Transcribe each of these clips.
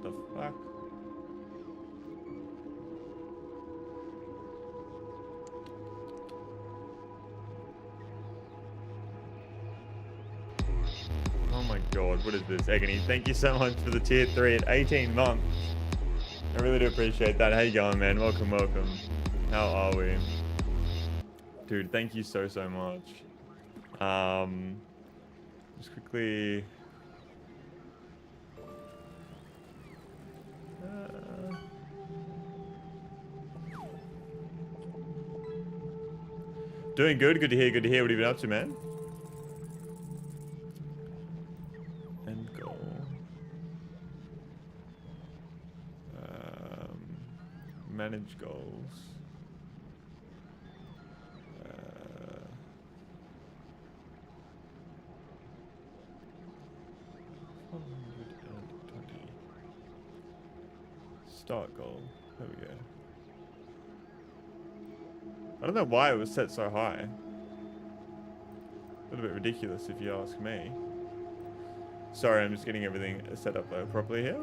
the fuck? Oh my god, what is this? Agony, thank you so much for the tier 3 at 18 months. I really do appreciate that. How you going, man? Welcome, welcome. How are we? Dude, thank you so much. Just quickly... Doing good, good to hear, good to hear. What have you been up to, man? End goal. Manage goals. Uh, 120. Start goal. There we go. I don't know why it was set so high. A little bit ridiculous if you ask me. Sorry, I'm just getting everything set up properly here.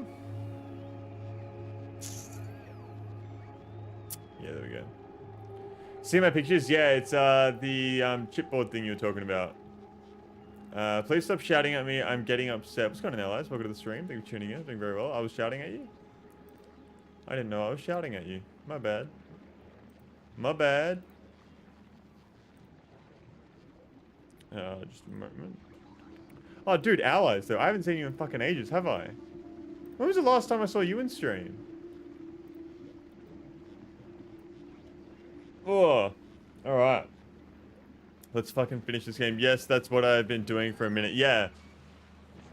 Yeah, there we go. See my pictures? Yeah, it's the chipboard thing you were talking about. Please stop shouting at me. I'm getting upset. What's going on, allies? Welcome to the stream. Thank you for tuning in. Doing very well. I was shouting at you? I didn't know I was shouting at you. My bad. My bad. Just a moment. Oh, dude, allies, though. I haven't seen you in fucking ages, have I? When was the last time I saw you in stream? Oh, alright. Let's fucking finish this game. Yes, that's what I've been doing for a minute. Yeah.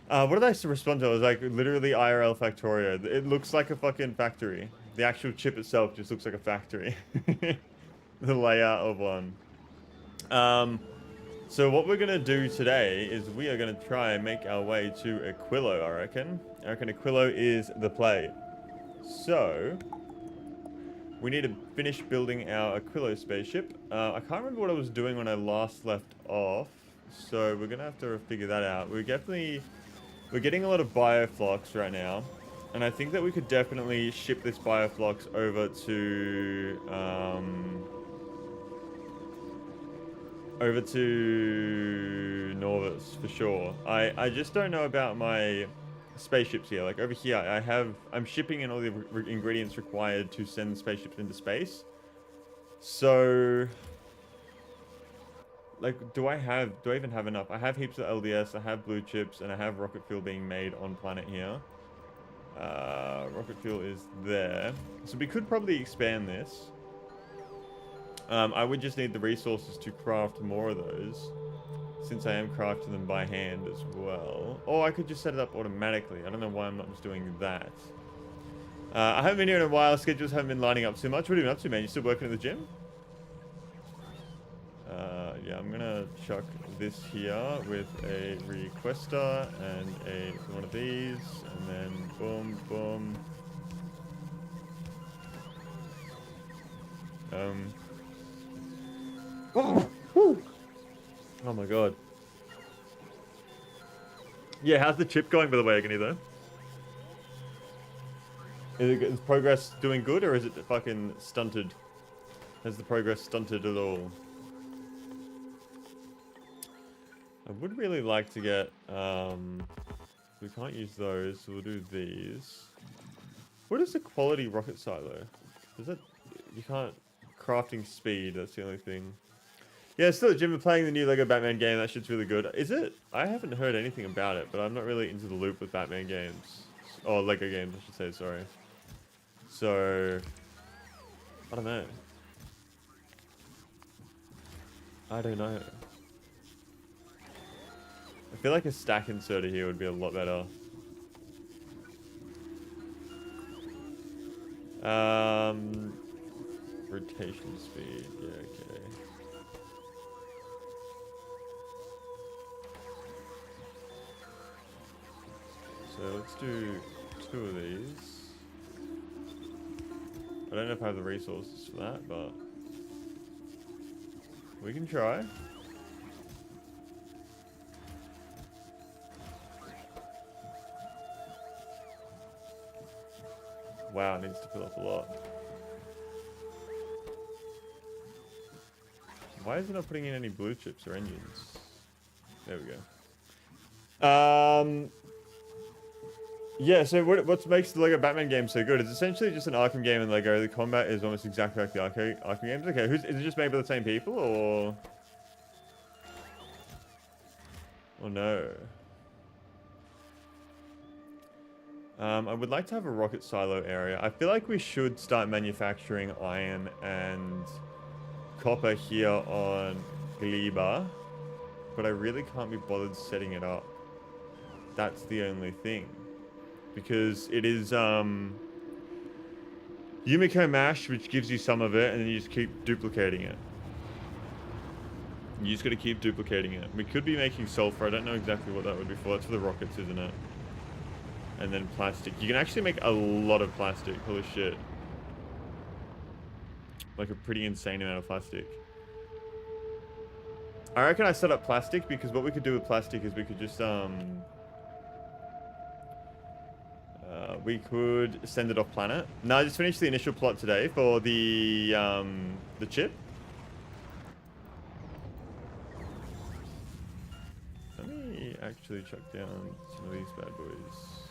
What did I respond to? I was like, literally IRL Factorio. It looks like a fucking factory. The actual chip itself just looks like a factory. The layout of one. So what we're going to do today is we are going to try and make our way to Aquilo, I reckon. I reckon Aquilo is the play. So, we need to finish building our Aquilo spaceship. I can't remember what I was doing when I last left off. So we're going to have to figure that out. We're getting a lot of bioflux right now. And I think that we could definitely ship this bioflux over to... over to Norvis for sure. I just don't know about my spaceships here. Like over here, I'm shipping in all the ingredients required to send spaceships into space. So, like, do I even have enough? I have heaps of LDS, I have blue chips, and I have rocket fuel being made on planet here. Rocket fuel is there. So we could probably expand this. I would just need the resources to craft more of those, since I am crafting them by hand as well. Or I could just set it up automatically. I don't know why I'm not just doing that. I haven't been here in a while. Schedules haven't been lining up too much. What have you been up to, man? You still working at the gym? Yeah, I'm gonna chuck this here with a requester and one of these, and then boom, boom. Oh my god. Yeah, how's the chip going, by the way, Agony, though? Is progress doing good, or is it fucking stunted? Has the progress stunted at all? I would really like to get, we can't use those, so we'll do these. What is the quality rocket silo? Is that, you can't, crafting speed, that's the only thing. Yeah, still at gym, we're playing the new Lego Batman game. That shit's really good. Is it? I haven't heard anything about it, but I'm not really into the loop with Batman games. Or Lego games, I should say, sorry. So, I don't know. I don't know. I feel like a stack inserter here would be a lot better. Rotation speed, yeah, okay. So let's do 2 of these. I don't know if I have the resources for that, but we can try. Wow, it needs to fill up a lot. Why is it not putting in any blue chips or engines? There we go. Yeah, so what makes the Lego Batman game so good is essentially just an Arkham game in Lego. The combat is almost exactly like the Arkham games. Okay, is it just made by the same people, or... Oh no. I would like to have a rocket silo area. I feel like we should start manufacturing iron and copper here on Gleba, but I really can't be bothered setting it up. That's the only thing. Because it is, Yumiko Mash, which gives you some of it, and then you just keep duplicating it. You just gotta keep duplicating it. We could be making sulfur. I don't know exactly what that would be for. That's for the rockets, isn't it? And then plastic. You can actually make a lot of plastic. Holy shit. Like a pretty insane amount of plastic. I reckon I set up plastic because what we could do with plastic is we could just, we could send it off planet. No, I just finished the initial plot today for the chip. Let me actually chuck down some of these bad boys.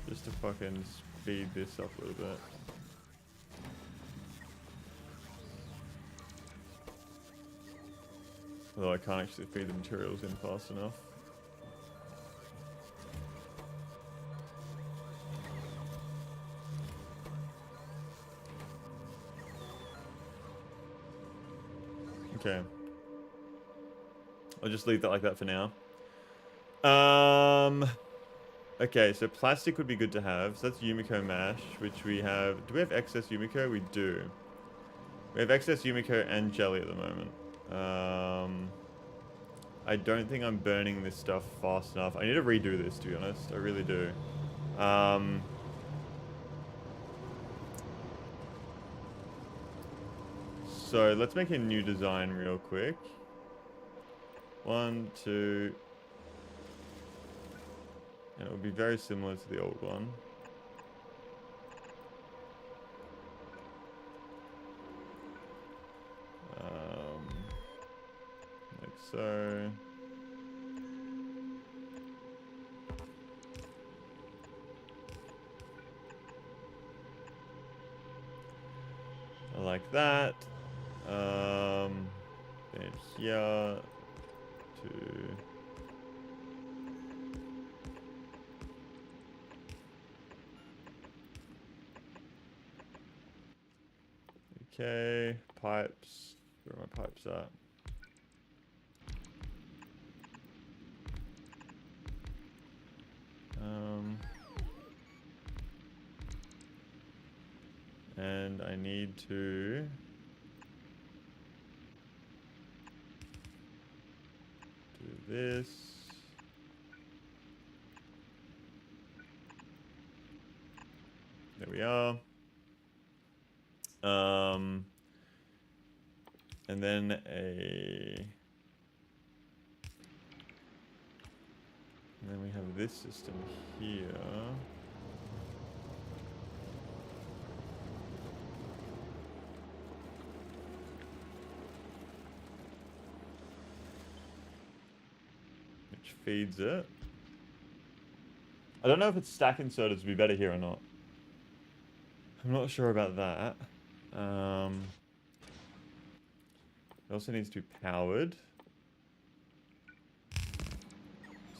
Just to fucking speed this up a little bit. Although I can't actually feed the materials in fast enough. Okay. I'll just leave that like that for now. Okay, so plastic would be good to have. So that's Yumiko Mash, which we have. Do we have excess Yumiko? We do. We have excess Yumiko and jelly at the moment. I don't think I'm burning this stuff fast enough. I need to redo this, to be honest. I really do. So let's make a new design real quick. 1, 2... And it will be very similar to the old one. Like so. Like that. Then here to... Okay, pipes. Where are my pipes at? And I need to do this. There we are. And then we have this system here. Which feeds it. I don't know if it's stack inserters would be better here or not. I'm not sure about that. It also needs to be powered.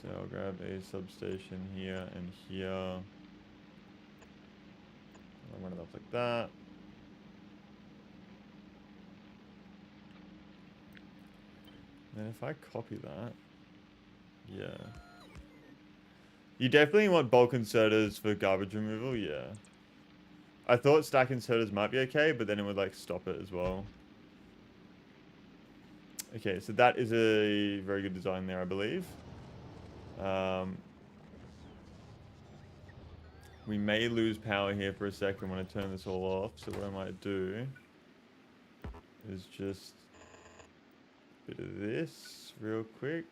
So I'll grab a substation here and here. I'll run it up like that. And then if I copy that, yeah. You definitely want bulk inserters for garbage removal, yeah. I thought stack inserters might be okay, but then it would like stop it as well. Okay, so that is a very good design there, I believe. We may lose power here for a second when I turn this all off. So what I might do is just a bit of this real quick.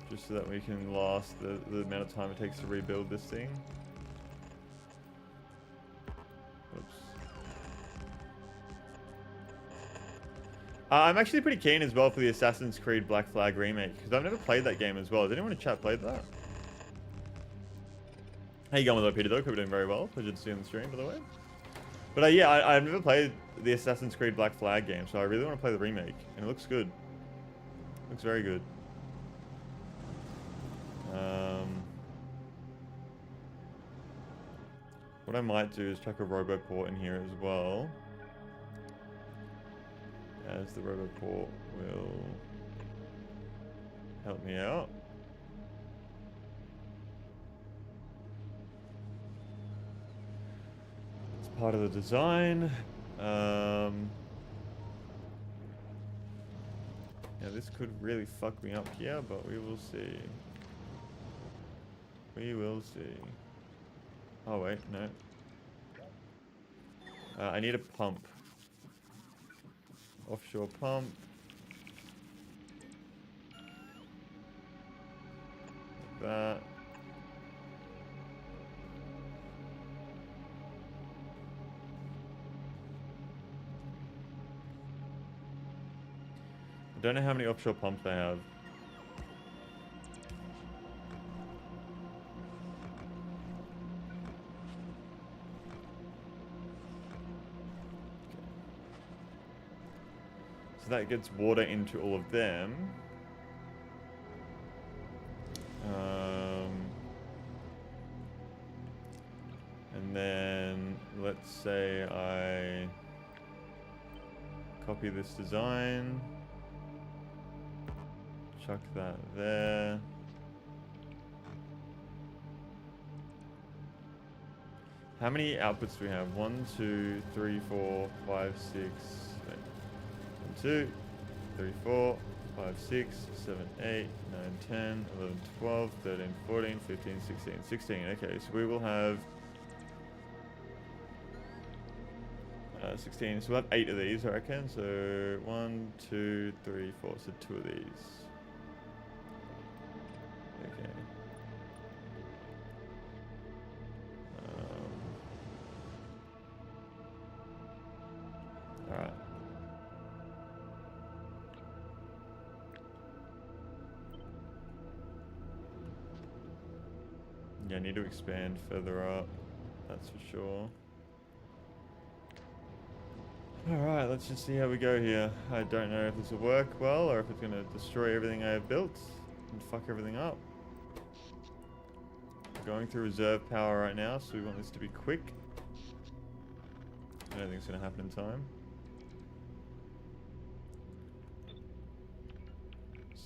Just so that we can last the amount of time it takes to rebuild this thing. Oops. I'm actually pretty keen as well for the Assassin's Creed Black Flag remake, because I've never played that game as well. Has anyone in chat played that? How you going with that, Peter Dog? Hope you're doing very well. Pleasure to see you on the stream, by the way. But yeah, I've never played the Assassin's Creed Black Flag game, so I really want to play the remake, and it looks good. Looks very good. What I might do is chuck a Roboport in here as well, as the Roboport will help me out. It's part of the design. Yeah, this could really fuck me up here, but we will see. We will see. Oh wait, no. I need a pump. Offshore pump. Like that. I don't know how many offshore pumps I have. So that gets water into all of them. And then let's say I copy this design, chuck that there. How many outputs do we have? 1, 2, 3, 4, 5, 6. Wait. 1, 2, 3, 4, 5, 6, 7, 8, 9, 10, 11, 12, 13, 14, 15, 16, 16. Okay, so we will have 16. So we'll have 8 of these, I reckon. So 1, 2, 3, 4. So 2 of these. Okay. Alright. Yeah, I need to expand further up. That's for sure. Alright, let's just see how we go here. I don't know if this will work well or if it's going to destroy everything I have built and fuck everything up. Going through reserve power right now, so we want this to be quick. I don't think it's going to happen in time.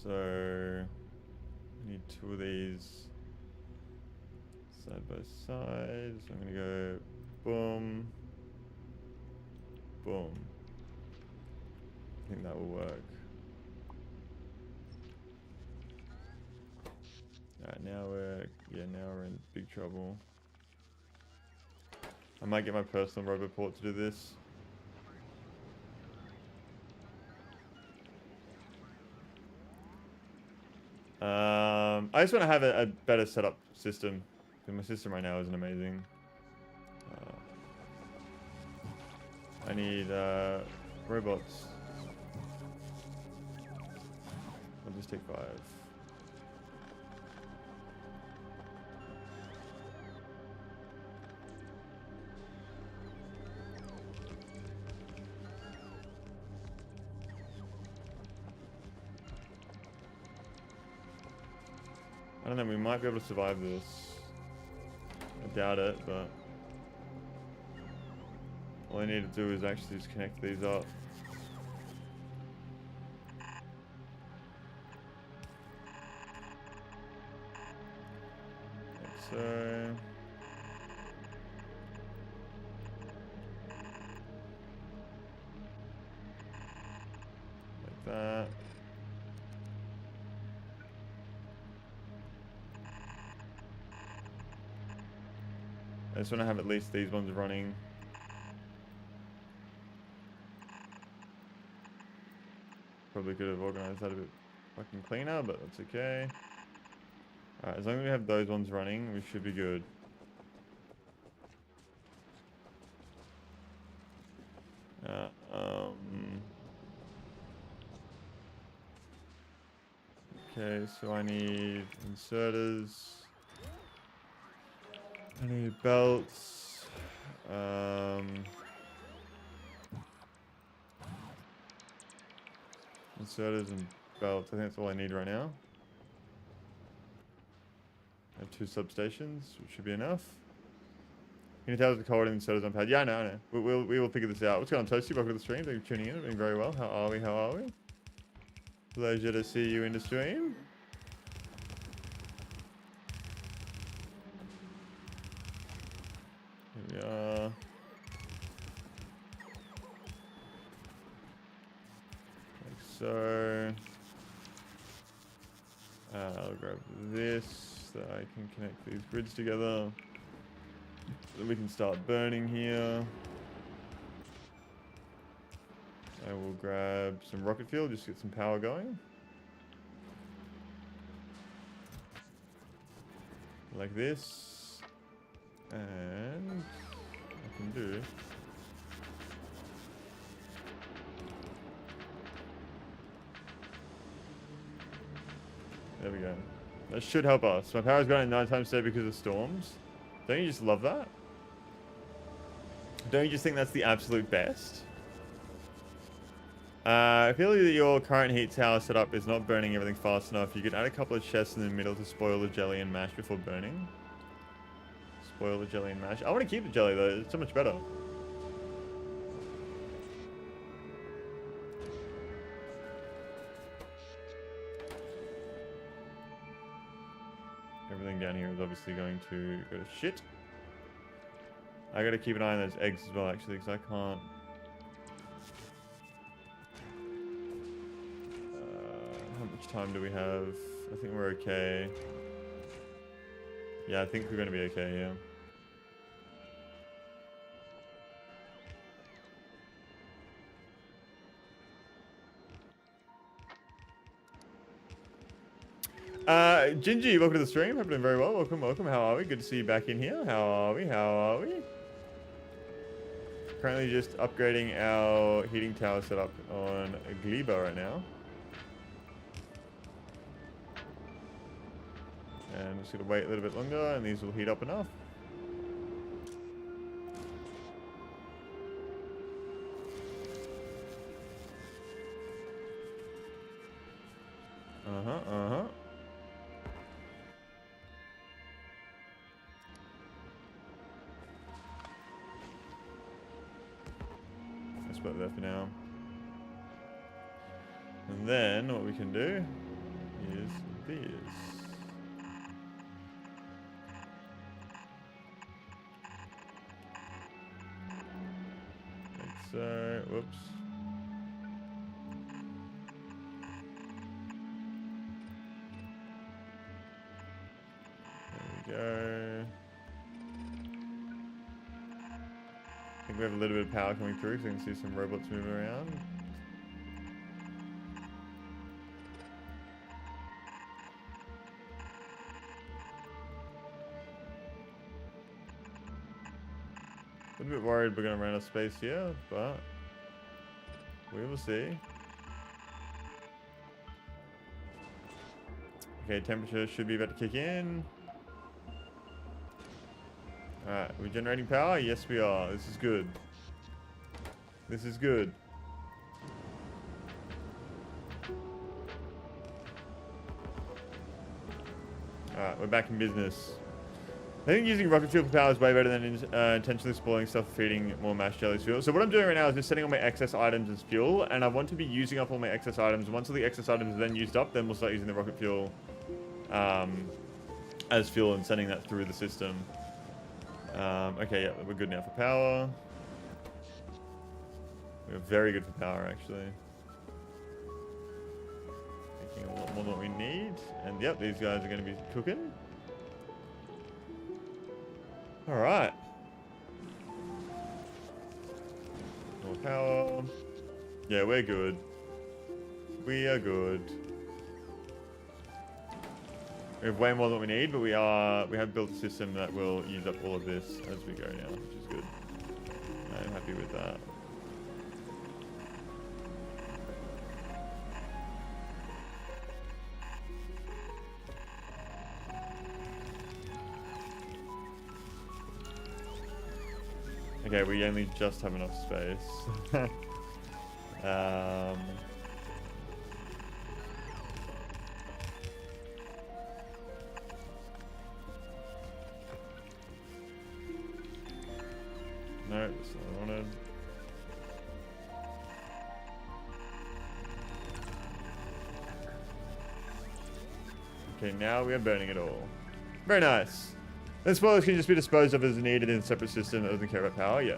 So, I need 2 of these side by side. So I'm going to go boom. Boom. I think that will work. Alright, now we're in big trouble. I might get my personal Roboport to do this. I just want to have a better setup system. Because my system right now isn't amazing. I need robots. I'll just take 5. I don't know, we might be able to survive this. I doubt it, but all I need to do is actually just connect these up. Like so. Like that. I just want to have at least these ones running. Probably could have organized that a bit fucking cleaner, but that's okay. Alright, as long as we have those ones running, we should be good. Okay, so I need inserters. I need belts. Inserters and belts. I think that's all I need right now. I have 2 substations, which should be enough. Can you tell us the code and inserters on pad? Yeah, I know. We will figure this out. What's going on, Toasty? Welcome to the stream. Thank you for tuning in. Doing very well. How are we? How are we? Pleasure to see you in the stream. Here we are. Like so. I'll grab this so I can connect these grids together. So we can start burning here. I will grab some rocket fuel just to get some power going. Like this. And I can do. There we go. That should help us. My power's gone at 9 times today because of storms. Don't you just love that? Don't you just think that's the absolute best? I feel that your current heat tower setup is not burning everything fast enough. You could add a couple of chests in the middle to spoil the jelly and mash before burning. Spoil the jelly and mash. I want to keep the jelly though. It's so much better. Everything down here is obviously going to go to shit. I gotta keep an eye on those eggs as well, actually, because I can't. How much time do we have? I think we're okay. Yeah, I think we're gonna be okay, yeah. Gingy, welcome to the stream. Hope you're doing very well. Welcome, welcome. How are we? Good to see you back in here. How are we? How are we? Currently just upgrading our heating tower setup on Gleba right now. And just gonna wait a little bit longer and these will heat up enough. Let's put that for now. And then what we can do is this. Like so, whoops. There we go. I think we have a little bit of power coming through, so you can see some robots moving around. A little bit worried we're going to run out of space here, but we will see. Okay, temperature should be about to kick in. Alright, are we generating power? Yes, we are. This is good. This is good. Alright, we're back in business. I think using rocket fuel for power is way better than intentionally spoiling stuff for feeding more mash jellies fuel. So what I'm doing right now is just setting all my excess items as fuel, and I want to be using up all my excess items. Once all the excess items are then used up, then we'll start using the rocket fuel as fuel and sending that through the system. Okay, yeah, we're good now for power. We're very good for power, actually. Making a lot more than what we need. And yep, these guys are going to be cooking. All right. Power. Yeah, we're good. We are good. We have way more than we need, but we have built a system that will use up all of this as we go now, which is good. I'm happy with that. Okay, we only just have enough space. No, that's not what I wanted. Okay, now we are burning it all. Very nice. Then spoilers can just be disposed of as needed in a separate system that doesn't care about power. Yeah.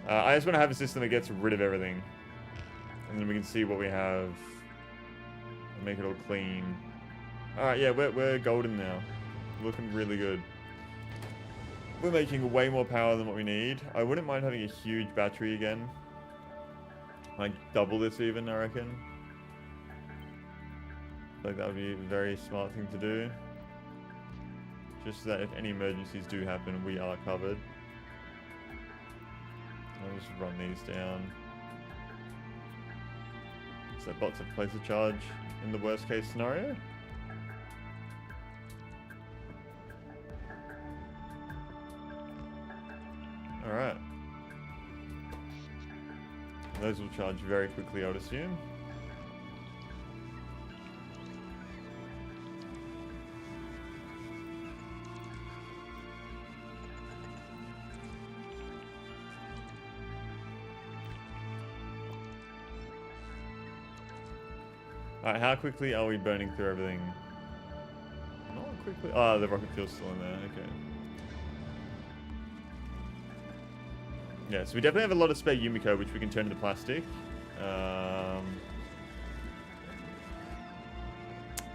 I just want to have a system that gets rid of everything. And then we can see what we have. And make it all clean. Alright, yeah, we're golden now. Looking really good. We're making way more power than what we need. I wouldn't mind having a huge battery again. Like double this even, I reckon. Like that would be a very smart thing to do. Just so that if any emergencies do happen, we are covered. I'll just run these down. So bots have place a charge in the worst case scenario. Alright. Those will charge very quickly, I would assume. Alright, how quickly are we burning through everything? Not quickly. Oh, the rocket fuel's still in there. Okay. Yeah, so we definitely have a lot of spare Yumiko, which we can turn into plastic.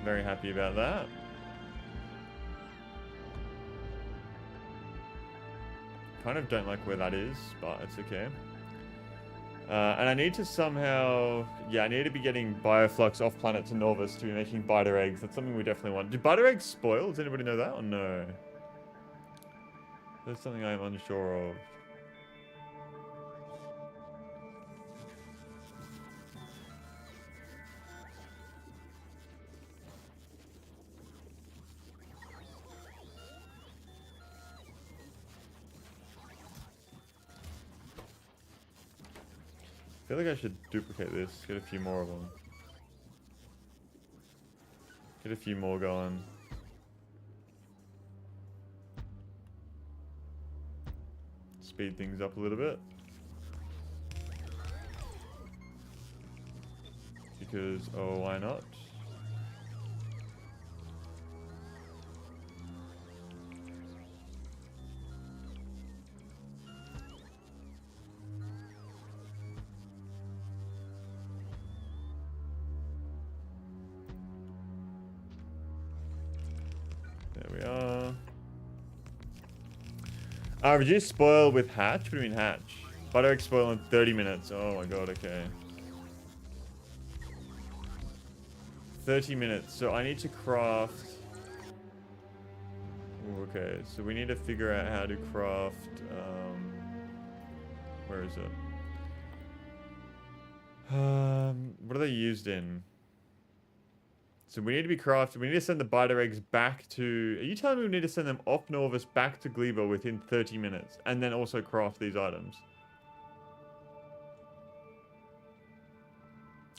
Very happy about that. Kind of don't like where that is, but it's okay. And I need to somehow... Yeah, I need to be getting Bioflux off planet to Norvis to be making biter eggs. That's something we definitely want. Do biter eggs spoil? Does anybody know that or no? That's something I'm unsure of. I feel like I should duplicate this, get a few more of them. Get a few more going. Speed things up a little bit. Because, oh, why not? There we are. Reduce spoil with hatch? What do you mean hatch? Butter egg spoil in 30 minutes. Oh my god, okay. 30 minutes. So I need to craft... Ooh, okay, so we need to figure out how to craft... Where is it? What are they used in? So we need to be crafted. We need to send the biter eggs back to... Are you telling me we need to send them off Norvis back to Glebo within 30 minutes? And then also craft these items?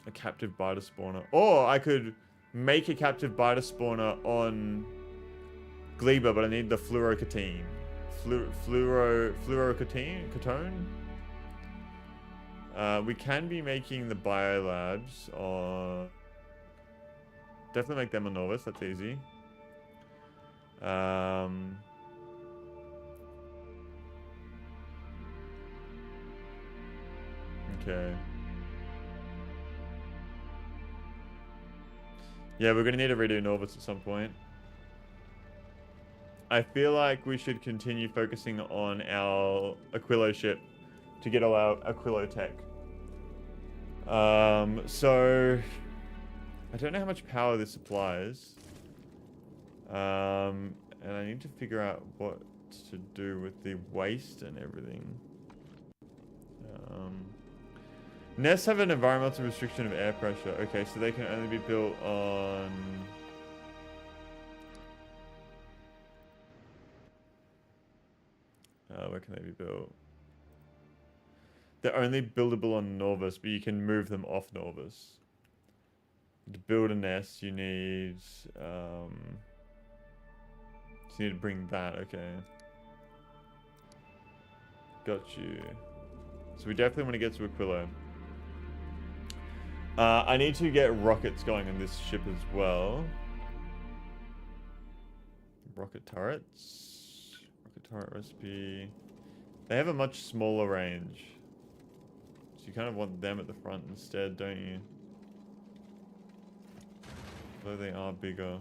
A captive biter spawner. Or I could make a captive biter spawner on Glebo, but I need the fluorocatine. Fluorocatone? We can be making the biolabs on... Definitely make them a Norvis, that's easy. Okay. Yeah, we're gonna need to redo Norvis at some point. I feel like we should continue focusing on our Aquilo ship to get all our Aquilo tech. So I don't know how much power this supplies. And I need to figure out what to do with the waste and everything. Nests have an environmental restriction of air pressure. Okay, so they can only be built on... where can they be built? They're only buildable on Norvis, but you can move them off Norvis. To build a nest, you need... so you need to bring that, okay. Got you. So we definitely want to get to Aquilo. I need to get rockets going on this ship as well. Rocket turrets. Rocket turret recipe. They have a much smaller range. So you kind of want them at the front instead, don't you? Though they are bigger.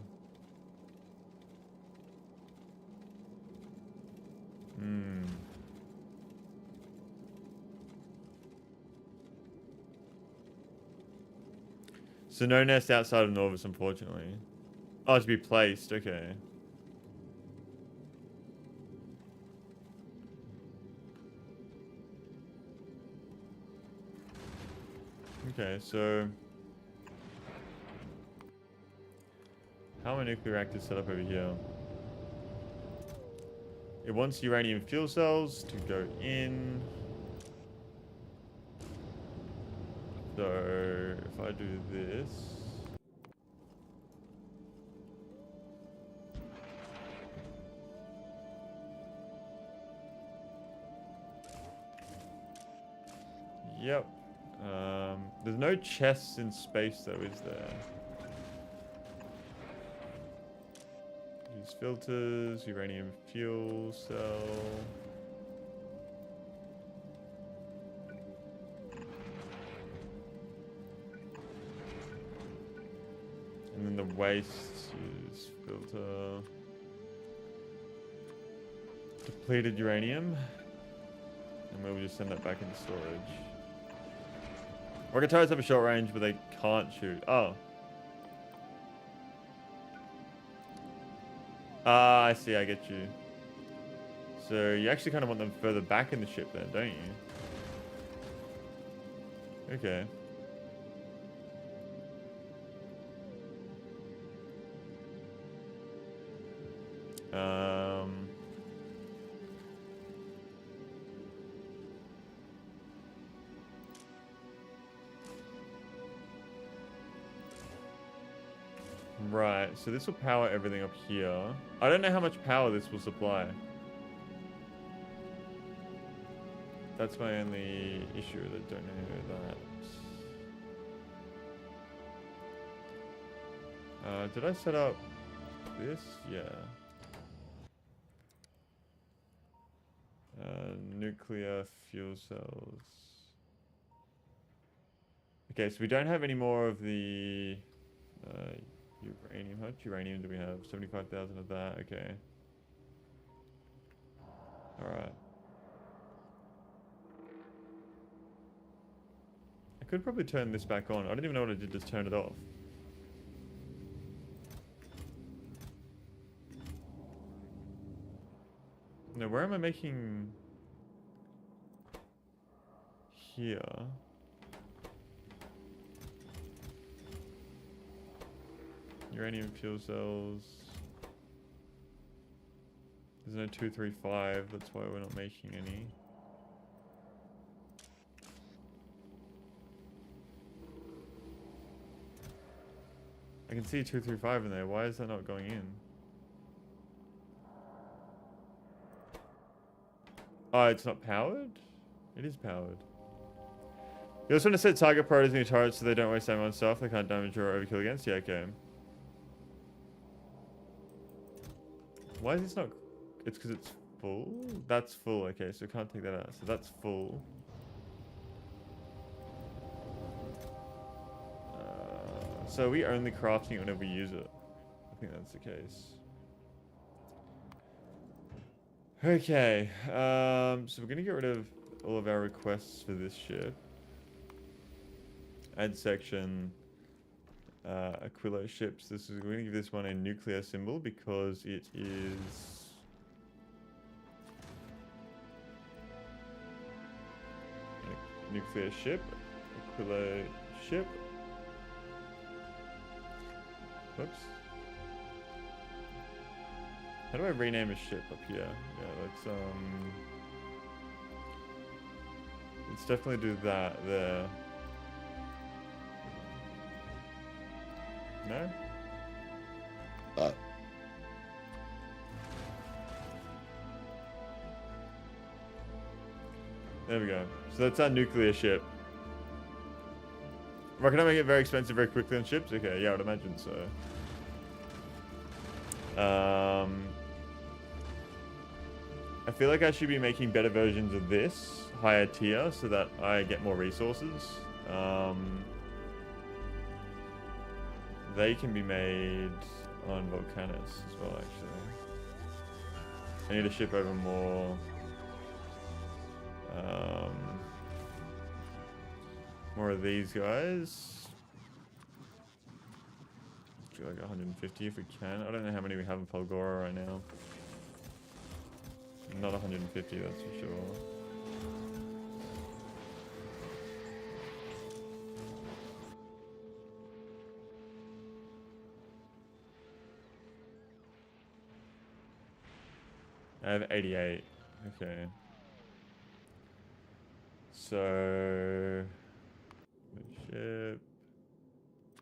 So no nest outside of Norvis, unfortunately. Oh, to be placed, okay. Okay, so... how are my nuclear reactors set up over here? It wants uranium fuel cells to go in. So, if I do this... Yep. There's no chests in space though, is there? Use filters, uranium fuel cell. And then the waste, use filter. Depleted uranium. And we'll just send that back into storage. Rocket turrets have a short range, but they can't shoot. Oh. Ah, I see, I get you. So you actually kind of want them further back in the ship then, don't you? Okay. Right, so this will power everything up here. I don't know how much power this will supply. That's my only issue with it, don't know that. Did I set up this? Yeah. Nuclear fuel cells. Okay, so we don't have any more of the uranium. How much uranium do we have? 75,000 of that. Okay. Alright. I could probably turn this back on. I don't even know what I did, just turn it off. No, where am I making... here? Uranium fuel cells. There's no 235, that's why we're not making any. I can see 235 in there, why is that not going in? Oh, it's not powered? It is powered. You also want to set target priorities in your turrets so they don't waste ammo on stuff they can't damage or overkill against? Yeah, okay. Why is this not... It's because it's full? That's full, okay, so can't take that out. So that's full. So are we only crafting it whenever we use it? I think that's the case. Okay, so we're going to get rid of all of our requests for this ship. Add section. Aquilo ships. We're going to give this one a nuclear symbol because it is a nuclear ship. Aquilo ship. Whoops. How do I rename a ship up here? Yeah, let's definitely do that there. No? There we go. So that's our nuclear ship. Rocket armor get very expensive very quickly on ships? Okay, yeah, I would imagine so. I feel like I should be making better versions of this, higher tier, so that I get more resources. They can be made on Volcanus as well, actually. I need to ship over more. More of these guys. Do like 150 if we can. I don't know how many we have in Falgora right now. Not 150, that's for sure. I have 88. Okay. So ship.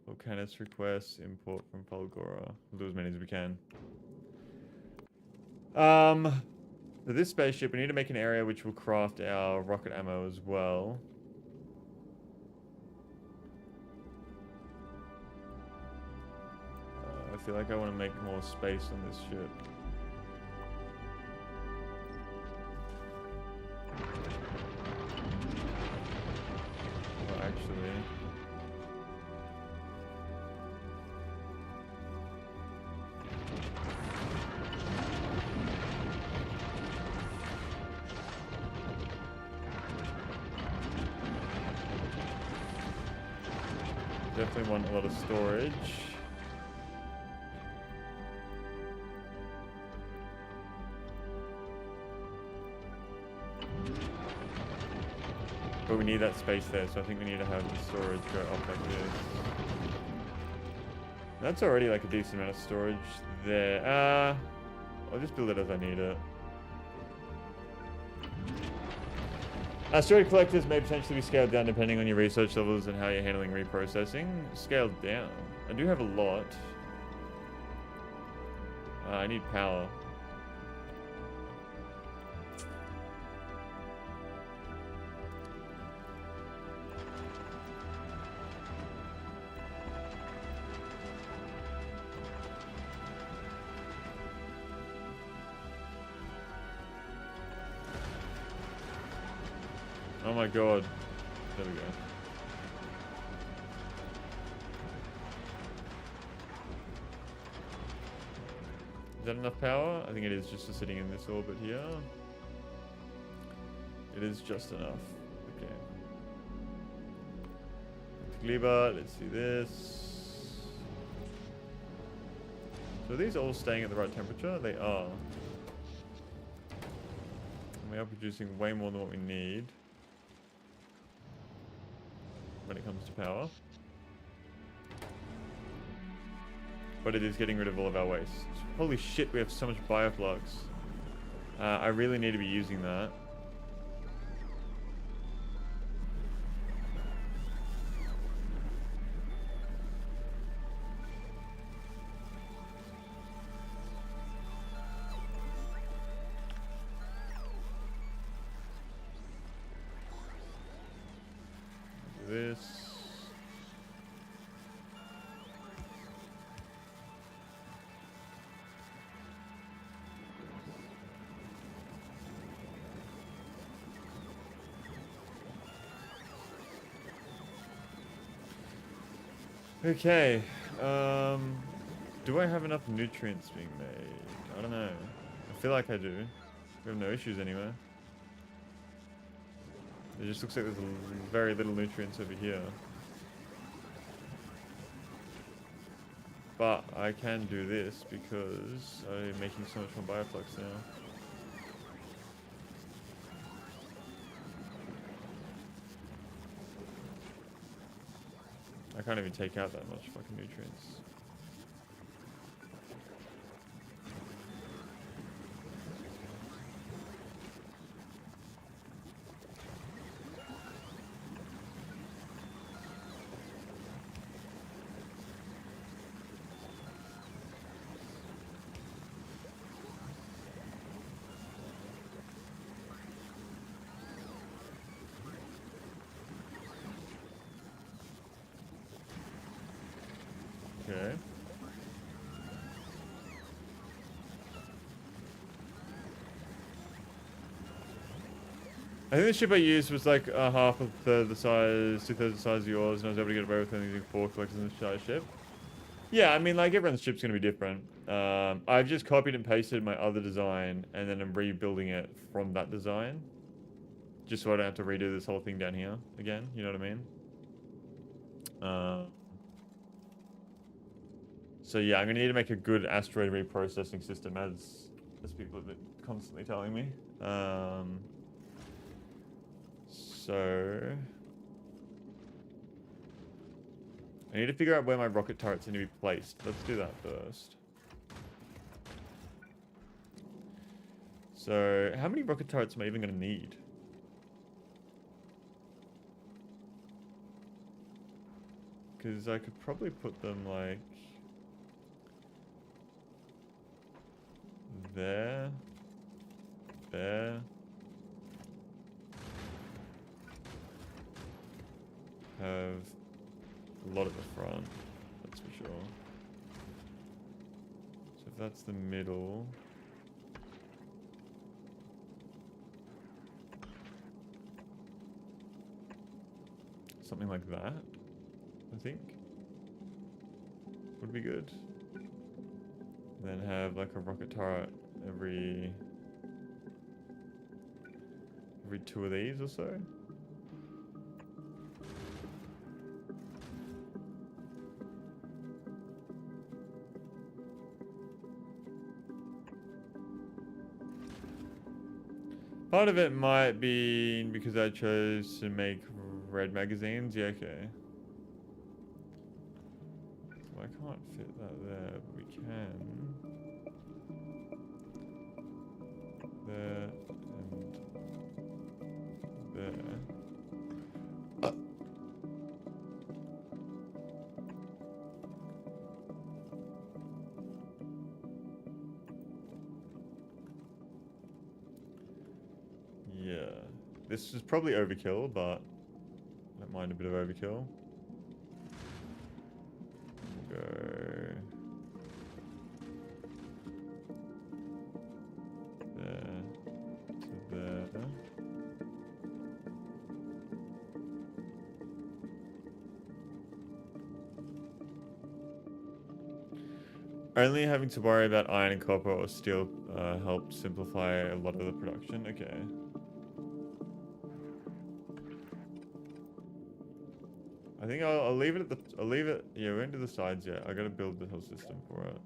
Volcanus requests import from Falgora. We'll do as many as we can. For this spaceship, we need to make an area which will craft our rocket ammo as well. I feel like I want to make more space on this ship. Well, actually... Definitely want a lot of storage. But we need that space there, so I think we need to have the storage go up like this. That's already like a decent amount of storage there. I'll just build it as I need it. Storage collectors may potentially be scaled down depending on your research levels and how you're handling reprocessing. Scaled down. I do have a lot. I need power. Oh my god. There we go. Is that enough power? I think it is just for sitting in this orbit here. It is just enough. Okay. Gliba, let's see this. So are these all staying at the right temperature? They are. And we are producing way more than what we need when it comes to power. But it is getting rid of all of our waste. Holy shit, we have so much bioflux. I really need to be using that. This. Okay. Do I have enough nutrients being made? I don't know. I feel like I do. We have no issues anywhere. It just looks like there's very little nutrients over here. But I can do this because I'm making so much more bioflux now. I can't even take out that much fucking nutrients. Okay. I think the ship I used was like a half of the size, 2/3 the size of yours, and I was able to get away with only using 4 collectors in the size ship. Yeah, I mean, like, everyone's ship's going to be different. I've just copied and pasted my other design, and then I'm rebuilding it from that design. Just so I don't have to redo this whole thing down here again, you know what I mean? So yeah, I'm going to need to make a good asteroid reprocessing system, as people have been constantly telling me. So I need to figure out where my rocket turrets need to be placed. Let's do that first. So how many rocket turrets am I even going to need? Because I could probably put them like there, there. Have a lot at the front, that's for sure. So if that's the middle. Something like that, I think. Would be good. Then have like a rocket turret every 2 of these or so. Part of it might be because I chose to make red magazines. Yeah, okay. So I can't fit that there, but we can. There and there. Yeah. This is probably overkill, but I don't mind a bit of overkill. Go. There to there. Only having to worry about iron and copper or steel helped simplify a lot of the production. Okay. I think I'll leave it at the. I'll leave it. Yeah, we won't do the sides yet. I gotta build the whole system for it.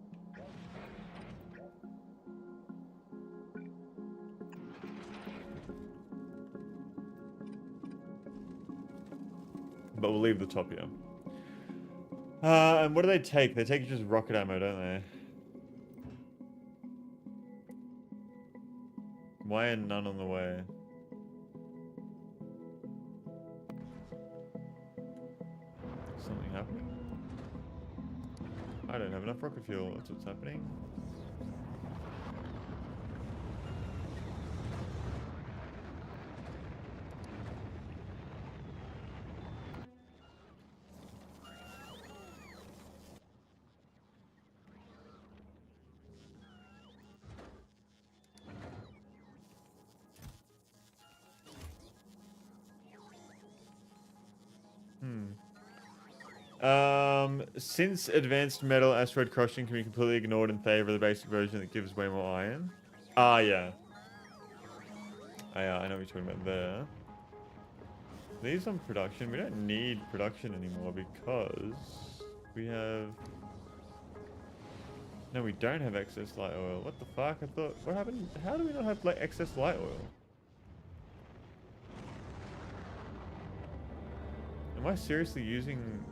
But we'll leave the top here. And what do they take? They take just rocket ammo, don't they? Why are none on the way? Something happening? I don't have enough rocket fuel. That's what's happening. Since advanced metal asteroid crushing can be completely ignored in favor of the basic version that gives way more iron. Ah, yeah. I know what you're talking about there. These on production. We don't need production anymore because we have... No, we don't have excess light oil. What the fuck? I thought... What happened? How do we not have like excess light oil? Am I seriously using...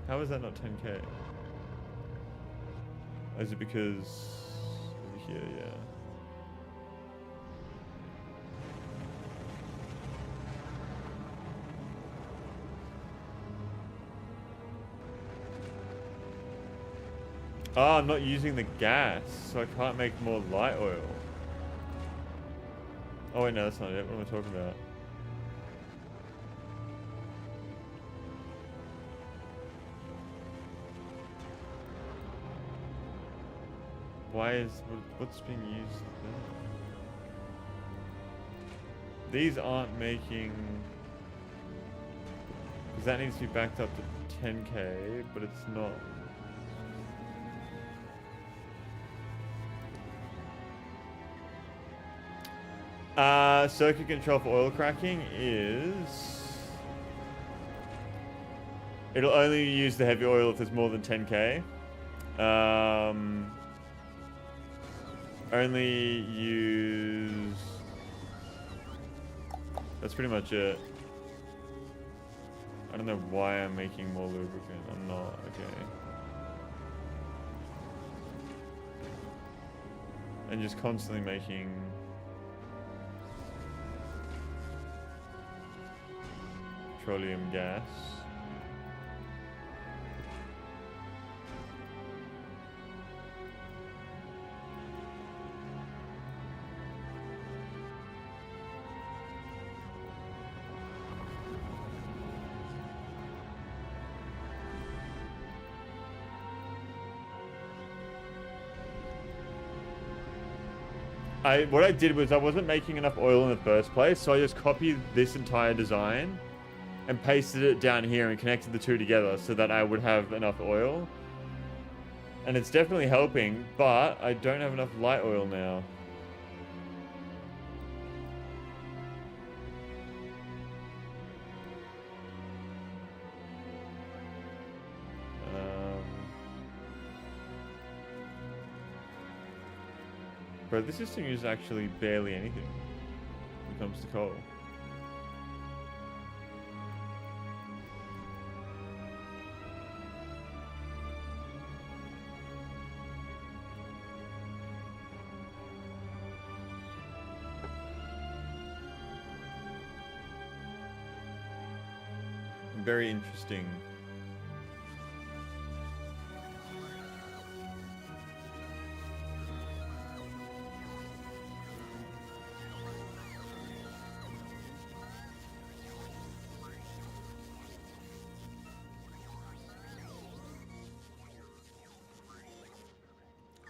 How is that not 10k? Is it because... Over here, yeah. Oh, I'm not using the gas, so I can't make more light oil. Oh wait, no, that's not it. What am I talking about? Why is... What's being used there? These aren't making... Because that needs to be backed up to 10k, but it's not. Circuit control for oil cracking is... It'll only use the heavy oil if there's more than 10k. Only use... That's pretty much it. I don't know why I'm making more lubricant. I'm not. Okay. And just constantly making... petroleum gas. What I did was I wasn't making enough oil in the first place, so I just copied this entire design and pasted it down here and connected the two together so that I would have enough oil. And it's definitely helping, but I don't have enough light oil now. Bro, this system uses actually barely anything when it comes to coal. Very interesting.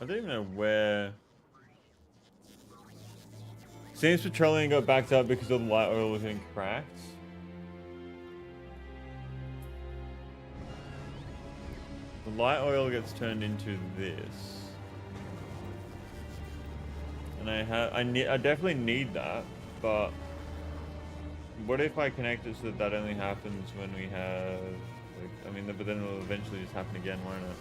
I don't even know where. Seems petroleum got backed up because all the light oil was getting cracked. The light oil gets turned into this. And I definitely need that, but what if I connect it so that that only happens when we have, like, I mean, but then it'll eventually just happen again, won't it?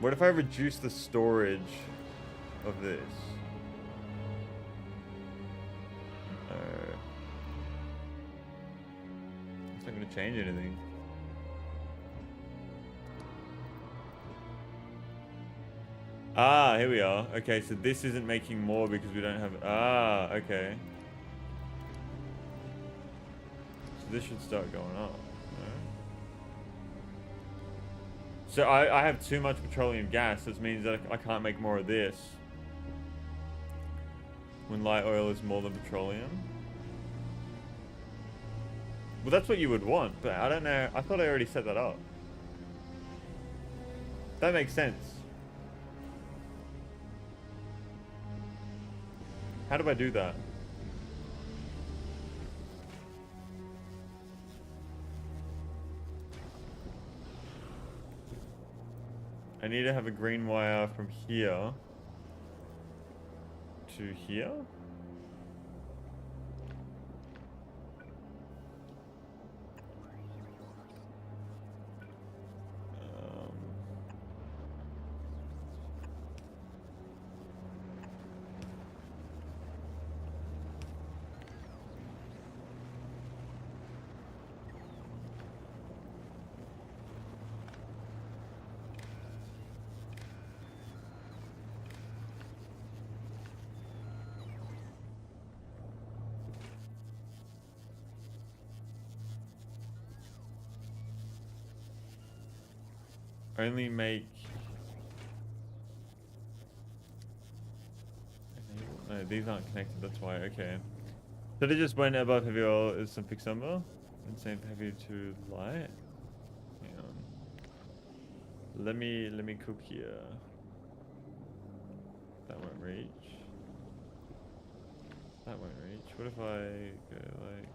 What if I reduce the storage of this? It's not going to change anything. Ah, here we are. Okay, so this isn't making more because we don't have... Ah, okay. So this should start going up. So I have too much petroleum gas. This means that I can't make more of this. When light oil is more than petroleum. Well, that's what you would want, but I don't know. I thought I already set that up. That makes sense. How do I do that? I need to have a green wire from here to here. Only make... No, these aren't connected, that's why, okay. So they just went above heavy oil is some fixed number. And same heavy to light. Hang on. Let me cook here. That won't reach. That won't reach. What if I go like...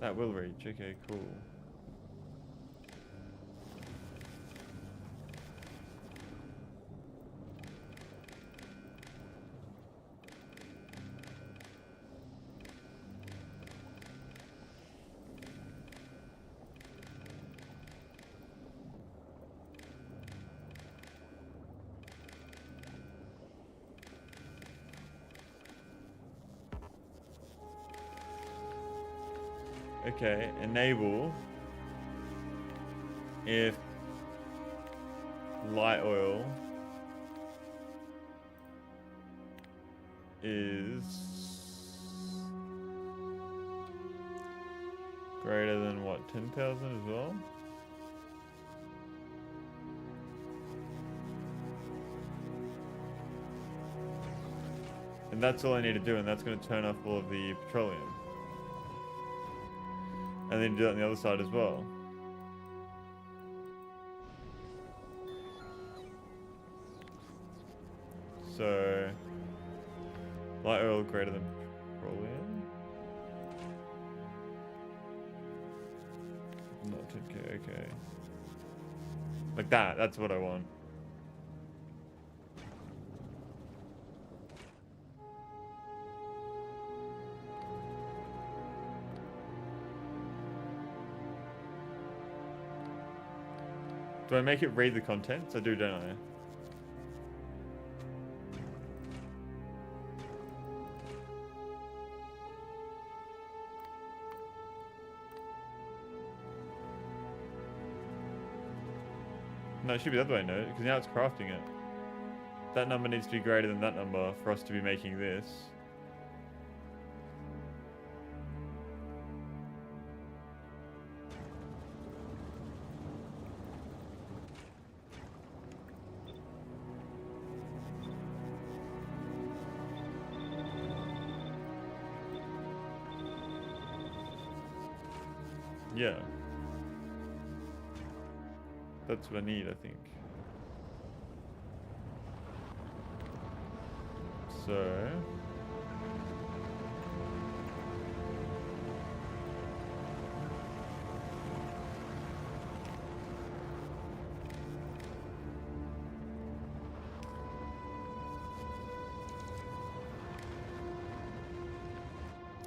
That will reach, okay, cool. Okay, enable if light oil is greater than what, 10,000 as well? And that's all I need to do, and that's going to turn off all of the petroleum. And then do that on the other side as well. So, light oil greater than petroleum. Not 10k, okay. Like that, that's what I want. Do I make it read the contents? I do, don't I? No, it should be the other way, no? Because now it's crafting it. That number needs to be greater than that number for us to be making this. Yeah. That's what I need, I think. So...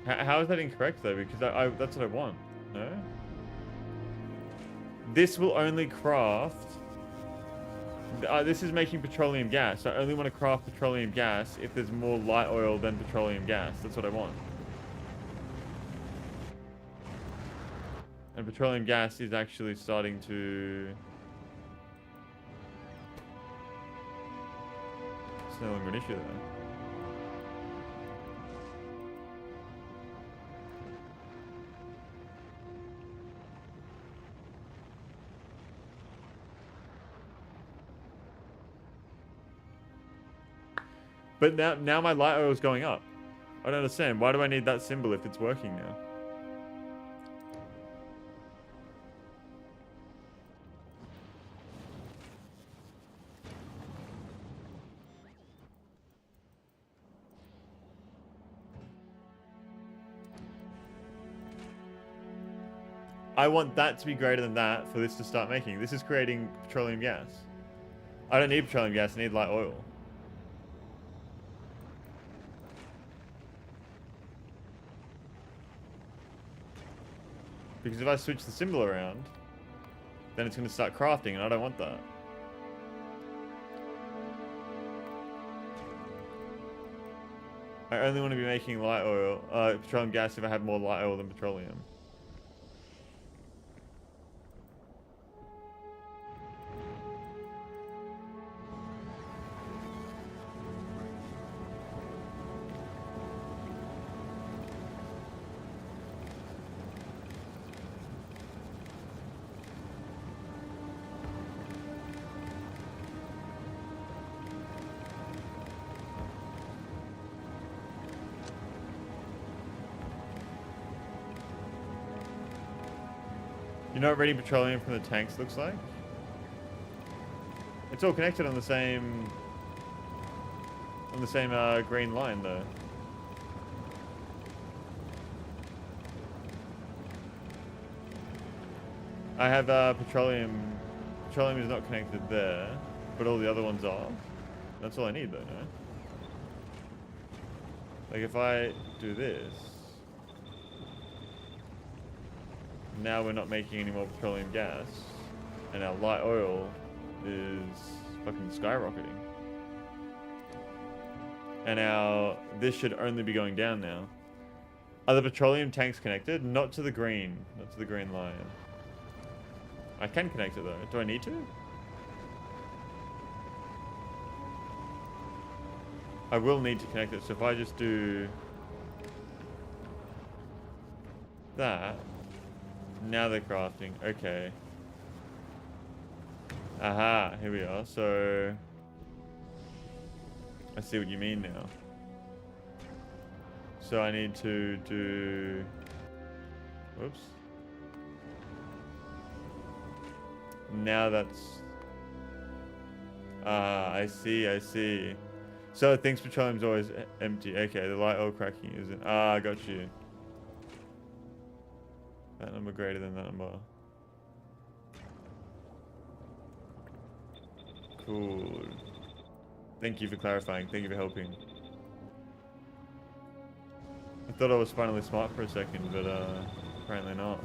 How is that incorrect though? Because that's what I want, no? This will only craft... this is making petroleum gas. So I only want to craft petroleum gas if there's more light oil than petroleum gas. That's what I want. And petroleum gas is actually starting to... It's no longer an issue though. But now my light oil is going up. I don't understand. Why do I need that symbol if it's working now? I want that to be greater than that for this to start making. This is creating petroleum gas. I don't need petroleum gas, I need light oil. Because if I switch the symbol around, then it's going to start crafting, and I don't want that. I only want to be making light oil, petroleum gas if I have more light oil than petroleum. You know what ready petroleum from the tanks looks like? It's all connected on the same green line though. I have petroleum. Petroleum is not connected there, but all the other ones are. That's all I need though, no? Like if I do this, now we're not making any more petroleum gas, and our light oil is fucking skyrocketing. And this should only be going down now. Are the petroleum tanks connected? Not to the green line. I can connect it though. Do I need to? I will need to connect it, so if I just do that, now they're crafting. Okay. Aha, here we are. So I see what you mean now. So I need to do... Whoops. Now that's... I see. So it thinks petroleum's always empty. Okay, the light oil cracking isn't... I got you. That number greater than that number. Cool. Thank you for clarifying. Thank you for helping. I thought I was finally smart for a second, but apparently not.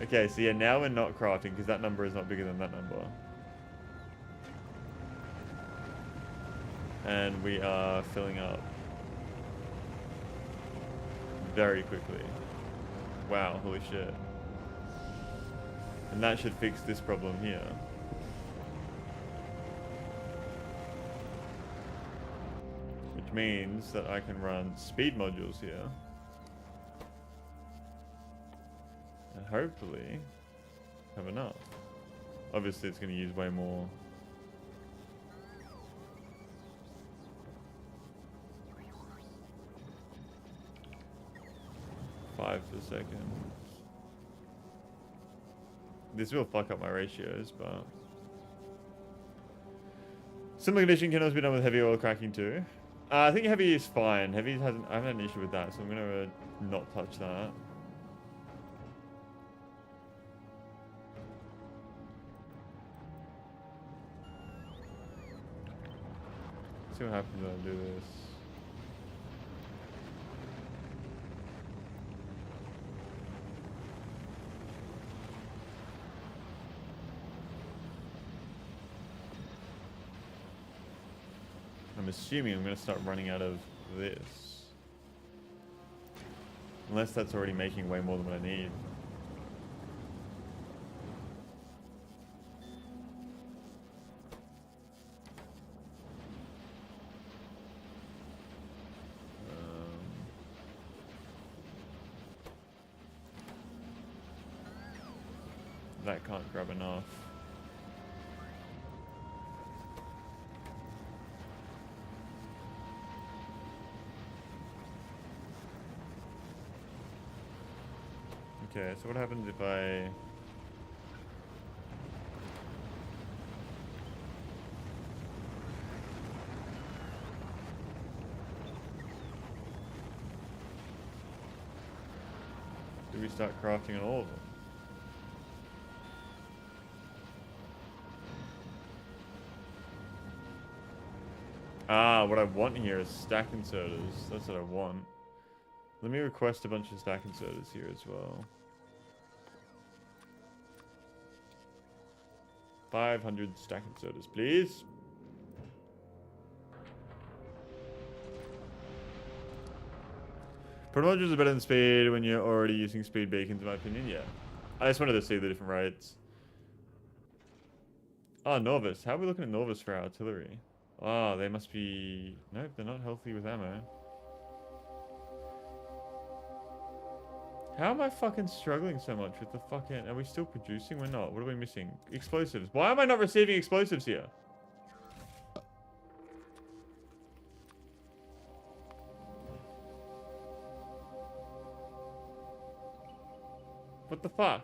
Okay, so yeah, now we're not crafting because that number is not bigger than that number. And we are filling up very quickly. Wow, holy shit. And that should fix this problem here. Which means that I can run speed modules here. And hopefully have enough. Obviously it's going to use way more. $5 per second. This will fuck up my ratios, but similar condition can also be done with heavy oil cracking too. I think heavy is fine. Heavy hasn't. I haven't had an issue with that, so I'm gonna not touch that. See what happens when I do this. I'm assuming I'm going to start running out of this. Unless that's already making way more than what I need. That can't grab enough. Okay, so what happens if I... Do we start crafting on all of them? Ah, what I want here is stack inserters. That's what I want. Let me request a bunch of stack inserters here as well. 500 stack inserters, please. Promotions are better than speed when you're already using speed beacons, in my opinion. Yeah. I just wanted to see the different rates. Oh, Norvis. How are we looking at Norvis for our artillery? Oh, they must be... Nope, they're not healthy with ammo. How am I fucking struggling so much with the fucking... Are we still producing? We're not. What are we missing? Explosives. Why am I not receiving explosives here? What the fuck?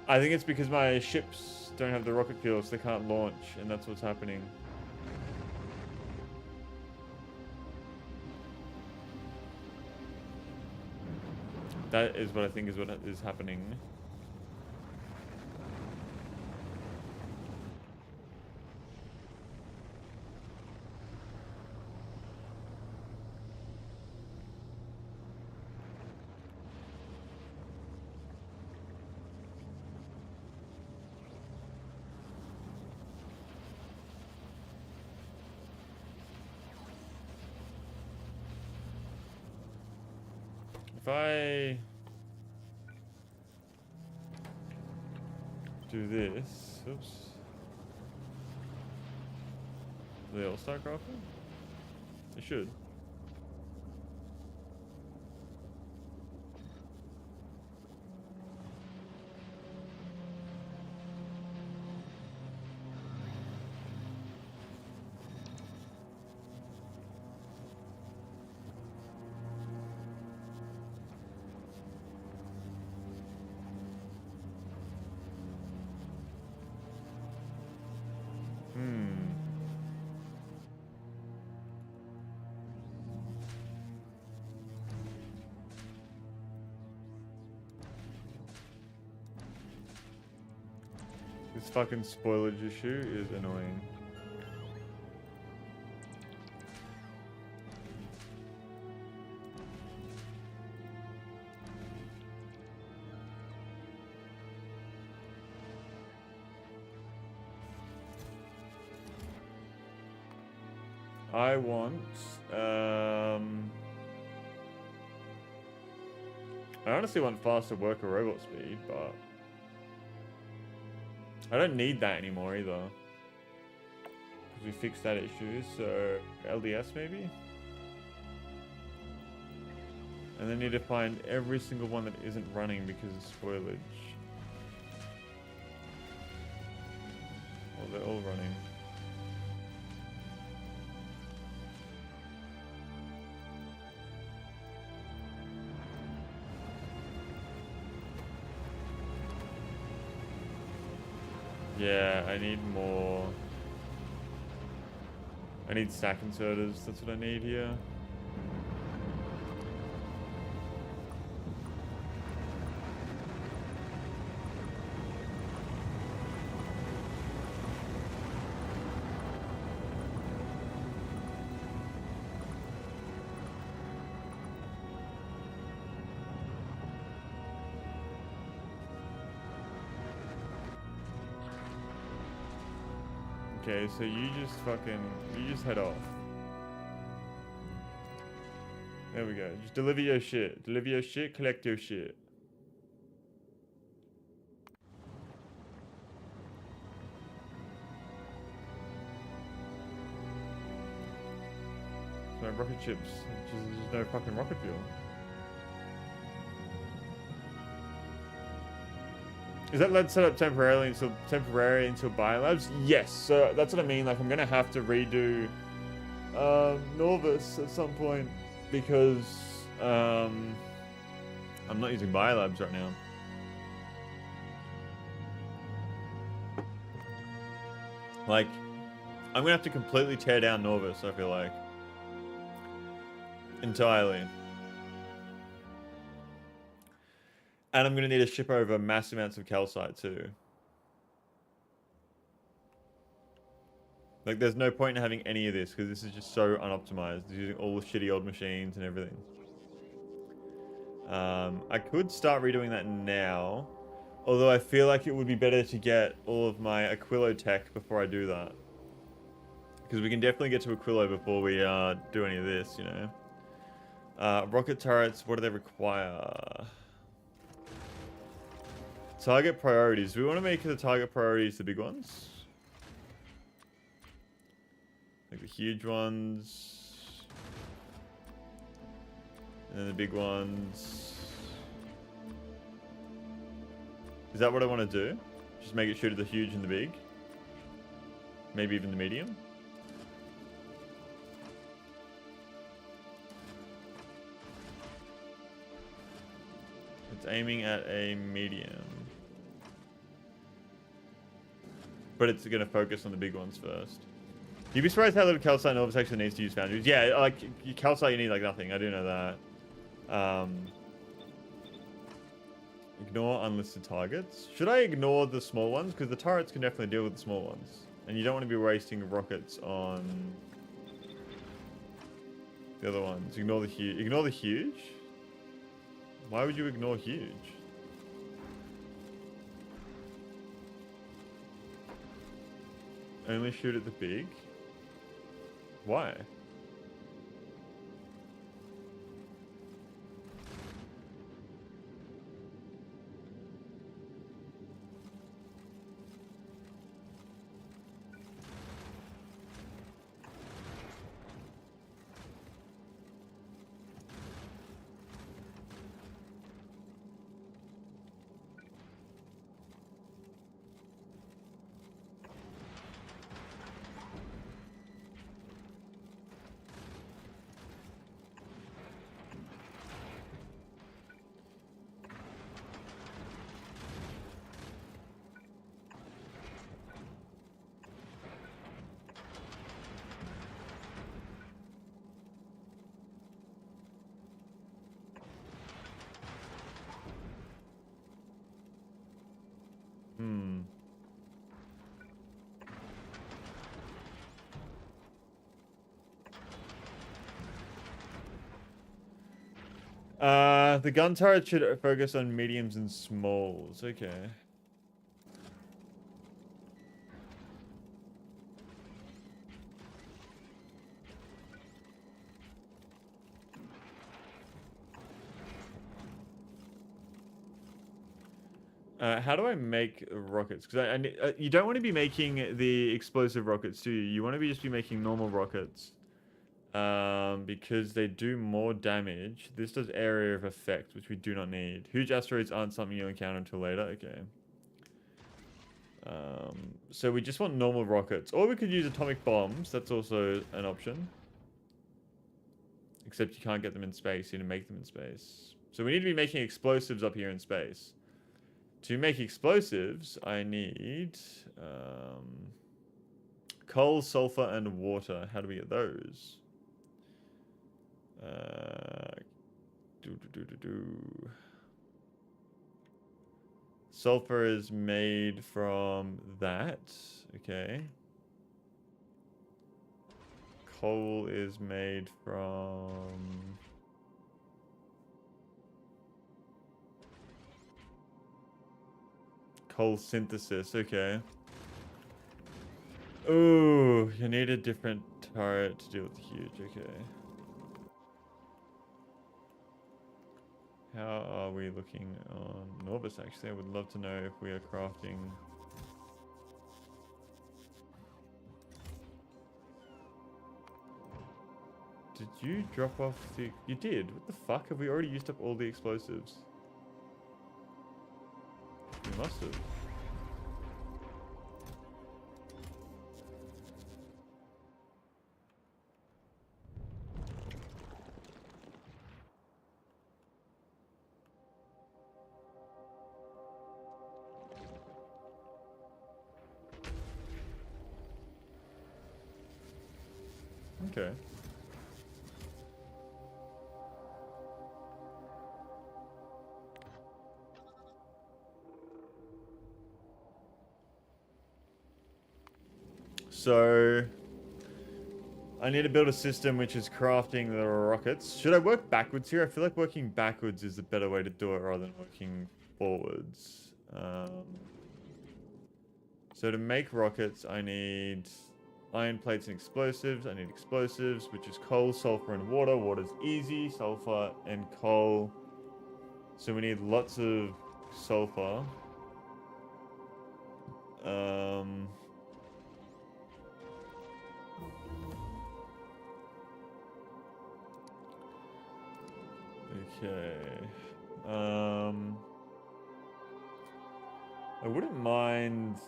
I think it's because my ships don't have the rocket fuels, they can't launch, and that's what's happening. That is what I think is what is happening. If I do this, oops, do they all start crafting? They should. This fucking spoilage issue is annoying. I want, I honestly want faster worker robot speed, but I don't need that anymore either. Because we fixed that issue, so LDS maybe? And then need to find every single one that isn't running because of spoilage. Well, they're all running. Yeah, I need more. I need stack inserters, that's what I need here. Okay, so you just head off. There we go. Just deliver your shit. Deliver your shit, collect your shit. So my rocket ships, there's no fucking rocket fuel. Is that LED set up temporary until biolabs? Yes. So that's what I mean. Like I'm gonna have to redo Norvis at some point because I'm not using biolabs right now. Like, I'm gonna have to completely tear down Norvis, I feel like. Entirely. And I'm gonna need to ship over massive amounts of calcite too. Like, there's no point in having any of this, because this is just so unoptimized. It's using all the shitty old machines and everything. I could start redoing that now. Although I feel like it would be better to get all of my Aquilo tech before I do that. Because we can definitely get to Aquilo before we do any of this, you know. Rocket turrets, what do they require? Target priorities. Do we want to make the target priorities the big ones? Like the huge ones. And then the big ones. Is that what I want to do? Just make it shoot at the huge and the big? Maybe even the medium? It's aiming at a medium. But it's going to focus on the big ones first. You'd be surprised how little calcite Norvis actually needs to use foundries. Yeah, like, calcite you need like nothing. I do know that. Ignore unlisted targets. Should I ignore the small ones? Because the turrets can definitely deal with the small ones. And you don't want to be wasting rockets on the other ones. Ignore the huge. Ignore the huge? Why would you ignore huge? Only shoot at the big? Why? The gun turret should focus on mediums and smalls. Okay. How do I make rockets? Because you don't want to be making the explosive rockets, do you? You want to just be making normal rockets. Because they do more damage. This does area of effect, which we do not need. Huge asteroids aren't something you'll encounter until later. Okay. So we just want normal rockets. Or we could use atomic bombs. That's also an option. Except you can't get them in space. You need to make them in space. So we need to be making explosives up here in space. To make explosives, I need coal, sulfur, and water. How do we get those? Sulfur is made from that. Okay. Coal is made from... coal synthesis. Okay. Ooh, you need a different turret to deal with the huge. Okay. How are we looking on Norvis, actually? I would love to know if we are crafting... Did you drop off the... You did? What the fuck? Have we already used up all the explosives? We must have. Okay. So I need to build a system which is crafting the rockets. Should I work backwards here? I feel like working backwards is the better way to do it rather than working forwards. So to make rockets, I need iron plates and explosives. I need explosives, which is coal, sulfur, and water. Water's easy. Sulfur and coal. So we need lots of sulfur. Okay. I wouldn't mind.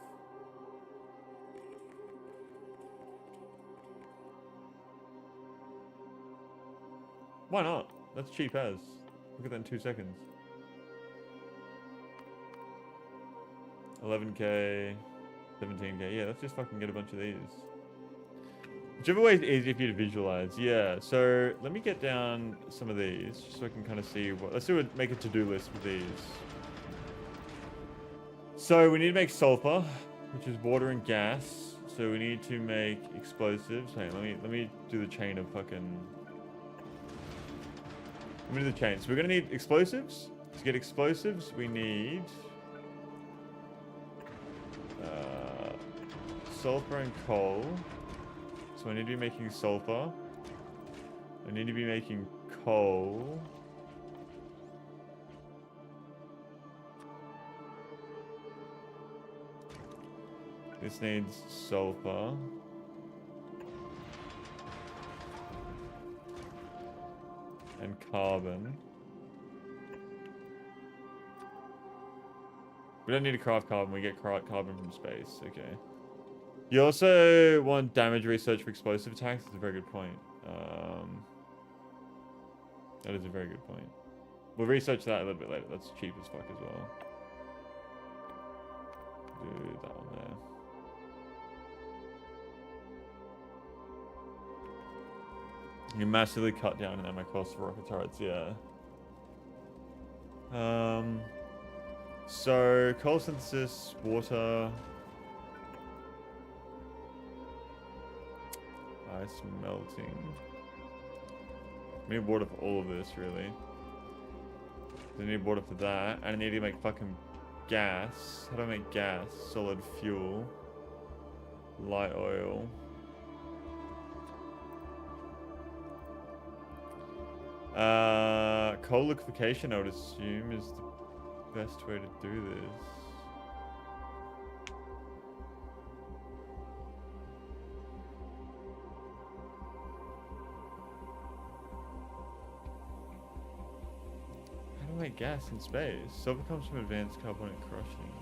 Why not? That's cheap as. Look at that in 2 seconds. 11k, 17k. Yeah, let's just fucking get a bunch of these. Whichever way is easier for you to visualize. Yeah, so let me get down some of these just so I can kind of see what. Let's do make a to-do list with these. So we need to make sulfur, which is water and gas. So we need to make explosives. Hang on, let me do the chain of fucking. Let me do the chain. So we're gonna need explosives. To get explosives, we need sulfur and coal. So I need to be making sulfur. I need to be making coal. This needs sulfur. And carbon. We don't need to craft carbon, we get carbon from space. Okay. You also want damage research for explosive attacks? That's a very good point. That is a very good point. We'll research that a little bit later. That's cheap as fuck as well. Do that one there. You massively cut down on my cost for rocket turrets, yeah. So coal synthesis, water, ice melting. I need water for all of this, really. I need water for that, and I need to make fucking gas. How do I make gas? Solid fuel, light oil. Coal liquefaction, I would assume, is the best way to do this. How do I make gas in space? Silver comes from advanced carbonic crushing.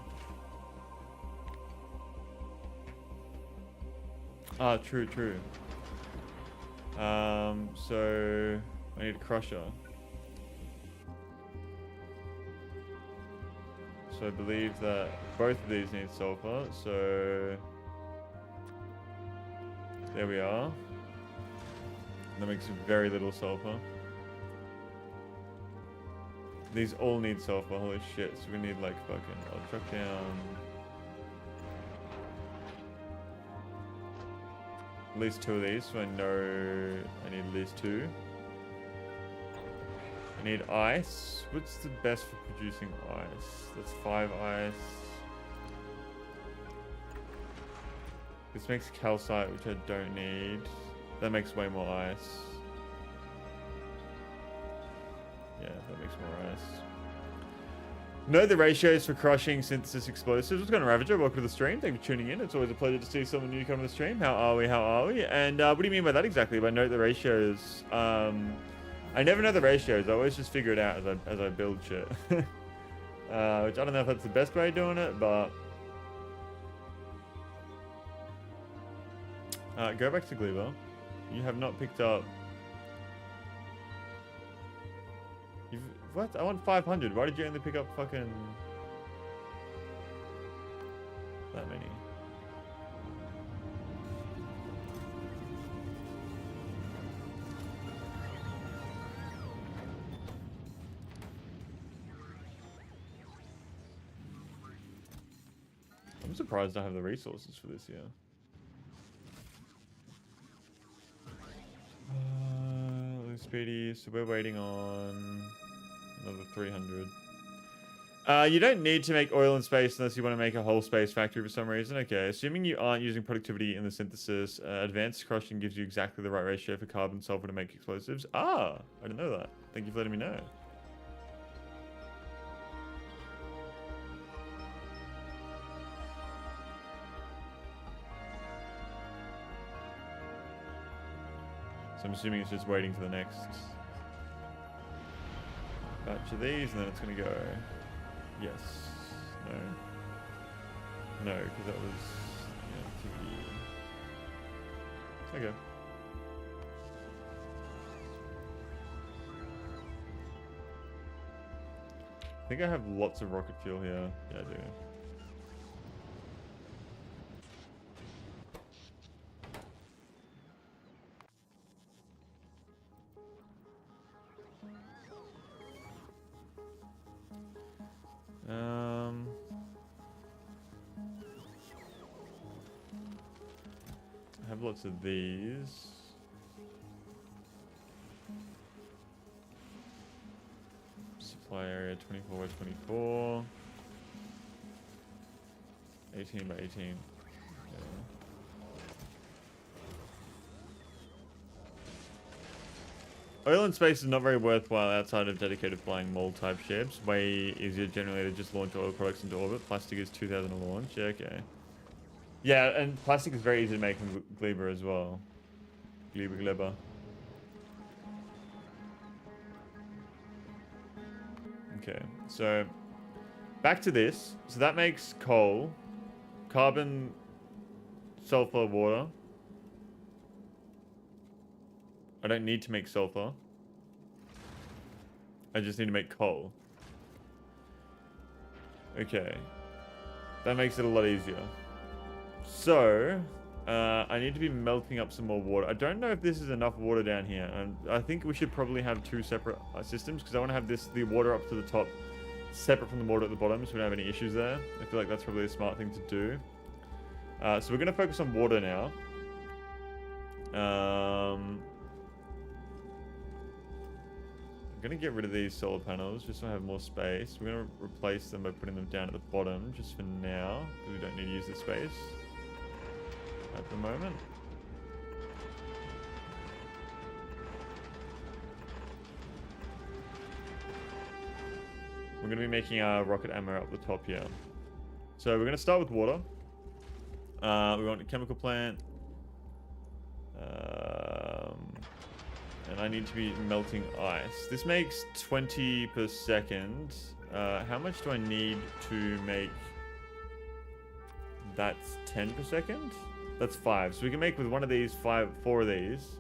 Ah, true. So I need a crusher. So I believe that both of these need sulfur, so there we are. That makes very little sulfur. These all need sulfur, holy shit. So we need like fucking, I'll chuck down at least 2 of these, so I know I need at least 2. I need ice. What's the best for producing ice? That's 5 ice. This makes calcite, which I don't need. That makes way more ice. Yeah, that makes more ice. Know the ratios for crushing, synthesis, explosives. What's going on, Ravager? Welcome to the stream. Thank you for tuning in. It's always a pleasure to see someone new come to the stream. How are we? And what do you mean by that exactly? By note the ratios? I never know the ratios. I always just figure it out as I build shit. Which I don't know if that's the best way of doing it, but... go back to Gleaver. You have not picked up... What? I want 500. Why did you only pick up fucking... that many? surprised I have the resources for this here. Speedy, so we're waiting on another 300. You don't need to make oil and space unless you want to make a whole space factory for some reason. Okay, assuming you aren't using productivity in the synthesis, advanced crushing gives you exactly the right ratio for carbon and sulfur to make explosives. Ah, I didn't know that. Thank you for letting me know. So I'm assuming it's just waiting for the next batch of these, and then it's going to go. Yes. No. No, because that was TV. Okay. I think I have lots of rocket fuel here. Yeah, I do. I have lots of these. Supply area 24 by 24. 18 by 18. Yeah. Oil in space is not very worthwhile outside of dedicated flying mold type ships. Way easier generally to just launch oil products into orbit. Plastic is 2,000 a launch. Yeah, okay. Yeah, and plastic is very easy to make from Gleber as well. Gleber. Okay, so back to this. So that makes coal, carbon, sulfur, water. I don't need to make sulfur. I just need to make coal. Okay. That makes it a lot easier. So, I need to be melting up some more water. I don't know if this is enough water down here. And I think we should probably have two separate systems because I want to have the water up to the top separate from the water at the bottom so we don't have any issues there. I feel like that's probably a smart thing to do. So we're going to focus on water now. I'm going to get rid of these solar panels just so I have more space. We're going to replace them by putting them down at the bottom just for now because we don't need to use the space at the moment. We're going to be making our rocket ammo up the top here. So we're going to start with water. We want a chemical plant. And I need to be melting ice. This makes 20 per second. How much do I need to make? That's 10 per second? That's 5. So we can make with one of these 4 of these.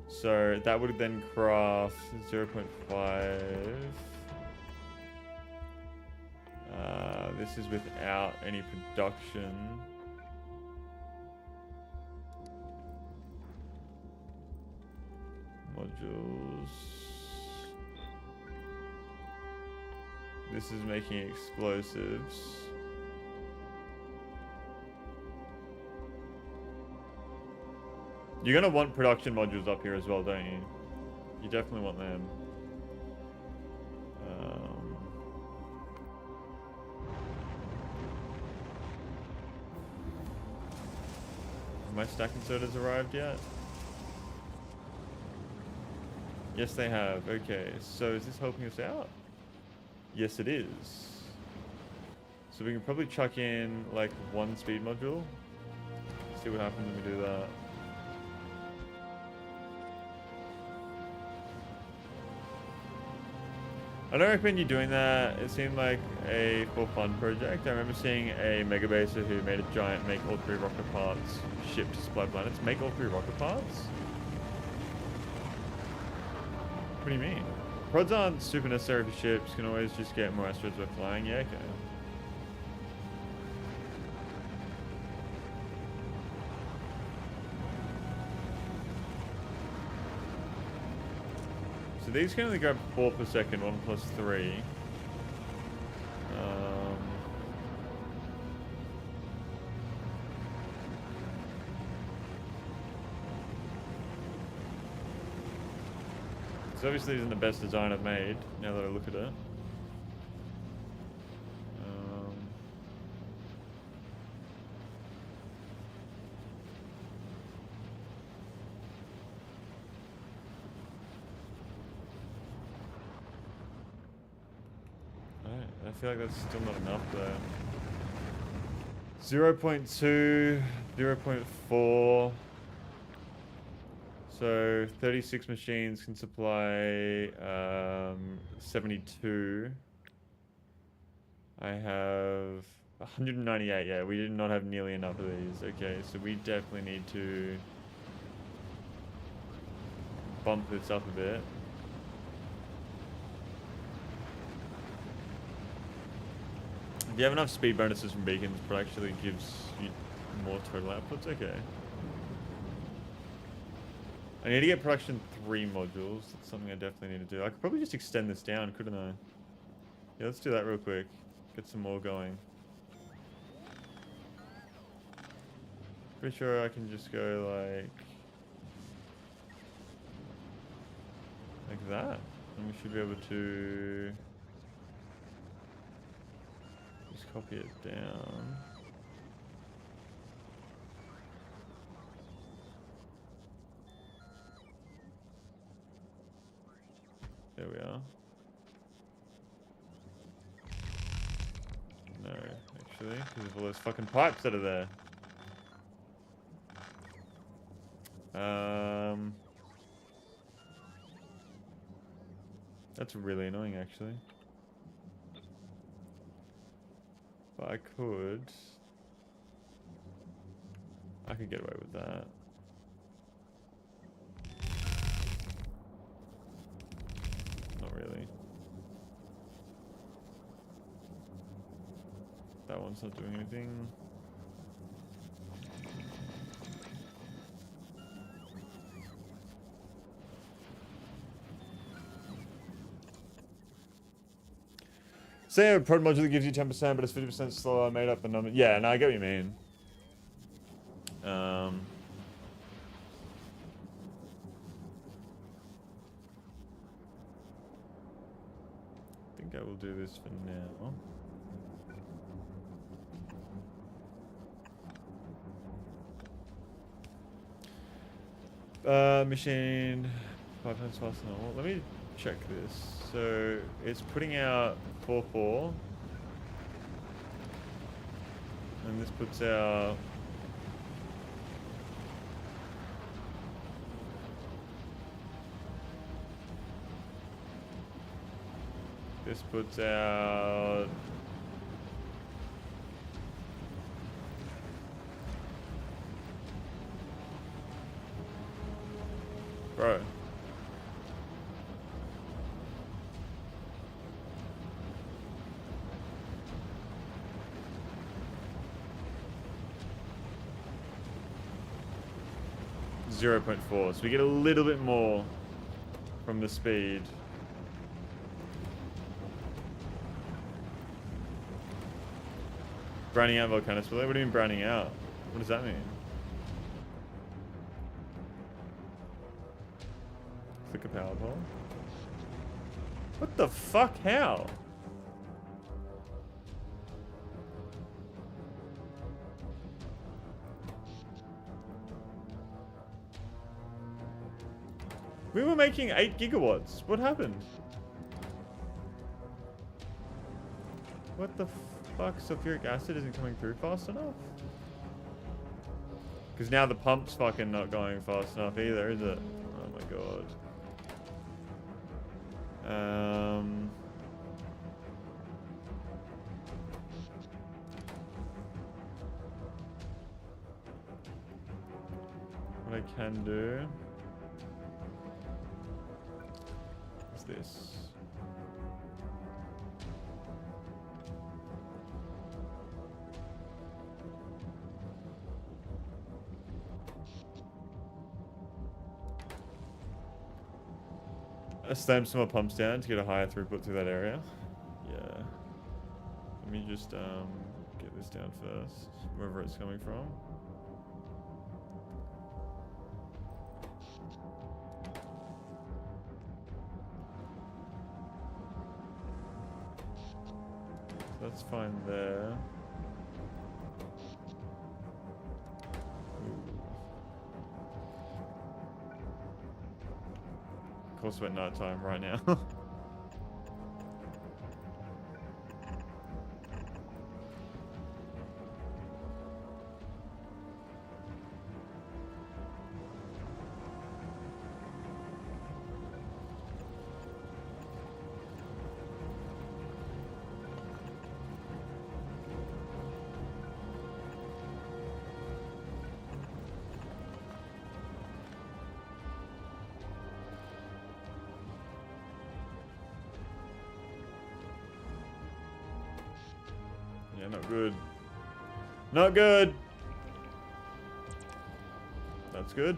So that would then craft 0.5. This is without any production. Modules. This is making explosives. You're gonna want production modules up here as well, don't you? You definitely want them. Have my stacking sodas arrived yet? Yes, they have. Okay, so is this helping us out? Yes, it is. So we can probably chuck in like 1 speed module. See what happens when we do that. I don't recommend you doing that. It seemed like a for fun project. I remember seeing a mega baser who made a giant make all 3 rocket parts ship to supply planets. Make all 3 rocket parts? What do you mean? Prods aren't super necessary for ships. Can always just get more asteroids by flying. Yeah, okay. So these can only grab 4 per second, 1 plus 3. This obviously isn't the best design I've made, now that I look at it. I feel like that's still not enough though. 0.2, 0.4. So 36 machines can supply 72. I have 198. Yeah, we did not have nearly enough of these. Okay, so we definitely need to bump this up a bit. If you have enough speed bonuses from beacons, it actually gives you more total outputs. Okay. I need to get production 3 modules. That's something I definitely need to do. I could probably just extend this down, couldn't I? Yeah, let's do that real quick. Get some more going. Pretty sure I can just go like that. And we should be able to just copy it down. There we are. No, actually, because of all those fucking pipes that are there. That's really annoying, actually. But I could get away with that. Not really. That one's not doing anything. Say a prod module that gives you 10%, but it's 50% slower, made up a number. Yeah, no, I get what you mean. I think I will do this for now. Machine 5 times faster than normal. Let me check this. So it's putting out 4.4, and this puts out bro. 0.4, so we get a little bit more from the speed. Browning out volcano spiller? What do you mean browning out? What does that mean? Click a power pole? What the fuck? How? We were making 8 gigawatts. What happened? What the fuck? Sulfuric acid isn't coming through fast enough? Because now the pump's fucking not going fast enough either, is it? Oh my god. What I can do is this. I slammed some more pumps down to get a higher throughput through that area. Yeah. Let me just get this down first, wherever it's coming from. That's fine there. Of course we're at night time right now. Yeah, not good. Not good. That's good.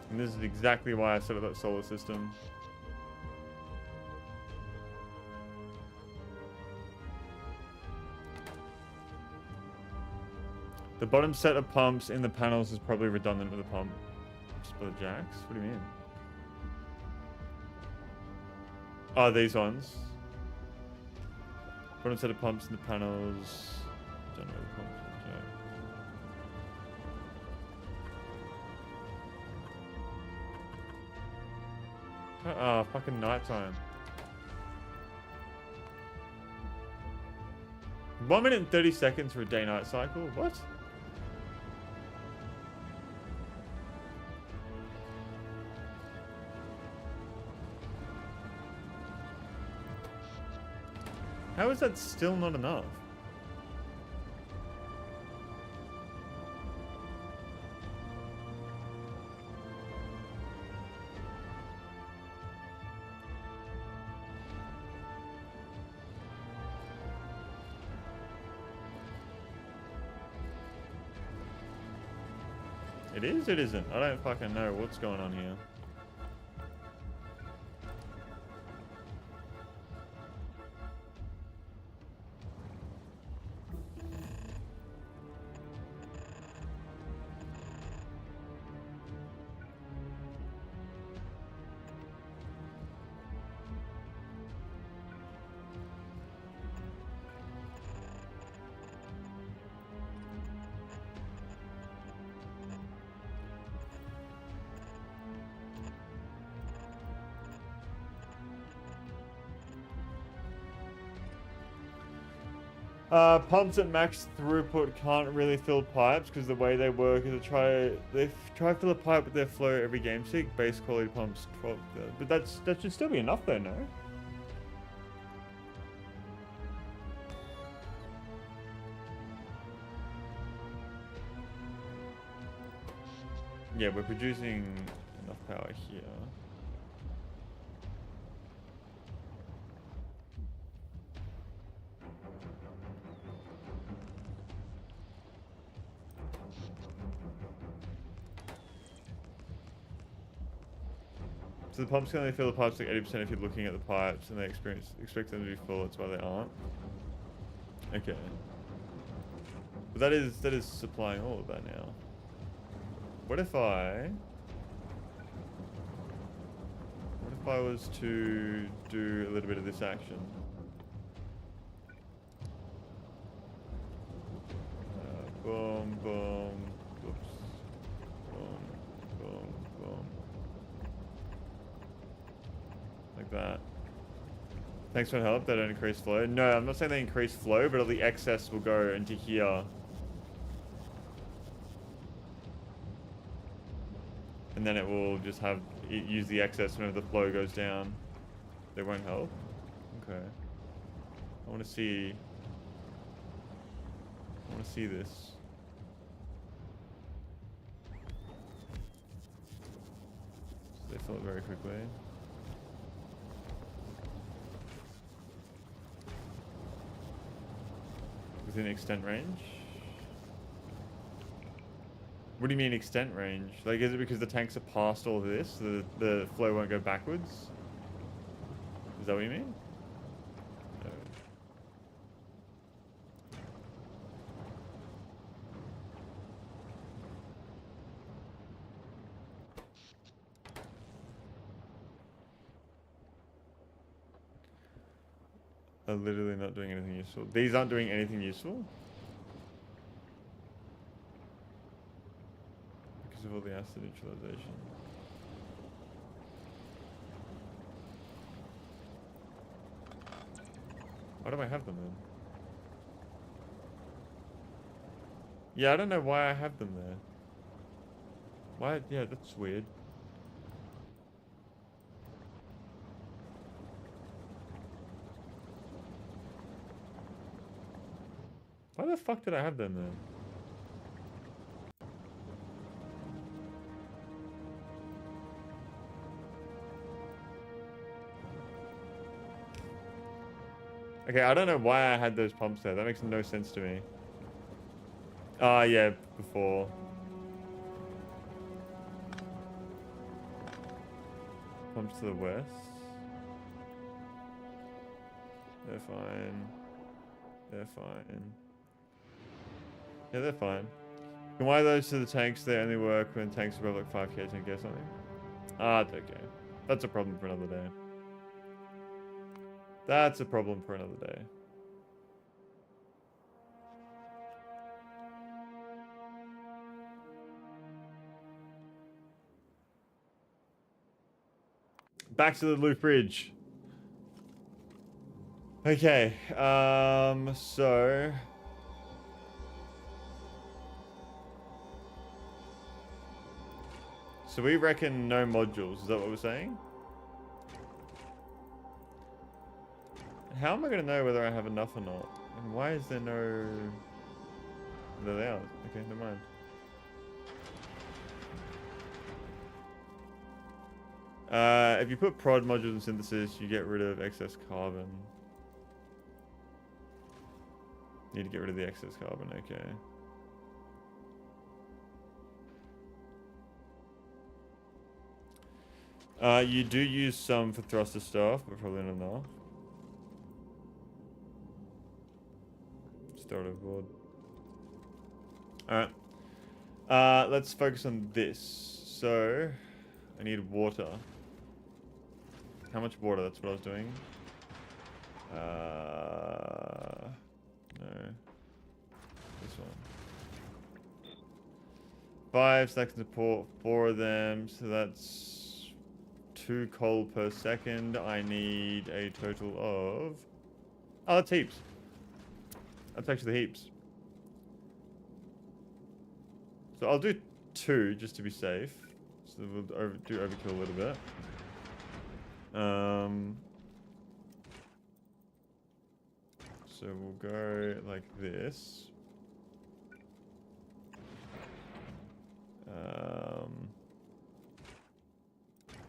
And this is exactly why I set up that solar system. The bottom set of pumps in the panels is probably redundant with the pump. Split jacks? What do you mean? Oh, these ones. Bottom set of pumps in the panels. Don't know the pumps. Ah, fucking nighttime. 1 minute and 30 seconds for a day-night cycle? What? How is that still not enough? It is? It isn't. I don't fucking know what's going on here. Pumps at max throughput can't really fill pipes because the way they work is they try to fill a pipe with their flow every game stick. Base quality pumps 12, but that should still be enough though, no? Yeah, we're producing enough power here. So the pumps can only fill the pipes like 80% if you're looking at the pipes and they expect them to be full, that's why they aren't. Okay. But that is supplying all of that now. What if I was to do a little bit of this action? Boom, boom, whoops. Boom, boom, boom. Like that. Thanks for the help. They don't increase flow. No, I'm not saying they increase flow, but all the excess will go into here. And then it will just use the excess whenever the flow goes down. They won't help? Okay. I want to see this. So they fill it very quickly. Within extent range? What do you mean extent range? Like, is it because the tanks are past all of this, so the flow won't go backwards? Is that what you mean? No. are literally not doing anything useful. These aren't doing anything useful? Because of all the acid neutralization. Why do I have them then? Yeah, I don't know why I have them there. Why? Yeah, that's weird. Why the fuck did I have them there? Okay, I don't know why I had those pumps there. That makes no sense to me. Ah, yeah, before. Pumps to the west. They're fine. They're fine. Yeah, they're fine. Can wire those to the tanks? They only work when tanks are above like 5k, 10k or something. Ah, it's okay. That's a problem for another day. That's a problem for another day. Back to the loop bridge. Okay, so... So we reckon no modules, is that what we're saying? How am I going to know whether I have enough or not? And why is there no... There they are. Okay, never mind. If you put prod modules in synthesis, you get rid of excess carbon. Need to get rid of the excess carbon, okay. You do use some for thruster stuff, but probably not enough. Start overboard. Alright. Let's focus on this. So, I need water. How much water? That's what I was doing. No. This one. 5 stacks in support, 4 of them. So that's 2 coal per second. I need a total of... Oh, that's heaps. That's actually heaps. So I'll do 2 just to be safe. So we'll do overkill a little bit. So we'll go like this.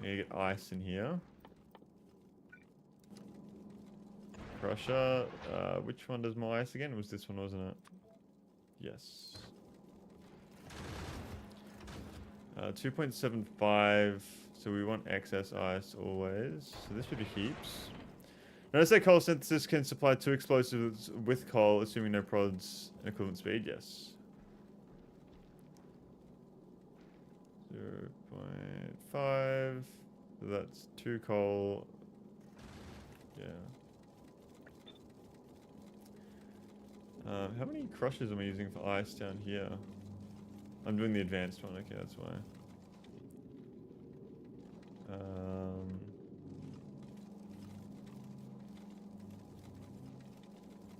Need to get ice in here. Crusher. Which one does more ice again? It was this one, wasn't it? Yes. 2.75. So we want excess ice always. So this should be heaps. Notice that coal synthesis can supply 2 explosives with coal, assuming no prods and equivalent speed. Yes. 0.5. So that's 2 coal. Yeah. How many crushers am I using for ice down here? I'm doing the advanced one. Okay, that's why.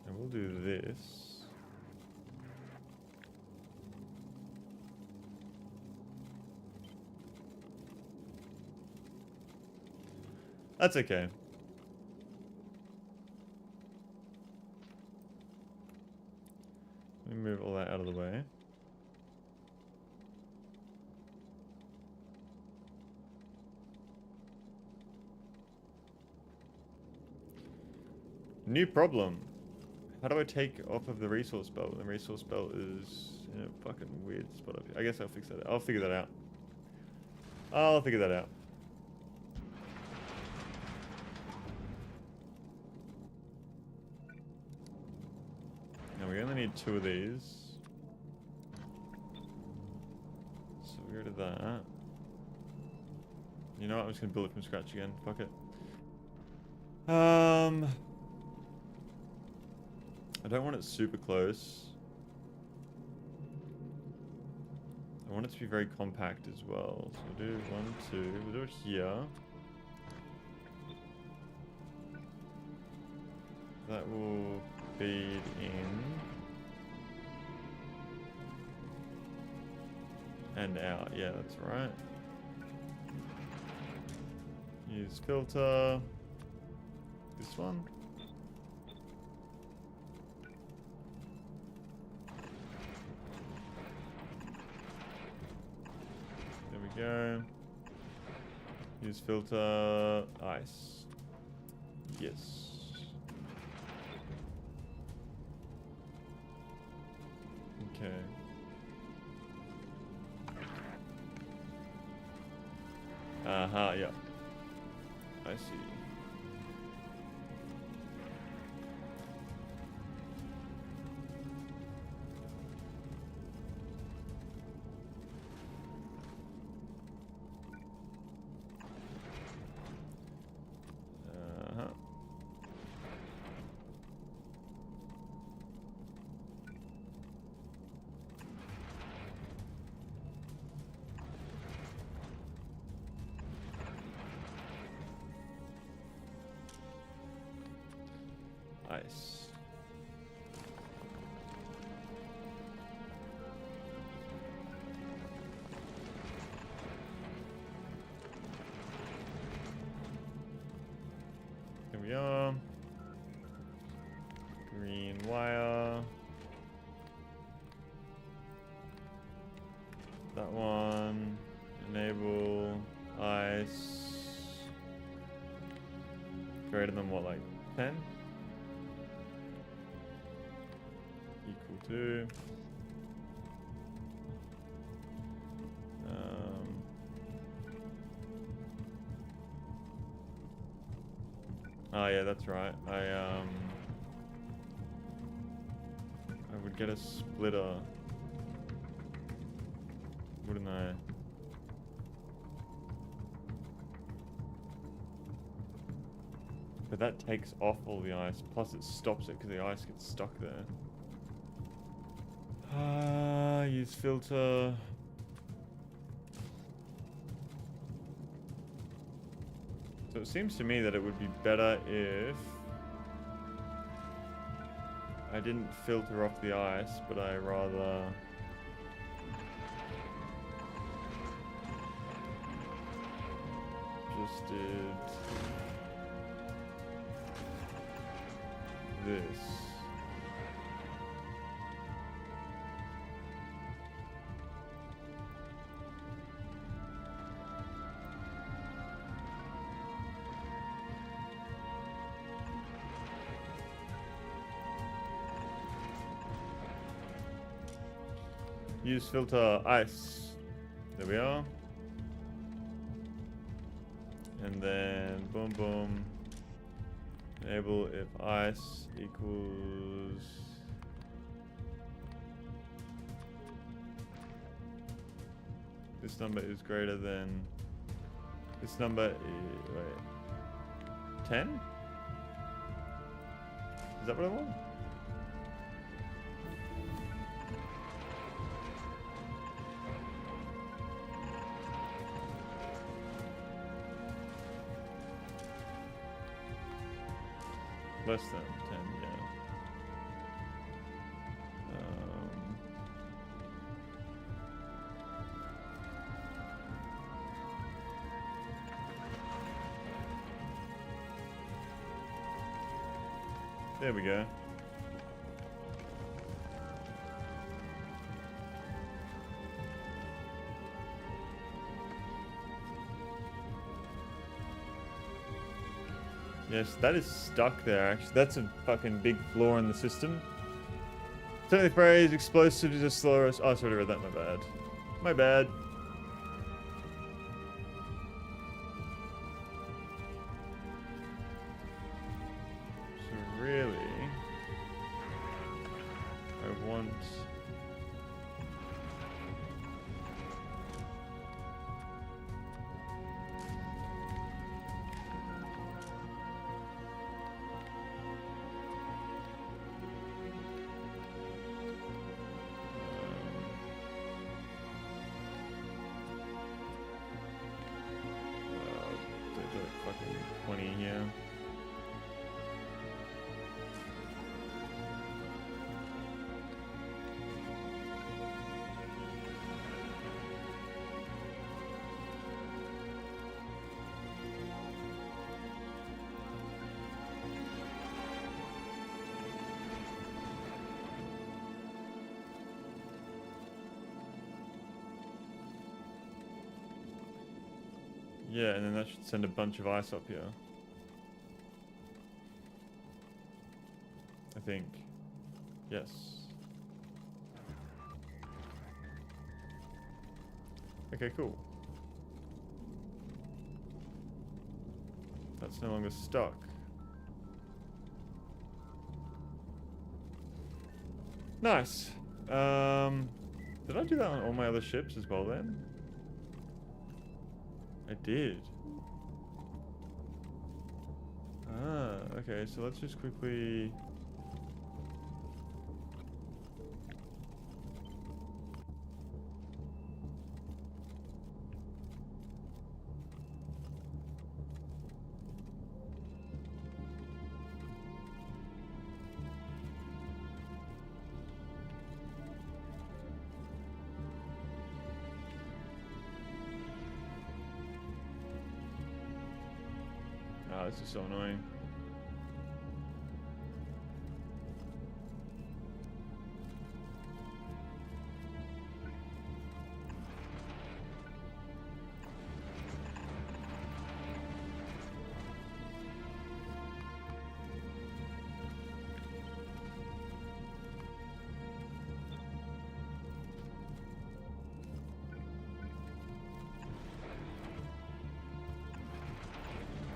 And we'll do this. That's okay. Let me move all that out of the way. New problem. How do I take off of the resource belt? The resource belt is in a fucking weird spot up here. I guess I'll fix that. I'll figure that out. I'll figure that out. Now we only need 2 of these. So we go to that. You know what? I'm just gonna build it from scratch again. Fuck it. I don't want it super close. I want it to be very compact as well. So we'll do 1, 2. We'll do it here. That will feed in. And out. Yeah, that's right. Use filter. This one. There we go. Use filter. Ice. Yes. Okay. Yeah. I see. Ice. Here we are. Green wire. That one. Enable ice. Greater than what, like 10? Equal to. Oh yeah, that's right. I would get a splitter, wouldn't I? But that takes off all the ice, plus it stops it because the ice gets stuck there. Use filter. So it seems to me that it would be better if I didn't filter off the ice, but I rather just did this. Use filter ice. There we are. And then boom boom. Enable if ice equals this number is greater than this number is, wait, 10? Is that what I want? Less than 10, yeah. There we go. Yes, that is stuck there, actually. That's a fucking big flaw in the system. Certainly phrase, explosives are slower. Oh, I sort of read that, my bad. My bad. So really, I want... like fucking 20 here. Yeah, and then that should send a bunch of ice up here. I think. Yes. Okay, cool. That's no longer stuck. Nice. Did I do that on all my other ships as well then? I did. Ah, okay, so let's just quickly... Ah, this is so annoying.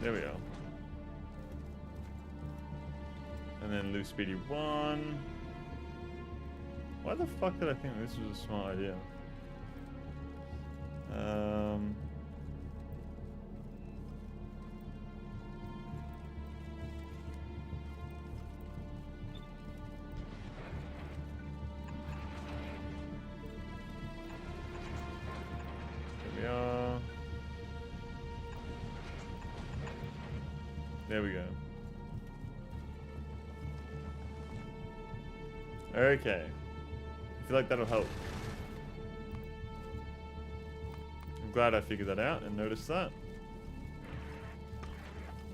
There we are. And then loose speedy 1. Why the fuck did I think this was a smart idea? There we are. There we go. Okay. I feel like that'll help. I'm glad I figured that out and noticed that.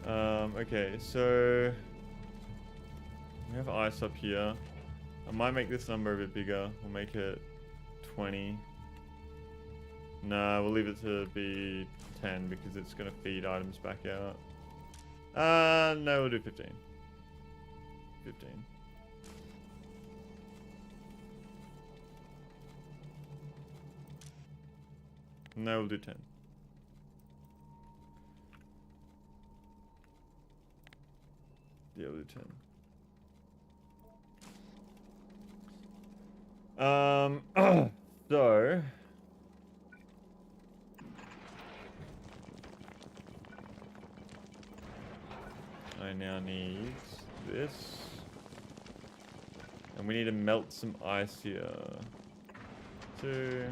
Okay, so we have ice up here. I might make this number a bit bigger. We'll make it 20. Nah, we'll leave it to be 10 because it's going to feed items back out. No, we'll do 15. 15. No, we'll do 10. Yeah, we'll do 10. So... I now need this. And we need to melt some ice here. 2.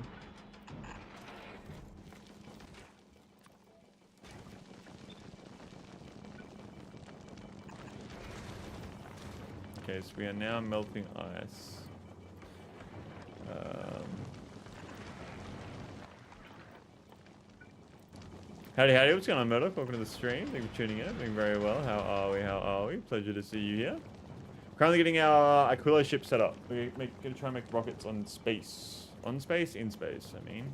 Okay, so we are now melting ice. Howdy, howdy, what's going on, Murdoch? Welcome to the stream. Thank you for tuning in. Doing very well. How are we? How are we? Pleasure to see you here. Currently getting our Aquilo ship set up. We're going to try and make rockets on space. On space? In space, I mean.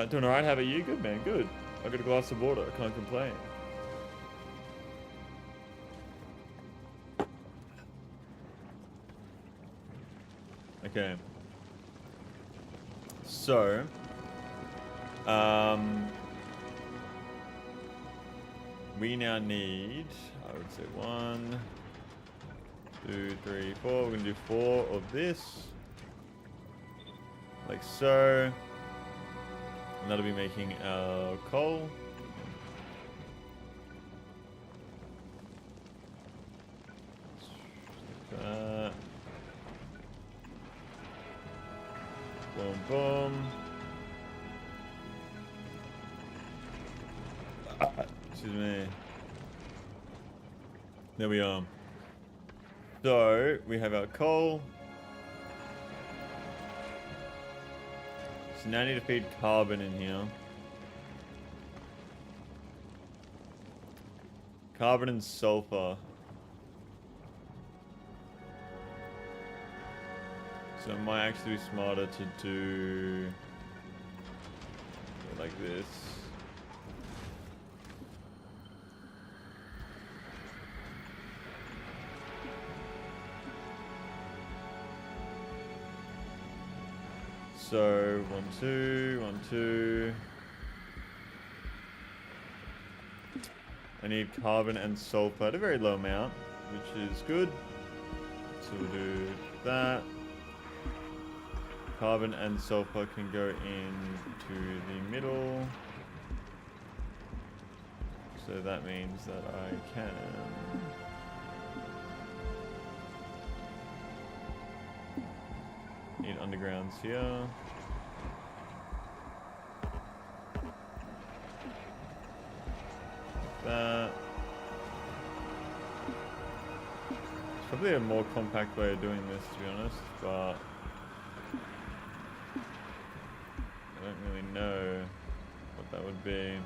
Doing alright. How about you? Good, man. Good. I got a glass of water. I can't complain. Okay. So... we now need, I would say 1, 2, 3, 4. We're gonna do 4 of this, like so, and that'll be making our coal. Like that. Boom, boom. Excuse me. There we are. So, we have our coal. So now I need to feed carbon in here. Carbon and sulfur. So it might actually be smarter to do it like this. So 1, 2, 1, 2. I need carbon and sulfur at a very low amount, which is good. So we'll do that. Carbon and sulfur can go into the middle. So that means that I can need undergrounds here. That. It's probably a more compact way of doing this, to be honest, but I don't really know what that would be.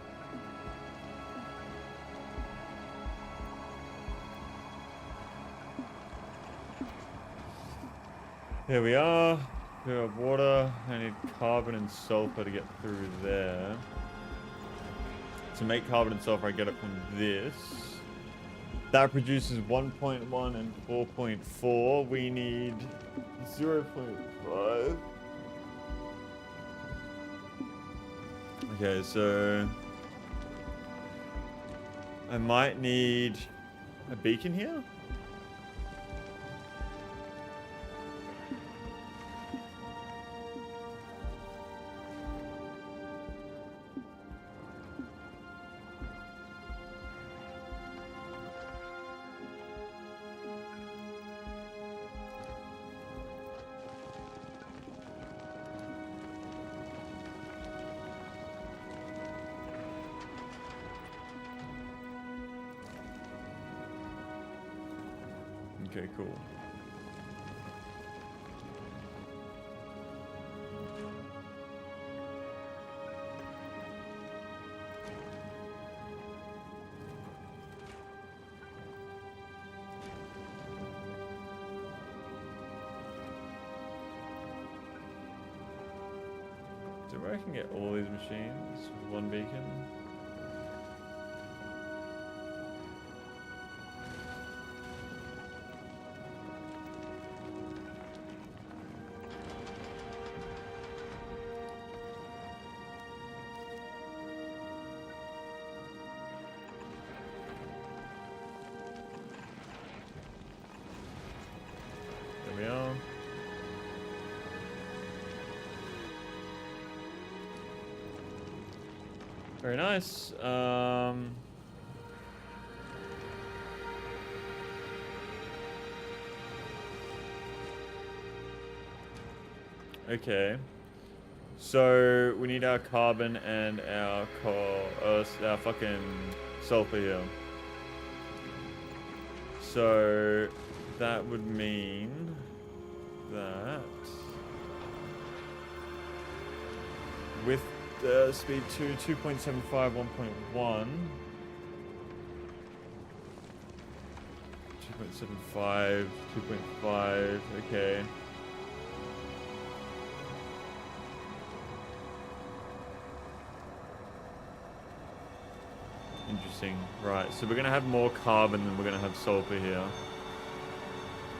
Here we are. We have water. I need carbon and sulfur to get through there. To make carbon and sulfur, I get it from this. That produces 1.1 and 4.4. We need 0.5. Okay, so I might need a beacon here. Okay, cool. So where I can get all these machines with one beacon? There we are. Very nice. Okay. So we need our carbon and our coal, our fucking sulfur here. So that would mean that with speed 2, 2.75, 1.1. 2.75, 2.5, okay. Interesting. Right, so we're going to have more carbon than we're going to have sulfur here.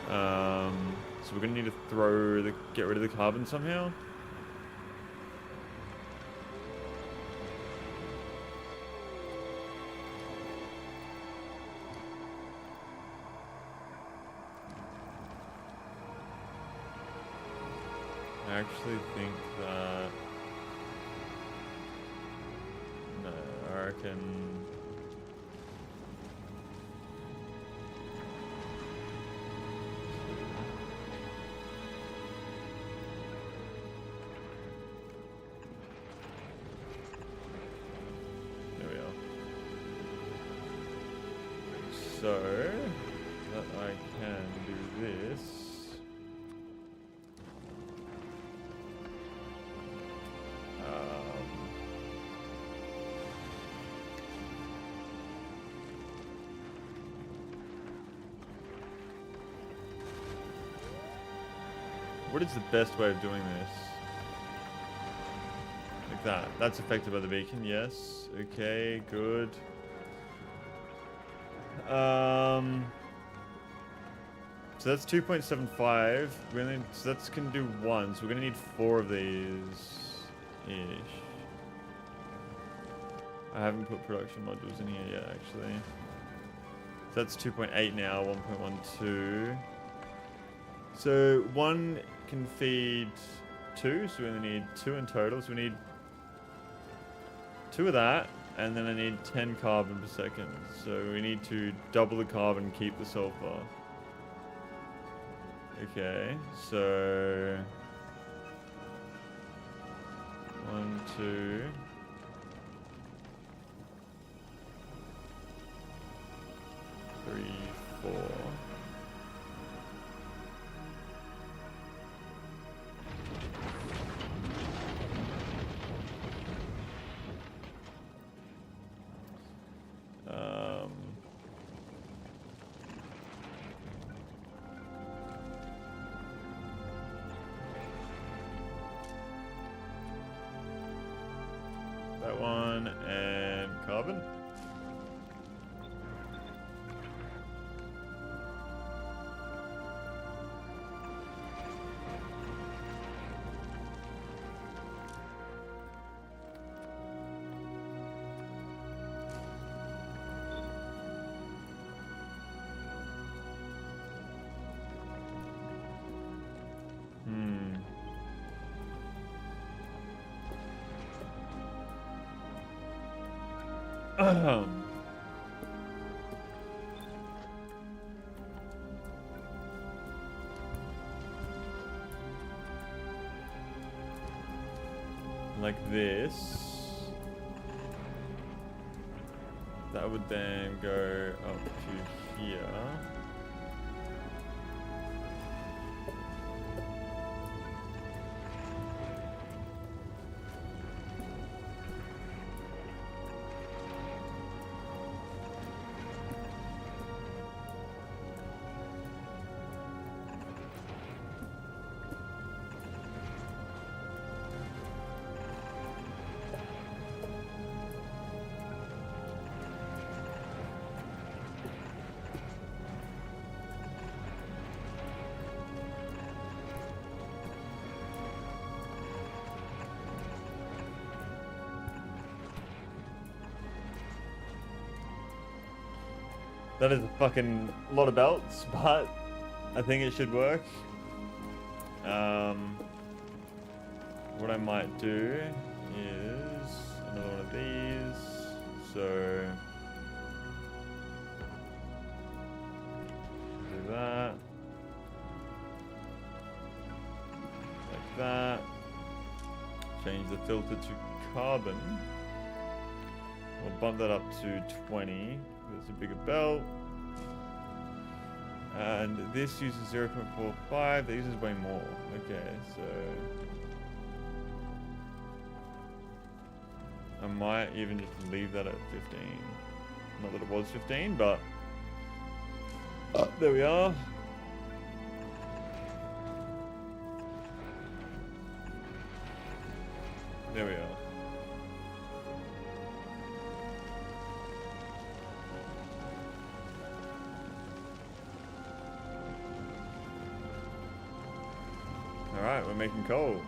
So we're going to need to get rid of the carbon somehow. I actually think that... No, I reckon... There we are. so that I can do this. What is the best way of doing this? Like that. That's affected by the beacon, yes. Okay, good. So that's 2.75. So that's can do one. So we're gonna need 4 of these ish. I haven't put production modules in here yet, actually. So that's 2.8 now, 1.12. So 1 can feed 2, so we only need 2 in total. So we need 2 of that, and then I need 10 carbon per second. So we need to double the carbon, keep the sulfur. Okay, so 1, 2. 3, 4. That one and carbon. Like this. That would then go up to here. That is a fucking lot of belts, but I think it should work. What I might do is another one of these. So do that. Like that. Change the filter to carbon. We'll bump that up to 20. There's a bigger belt. And this uses 0.45. That uses way more. Okay, so I might even just leave that at 15. Not that it was 15, but there we are. There we are. Alright, we're making coal.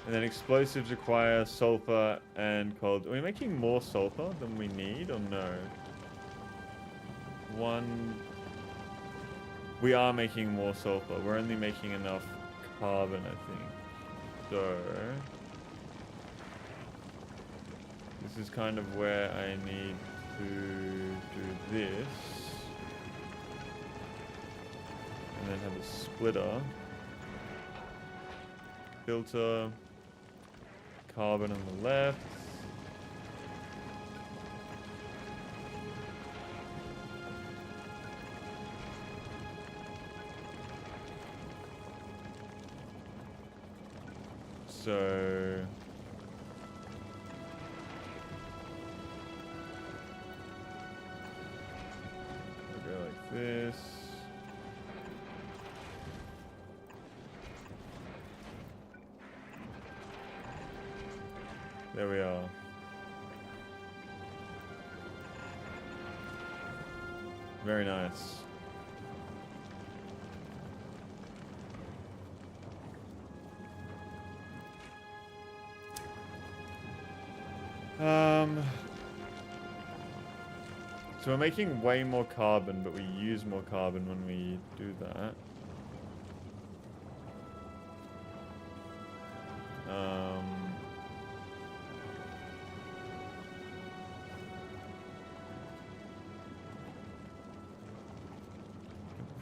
And then explosives require sulfur and coal. Are we making more sulfur than we need or no? We are making more sulfur. We're only making enough carbon, I think. So this is kind of where I need to do this. And then have a splitter. Filter. Carbon on the left. So we'll go like this. There we are. Very nice. So we're making way more carbon, but we use more carbon when we do that.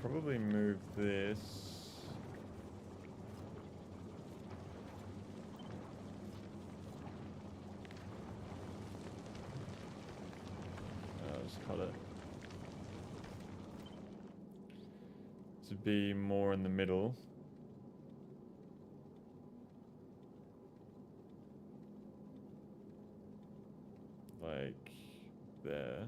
Probably move this. Just cut it to be more in the middle. Like there.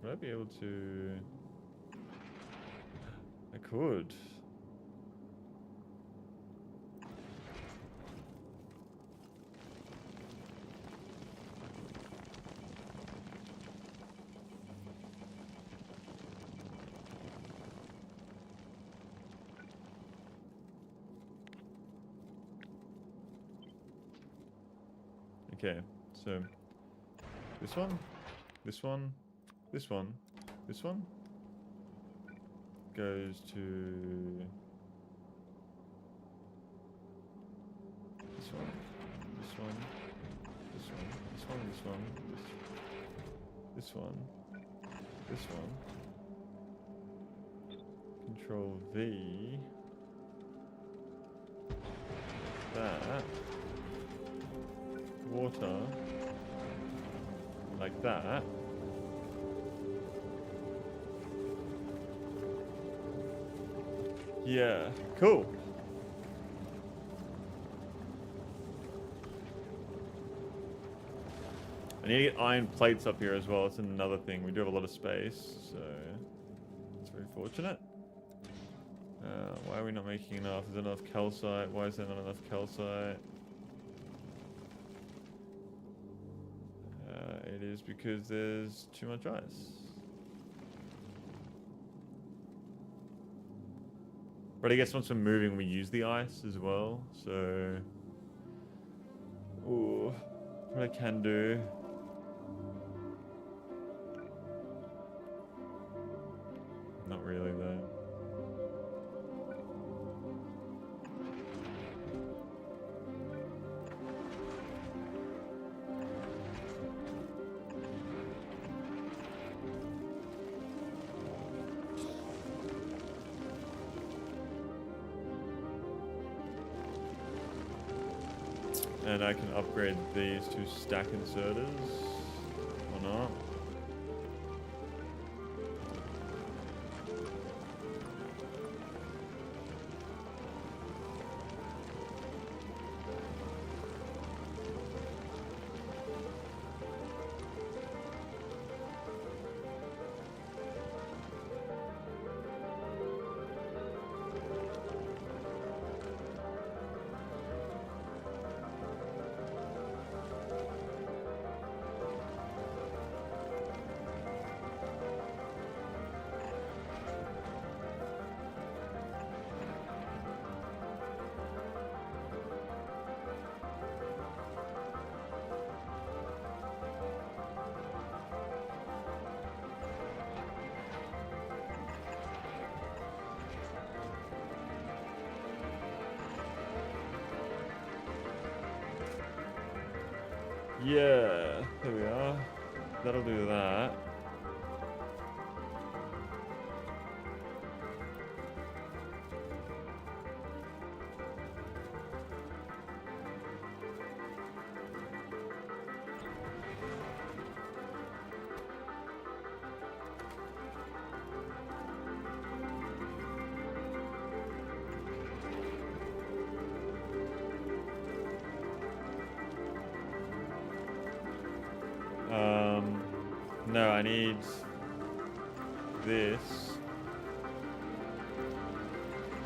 Would I be able to? I could. Okay, so this one, this one, this one, this one goes to this one, this one, this one, this one, this one, this one, this one. Control V. That. Water. Like that. Yeah, cool. I need to get iron plates up here as well. It's another thing. We do have a lot of space, so it's very fortunate. Why are we not making enough? Is there enough calcite? Why is there not enough calcite? It is because there's too much ice. But I guess once we're moving, we use the ice as well. So, ooh, what I can do. Not really though. And I can upgrade these to stack inserters, or not. Yeah, there we are. That'll do that. No, I need this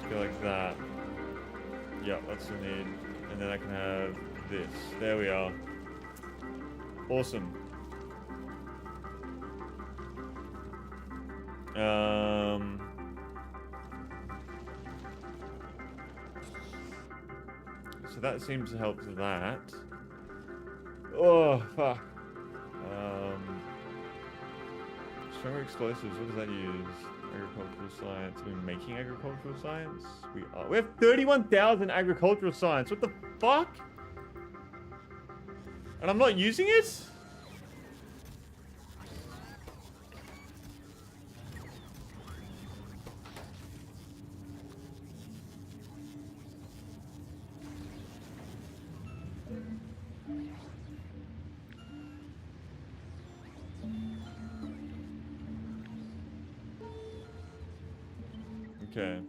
to go like that. Yeah, that's what I need. And then I can have this. There we are. Awesome. So that seems to help that. Oh, fuck. Stronger explosives, what does that use? Agricultural science. Are we making agricultural science? We are. We have 31,000 agricultural science. What the fuck? And I'm not using it? Okay.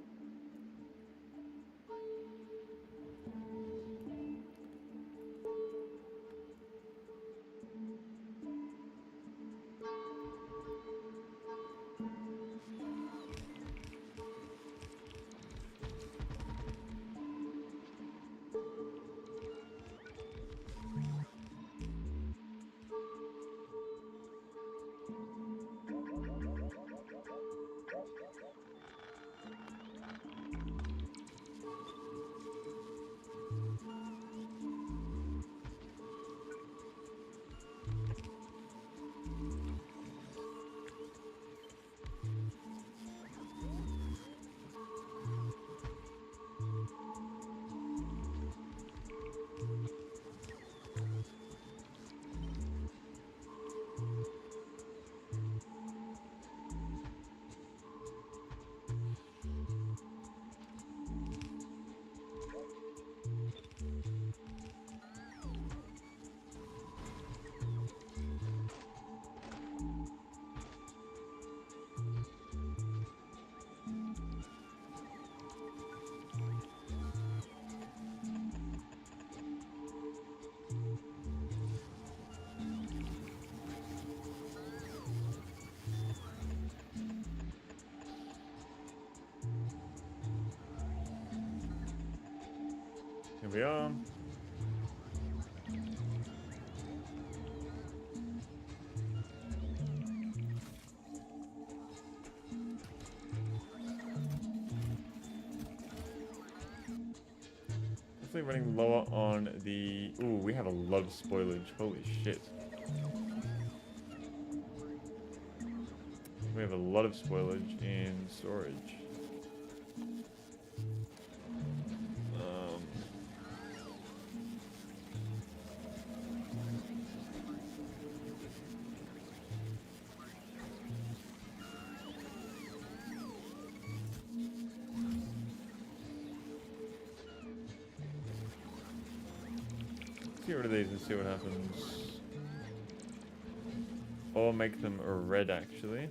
Here we are. Definitely running lower on the... Ooh, we have a lot of spoilage. Holy shit. We have a lot of spoilage in storage. Get rid of these and see what happens. Or make them a red, actually.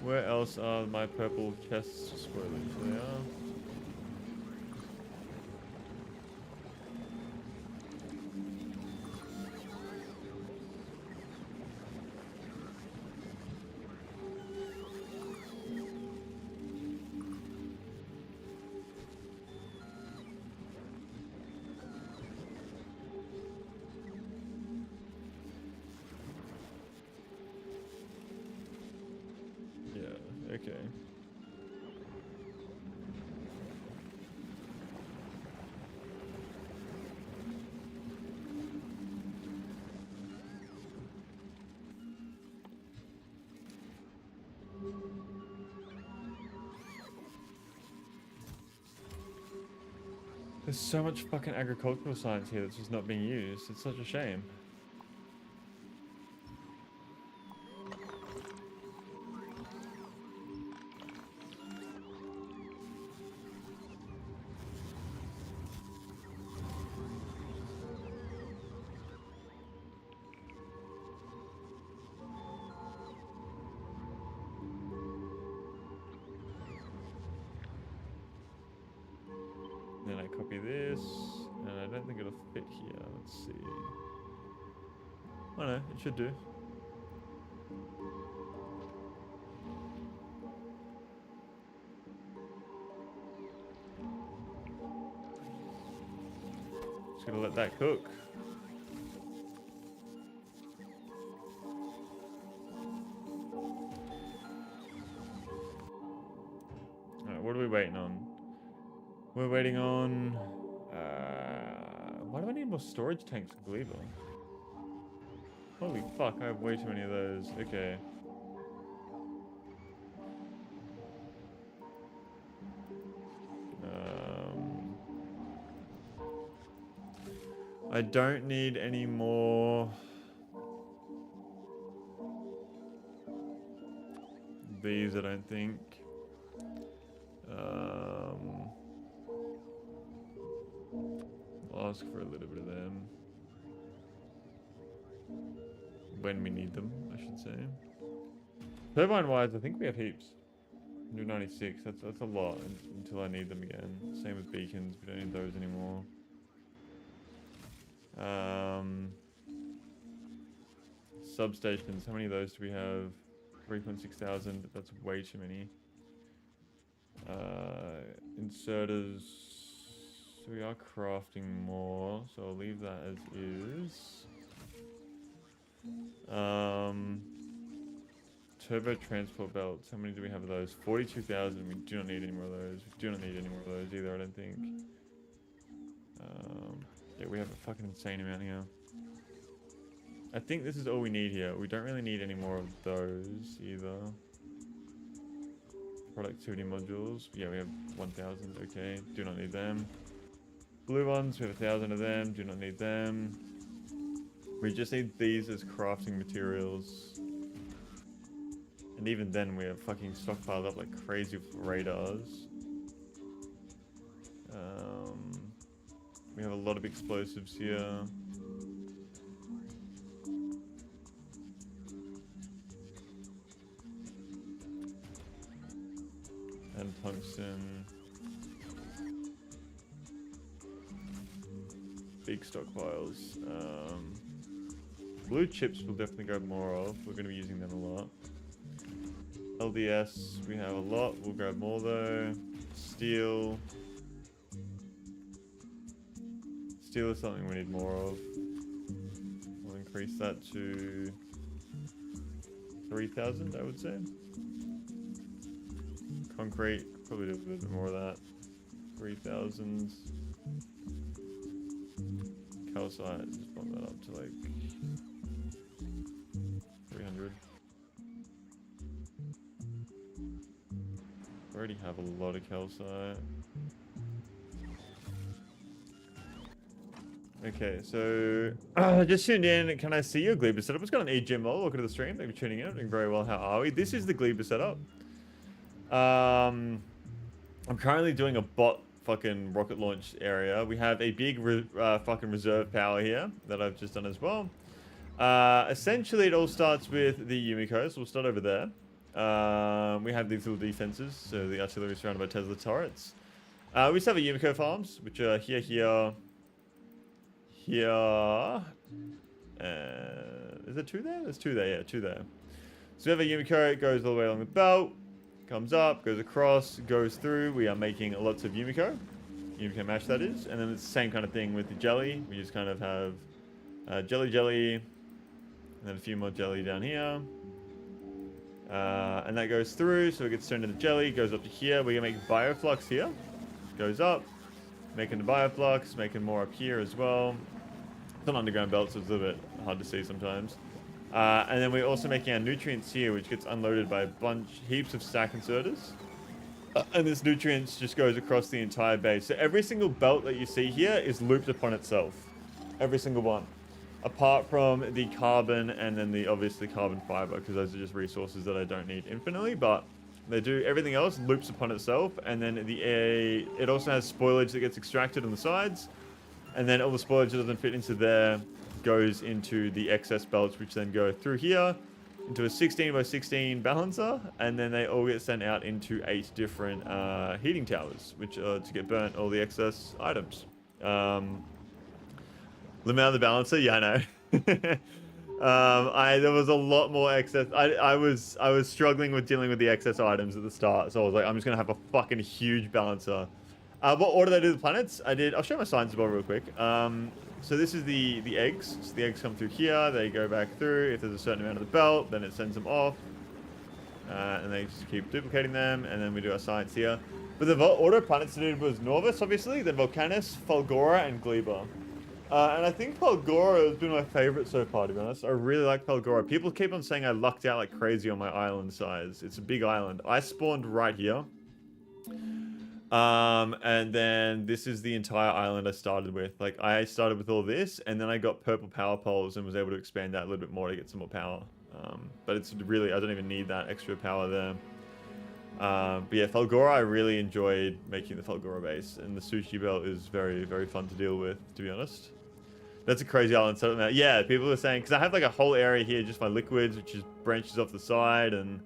Where else are my purple chests spoilage? There they are. Okay. There's so much fucking agricultural science here that's just not being used. It's such a shame. Then I copy this, and I don't think it'll fit here. Let's see. Oh no, it should do. Just gotta let that cook. Alright, what are we waiting on? We're waiting on... why do I need more storage tanks for Gleba? Holy fuck, I have way too many of those. Okay. I don't need any more... these, I don't think. I'll ask for a little bit of them. When we need them, I should say. Turbine-wise, I think we have heaps. 196, that's a lot until I need them again. Same with beacons, we don't need those anymore. Substations, how many of those do we have? 3.6 thousand, that's way too many. Inserters, so we are crafting more, so I'll leave that as is. Turbo transport belts, how many do we have of those? 42,000, we do not need any more of those. We do not need any more of those either, I don't think. Yeah, we have a fucking insane amount here. I think this is all we need here. We don't really need any more of those either. Productivity modules. Yeah, we have 1,000. Okay, do not need them. Blue ones, we have 1,000 of them. Do not need them. We just need these as crafting materials. And even then, we have fucking stockpiled up like crazy with radars. We have a lot of explosives here. And tungsten. Big stockpiles. Blue chips we'll definitely grab more of. We're going to be using them a lot. LDS we have a lot. We'll grab more though. Steel. Steel is something we need more of. We'll increase that to 3,000, I would say. Concrete, probably do a little bit more of that. 3,000. Calcite, just bump that up to like 300. We already have a lot of calcite. Okay, so just tuned in. Can I see your Gleba setup? What's going on, EGM? Welcome to the stream. Thank you for tuning in. Doing very well. How are we? This is the Gleba setup. I'm currently doing a bot fucking rocket launch area. We have a big fucking reserve power here that I've just done as well. Essentially, it all starts with the Yumiko, so we'll start over there. We have these little defenses, so the artillery is surrounded by Tesla turrets. We just have a Yumiko farms, which are here. Is there two there? There's two there, yeah, two there. So we have a Yumiko, it goes all the way along the belt, comes up, goes across, goes through. We are making lots of Yumiko mash that is. And then it's the same kind of thing with the jelly. We just kind of have jelly, and then a few more jelly down here. And that goes through, so it gets turned into jelly, goes up to here. We're going to make bioflux here. Goes up, making the bioflux, making more up here as well. It's an underground belt, so it's a little bit hard to see sometimes. And then we're also making our nutrients here, which gets unloaded by heaps of stack inserters. And this nutrients just goes across the entire base. So every single belt that you see here is looped upon itself. Every single one. Apart from the carbon and then the obviously carbon fiber, because those are just resources that I don't need infinitely, but they do everything else loops upon itself. And then it also has spoilage that gets extracted on the sides. And then all the spoilage that doesn't fit into there goes into the excess belts, which then go through here into a 16 by 16 balancer, and then they all get sent out into 8 different heating towers, which are to get burnt all the excess items. Limit out the balancer, yeah, I know. There was a lot more excess. I was struggling with dealing with the excess items at the start, so I was like, I'm just gonna have a fucking huge balancer. What order did I do the planets? I'll show my science bar real quick. So this is the eggs. So the eggs come through here. They go back through. If there's a certain amount of the belt, then it sends them off. And they just keep duplicating them. And then we do our science here. But the order of planets I did was Norvis, obviously, then Volcanus, Falgora, and Gleba. And I think Falgora has been my favorite so far, to be honest. I really like Falgora. People keep on saying I lucked out like crazy on my island size. It's a big island. I spawned right here. And then this is the entire island I started with. Like, I started with all this, and then I got purple power poles and was able to expand that a little bit more to get some more power. But it's really, I don't even need that extra power there. But yeah, Falgora, I really enjoyed making the Falgora base, and the sushi belt is very, very fun to deal with, to be honest. That's a crazy island settlement. Yeah, people are saying, because I have like a whole area here, just my liquids, which is branches off the side, and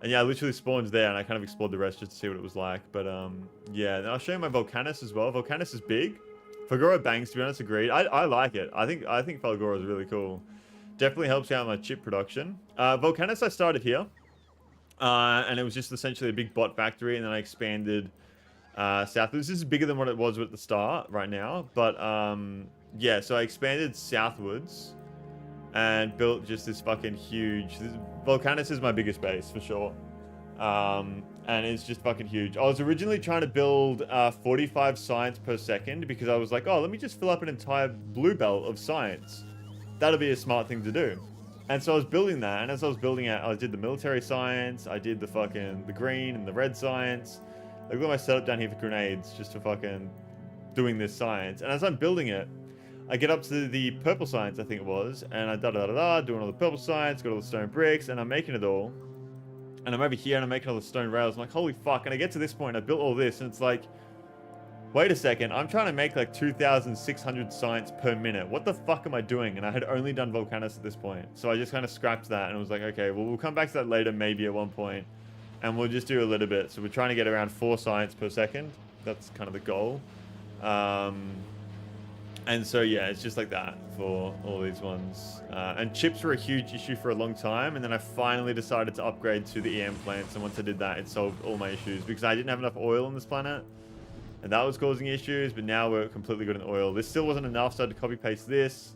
yeah, I literally spawned there, and I kind of explored the rest just to see what it was like. But yeah, and I'll show you my Volcanus as well. Volcanus is big. Falgora bangs, to be honest, agreed. I like it. I think Falgora is really cool. Definitely helps out my chip production. Volcanus I started here. And it was just essentially a big bot factory, and then I expanded southwards. This is bigger than what it was at the start right now. But yeah, so I expanded southwards and built just this fucking huge... Volcanus is my biggest base, for sure. And it's just fucking huge. I was originally trying to build 45 science per second because I was like, oh, let me just fill up an entire blue belt of science. That'll be a smart thing to do. And so I was building that, and as I was building it, I did the military science, I did the green and the red science. Like, look at my setup down here for grenades, just for fucking doing this science. And as I'm building it, I get up to the purple science, I think it was, and I doing all the purple science, got all the stone bricks, and I'm making it all. And I'm over here, and I'm making all the stone rails. I'm like, holy fuck, and I get to this point, I built all this, and it's like, wait a second, I'm trying to make like 2,600 science per minute. What the fuck am I doing? And I had only done Volcanus at this point. So I just kind of scrapped that and was like, okay, well, we'll come back to that later, maybe at one point. And we'll just do a little bit. So we're trying to get around 4 science per second. That's kind of the goal. And so, yeah, it's just like that for all these ones. And chips were a huge issue for a long time. And then I finally decided to upgrade to the EM plants. And once I did that, it solved all my issues because I didn't have enough oil on this planet. And that was causing issues, but now we're completely good in oil. This still wasn't enough, so I had to copy paste this,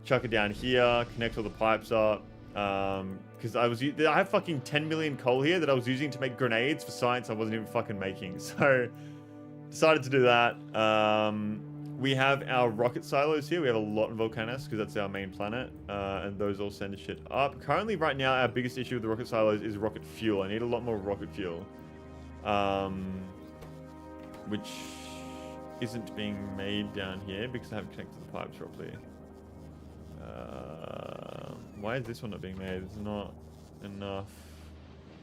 chuck it down here, connect all the pipes up. Because I have fucking 10 million coal here that I was using to make grenades for science I wasn't even fucking making. So, decided to do that. We have our rocket silos here. We have a lot in Volcanus because that's our main planet. And those all send shit up. Currently, right now, our biggest issue with the rocket silos is rocket fuel. I need a lot more rocket fuel. Which isn't being made down here because I haven't connected the pipes properly. Why is this one not being made? It's not enough.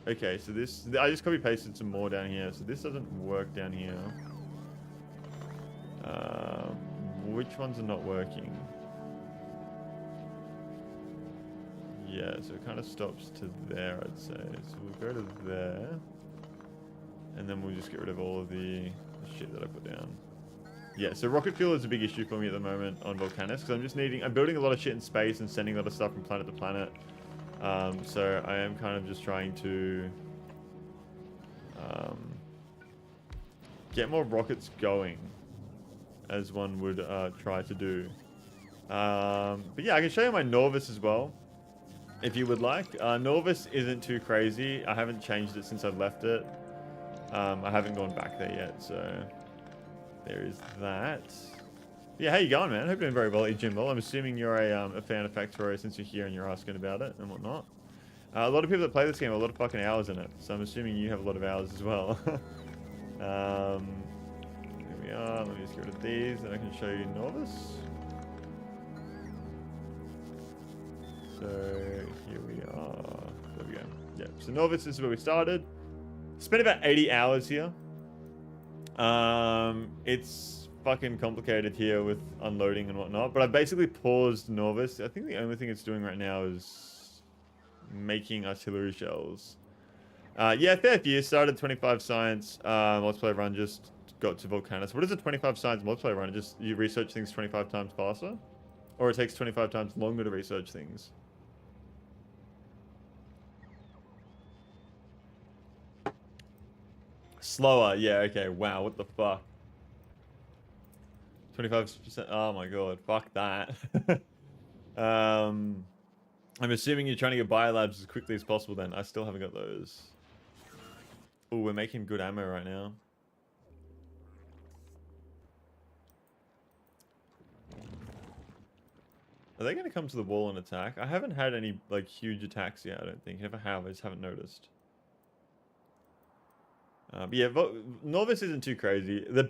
Okay, so this... I just copy-pasted some more down here, so this doesn't work down here. Which ones are not working? Yeah, so it kind of stops to there, I'd say. So we'll go to there. And then we'll just get rid of all of the shit that I put down. Yeah, so rocket fuel is a big issue for me at the moment on Volcanus because I'm building a lot of shit in space and sending a lot of stuff from planet to planet. So I am kind of just trying to get more rockets going, as one would try to do. But yeah, I can show you my Norvis as well, if you would like. Norvis isn't too crazy. I haven't changed it since I've left it. I haven't gone back there yet, so there is that. Yeah, how you going, man? I hope you're doing very well at your gym. Well, I'm assuming you're a fan of Factorio since you're here and you're asking about it and whatnot. A lot of people that play this game have a lot of fucking hours in it, so I'm assuming you have a lot of hours as well. Here we are. Let me just get rid of these, and I can show you Novice. So here we are. There we go. Yeah. So Novice, this is where we started. Spent about 80 hours here. It's fucking complicated here with unloading and whatnot, but I basically paused Novice. I think the only thing it's doing right now is making artillery shells. Yeah, fair few. Started 25 science multiplayer run, just got to Volcanus. What is a 25 science multiplayer run? Just you research things 25 times faster? Or it takes 25 times longer to research things? Slower, yeah, okay. Wow, what the fuck? 25%. Oh my god, fuck that. I'm assuming you're trying to get biolabs as quickly as possible then. I still haven't got those. Oh, we're making good ammo right now. Are they going to come to the wall and attack? I haven't had any, like, huge attacks yet, I don't think. If I have, I just haven't noticed. Yeah, Novice isn't too crazy. The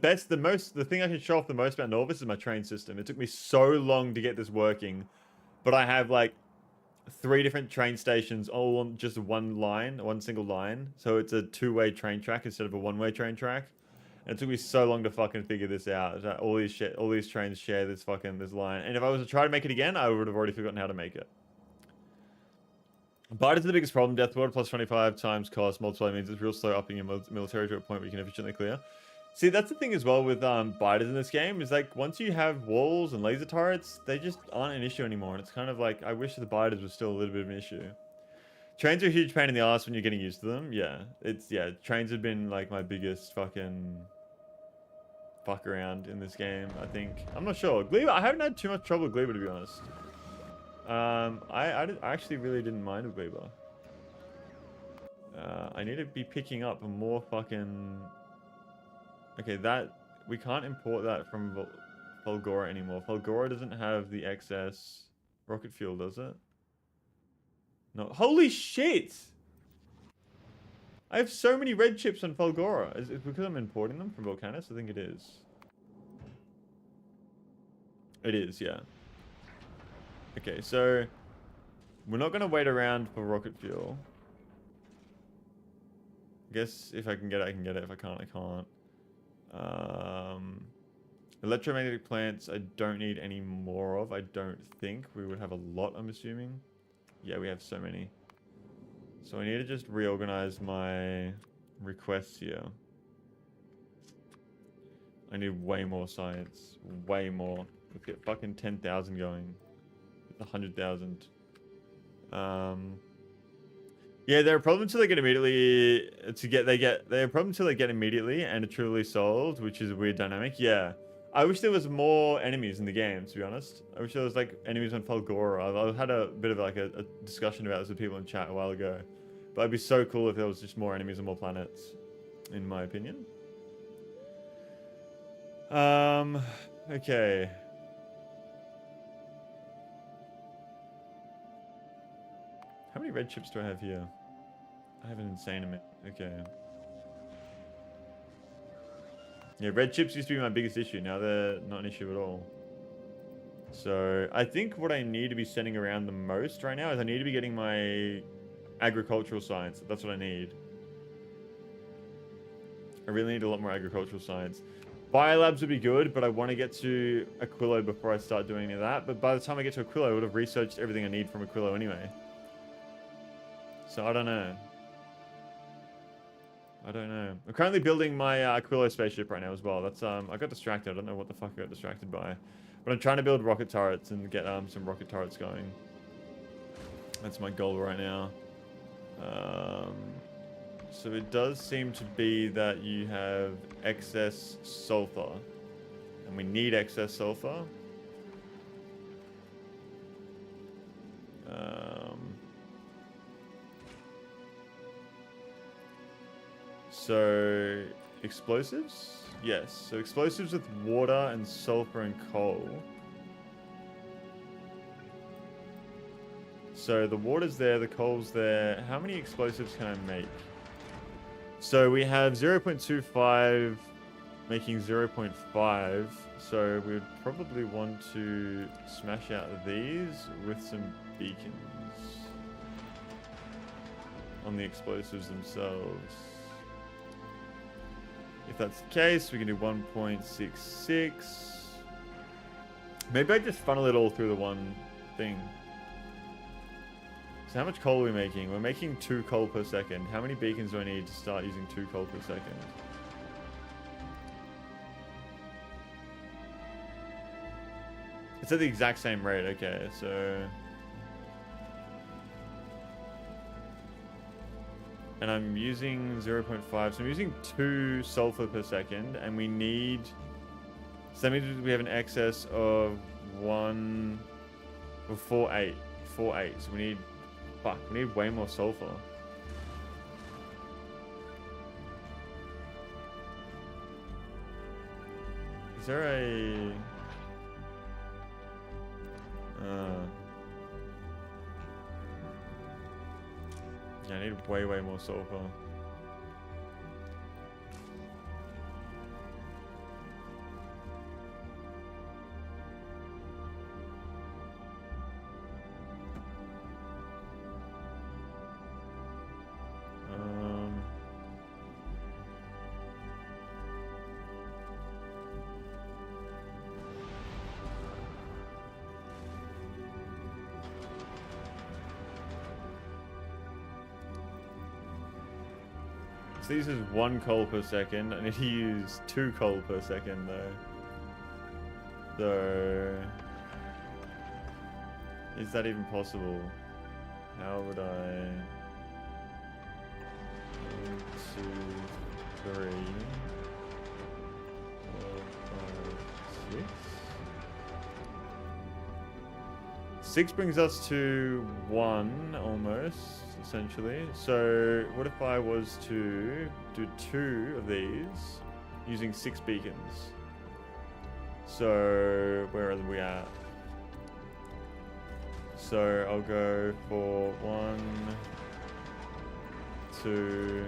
thing I can show off the most about Novice is my train system. It took me so long to get this working, but I have, like, 3 different train stations all on just one single line. So it's a 2-way train track instead of a 1-way train track. And it took me so long to fucking figure this out. That all these trains share this line. And if I was to try to make it again, I would have already forgotten how to make it. Biters are the biggest problem. Death World plus 25 times cost. Multiply means it's real slow upping your military to a point where you can efficiently clear. See, that's the thing as well with biters in this game, is like once you have walls and laser turrets, they just aren't an issue anymore. And it's kind of like, I wish the biters were still a little bit of an issue. Trains are a huge pain in the ass when you're getting used to them. Yeah, trains have been like my biggest fucking fuck around in this game, I think. I'm not sure. Gleba, I haven't had too much trouble with Gleba, to be honest. I actually really didn't mind with Gleba. I need to be picking up more fucking... Okay, we can't import that from Fulgora anymore. Fulgora doesn't have the excess rocket fuel, does it? No. Holy shit! I have so many red chips on Fulgora. Is it because I'm importing them from Volcanus? I think it is. It is, yeah. Okay, so we're not going to wait around for rocket fuel. I guess if I can get it, I can get it. If I can't, I can't. Electromagnetic plants, I don't need any more of. I don't think. We would have a lot, I'm assuming. Yeah, we have so many. So I need to just reorganize my requests here. I need way more science. Way more. Let's get fucking 10,000 going. 100,000. Yeah, there are problems until they get immediately there are problems until they get immediately and are truly solved, which is a weird dynamic. Yeah. I wish there was more enemies in the game, to be honest. I wish there was like enemies on Fulgora. I had a bit of like a discussion about this with people in chat a while ago. But it'd be so cool if there was just more enemies and more planets, in my opinion. Okay. How many red chips do I have here? I have an insane amount. Okay. Yeah, red chips used to be my biggest issue. Now they're not an issue at all. So I think what I need to be sending around the most right now is I need to be getting my agricultural science. That's what I need. I really need a lot more agricultural science. Biolabs would be good, but I want to get to Aquilo before I start doing any of that. But by the time I get to Aquilo, I would have researched everything I need from Aquilo anyway. So I don't know. I don't know. I'm currently building my Aquilo spaceship right now as well. That's I got distracted. I don't know what the fuck I got distracted by. But I'm trying to build rocket turrets and get some rocket turrets going. That's my goal right now. So it does seem to be that you have excess sulfur. And we need excess sulfur. So, explosives? Yes. So explosives with water and sulfur and coal. So So the water's there, the coal's there. How many explosives can I make? So we have 0.25 making 0.5. So we would probably want to smash out these with some beacons on the explosives themselves. If that's the case, we can do 1.66. Maybe I just funnel it all through the one thing. So how much coal are we making? We're making 2 coal per second. How many beacons do I need to start using 2 coal per second? It's at the exact same rate. Okay, so... And I'm using 0.5, so I'm using 2 sulfur per second, and we need... So that means we have an excess of 1... Or 4.8. 4.8, so we need... Fuck, we need way more sulfur. Is there a... Yeah, I need way more sulfur. This is 1 coal per second. I need to use 2 coal per second though. So... Is that even possible? How would I... 1, 2, 3... 4, 5, 6... 6 brings us to 1 almost. Essentially. So what if I was to do 2 of these using 6 beacons? So where are we at? So I'll go for 1, 2,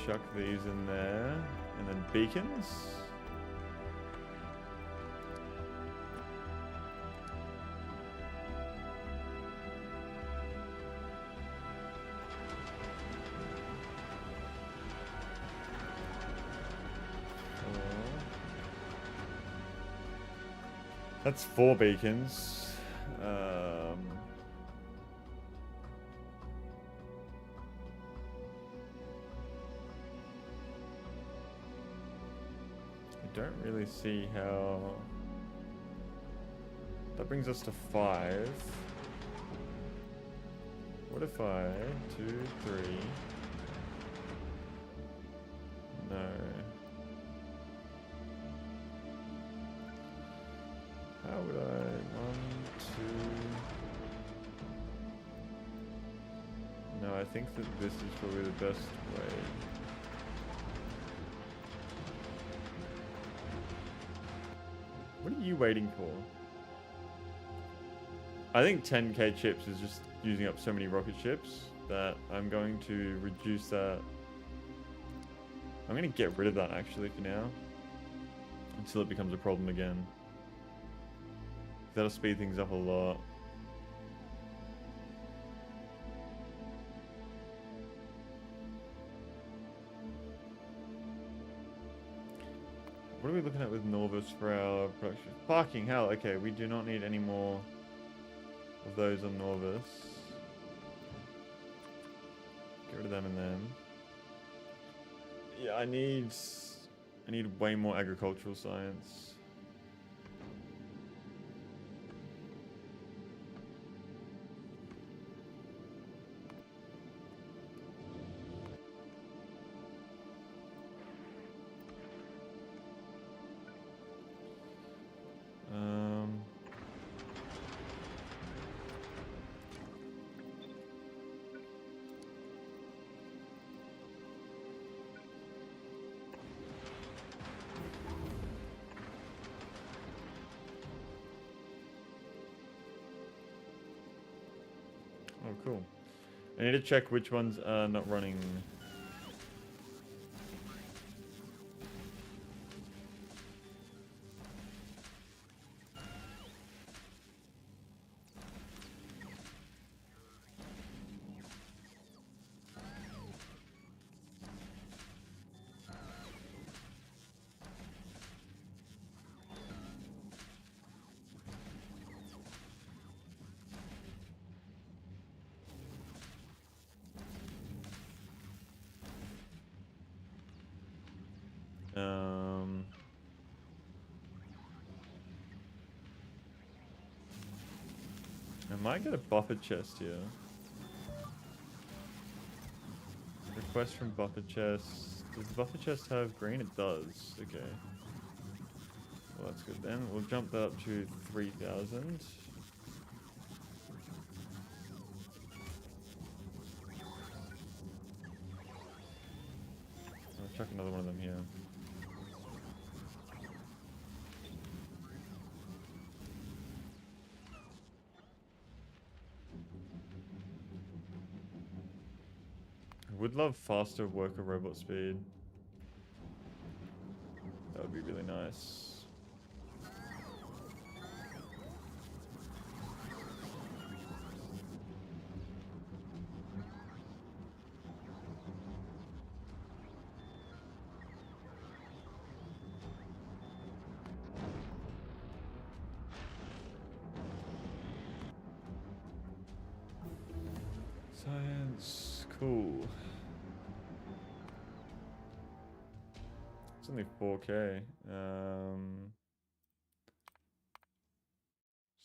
chuck these in there, and then beacons. That's 4 beacons. I don't really see how... That brings us to 5. What if I... 2, 3... No... How would I... 1, 2... No, I think that this is probably the best way. What are you waiting for? I think 10k chips is just using up so many rocket ships that I'm going to reduce that. I'm going to get rid of that actually for now. Until it becomes a problem again. That'll speed things up a lot. What are we looking at with Norvis for our production? Fucking hell, okay, we do not need any more of those on Norvis. Get rid of them and them. Yeah, I need way more agricultural science. cool. I need to check which ones are not running. I might get a buffer chest here. Request from buffer chest. Does the buffer chest have green? It does. Okay. Well, that's good then. We'll jump that up to 3,000. I'll chuck another one of them here. Would love faster worker robot speed. That would be really nice. Science, cool. It's only 4K.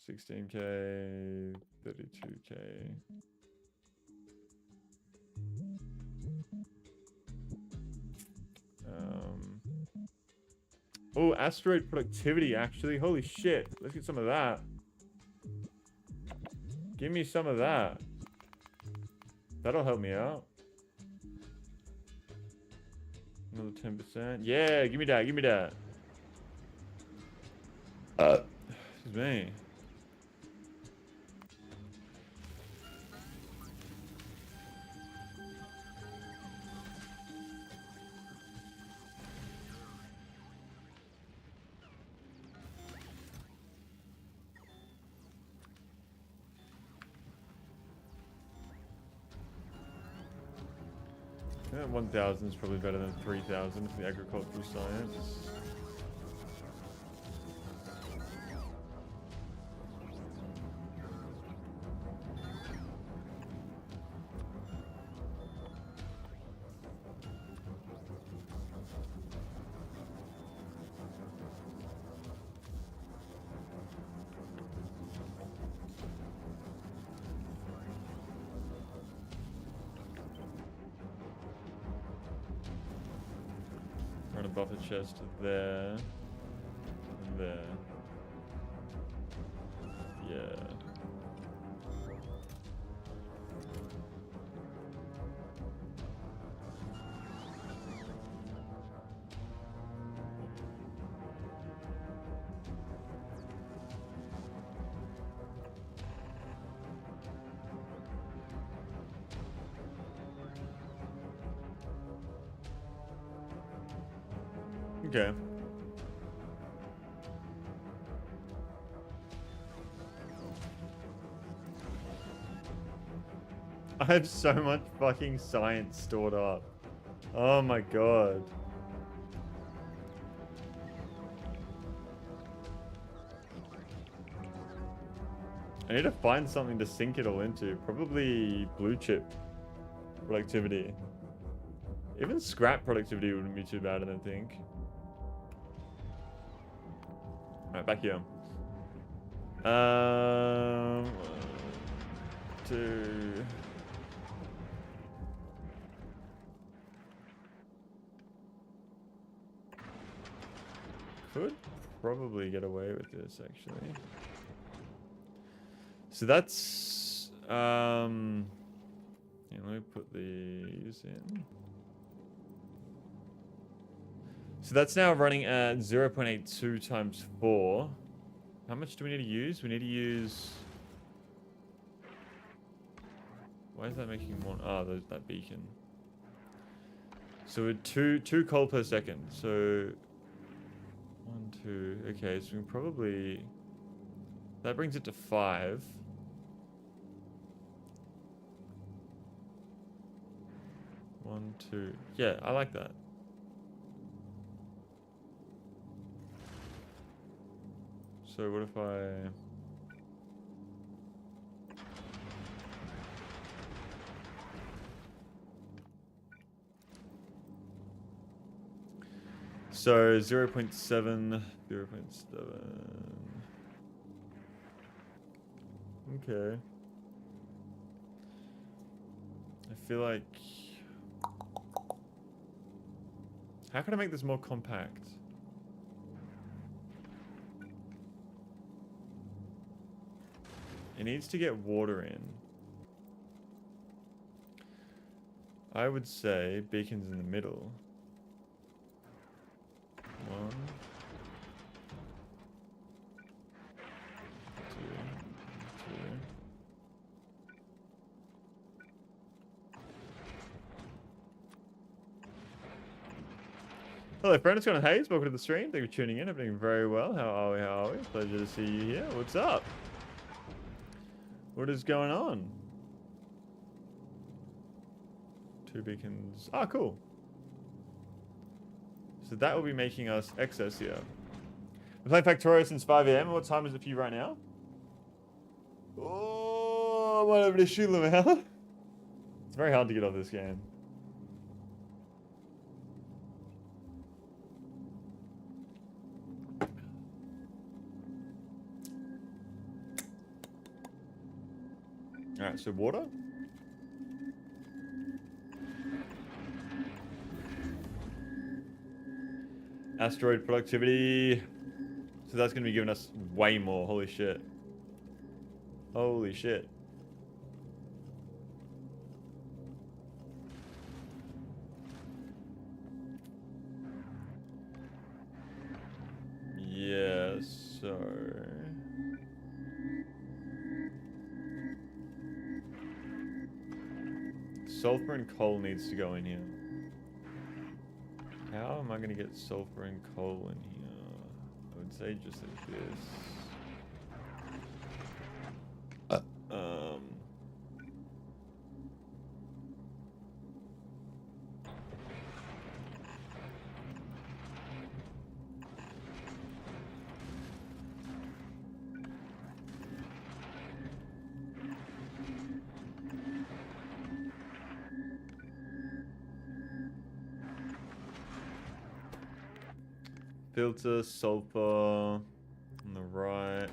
16K, 32K. Oh, asteroid productivity, actually. Holy shit. Let's get some of that. Give me some of that. That'll help me out. Another 10%. Yeah, give me that. Give me that. Excuse me. I think 1,000 is probably better than 3,000 for the agricultural science. Run a buffer chest there. And there. Yeah. Okay. I have so much fucking science stored up. Oh my god. I need to find something to sink it all into. Probably blue chip productivity. Even scrap productivity wouldn't be too bad, I don't think. Alright, back here. 2. Could probably get away with this, actually. So that's yeah, let me put these in. So that's now running at 0.82 times 4. How much do we need to use? We need to use Why is that making one? Ah, that beacon. So we're two coal per second. So 1, 2. Okay, so we can probably. That brings it to 5. One, 2. Yeah, I like that. So what if I... So 0.7, 0.7. Okay. I feel like... How can I make this more compact? It needs to get water in. I would say beacon's in the middle. 1, 2, 2. Hello friend, it's Connor Hayes. Welcome to the stream. Thank you for tuning in. I'm doing very well. How are we? How are we? Pleasure to see you here. What's up? What is going on? 2 beacons. Ah, cool. So that will be making us excess here. We're playing Factorio since 5 AM. What time is it for you right now? Oh, I might have to shoot them out. It's very hard to get off this game. Alright, so water. Asteroid productivity. So that's going to be giving us way more. Holy shit. Holy shit. Yeah, so... Sulfur and coal needs to go in here. How am I going to get sulfur and coal in here? I would say just like this. Filter, sulfur on the right.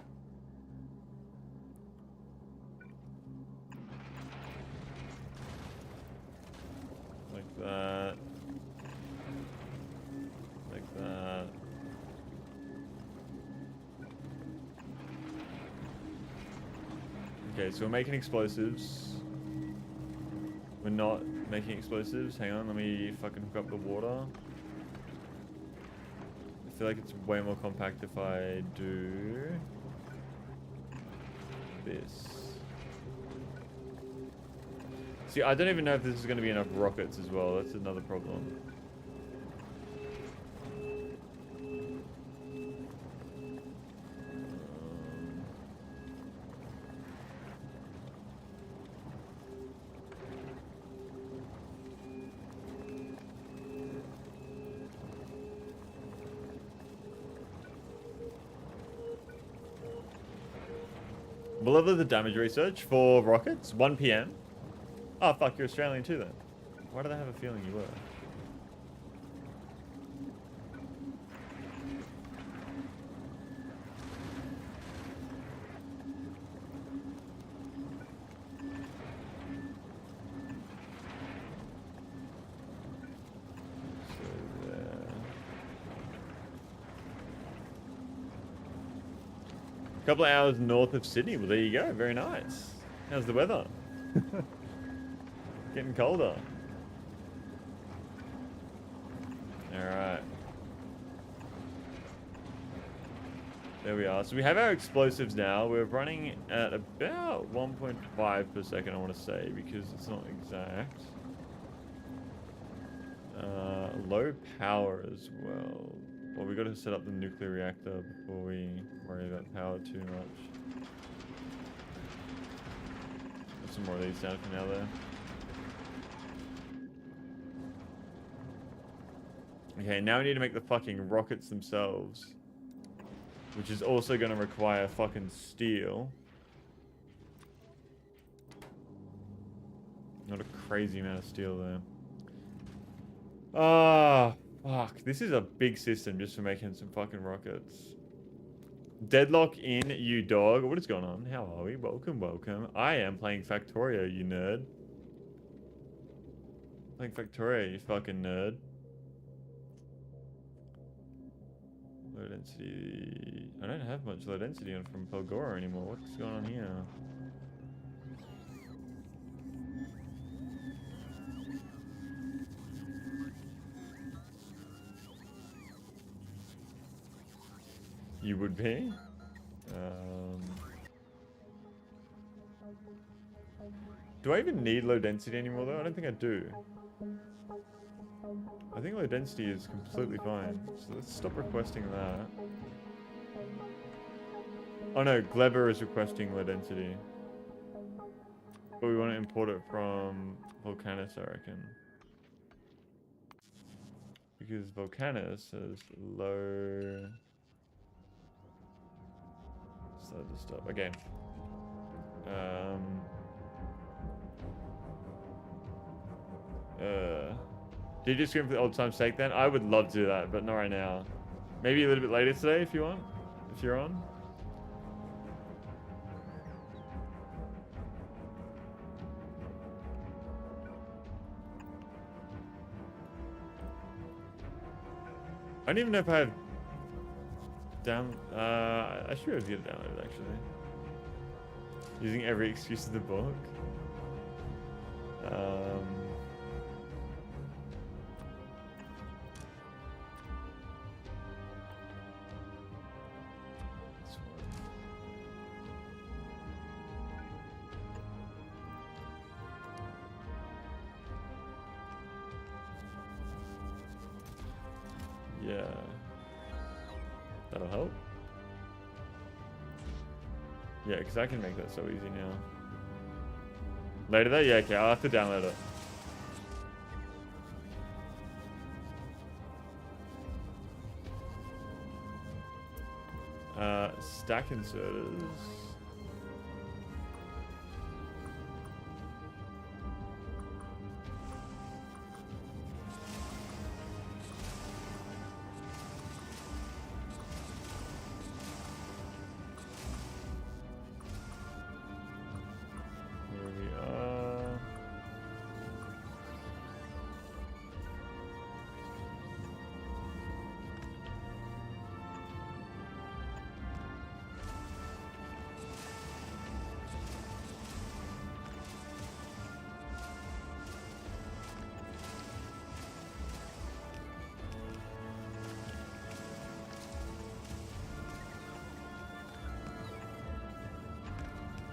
Like that. Like that. Okay, so we're making explosives. We're not making explosives. Hang on, let me fucking hook up the water. I feel like it's way more compact if I do this. See, I don't even know if this is going to be enough rockets as well. That's another problem. We'll level the damage research for rockets. 1 PM. Oh, fuck, you're Australian too then. Why did I have a feeling you were? So there. A couple of hours north of Sydney. Well, there you go. Very nice. How's the weather? Getting colder. Alright. There we are. So we have our explosives now. We're running at about 1.5 per second, I want to say, because it's not exact. Low power as well. Well, we got to set up the nuclear reactor before we worry about power too much. Put some more of these down for now there. Okay, now we need to make the fucking rockets themselves. Which is also going to require fucking steel. Not a crazy amount of steel there. Ah, fuck. This is a big system just for making some fucking rockets. Deadlock in, you dog. What is going on? How are we? Welcome, welcome. I am playing Factorio, you nerd. Playing Factorio, you fucking nerd. Low density. I don't have much low density on from Pelgora anymore. What's going on here? You would be? Do I even need low density anymore though? I don't think I do. I think low density is completely fine. So let's stop requesting that. Oh no, Gleber is requesting low density. But we want to import it from Volcanus, I reckon. Because Volcanus has low... So just stop. Okay. Did you scream for the old time's sake then? I would love to do that, but not right now. Maybe a little bit later today if you want. If you're on. I don't even know if I have down. I should be able to get it downloaded actually. Using every excuse in the book. Yeah. That'll help. Yeah, because I can make that so easy now. Later though? Yeah, okay, I'll have to download it. Stack inserters.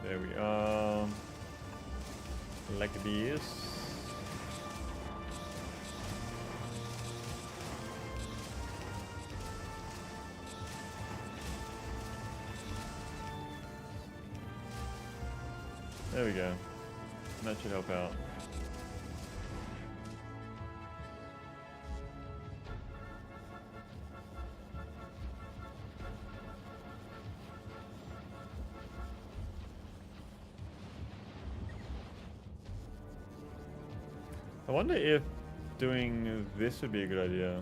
There we are. Like this. There we go. That should help out. I wonder if doing this would be a good idea.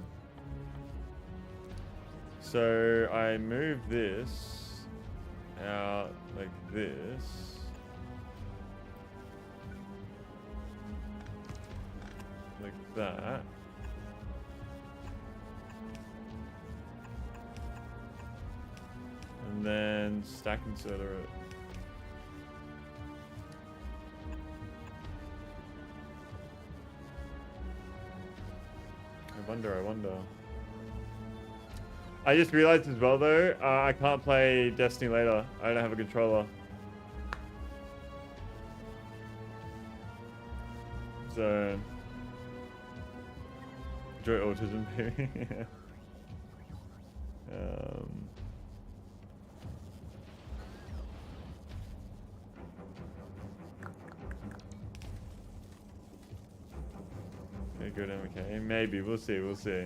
So I move this out like this. Like that. And then stack inserter it. I wonder. I just realized as well though, I can't play Destiny later. I don't have a controller. So enjoy autism, baby. Okay, good. Okay, maybe we'll see. We'll see.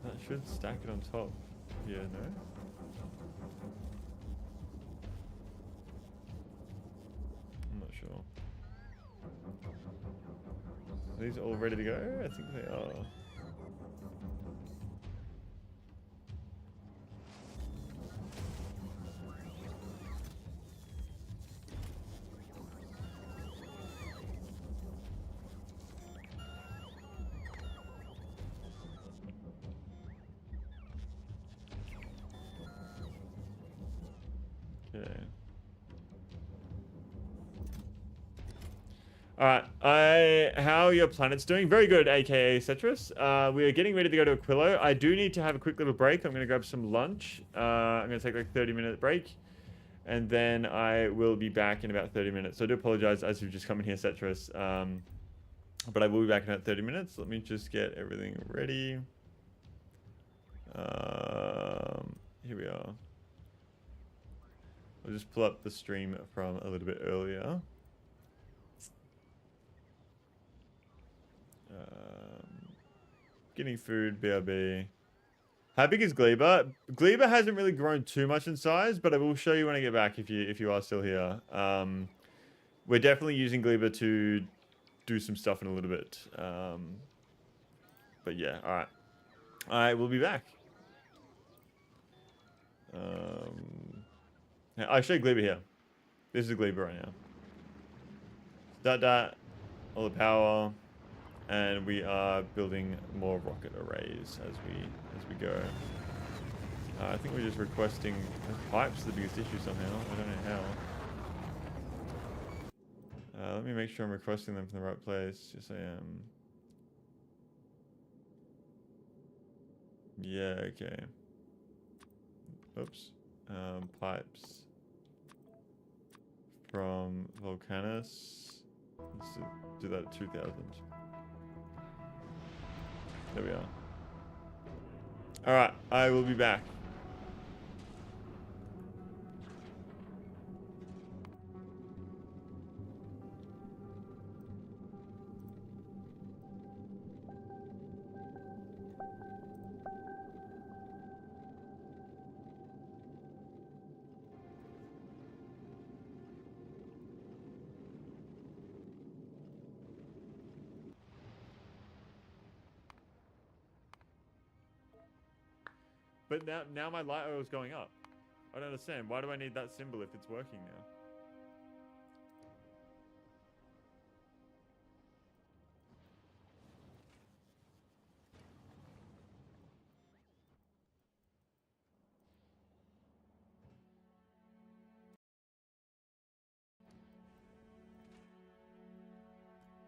That should stack it on top. Yeah, no. I'm not sure. Are these all ready to go? I think they are. Okay. Alright, how are your planets doing? Very good, aka Cetrus. We are getting ready to go to Aquilo. I do need to have a quick little break. I'm going to grab some lunch. I'm going to take like a 30-minute break. And then I will be back in about 30 minutes. So I do apologize as you've just come in here, Cetrus. But I will be back in about 30 minutes. Let me just get everything ready. Here we are. I'll just pull up the stream from a little bit earlier. Getting food, BRB. How big is Gleba? Gleba hasn't really grown too much in size, but I will show you when I get back if you are still here. We're definitely using Gleba to do some stuff in a little bit. But yeah, all right. I will be back. I'll show you Gleba here. This is Gleba right now. That, all the power. And we are building more rocket arrays as we go. I think we're just requesting pipes, the biggest issue somehow. I don't know how. Let me make sure I'm requesting them from the right place. Yes, I am. Yeah, okay. Oops. Pipes from Volcanus. Let's do that at 2,000. There we are. Alright, I will be back. But now my light oil is going up. I don't understand. Why do I need that symbol if it's working now?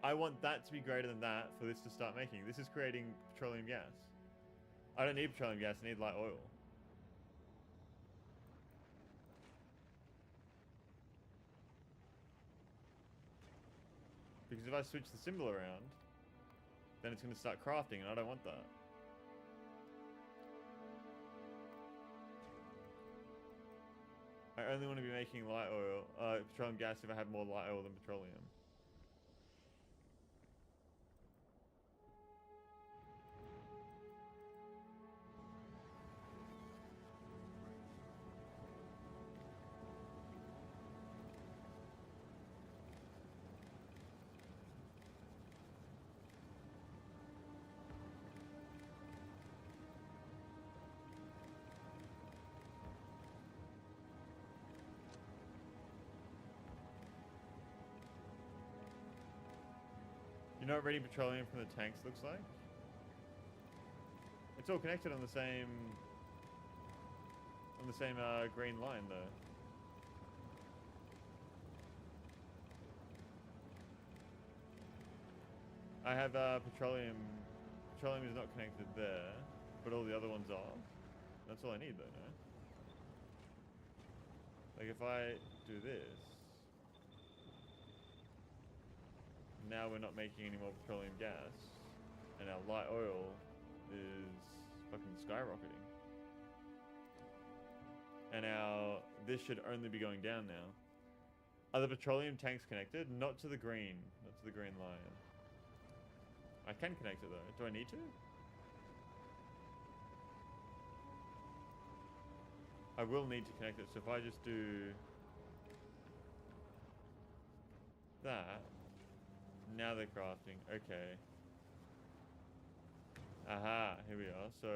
I want that to be greater than that for this to start making. This is creating petroleum gas. I don't need petroleum gas, I need light oil. Because if I switch the symbol around, then it's going to start crafting, and I don't want that. I only want to be making light oil, petroleum gas if I have more light oil than petroleum. You know what ready petroleum from the tanks looks like? It's all connected on the same green line though. I have petroleum. Petroleum is not connected there, but all the other ones are. That's all I need though, no? Like if I do this, now we're not making any more petroleum gas, and our light oil is fucking skyrocketing. And this should only be going down now. Are the petroleum tanks connected? Not to the green, not to the green line. I can connect it though. Do I need to? I will need to connect it. So if I just do that, now they're crafting. Okay. Aha, here we are. So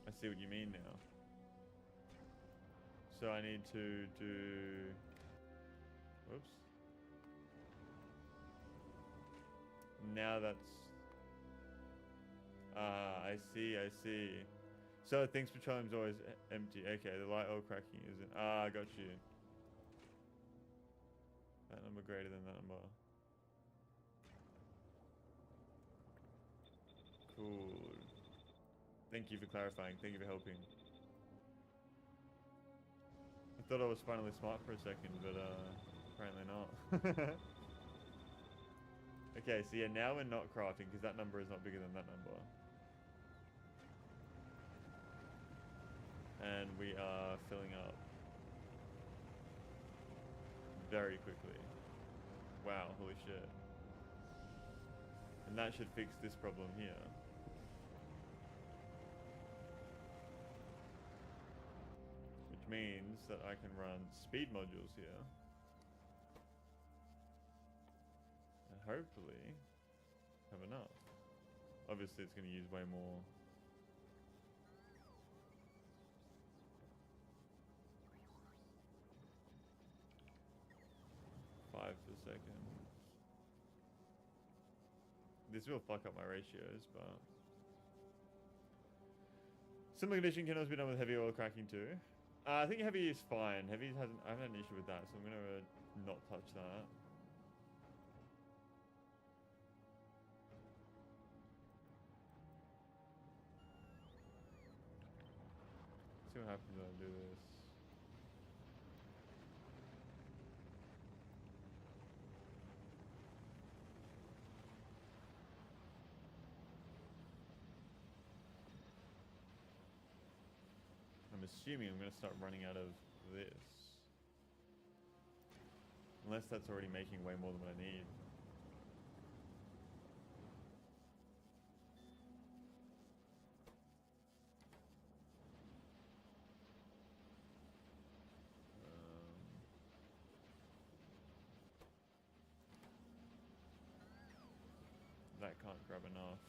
I see what you mean now. So I need to do... Whoops. Now that's... I see, I see. So it thinks petroleum's always empty. Okay, the light oil cracking isn't... I got you. That number greater than that number. Cool. Thank you for clarifying. Thank you for helping. I thought I was finally smart for a second, but apparently not. Okay, so yeah, now we're not crafting because that number is not bigger than that number. And we are filling up very quickly. Wow, holy shit. And that should fix this problem here. Which means that I can run speed modules here. And hopefully have enough. Obviously it's going to use way more. $5 per second. This will fuck up my ratios, but... Similar condition can also be done with heavy oil cracking too. I think heavy is fine. Heavy hasn't... I haven't had an issue with that, so I'm going to not touch that. Let's see what happens when I do this. I'm assuming I'm going to start running out of this. Unless that's already making way more than what I need. That can't grab enough.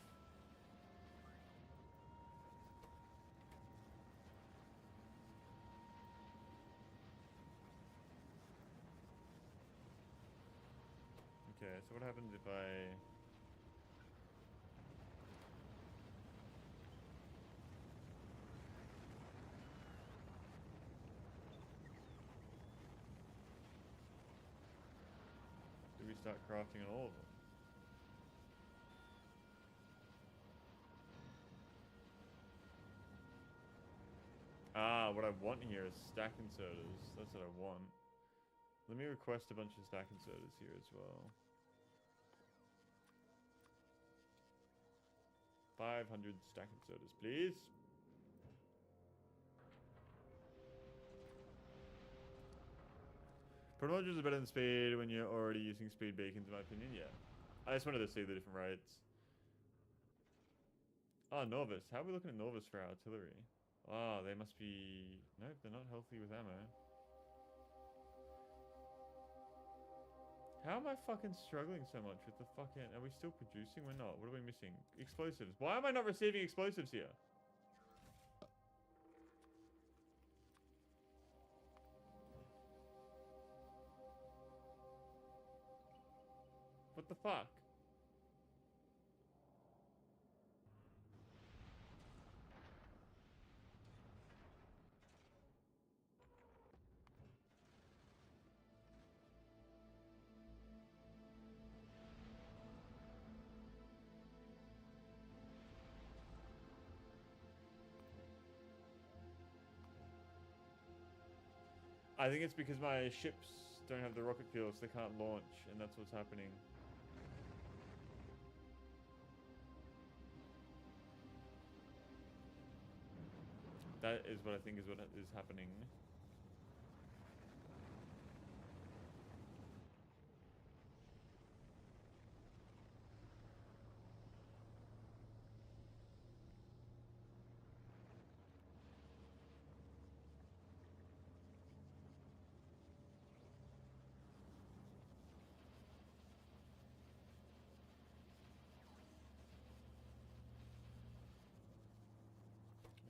Okay, so what happens if I... Do we start crafting on all of them? Ah, what I want here is stack inserters. That's what I want. Let me request a bunch of stack inserters here as well. 500 stack inserters, please. Proto modules are better than speed when you're already using speed beacons, in my opinion. Yeah. I just wanted to see the different rates. Oh, Norvis. How are we looking at Norvis for our artillery? Oh, they must be... Nope, they're not healthy with ammo. How am I fucking struggling so much with the fucking... Are we still producing? We're not. What are we missing? Explosives. Why am I not receiving explosives here? What the fuck? I think it's because my ships don't have the rocket fuel, so they can't launch, and that's what's happening. That is what I think is what is happening.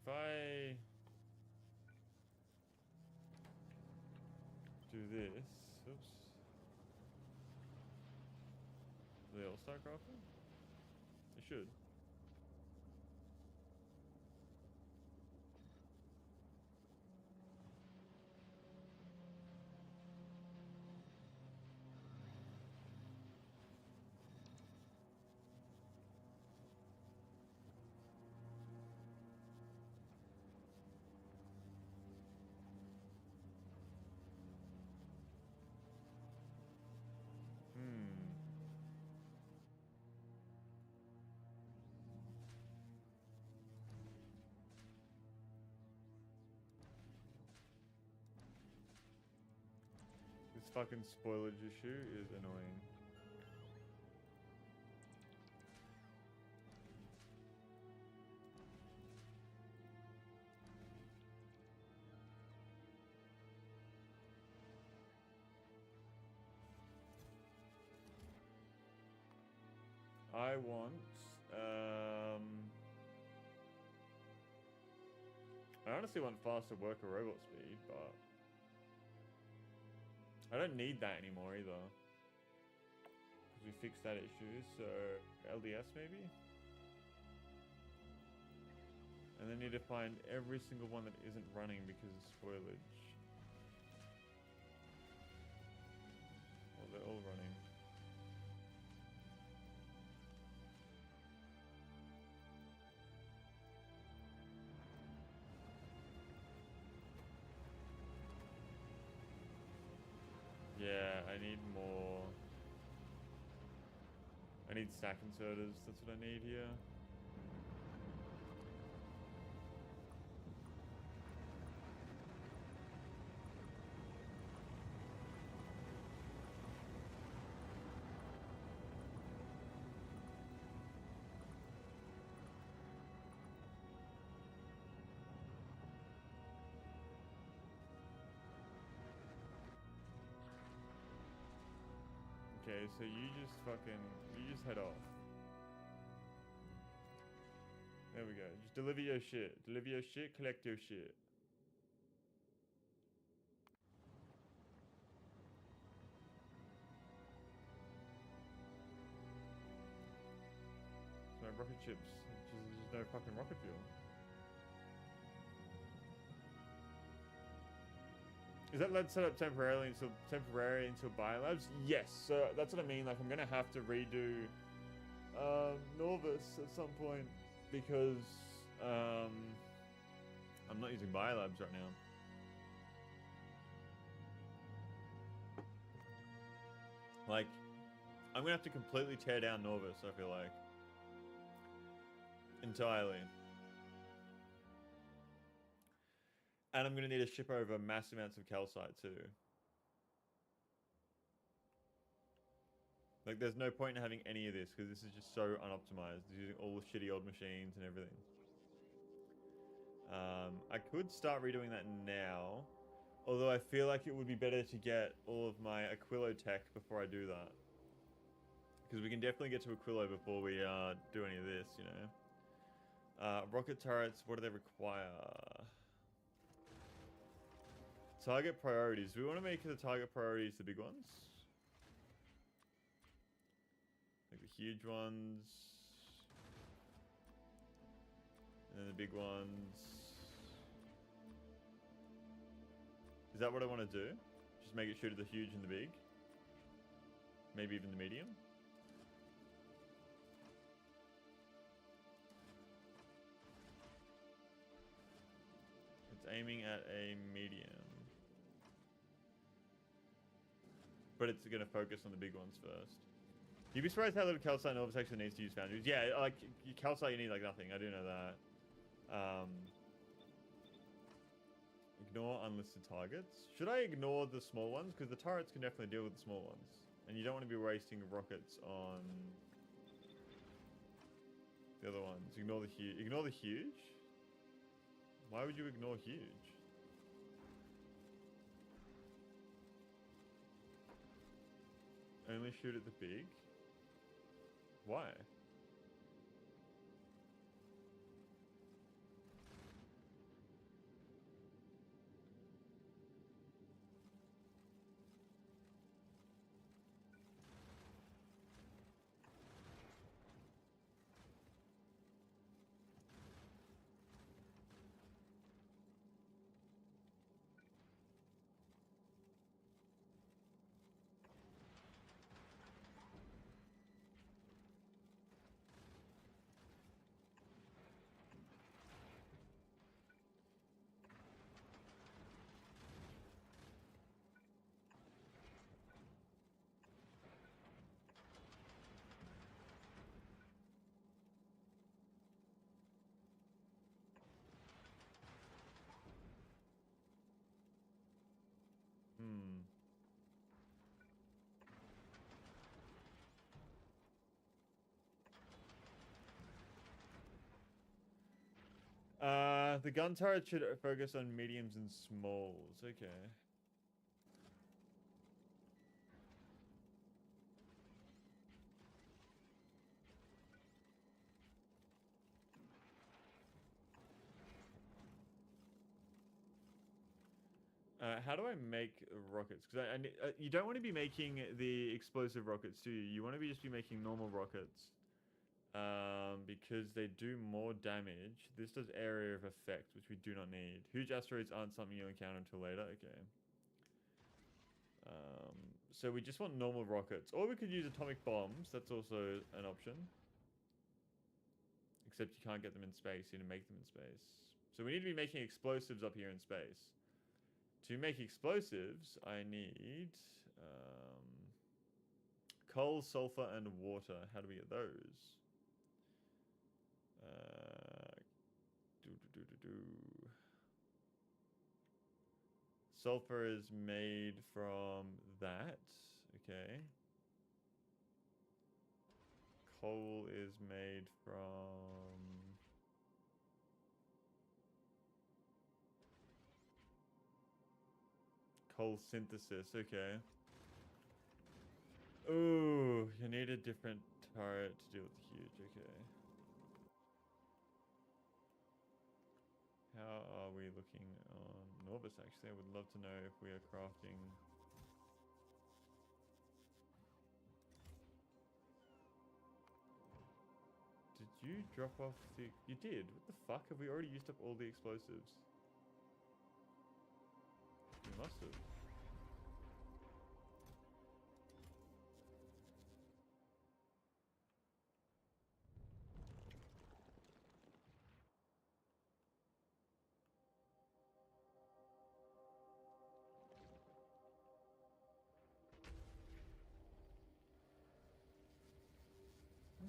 If I do this, oops. Do they all start crafting? They should. This fucking spoilage issue is annoying. I want, I honestly want faster worker robot speed, but I don't need that anymore either. Because we fixed that issue, so LDS maybe? And then need to find every single one that isn't running because of spoilage. Well, they're all running. Yeah, I need more. I need stack inserters, that's what I need here. Okay, so you just head off. There we go. Just deliver your shit. Deliver your shit, collect your shit. So my rocket ships, there's no fucking rocket fuel. Is that lead set up temporarily until biolabs? Yes, so that's what I mean. Like I'm gonna have to redo Norvis at some point because I'm not using biolabs right now. Like I'm gonna have to completely tear down Norvis, I feel like. Entirely. And I'm going to need to ship over massive amounts of calcite too. Like, there's no point in having any of this because this is just so unoptimized. It's using all the shitty old machines and everything. I could start redoing that now. Although I feel like it would be better to get all of my Aquilo tech before I do that. Because we can definitely get to Aquilo before we do any of this, you know. Rocket turrets, what do they require? Target priorities. Do we want to make the target priorities the big ones? Like the huge ones. And then the big ones. Is that what I want to do? Just make it shoot at the huge and the big? Maybe even the medium? It's aiming at a medium. but it's going to focus on the big ones first. You'd be surprised how little calcite Norbis actually needs to use foundries. Yeah, like, calcite you need like nothing. I do know that. Ignore unlisted targets. Should I ignore the small ones? Because the turrets can definitely deal with the small ones. And you don't want to be wasting rockets on the other ones. Ignore the huge. Ignore the huge? Why would you ignore huge? Only shoot at the big? Why? The gun turret should focus on mediums and smalls. Okay. How do I make rockets? Because you don't want to be making the explosive rockets, do you? You want to just be making normal rockets. Because they do more damage. This does area of effect, which we do not need. Huge asteroids aren't something you'll encounter until later. Okay. So we just want normal rockets. Or we could use atomic bombs. That's also an option. Except you can't get them in space. You need to make them in space. So we need to be making explosives up here in space. To make explosives, I need coal, sulfur, and water. How do we get those? Sulfur is made from that. Okay. Coal is made from... coal synthesis. Okay. Ooh, you need a different turret to deal with the huge. Okay. How are we looking on Norbis, actually? I would love to know if we are crafting... Did you drop off the... You did? What the fuck? Have we already used up all the explosives? We must have.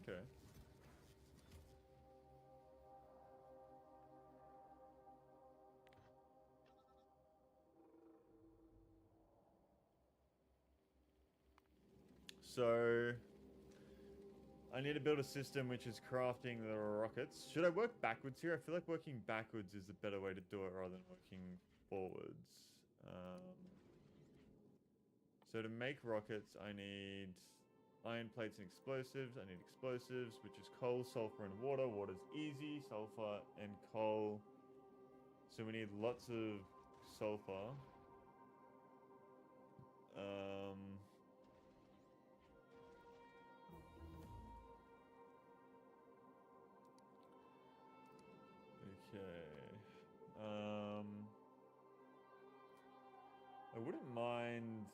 Okay. So, I need to build a system which is crafting the rockets. Should I work backwards here? I feel like working backwards is the better way to do it rather than working forwards. So to make rockets, I need iron plates and explosives. I need explosives, which is coal, sulfur, and water. Water's easy. Sulfur and coal. So we need lots of sulfur. Okay. I wouldn't mind...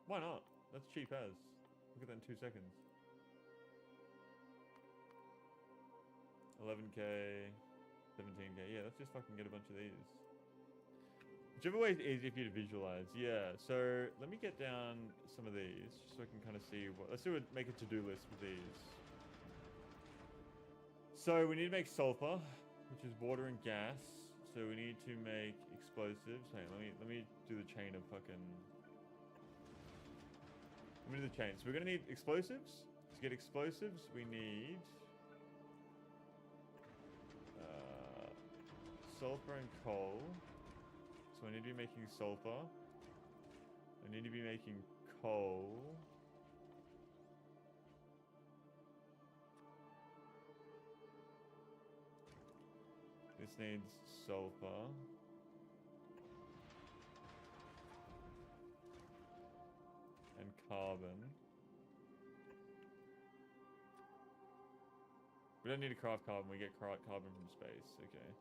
Why not? That's cheap as. Look at that in 2 seconds. 11k. 17k. Yeah, let's just fucking get a bunch of these. Whichever way is easier for you to visualize. Yeah, so let me get down some of these just so I can kind of see what... Let's do it, make a to-do list with these. So we need to make sulfur, which is water and gas. So we need to make explosives. Hang on, let me do the chain of fucking... Let me do the chain. So we're going to need explosives. To get explosives, we need... sulfur and coal. So I need to be making sulfur. I need to be making coal. This needs sulfur. And carbon. We don't need to craft carbon, we get carbon from space, okay.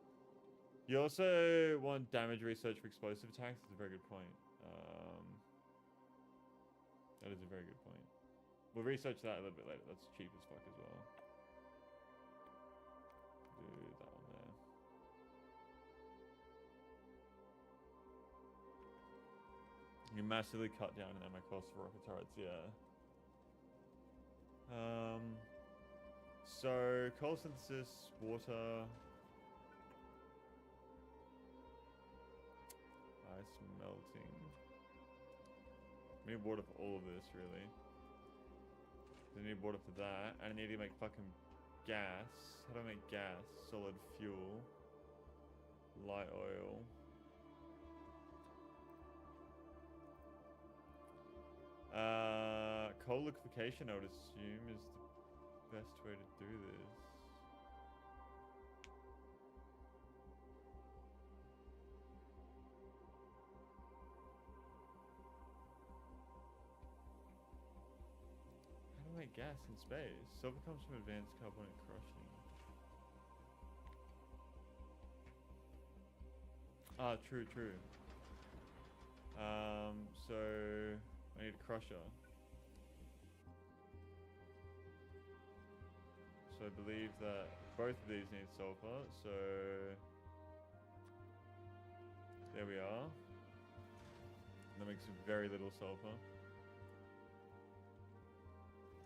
You also want damage research for explosive attacks? That's a very good point. That is a very good point. We'll research that a little bit later. That's cheap as fuck as well. Do that one there. You massively cut down on ammo costs for rocket turrets, yeah. So, coal synthesis, water... Ice melting. We need water for all of this, really. I need water for that. And I need to make fucking gas. How do I make gas? Solid fuel. Light oil. Coal liquefaction, I would assume, is the best way to do this. How do I make gas in space? Silver comes from advanced carbonic crushing. Ah, true. So I need a crusher. So I believe that both of these need sulfur, so there we are. That makes very little sulfur.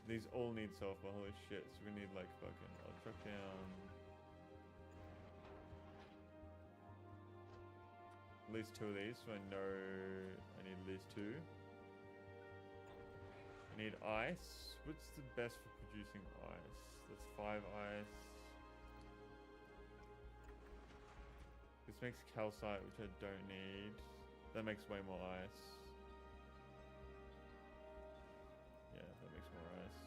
These all need sulfur, holy shit, so we need like fucking, I'll chuck down at least 2 of these, so I know I need at least 2. I need ice. What's the best for producing ice? That's 5 ice. This makes calcite, which I don't need. That makes way more ice. Yeah, that makes more ice.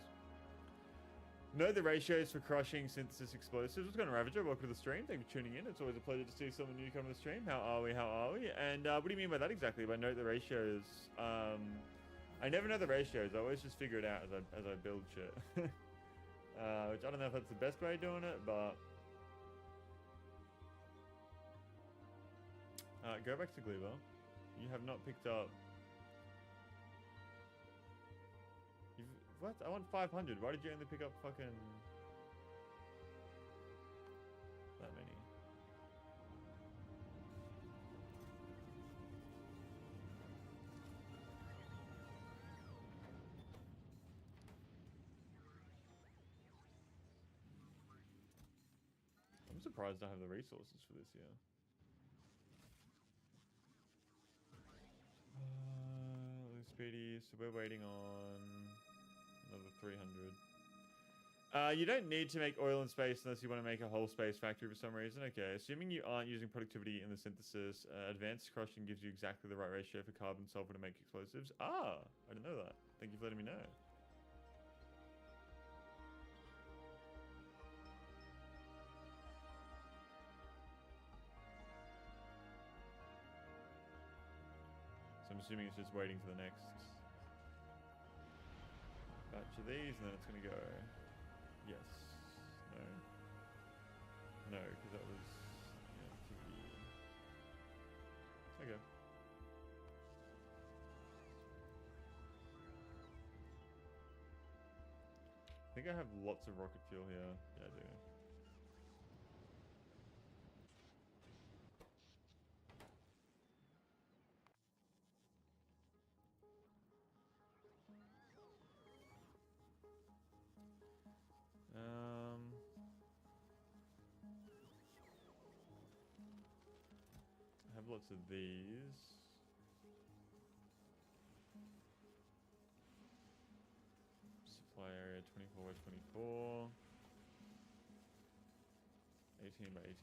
Know the ratios for crushing synthesis explosives. What's going on, Ravager? Welcome to the stream. Thank you for tuning in. It's always a pleasure to see someone new come to the stream. How are we? And what do you mean by that exactly? By note the ratios? I never know the ratios. I always just figure it out as I build shit. Which I don't know if that's the best way of doing it, but... go back to Gleaver. You have not picked up... What? I want 500. Why did you only pick up fucking... that many? I'm surprised I have the resources for this year. Speedy, so we're waiting on another 300. You don't need to make oil in space unless you want to make a whole space factory for some reason. Okay, assuming you aren't using productivity in the synthesis, advanced crushing gives you exactly the right ratio for carbon sulfur to make explosives. Ah, I didn't know that. Thank you for letting me know. So I'm assuming it's just waiting for the next batch of these, and then it's going to go... Yes. No. No, because that was... Yeah, okay. I think I have lots of rocket fuel here. Yeah, I do. lots of these. Supply area 24 by 24. 18 by 18.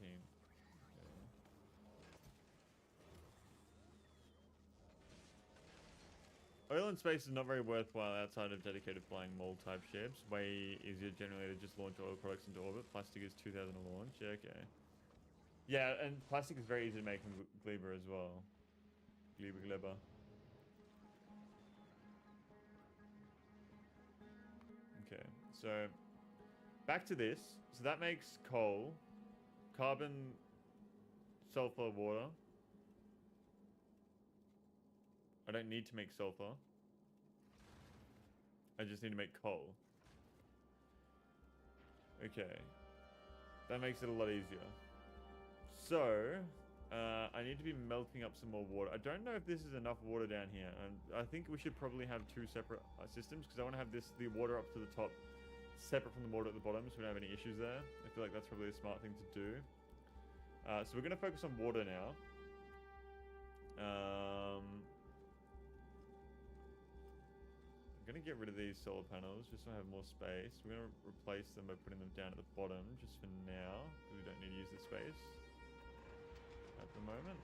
Okay. Oil and space is not very worthwhile outside of dedicated flying mold type ships. Way easier generally to just launch oil products into orbit. Plastic is 2,000 a launch. Yeah, okay. Yeah, and plastic is very easy to make from Gleber as well. Gleber. Okay, so back to this. So that makes coal, carbon, sulfur, water. I don't need to make sulfur. I just need to make coal. Okay. That makes it a lot easier. So, I need to be melting up some more water. I don't know if this is enough water down here. And I think we should probably have two separate systems because I want to have the water up to the top separate from the water at the bottom so we don't have any issues there. I feel like that's probably a smart thing to do. So we're going to focus on water now. I'm going to get rid of these solar panels just so I have more space. We're going to replace them by putting them down at the bottom just for now because we don't need to use the space at the moment.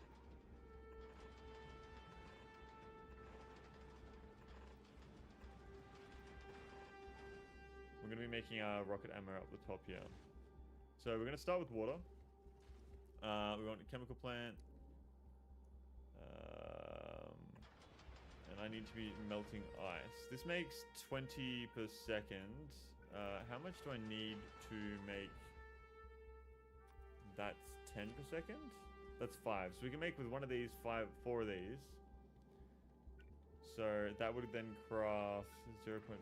We're going to be making our rocket ammo up the top here. So we're going to start with water. We want a chemical plant. And I need to be melting ice. This makes 20 per second. How much do I need to make? That's 10 per second? That's 5. So we can make with one of these 4 of these. So that would then craft 0.5.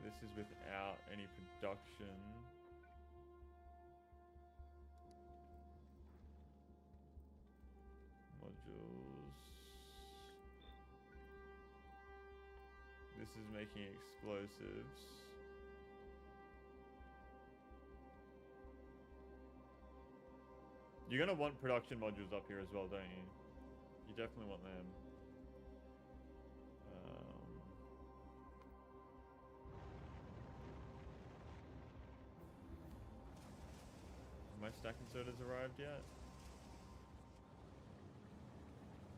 This is without any production. Modules. This is making explosives. You're gonna want production modules up here as well, don't you? You definitely want them. Have my stacking sodas arrived yet?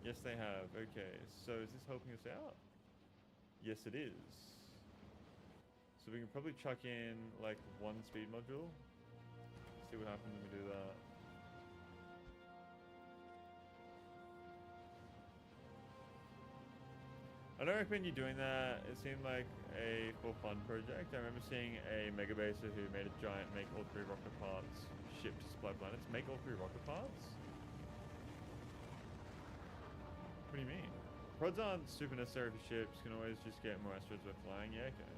Yes, they have. Okay, so is this helping us out? Yes, it is. So we can probably chuck in like 1 speed module. See what happens when we do that. I don't recommend you doing that. It seemed like a for fun project. I remember seeing a mega baser who made a giant make all 3 rocket parts ship to supply planets. Make all 3 rocket parts? What do you mean? Prods aren't super necessary for ships. You can always just get more asteroids by flying. Yeah, okay.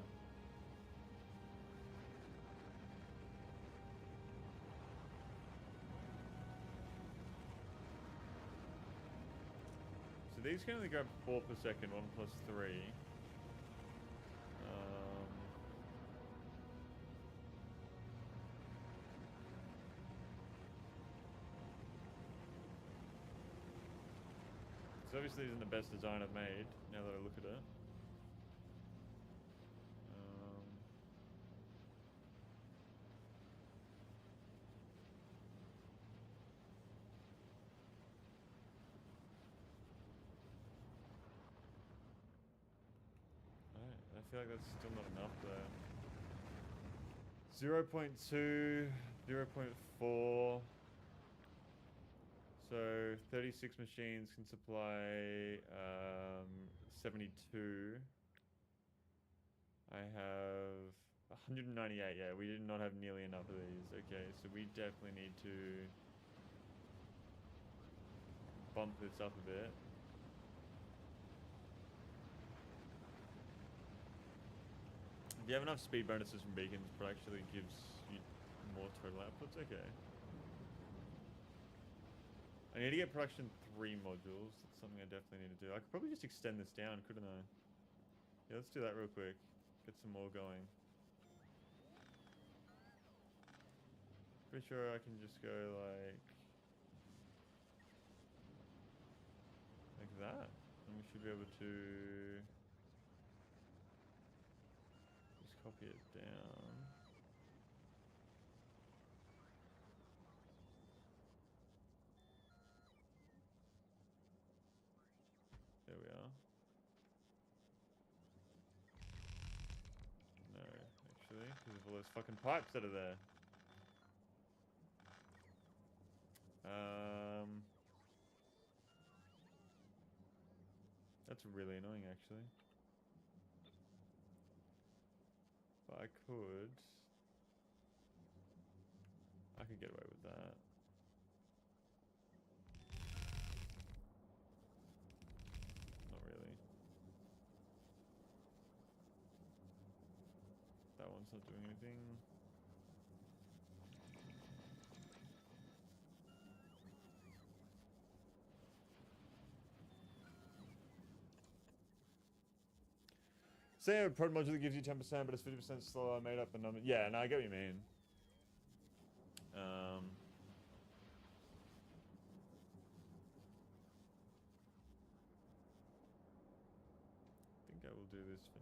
So these can only go 4 per second, 1 plus 3. This obviously isn't the best design I've made, now that I look at it. I feel like that's still not enough though. 0.2, 0.4. So 36 machines can supply 72. I have 198. Yeah, we did not have nearly enough of these. Okay, so we definitely need to bump this up a bit. If you have enough speed bonuses from beacons, but actually gives you more total outputs. Okay. I need to get production 3 modules. That's something I definitely need to do. I could probably just extend this down, couldn't I? Yeah, let's do that real quick. Get some more going. Pretty sure I can just go like that. And we should be able to just copy it down. There we are. No, actually, because of all those fucking pipes that are there. That's really annoying, actually. But I could get away with that. Not really. That one's not doing anything. Say a prod module that gives you 10%, but it's 50% slower, made up a number. Yeah, no, I get what you mean. I think I will do this for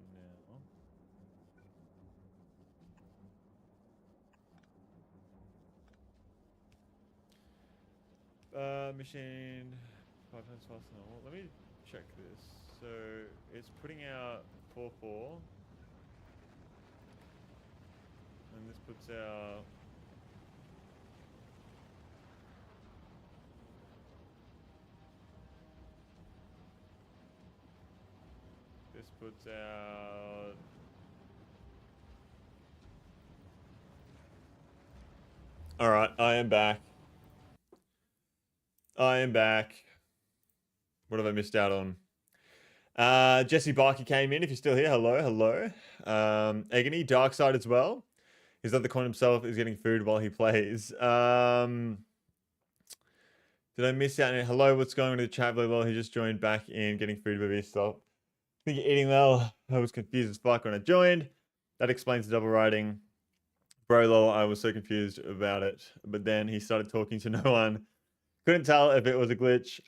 now. Machine 5 times faster than normal. Let me check this. So it's putting out 4.4. And this puts out... This puts out... Alright, I am back. I am back. What have I missed out on? Jesse Barker came in. If you're still here, hello, hello. Agony, Dark Side as well. His other coin himself is getting food while he plays. Did I miss out? Hello, what's going on in the chat? Well, he just joined back in getting food, baby. Stop. I think you're eating well. I was confused as fuck when I joined. That explains the double writing. Bro, lol, I was so confused about it. But then he started talking to no one. Couldn't tell if it was a glitch.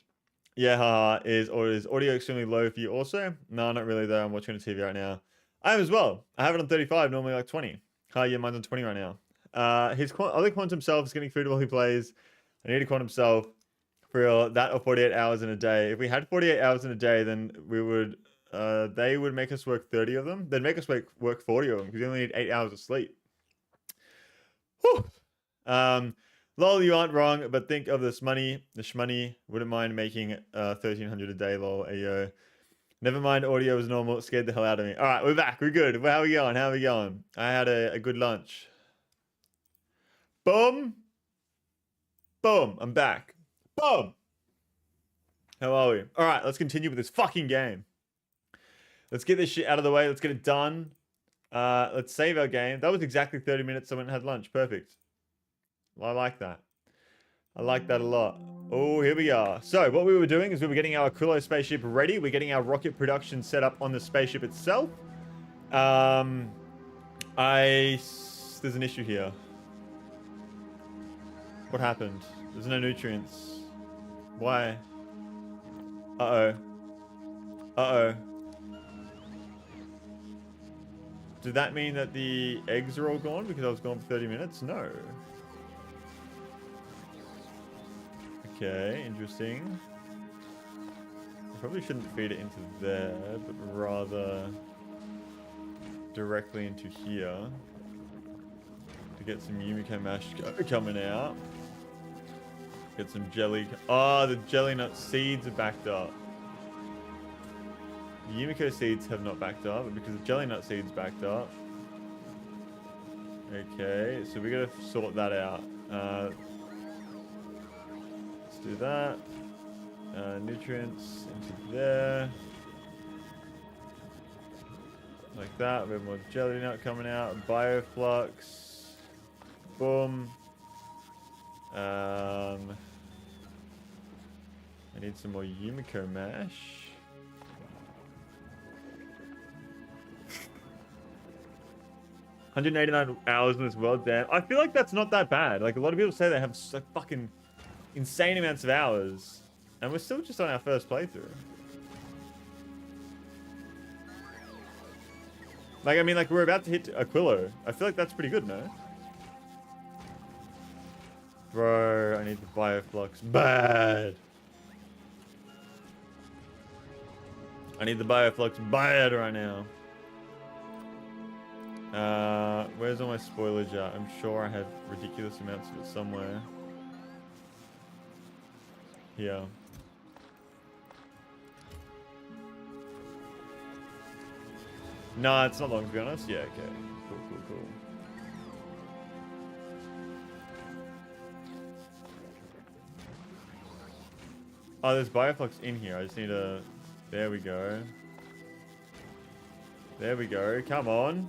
Yeah, haha. Is audio extremely low for you also? No, not really though. I'm watching on TV right now. I am as well. I have it on 35, normally like 20. Yeah, mine's on 20 right now. His other quantum self is getting food while he plays. I need a quantum self for that or 48 hours in a day. If we had 48 hours in a day, then we would... they would make us work 30 of them. They'd make us work 40 of them because we only need 8 hours of sleep. Whew. Lol, you aren't wrong, but think of this money. The shmoney. Wouldn't mind making 1,300 a day, lol. Ayo. Never mind, audio was normal. It scared the hell out of me. All right, we're back. We're good. How are we going? How are we going? I had a good lunch. Boom. Boom. I'm back. Boom. How are we? All right, let's continue with this fucking game. Let's get this shit out of the way. Let's get it done. Let's save our game. That was exactly 30 minutes. I went and had lunch. Perfect. I like that. I like that a lot. Oh, here we are. So what we were doing is we were getting our Aquilo spaceship ready. We're getting our rocket production set up on the spaceship itself. There's an issue here. What happened? There's no nutrients. Why? Uh-oh. Uh-oh. Did that mean that the eggs are all gone because I was gone for 30 minutes? No. Okay, interesting. I probably shouldn't feed it into there, but rather directly into here to get some Yumiko mash coming out. Get some jelly. Oh, the jelly nut seeds are backed up. The Yumiko seeds have not backed up, but because the jelly nut seeds backed up. Okay, so we gotta sort that out. Let's do that. Nutrients into there. Like that. We have more jelly nut coming out. Bioflux. Boom. I need some more Yumiko mash. 189 hours in this world, damn. I feel like that's not that bad. Like, a lot of people say they have so fucking insane amounts of hours. And we're still just on our first playthrough. Like, I mean, like, we're about to hit Aquilo. I feel like that's pretty good, no? Bro, I need the Bioflux. Bad. I need the Bioflux bad right now. Where's all my spoilage at? I'm sure I have ridiculous amounts of it somewhere. Here. Nah, it's not long to be honest. Yeah, okay. Cool, cool, cool. Oh, there's Bioflux in here. I just need to... There we go. There we go. Come on.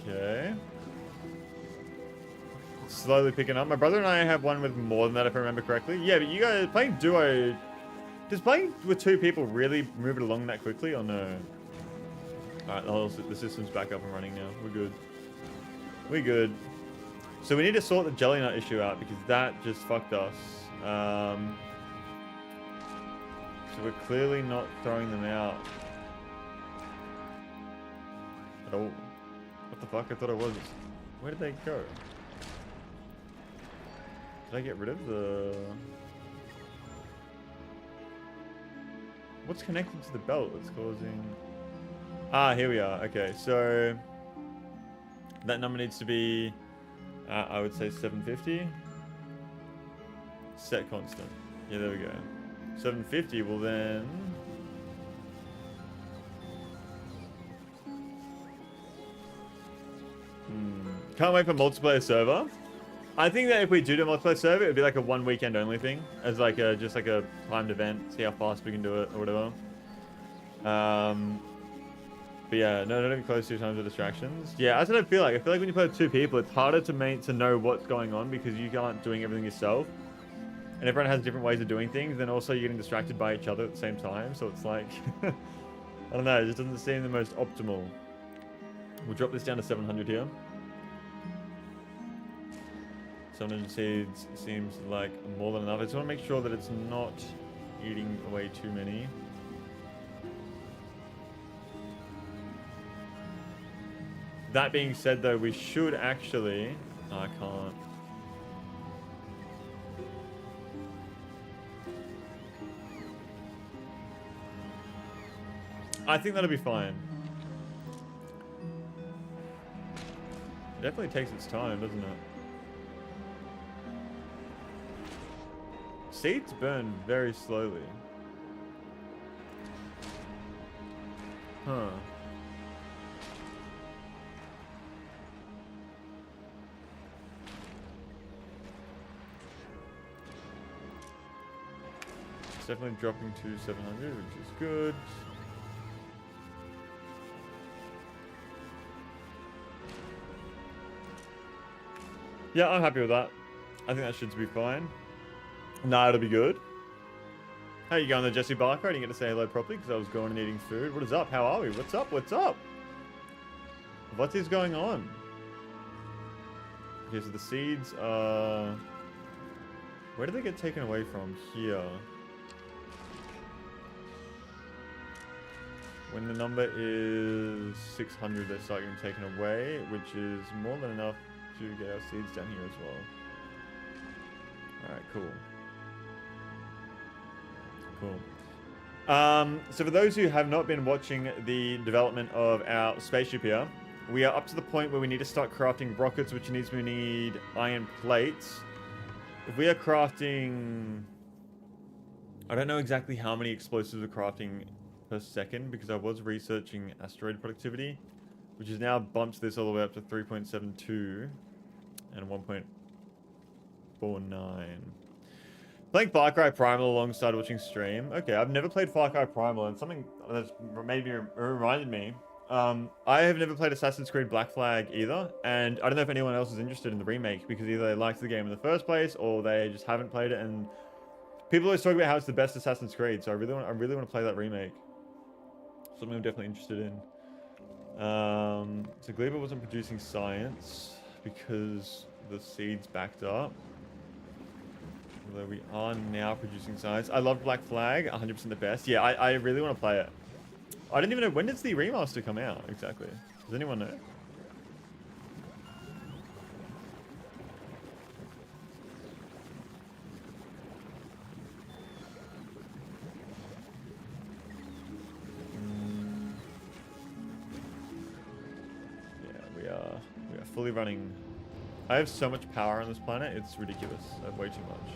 Okay. Slowly picking up. My brother and I have one with more than that, if I remember correctly. Yeah, but you guys playing duo... Does playing with two people really move it along that quickly, or no? Alright, the system's back up and running now. We're good. We're good. So we need to sort the jelly nut issue out, because that just fucked us. So we're clearly not throwing them out at all. What the fuck? I thought I was. Where did they go? Did I get rid of the... What's connected to the belt that's causing... Ah, here we are. Okay, so... That number needs to be... I would say 750. Set constant. Yeah, there we go. 750 will then... Can't wait for multiplayer server. I think that if we do multiplayer server, it would be like a one weekend only thing. As like a, just like a timed event. See how fast we can do it or whatever. But yeah, no, don't be close to times of distractions. Yeah, that's what I feel like. I feel like when you play with two people, it's harder to know what's going on because you aren't doing everything yourself. And everyone has different ways of doing things. Then also you're getting distracted by each other at the same time. So it's like, I don't know, it just doesn't seem the most optimal. We'll drop this down to 700 here. 700 seeds seems like more than enough. I just want to make sure that it's not eating away too many. That being said, though, we should actually... Oh, I can't. I think that'll be fine. It definitely takes its time, doesn't it? Seeds burn very slowly. Huh. It's definitely dropping to 700, which is good. Yeah, I'm happy with that. I think that should be fine. Nah, it'll be good. How you going there, Jesse Barker? I didn't get to say hello properly because I was going and eating food. What is up? How are we? What's up? What's up? What is going on? Okay, so the seeds are... Where do they get taken away from? Here. When the number is 600, they start getting taken away, which is more than enough to get our seeds down here as well. Alright, cool. Cool. So for those who have not been watching the development of our spaceship here, we are up to the point where we need to start crafting rockets, which means we need iron plates. If we are crafting... I don't know exactly how many explosives we're crafting per second, because I was researching asteroid productivity, which is now bumped this all the way up to 3.72 and 1.49. Playing Far Cry Primal alongside watching stream. Okay, I've never played Far Cry Primal, and something that's maybe reminded me. I have never played Assassin's Creed Black Flag either, and I don't know if anyone else is interested in the remake, because either they liked the game in the first place, or they just haven't played it, and People always talk about how it's the best Assassin's Creed, so I really want to play that remake. Something I'm definitely interested in. So Gleba wasn't producing science because the seeds backed up. Although we are now producing science. I love Black Flag, 100% the best. Yeah, I really want to play it. I don't even know, when does the remaster come out exactly? Does anyone know? We are fully running. I have so much power on this planet, it's ridiculous. I have way too much.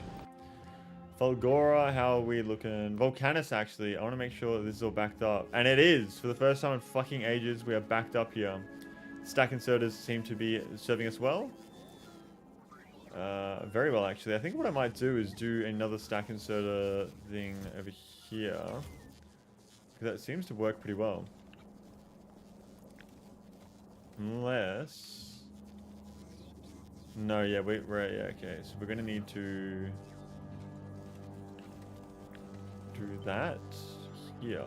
Fulgora, how are we looking? Volcanus, actually. I want to make sure that this is all backed up. And it is! For the first time in fucking ages, we are backed up here. Stack inserters seem to be serving us well. Very well, actually. I think what I might do is do another stack inserter thing over here. Because that seems to work pretty well. Unless... No, yeah, yeah, okay. So we're going to need to do that here.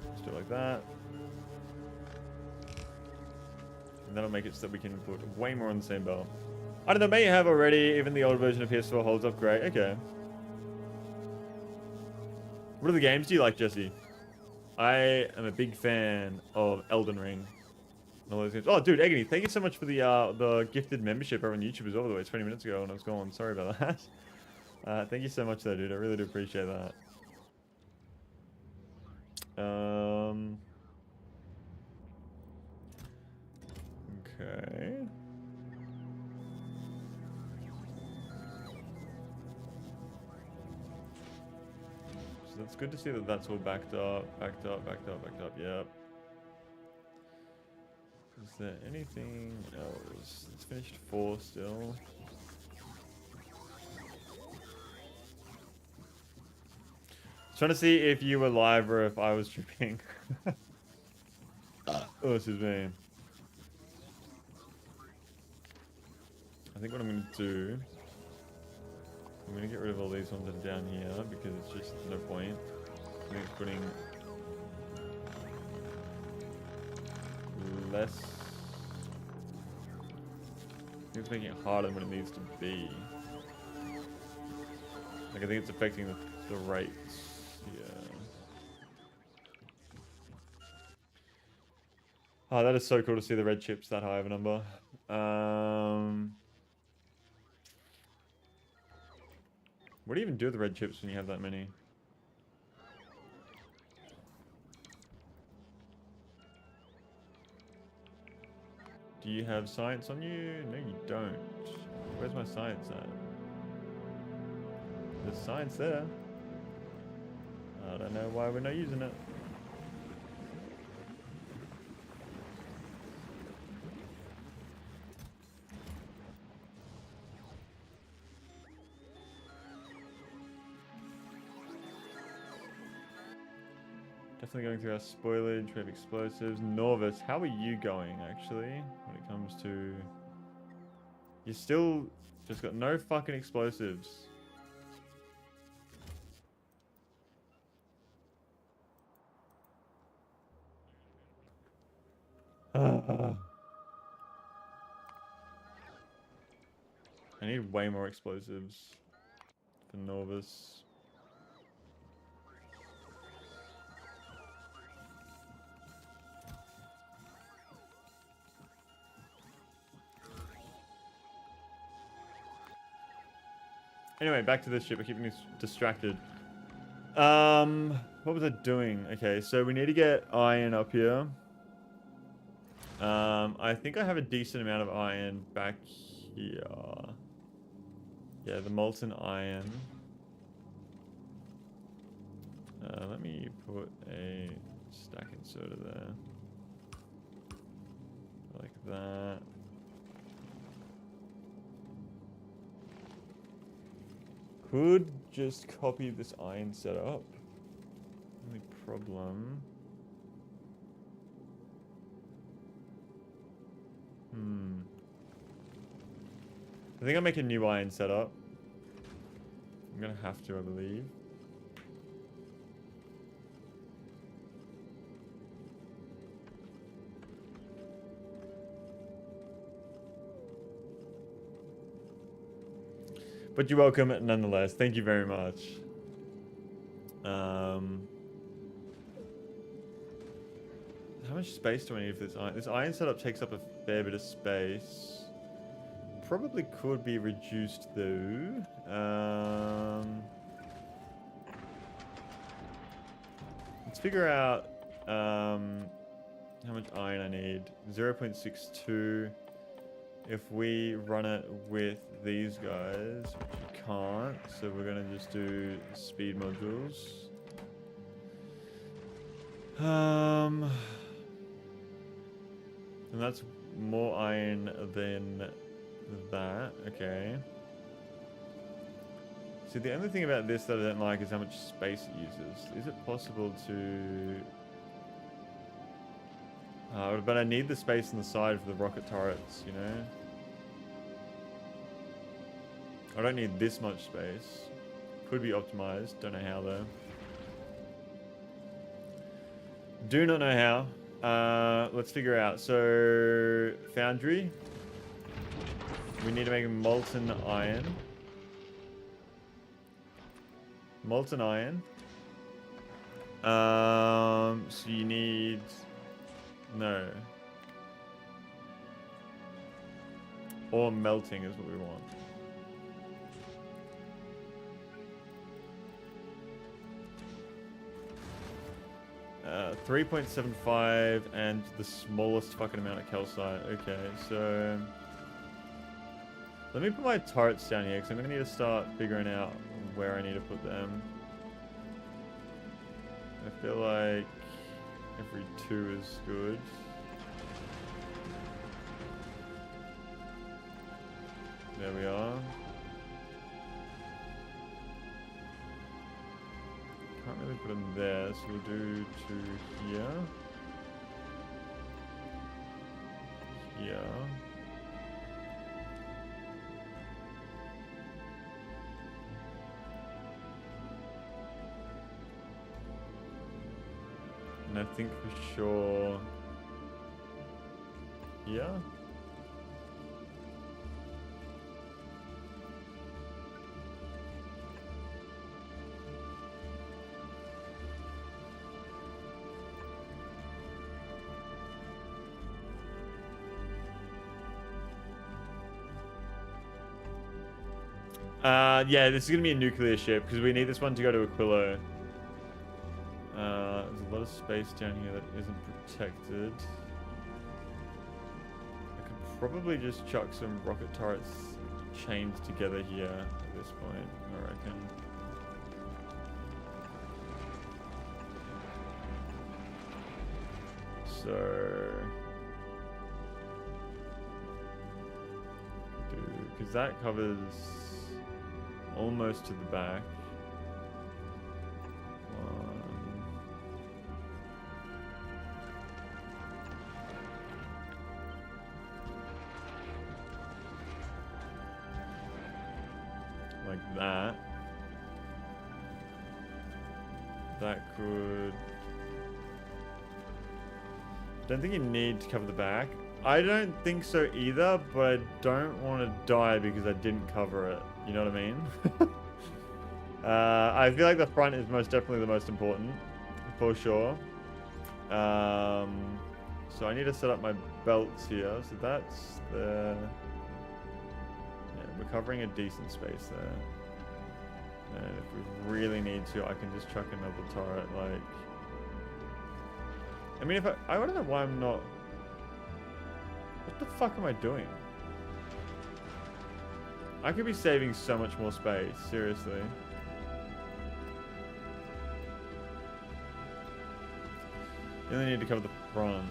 Let's do it like that. And that'll make it so that we can put way more on the same belt. I don't know, may have already. Even the old version of PS4 holds up great. Okay. What other games do you like, Jesse? I am a big fan of Elden Ring. And all those games. Oh, dude, Agony, thank you so much for the gifted membership over on YouTube as well, by the way, 20 minutes ago when I was gone. Sorry about that. Thank you so much, though, dude. I really do appreciate that. Okay. So that's good to see that that's all backed up. Yep. Is there anything else? It's finished 4 still. Trying to see if you were live or if I was tripping. Oh, this is me. I think what I'm going to do... I'm going to get rid of all these ones that are down here because it's just no point. I think it's putting... less... I think it's making it harder than what it needs to be. Like, I think it's affecting the rates. Yeah. Oh, that is so cool to see the red chips that high of a number. What do you even do with the red chips when you have that many? Do you have science on you? No, you don't. Where's my science at? There's science there. I don't know why we're not using it. Definitely going through our spoilage. We have explosives. Norvis, how are you going, actually, when it comes to... You still just got no fucking explosives. I need way more explosives for Norvis. Anyway, back to this ship. I keep getting distracted. What was I doing? Okay, so we need to get iron up here. I think I have a decent amount of iron back here. Yeah, the molten iron. Let me put a stack inserter there. Like that. Could just copy this iron setup. Only problem. I think I'll make a new iron setup. I'm gonna have to, I believe. But you're welcome nonetheless. Thank you very much. How much space do I need for this iron? This iron setup takes up a fair bit of space. Probably could be reduced though. Let's figure out how much iron I need. 0.62. If we run it with these guys, which you can't, so we're gonna just do speed modules. And that's more iron than that. Okay. See, the only thing about this that I don't like is how much space it uses. Is it possible to... but I need the space on the side for the rocket turrets, you know? I don't need this much space. Could be optimized. Don't know how though. Do not know how. Let's figure out. So, foundry. We need to make molten iron. Molten iron. So you need... No. Or melting is what we want. 3.75 and the smallest fucking amount of calcite. Okay, so... Let me put my turrets down here, because I'm going to need to start figuring out where I need to put them. I feel like every 2 is good. There we are. Can't really put them there, so we'll do 2 here. Here. And I think for sure here. Yeah, this is going to be a nuclear ship because we need this one to go to Aquilo. There's a lot of space down here that isn't protected. I could probably just chuck some rocket turrets chained together here at this point, I reckon. So... because that covers almost to the back. Like that. That could... Don't think you need to cover the back. I don't think so either, but I don't want to die because I didn't cover it. You know what I mean? I feel like the front is most definitely the most important, for sure. So I need to set up my belts here. So that's the... Yeah, we're covering a decent space there. And if we really need to, I can just chuck another turret, like... I mean, if I don't know why I'm not... What the fuck am I doing? I could be saving so much more space, seriously. You only need to cover the front.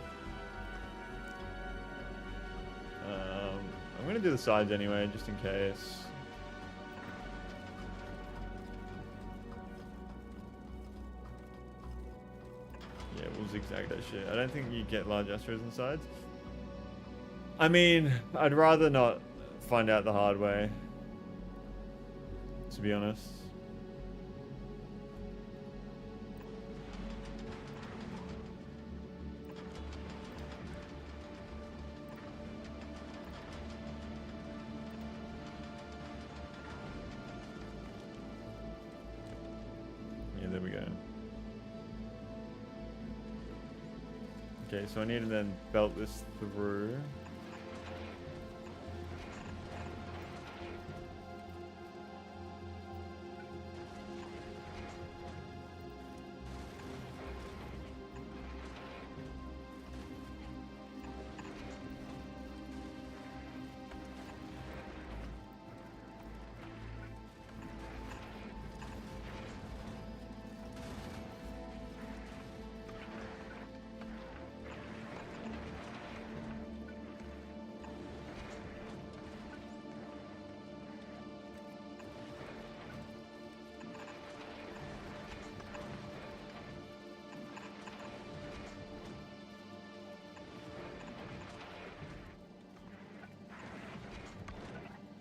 I'm gonna do the sides anyway, just in case. Yeah, we'll zigzag that shit. I don't think you get large asteroids on the sides. I mean, I'd rather not find out the hard way, to be honest. Yeah, there we go. Okay, so I need to then belt this through.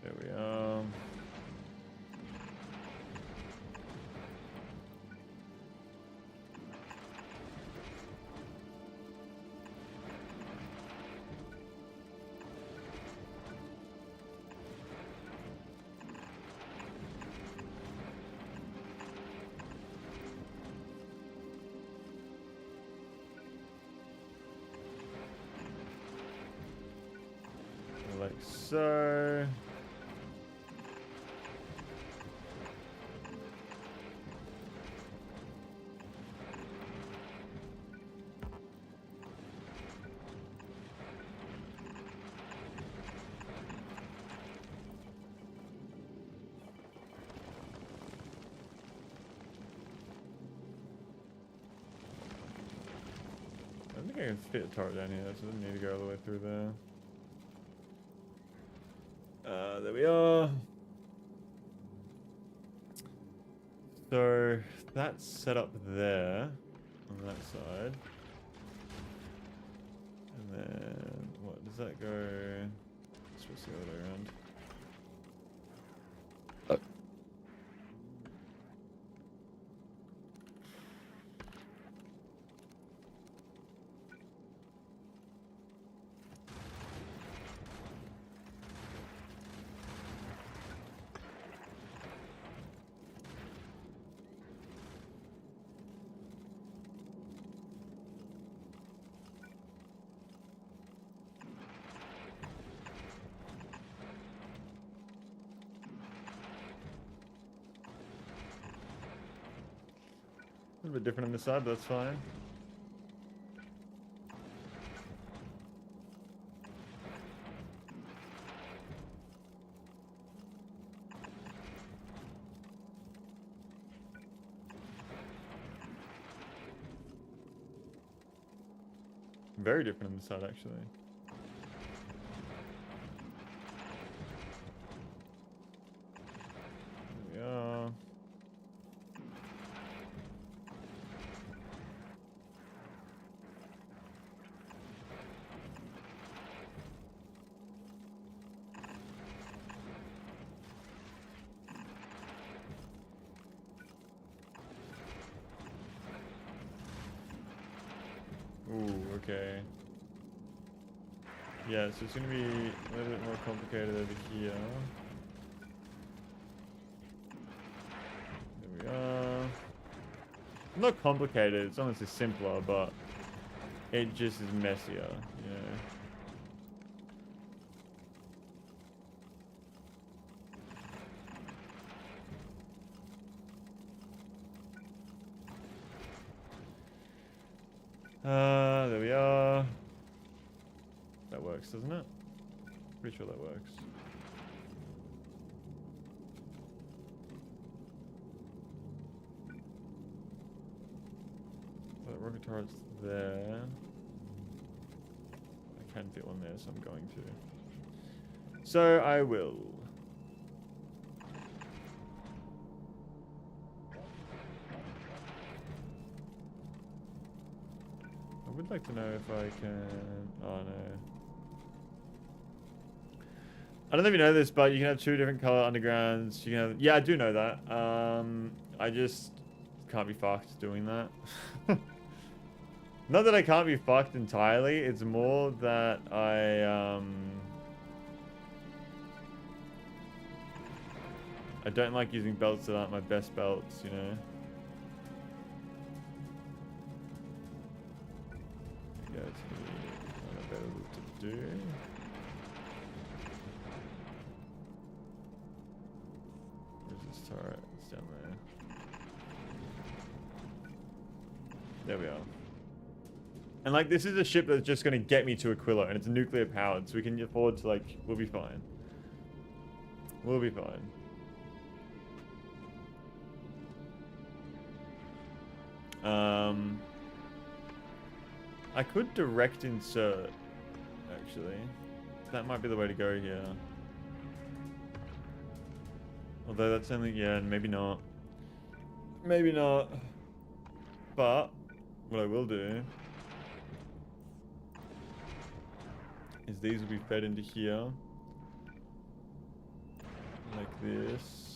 There we are. Like so. I think I can fit a turret down here, so I don't need to go all the way through there. There we are. So that's set up there on that side. And then what does that go? It's supposed to go the other way around. A little bit different on this side, but that's fine. Very different on this side, actually. There we are. Ooh, okay. Yeah, so it's going to be a little bit more complicated over here. There we are. Not complicated, it's honestly simpler, but it just is messier, you know. There we are. That works, doesn't it? Pretty sure that works. That rocket turret's there. I can fit one there, so I'm going to. So I will. I would like to know if I can... Oh no. I don't know if you know this, but you can have 2 different color undergrounds. You can have, yeah, I do know that. I just can't be fucked doing that. Not that I can't be fucked entirely. It's more that I don't like using belts that aren't my best belts, you know. Yeah, it's unavailable to do. Where's this turret? It's down there. There we are. And like, this is a ship that's just going to get me to Aquilo, and it's nuclear powered, so we can afford to, like, we'll be fine. We'll be fine. I could direct insert, actually. That might be the way to go here. Although that's only, yeah, maybe not. Maybe not. But what I will do is these will be fed into here. Like this.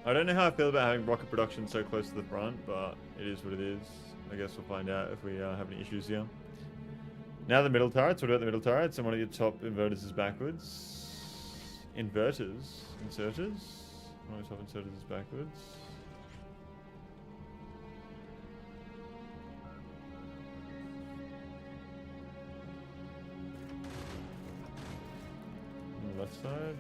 I don't know how I feel about having rocket production so close to the front, but it is what it is. I guess we'll find out if we have any issues here. Now the middle turrets. What about the middle turrets? And one of your top inverters is backwards. Inverters? Inserters? One of your top inserters is backwards. On the left side.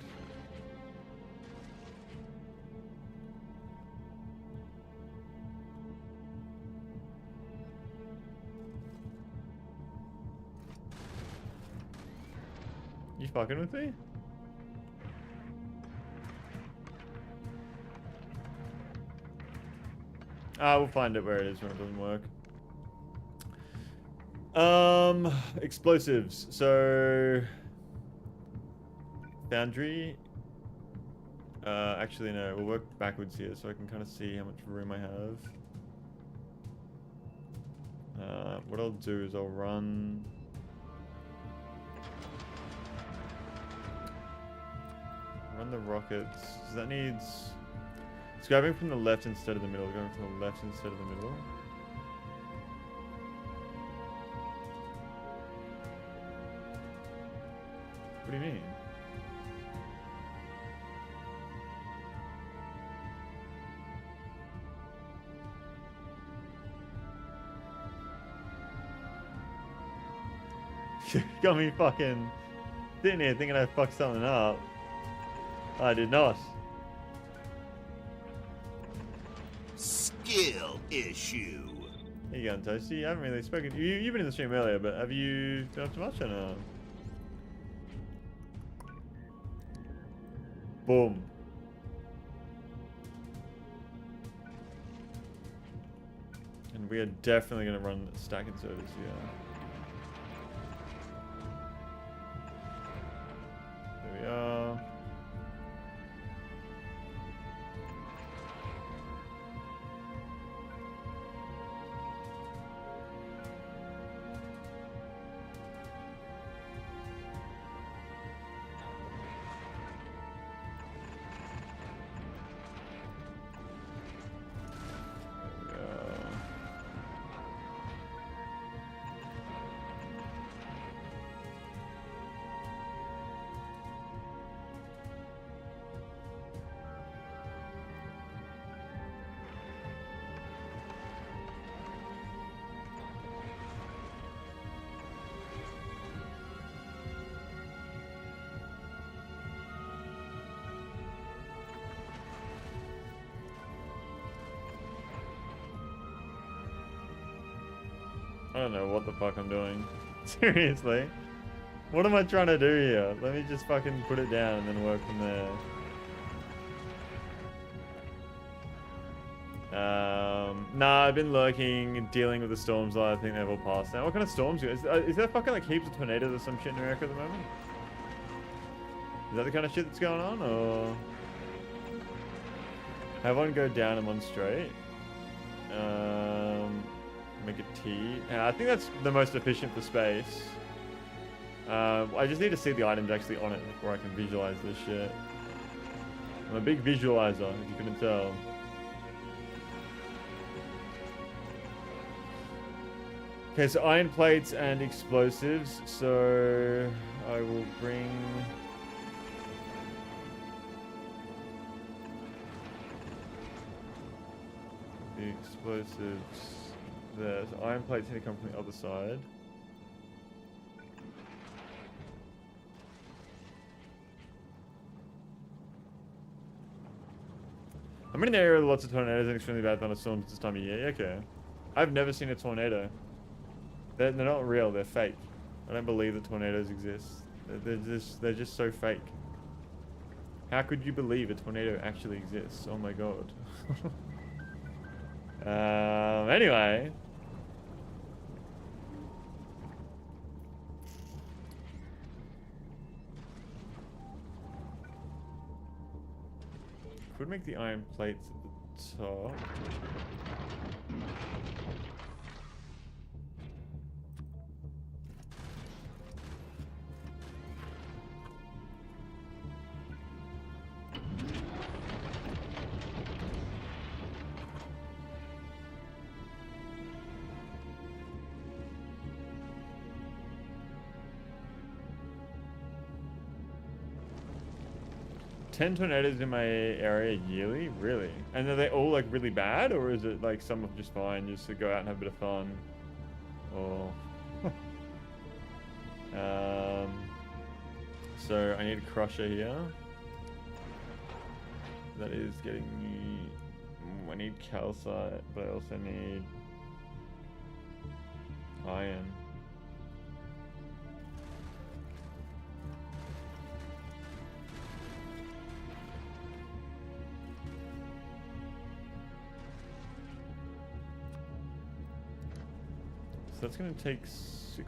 You fucking with me? We'll find it where it is when it doesn't work. Explosives. So Foundry. Actually no, we'll work backwards here so I can kind of see how much room I have. What I'll do is I'll run the rockets. Does that needs... It's grabbing from the left instead of the middle. Going from the left instead of the middle. What do you mean? You got me fucking sitting here thinking I fucked something up. I did not. Skill issue. There you go, Toasty. I haven't really spoken. You've been in the stream earlier, but have you done up too much or no? Boom. And we are definitely going to run stack inserters here. There we are. I don't know what the fuck I'm doing. Seriously. What am I trying to do here? Let me just fucking put it down and then work from there. Nah, I've been lurking, dealing with the storms. I think they've all passed now. What kind of storms? Is there fucking like heaps of tornadoes or some shit in America at the moment? Is that the kind of shit that's going on, or have one go down and one straight? Make a T. I think that's the most efficient for space. I just need to see the items actually on it before I can visualize this shit. I'm a big visualizer, if you couldn't tell. Okay, so iron plates and explosives. So I will bring... the explosives there. So iron plates need to come from the other side. I'm in an area with lots of tornadoes and extremely bad thunderstorms this time of year. Okay. I've never seen a tornado. They're not real, they're fake. I don't believe that tornadoes exist. They're just so fake. How could you believe a tornado actually exists? Oh my god. Anyway. Could make the iron plates at the top. Ten tornadoes in my area yearly? Really? And are they all like really bad, or is it like some are just fine, just to go out and have a bit of fun? Or so I need a crusher here. That is getting me. I need calcite, but I also need iron. So that's going to take 6.25.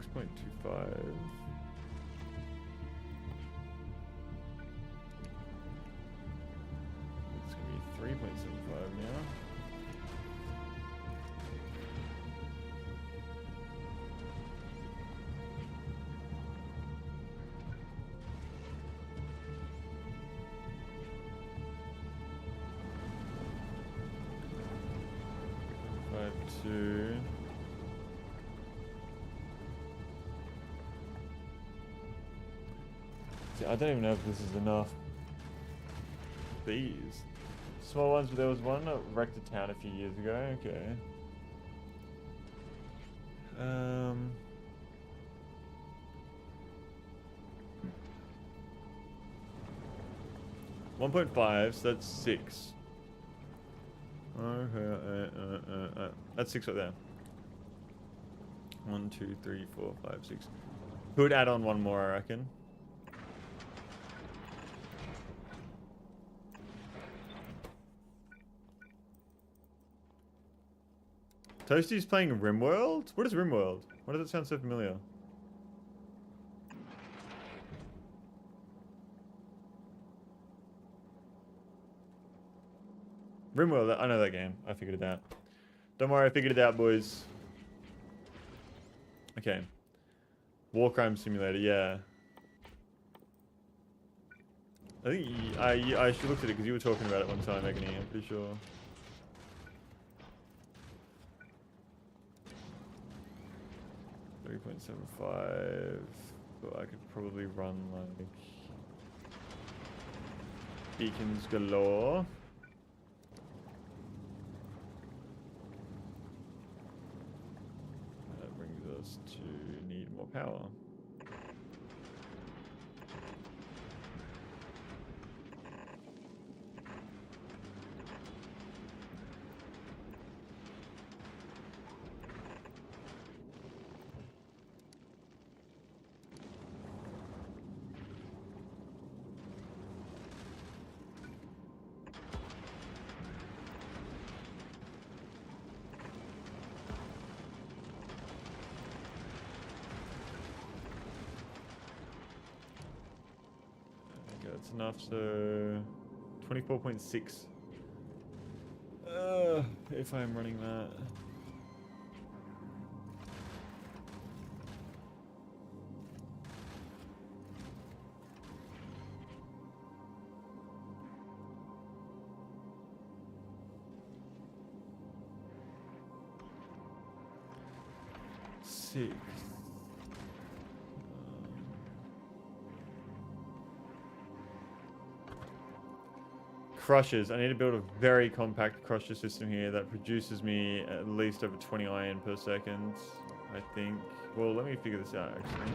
It's going to be 3.75 now. Two. See, I don't even know if this is enough. These small ones, but there was one that wrecked a town a few years ago. Okay. 1.5, so that's 6. Okay, that's 6 right there. 1, 2, 3, 4, 5, 6. Who would add on one more, I reckon? Toasty's playing RimWorld? What is RimWorld? Why does it sound so familiar? RimWorld, I know that game. I figured it out. Don't worry, I figured it out, boys. Okay. War Crime Simulator, yeah. I think I should look at it because you were talking about it one time, Agony, I'm pretty sure. $3.75. But I could probably run like beacons galore. That brings us to need more power. That's enough, so 24.6. If I'm running that. Six. Crushers. I need to build a very compact crusher system here that produces me at least over 20 iron per second, I think. Well, let me figure this out, actually.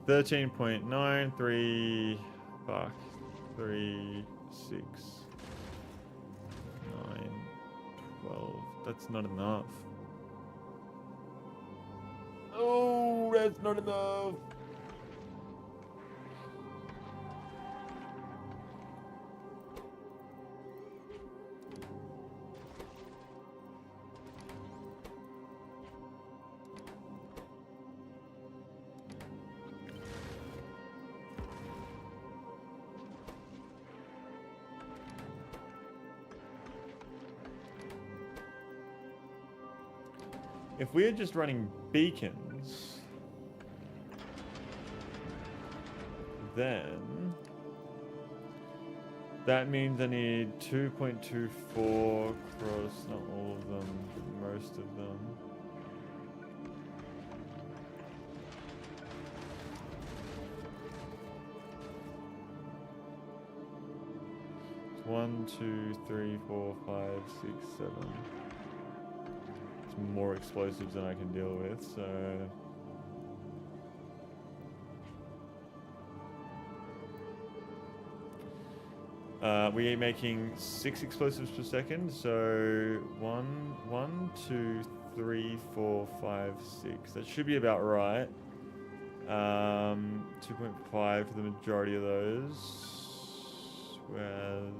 $13.93. Fuck. 3, 6, 9, 12. That's not enough. Oh, that's not enough. If we're just running beacons, then that means I need 2.24 across, not all of them, but most of them. It's 1, 2, 3, 4, 5, 6, 7. More explosives than I can deal with, so we're making 6 explosives per second, so 1, 2, 3, 4, 5, 6. That should be about right. 2.5 for the majority of those, whereas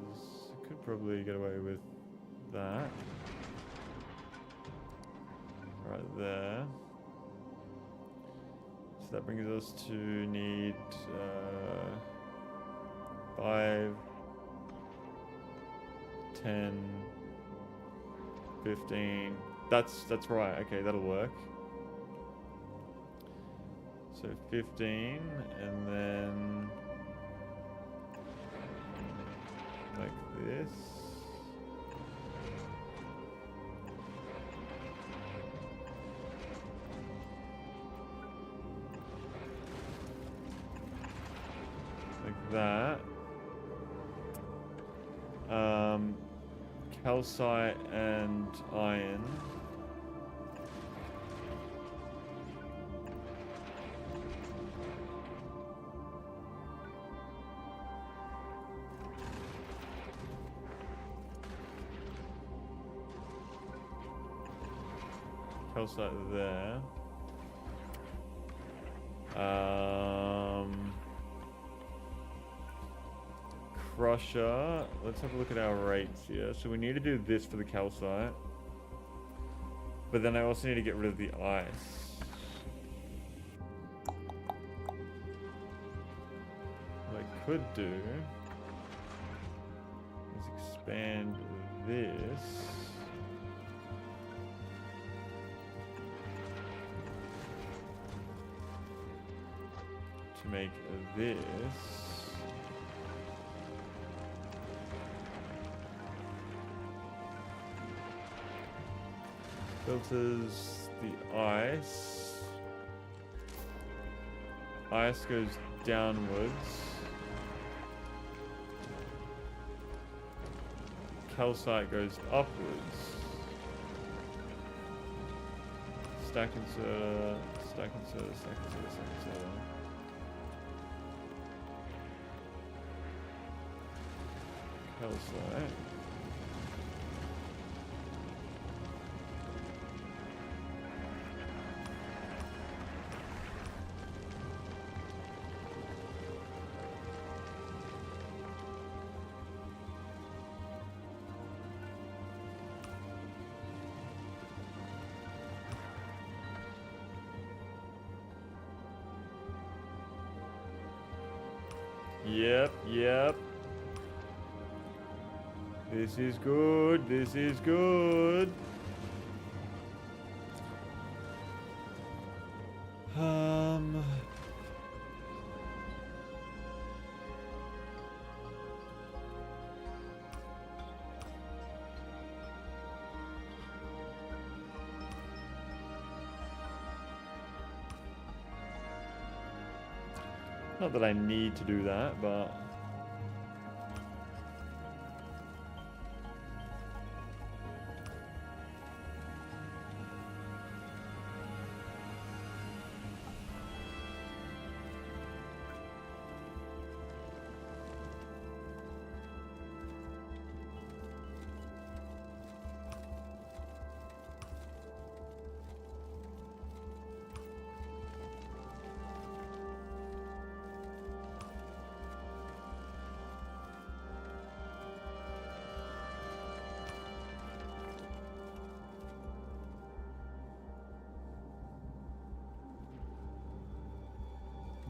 I could probably get away with that. Right there. So that brings us to need 5, 10, 15. That's right. Okay, that'll work. So 15, and then like this. That calcite and iron. Calcite there. Crusher. Let's have a look at our rates here. So we need to do this for the calcite. But then I also need to get rid of the ice. What I could do is expand this to make this. Filters the ice. Ice goes downwards. Calcite goes upwards. Stack inserter, stack inserter, stack inserter, stack inserter. Calcite. Yep, yep. This is good. This is good. Not that I need to do that, but...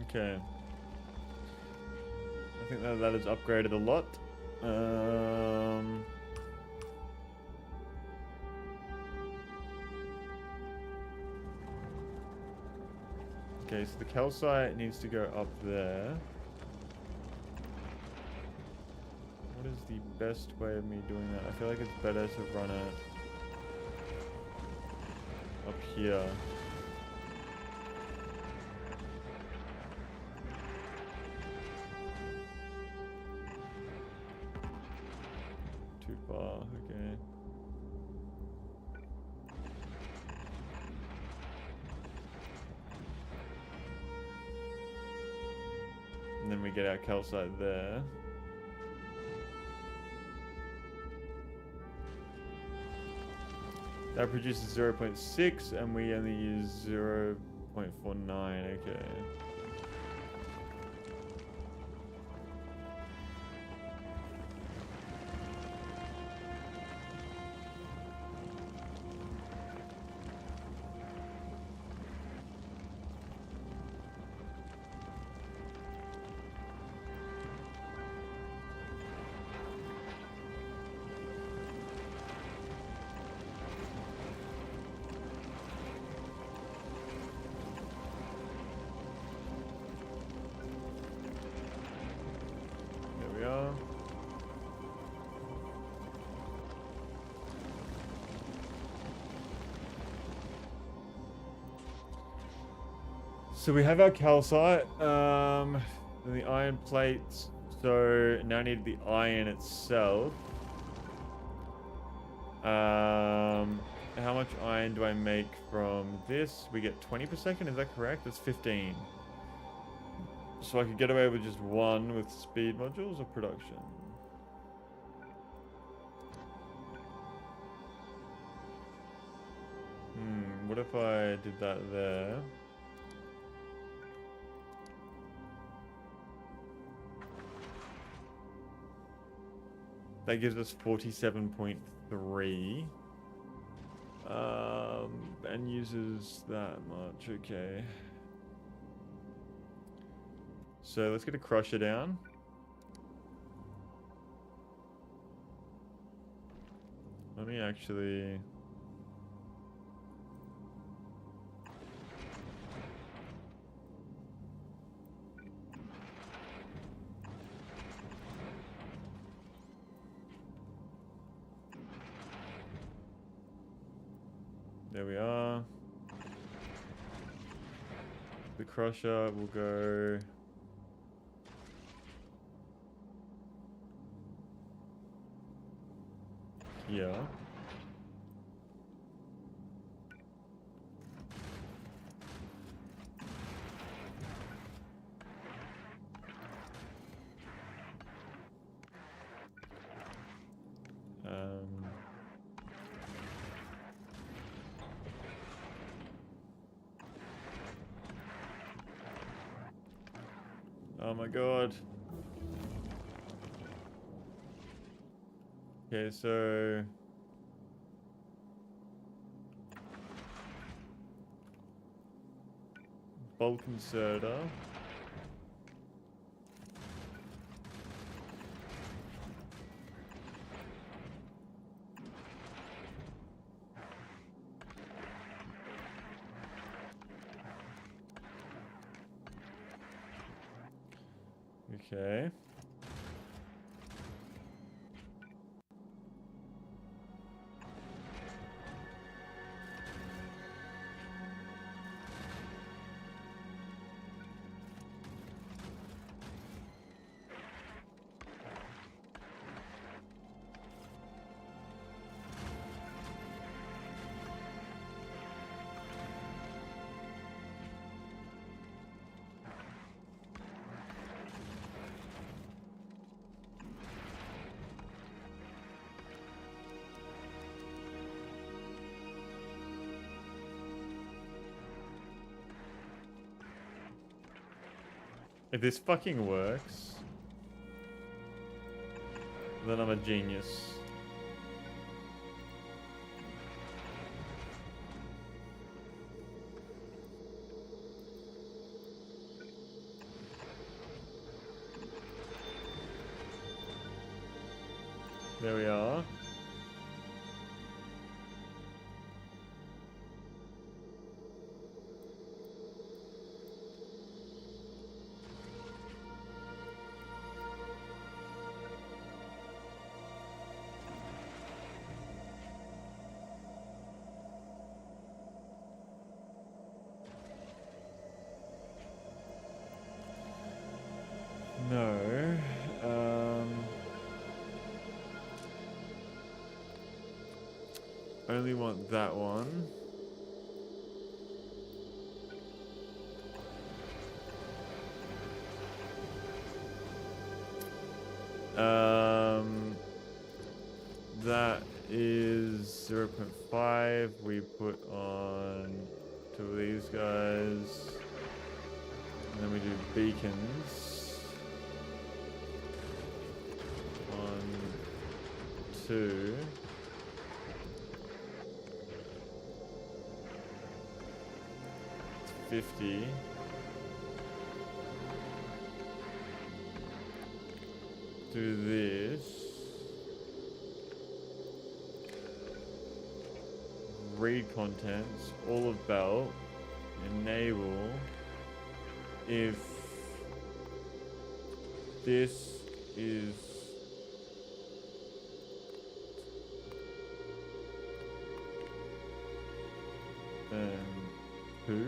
Okay. I think that is upgraded a lot. Okay, so the calcite needs to go up there. What is the best way of me doing that? I feel like it's better to run it up here. Too far, okay. And then we get our calcite there. That produces 0.6 and we only use 0.49, okay. So we have our calcite, and the iron plates. So now I need the iron itself. How much iron do I make from this? We get 20 per second, is that correct? That's 15. So I could get away with just one with speed modules or production. What if I did that there? That gives us 47.3. And uses that much, okay. So let's get a crusher down. Let me actually... There we are. The crusher will go... here. Oh my god. Okay, so... bulk inserter. Okay. If this fucking works, then I'm a genius. There we are. No. Only want that one. That is 0.5. We put on two of these guys. And then we do beacons. 1, 2. It's 50. Do this. Read contents, all of belt, enable. If this is who?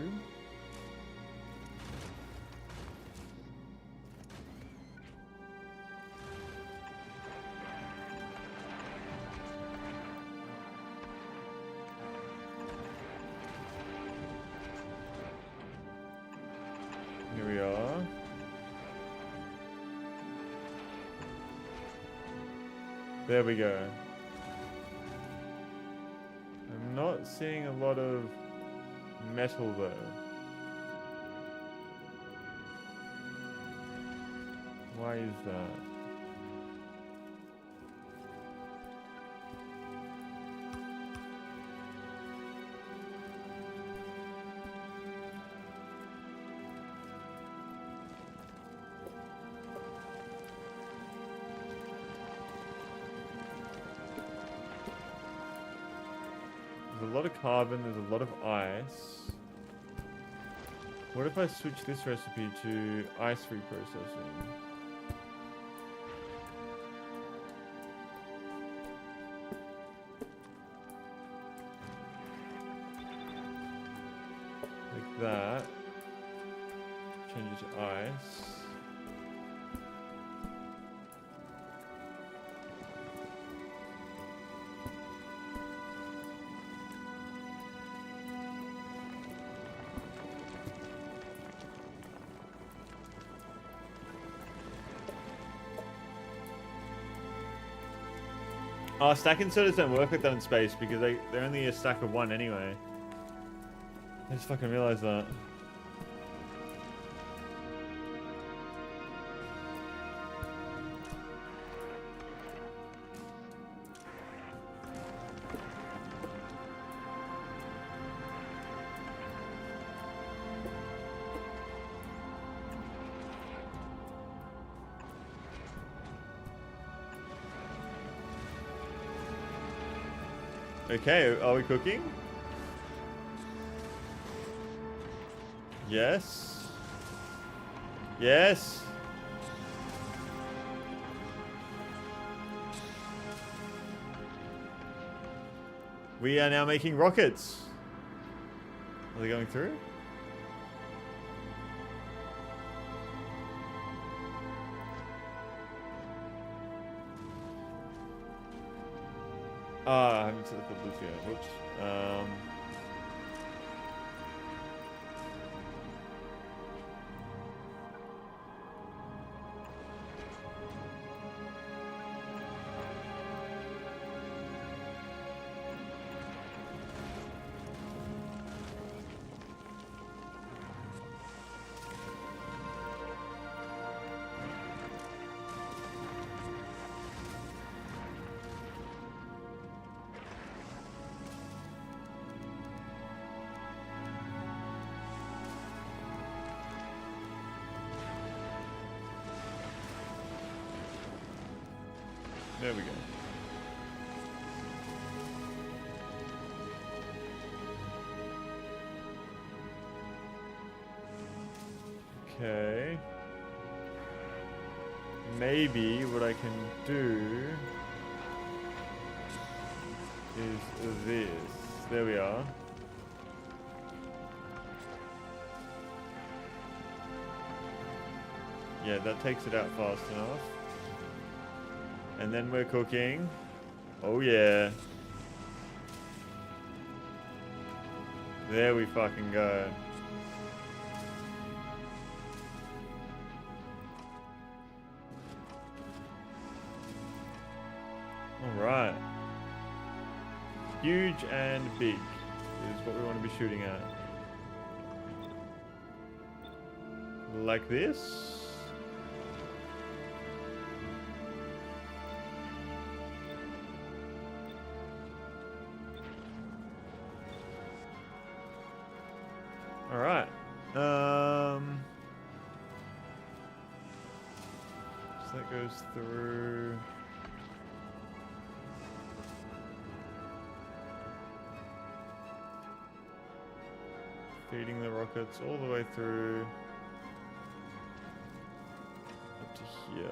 Here we are. There we go. I'm not seeing a lot of metal though. Why is that? There's a lot of carbon, there's a lot of ice. What if I switch this recipe to ice reprocessing? Like that. Change it to ice. Oh, stack inserters don't work like that in space because they're only a stack of one anyway. I just fucking realized that. Okay, are we cooking? Yes. Yes. We are now making rockets. Are they going through? Ah, I haven't set up the blue yet. Whoops. There we go. Okay. Maybe what I can do is this. There we are. Yeah, that takes it out fast enough. And then we're cooking. Oh yeah. There we fucking go. Alright. Huge and big is what we want to be shooting at. Like this. Alright. So that goes through. Feeding the rockets all the way through up to here.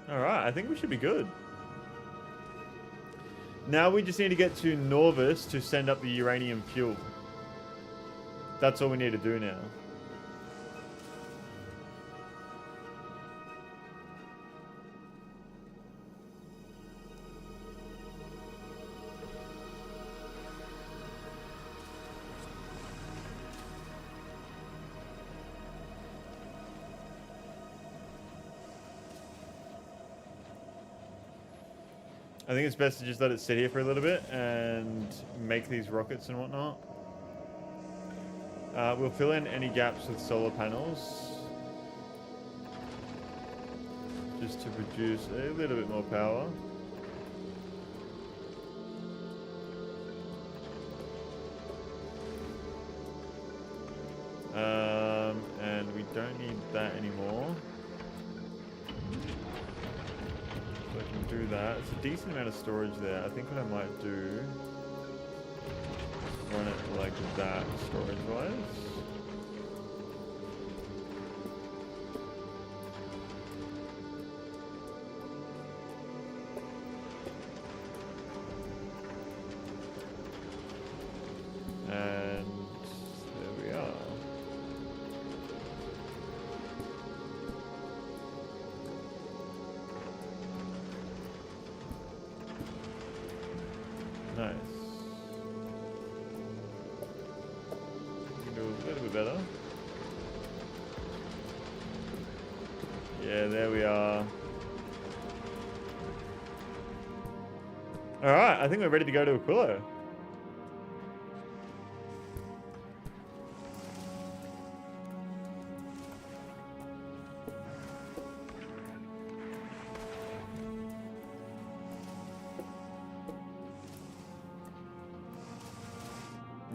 Alright, I think we should be good. Now we just need to get to Norvis to send up the uranium fuel. That's all we need to do now. I think it's best to just let it sit here for a little bit and make these rockets and whatnot. We'll fill in any gaps with solar panels. Just to produce a little bit more power. And we don't need that anymore. So I can do that. It's a decent amount of storage there. I think what I might do is run it like that, storage-wise. And there we are. Nice. We can do a little bit better. Yeah, there we are. Alright, I think we're ready to go to Aquilo.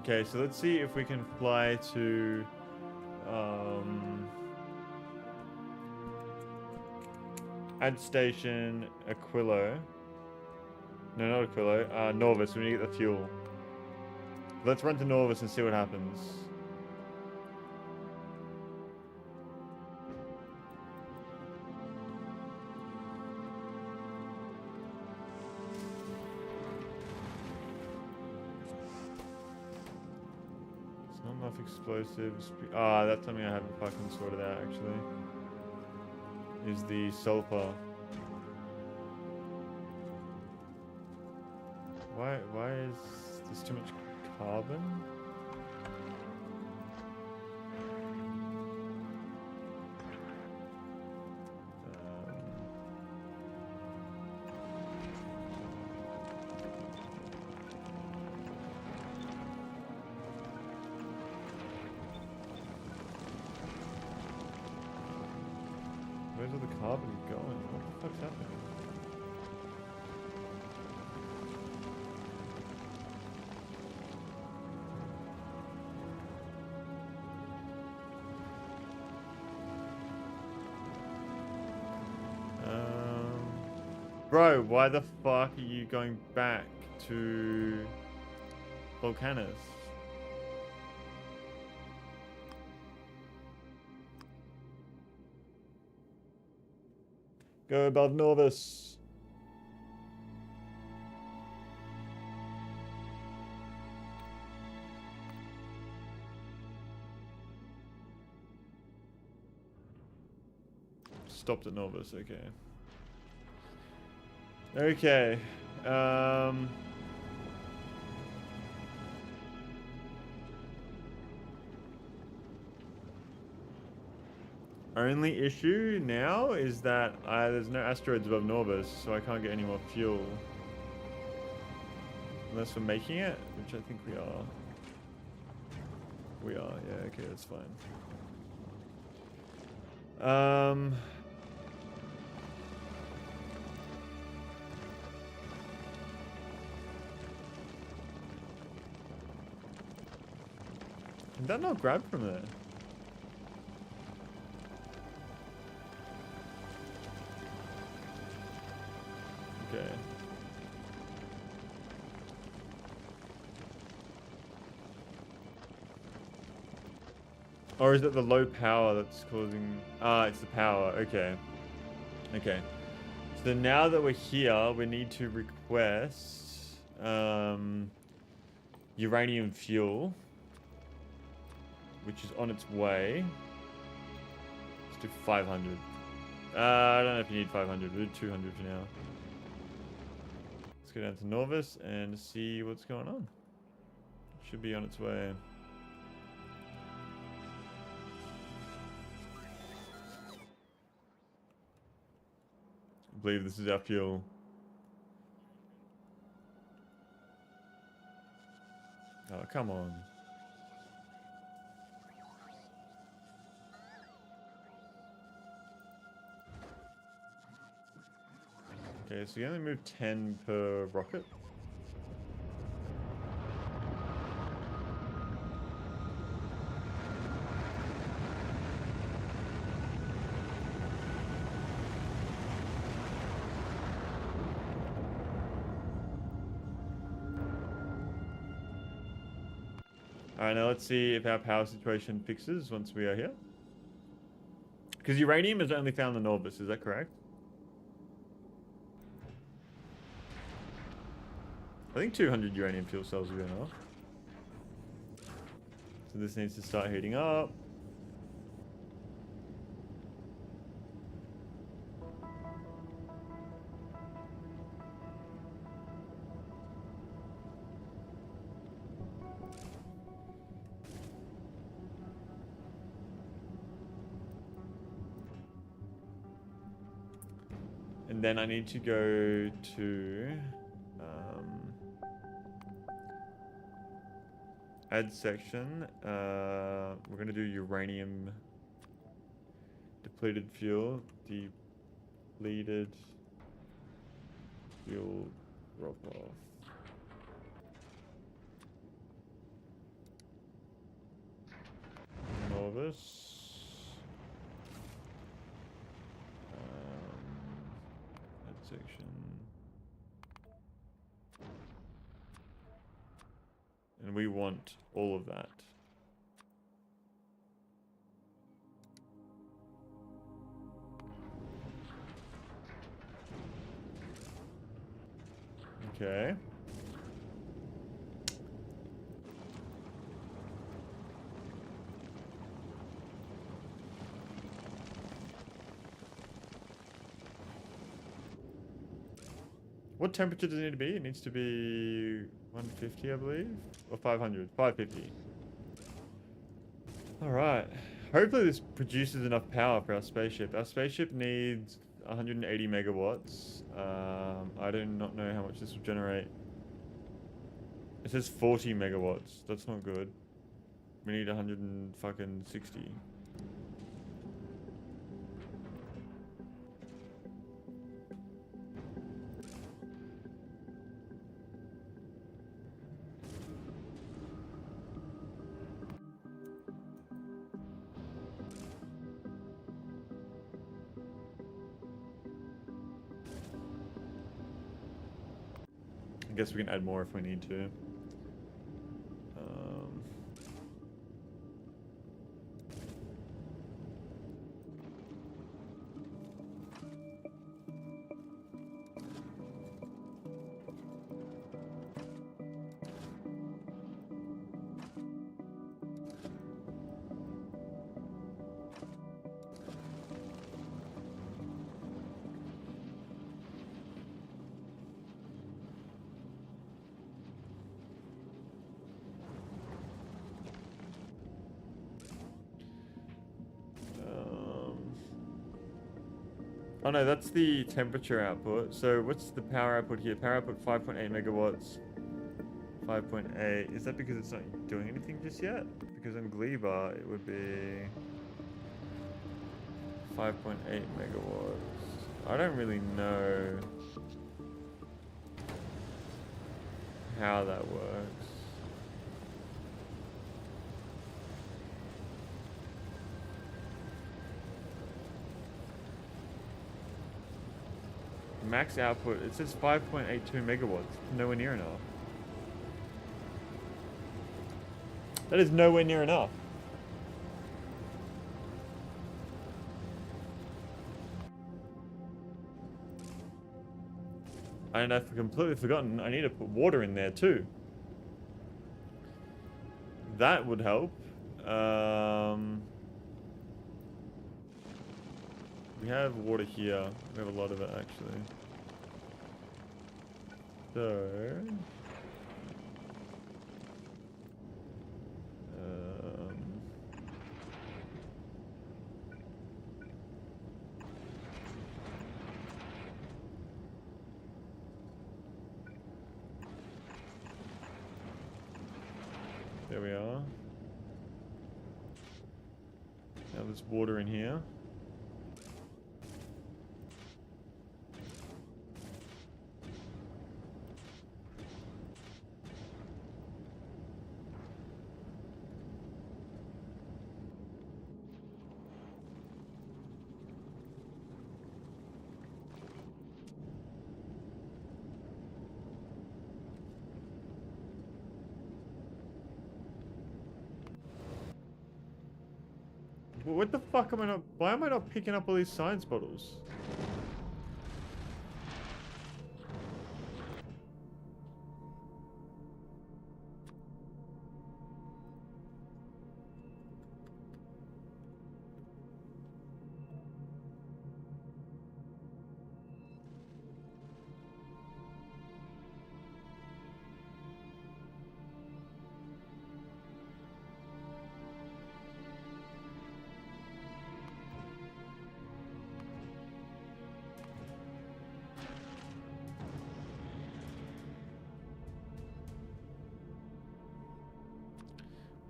Okay, so let's see if we can fly to Ad Station Aquilo. No, not Aquilo. Norvis. We need to get the fuel. Let's run to Norvis and see what happens. Not enough explosives. Ah, that's something I haven't fucking sorted out actually. Is the sulfur. Why is there's too much carbon? Where's all the carbon going? What the fuck's happening? Bro, why the fuck are you going back to Volcanus? Go above Norvis. Stopped at Norvis, okay. Okay. Only issue now is that there's no asteroids above Norvis, so I can't get any more fuel. Unless we're making it, which I think we are. We are, yeah, okay, that's fine. Did that not grab from there? Okay. Or is it the low power that's causing... Ah, it's the power. Okay. Okay. So now that we're here, we need to request uranium fuel, which is on its way. Let's do 500. I don't know if you need 500. We'll do 200 for now. Let's go down to Norvis and see what's going on. Should be on its way. I believe this is our fuel. Oh, come on. Okay, so you only move 10 per rocket. Alright, now let's see if our power situation fixes once we are here. Because uranium is only found in Orbis, is that correct? I think 200 uranium fuel cells are good enough. So this needs to start heating up. And then I need to go to add section. We're gonna do uranium depleted fuel, depleted fuel drop off. Norvis. Section. And we want all of that. Okay. What temperature does it need to be? It needs to be 150, I believe, or 500. 550. All right. Hopefully this produces enough power for our spaceship. Our spaceship needs 180 megawatts. I do not know how much this will generate. It says 40 megawatts. That's not good. We need 160. I guess we can add more if we need to. Oh no, that's the temperature output. So what's the power output here? Power output 5.8 megawatts. 5.8. Is that because it's not doing anything just yet? Because on Gleebar it would be 5.8 megawatts. I don't really know how that works. Max output, it says 5.82 megawatts. Nowhere near enough. That is nowhere near enough. And I've completely forgotten, I need to put water in there too. That would help. We have water here. We have a lot of it actually. So... there we are. Now there's water in here. What the fuck am I not... Why am I not picking up all these science bottles?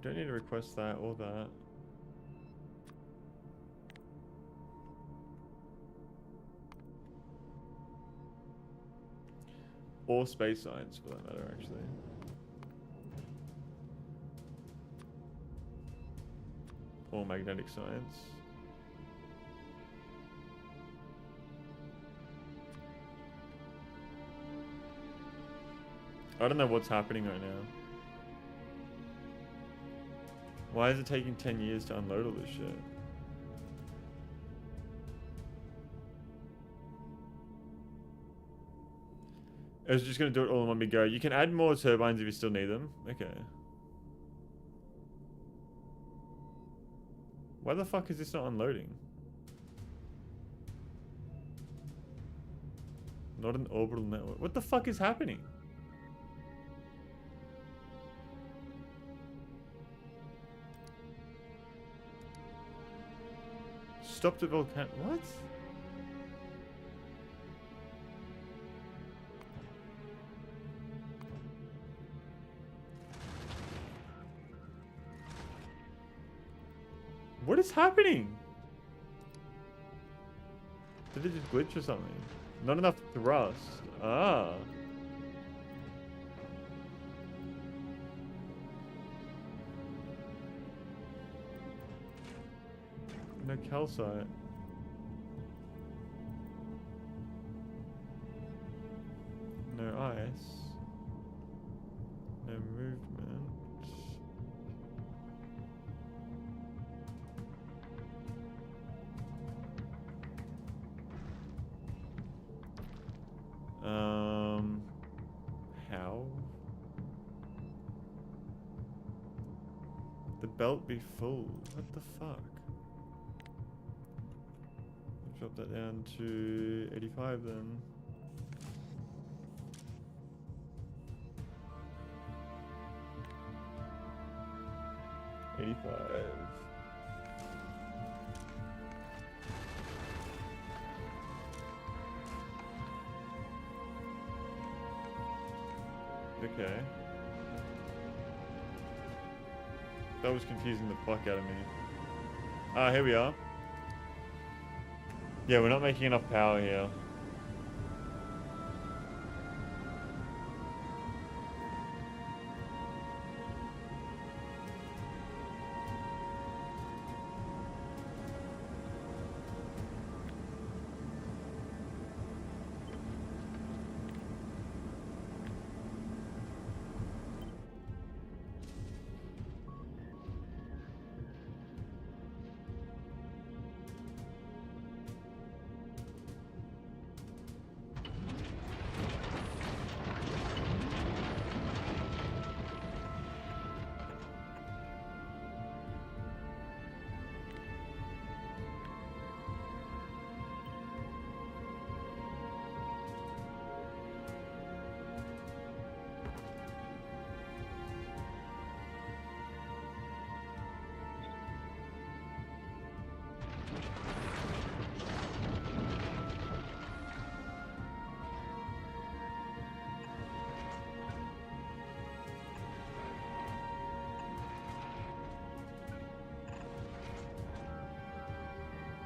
Don't need to request that or that. Or space science for that matter, actually. Or magnetic science. I don't know what's happening right now. Why is it taking 10 years to unload all this shit? I was just gonna do it all in one big go. You can add more turbines if you still need them. Okay. Why the fuck is this not unloading? Not an orbital network. What the fuck is happening? Stopped at volcan. What? What is happening? Did it just glitch or something? Not enough thrust. Ah. No calcite. No ice. No movement. How? The belt be full. What the fuck? Drop that down to 85 then. Okay. That was confusing the fuck out of me. Ah, here we are. Yeah, we're not making enough power here.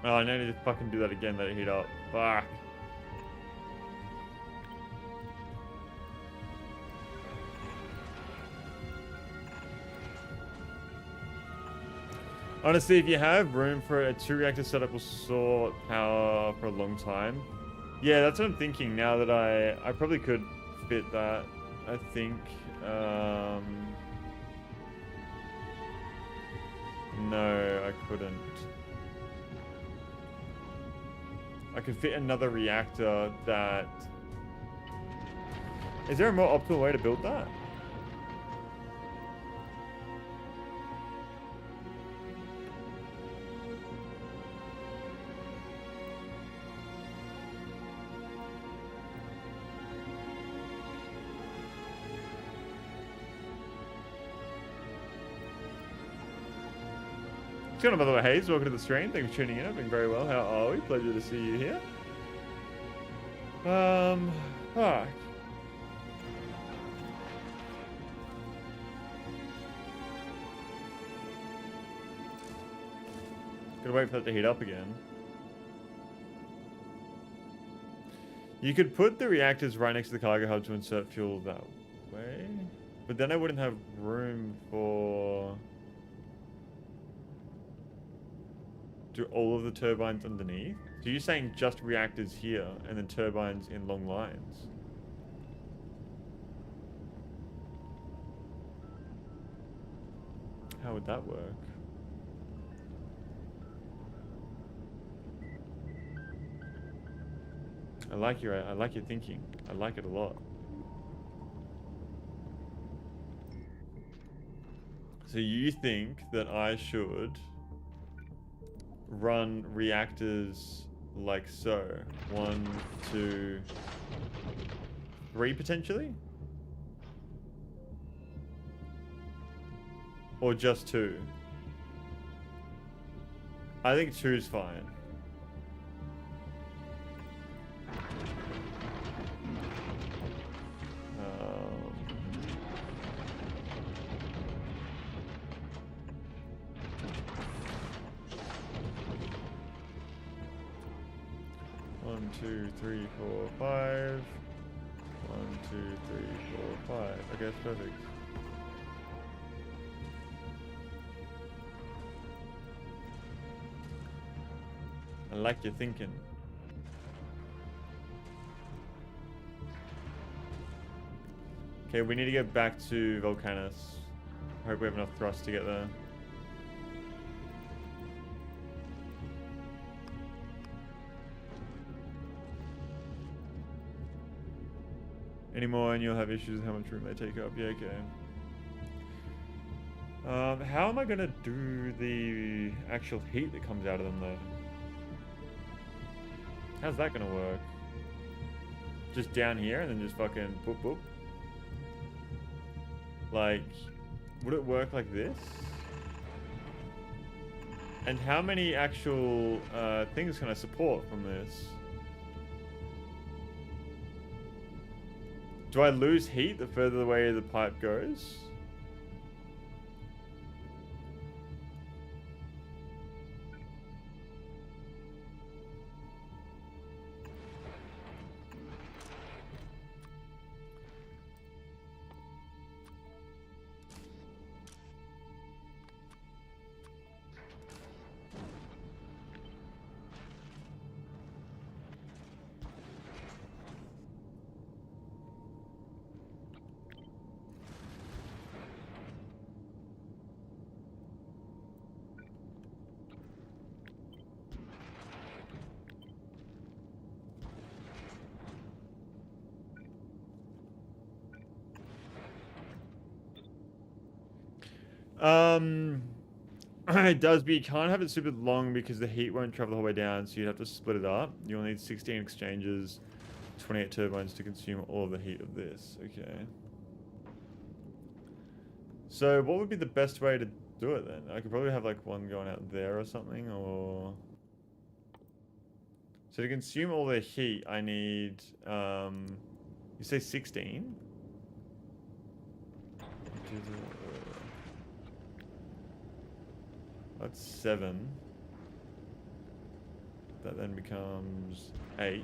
Oh, I need to fucking do that again, let it heat up. Fuck. Honestly, if you have room for a 2-reactor setup will sort power for a long time. Yeah, that's what I'm thinking now that I probably could fit that, I think. No, I couldn't. I could fit another reactor that... Is there a more optimal way to build that? What's going on, by the way, Hayes? Welcome to the stream. Thanks for tuning in. I've been very well. How are we? Pleasure to see you here. Fuck. Gotta wait for that to heat up again. You could put the reactors right next to the cargo hub to insert fuel that way. But then I wouldn't have room for... Do all of the turbines underneath? So you're saying just reactors here and then turbines in long lines? How would that work? I like your thinking. I like it a lot. So you think that I should run reactors like so. 1, 2, 3 potentially? Or just 2? I think 2's fine. One, 2, 3, 4, 5. 1, 2, 3, 4, 5. Okay, that's perfect. I like your thinking. Okay, we need to get back to Volcanus. Hope we have enough thrust to get there. Any more and you'll have issues with how much room they take up. Yeah, okay. How am I gonna do the actual heat that comes out of them though? How's that gonna work? Just down here and then just fucking boop boop? Like, would it work like this? And how many actual things can I support from this? Do I lose heat the further away the pipe goes? It does, but you can't have it super long because the heat won't travel the whole way down, so you'd have to split it up. You'll need 16 exchanges, 28 turbines to consume all of the heat of this. Okay. So what would be the best way to do it then? I could probably have like one going out there or something, or... So to consume all the heat, I need, you say 16? That's 7. That then becomes 8.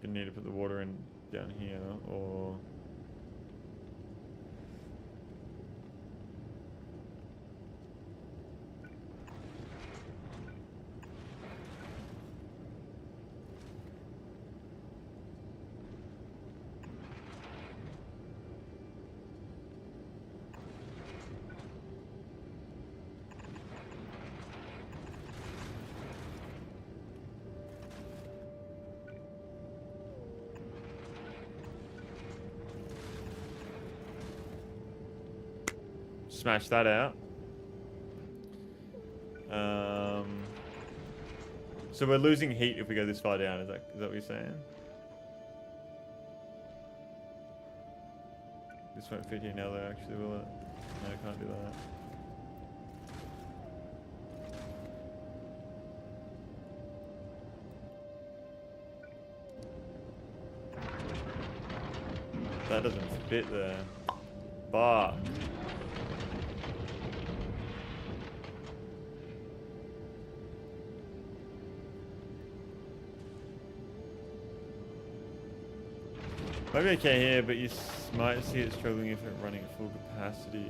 Gonna need to put the water in down here, or... Smash that out. So we're losing heat if we go this far down. Is that what you're saying? This won't fit here now though, actually, will it? No, I can't do that. That doesn't fit there. Fuck. Might be okay here, but you might see it struggling if it's running at full capacity.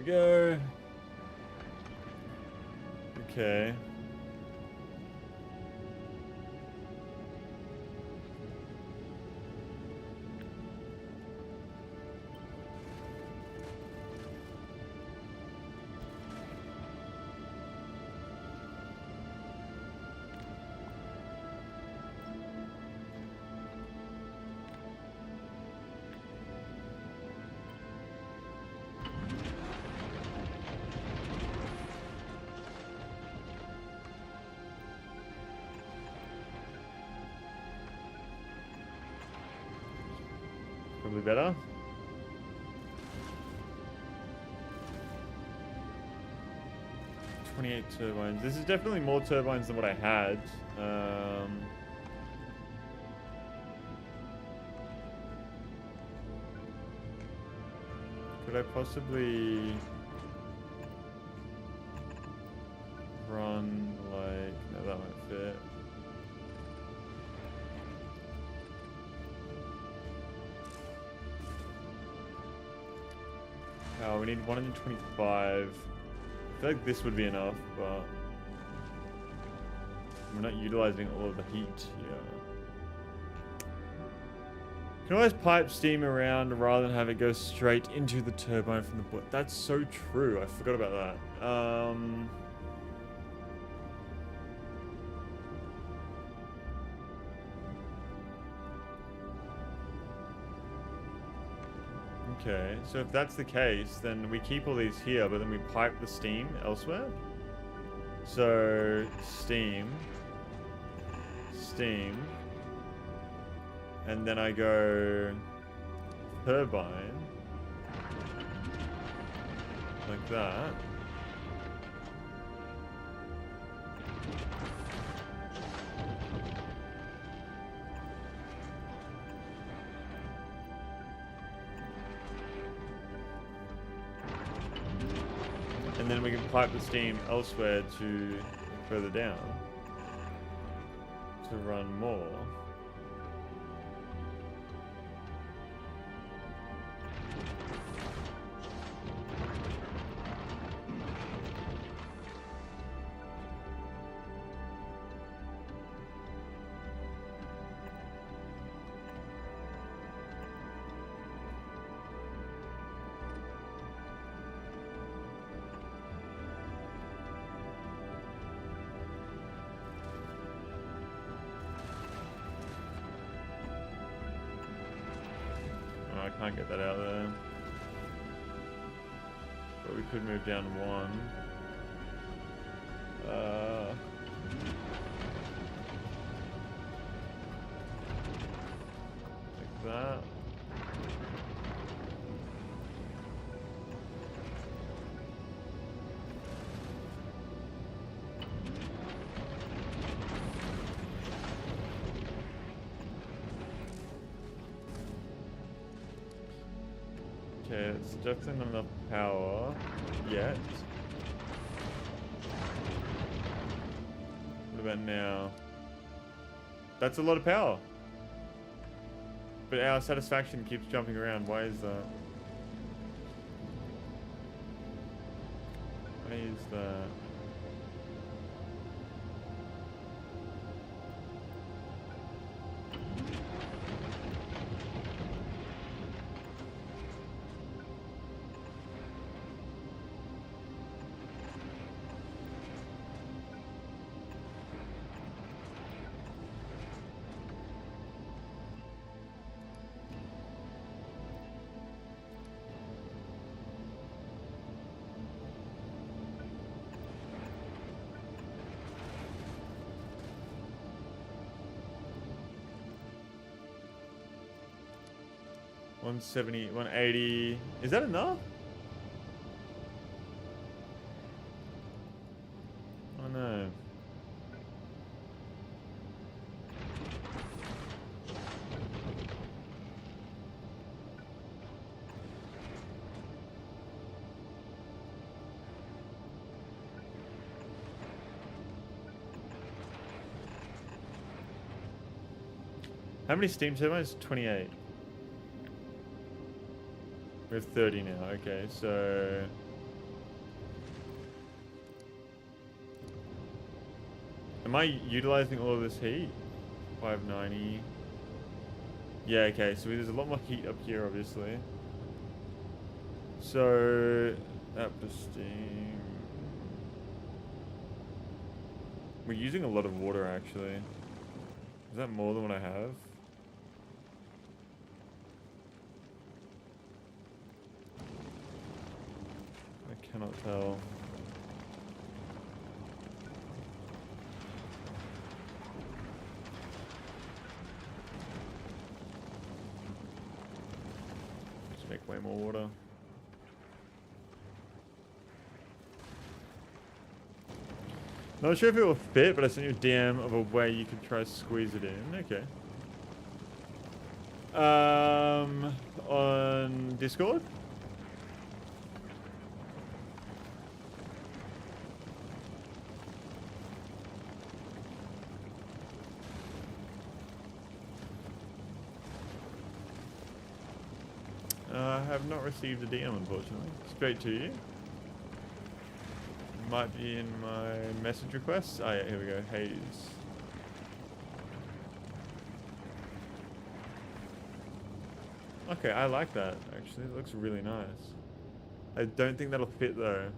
we go. Okay. Probably better. "28 turbines. This is definitely more turbines than what I had. Could I possibly run like... No, that won't fit. Oh, we need 125. I feel like this would be enough, but we're not utilizing all of the heat here. Can always pipe steam around rather than have it go straight into the turbine from the boiler. That's so true. I forgot about that. Okay, so if that's the case, then we keep all these here, but then we pipe the steam elsewhere. So, steam, and then I go turbine, like that. And then we can pipe the steam elsewhere to further down to run more. I can't get that out there. But we could move down one. Like that. Okay, it's definitely not enough power yet. What about now? That's a lot of power. But our satisfaction keeps jumping around. Why is that? Why is that? $170, $180. Is that enough? Oh no. How many steam turbines? 28. We have 30 now. Okay, so Am I utilizing all of this heat? 590. Yeah, okay, so there's a lot more heat up here, obviously. So, up to steam. We're using a lot of water, actually. Is that more than what I have? I cannot tell. Just make way more water. Not sure if it will fit, but I sent you a DM of a way you could try to squeeze it in. Okay. On Discord? I have not received a DM, unfortunately. Straight to you. Might be in my message requests. Oh yeah, here we go. Haze. Okay, I like that, actually. It looks really nice. I don't think that'll fit, though.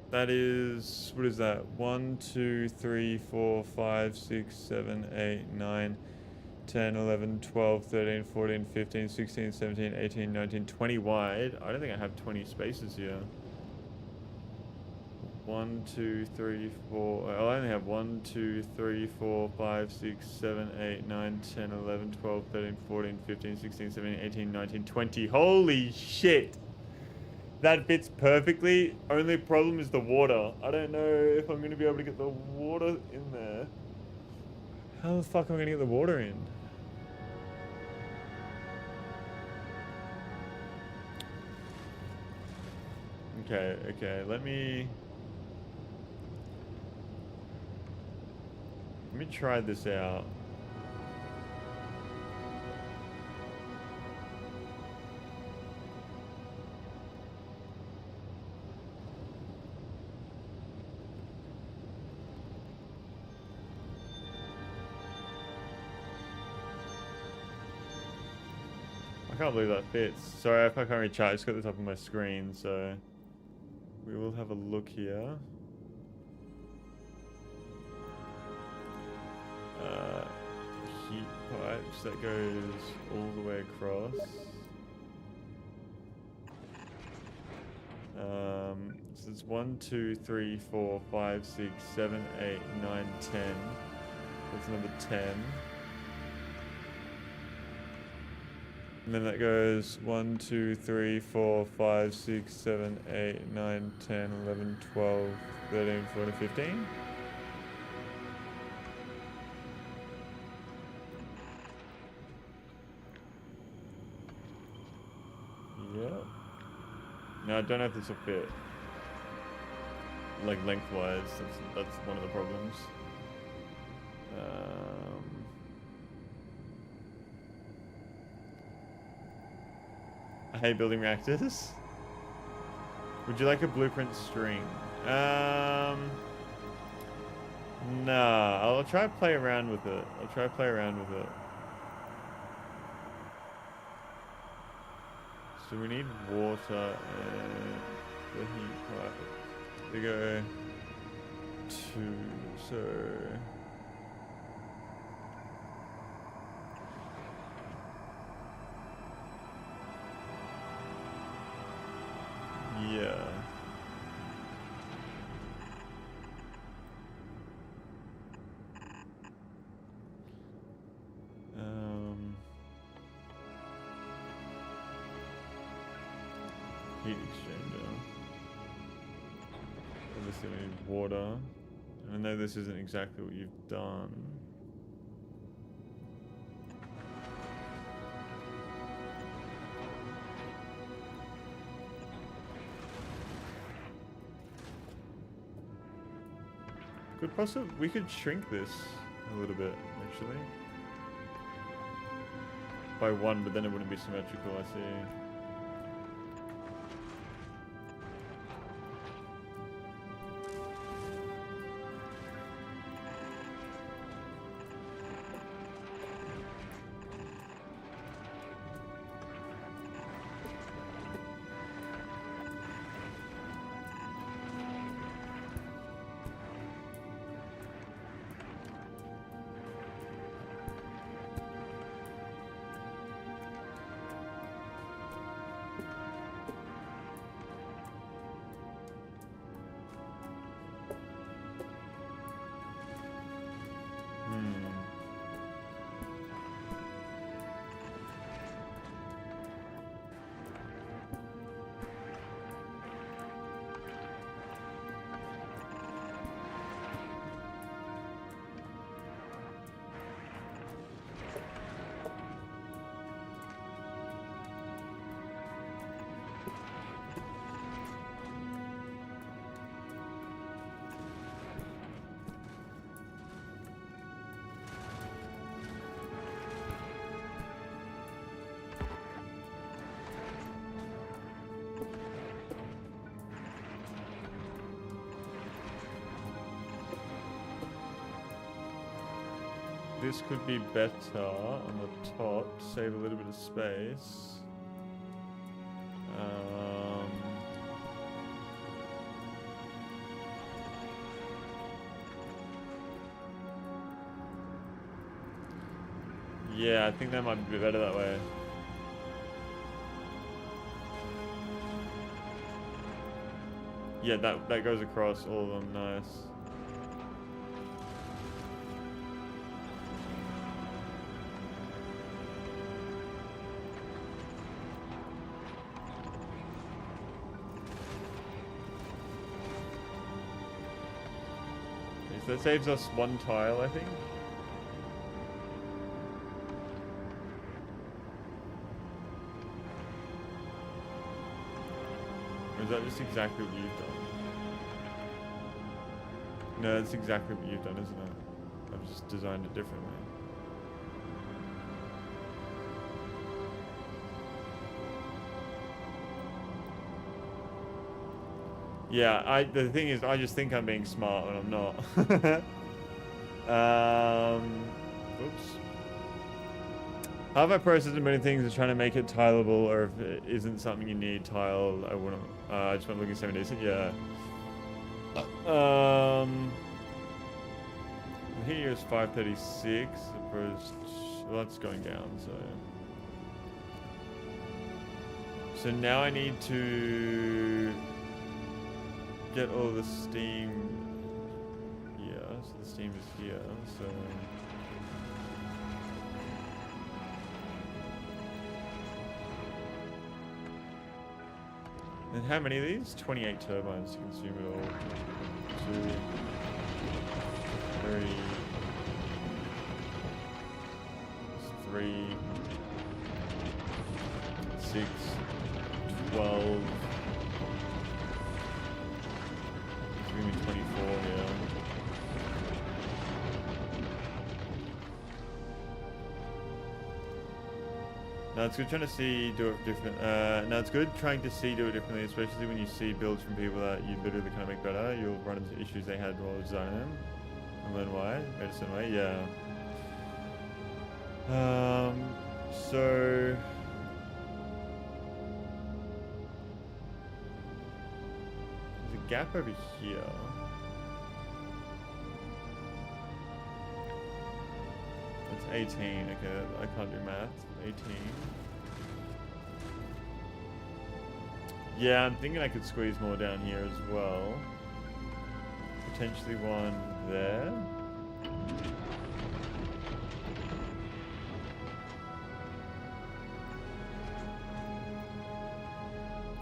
That is... What is that? 1, 2, 3, 4, 5, 6, 7, 8, 9... 10, 11, 12, 13, 14, 15, 16, 17, 18, 19, 20 wide. I don't think I have 20 spaces here. 1, 2, 3, 4. I only have 1, 2, 3, 4, 5, 6, 7, 8, 9, 10, 11, 12, 13, 14, 15, 16, 17, 18, 19, 20. Holy shit! That fits perfectly. Only problem is the water. I don't know if I'm going to be able to get the water in there. How the fuck am I going to get the water in? Okay, let me try this out. I can't believe that fits. Sorry if I can't reach out. I just got this up on my screen, so we will have a look here. Heat pipes that goes all the way across. So it's 1, 2, 3, 4, 5, 6, 7, 8, 9, 10. That's number 10. And then that goes 1, 2, 3, 4, 5, 6, 7, 8, 9, 10, 11, 12, 13, 14, 15. Yep. No, I don't know if this will fit. Like lengthwise, that's one of the problems. I hate building reactors. Would you like a blueprint string? Nah, I'll try to play around with it. So we need water and the heat pipe. They go 2, so... Yeah. Heat exchanger. Obviously we need water. And I know this isn't exactly what you've done. We could shrink this a little bit, actually. By 1, but then it wouldn't be symmetrical, I see. this could be better on the top, save a little bit of space. Yeah, I think that might be better that way. Yeah, that goes across all of them. Nice. Okay, so that saves us one tile, I think. Or is that just exactly what you've done? No, that's exactly what you've done, isn't it? I've just designed it differently. Yeah, the thing is, I just think I'm being smart when I'm not. Oops. How have I processed a million things and trying to make it tileable, or if it isn't something you need tiled, I wouldn't. I just went looking 7 days. Yeah. Here is 536. Opposed, well, that's going down. So now I need to get all the steam here. So the steam is here. So. And how many of these? 28 turbines to consume it all. 2, 3, 6, 12. It's gonna be 24 here. No, it's good trying to see do it different. No, it's good trying to see do it differently, especially when you see builds from people that you literally kind of make better. You'll run into issues they had while designing them, and learn why. Made a certain way, yeah. So there's a gap over here. It's 18. Okay, I can't do math. 18. Yeah, I'm thinking I could squeeze more down here as well. Potentially one there.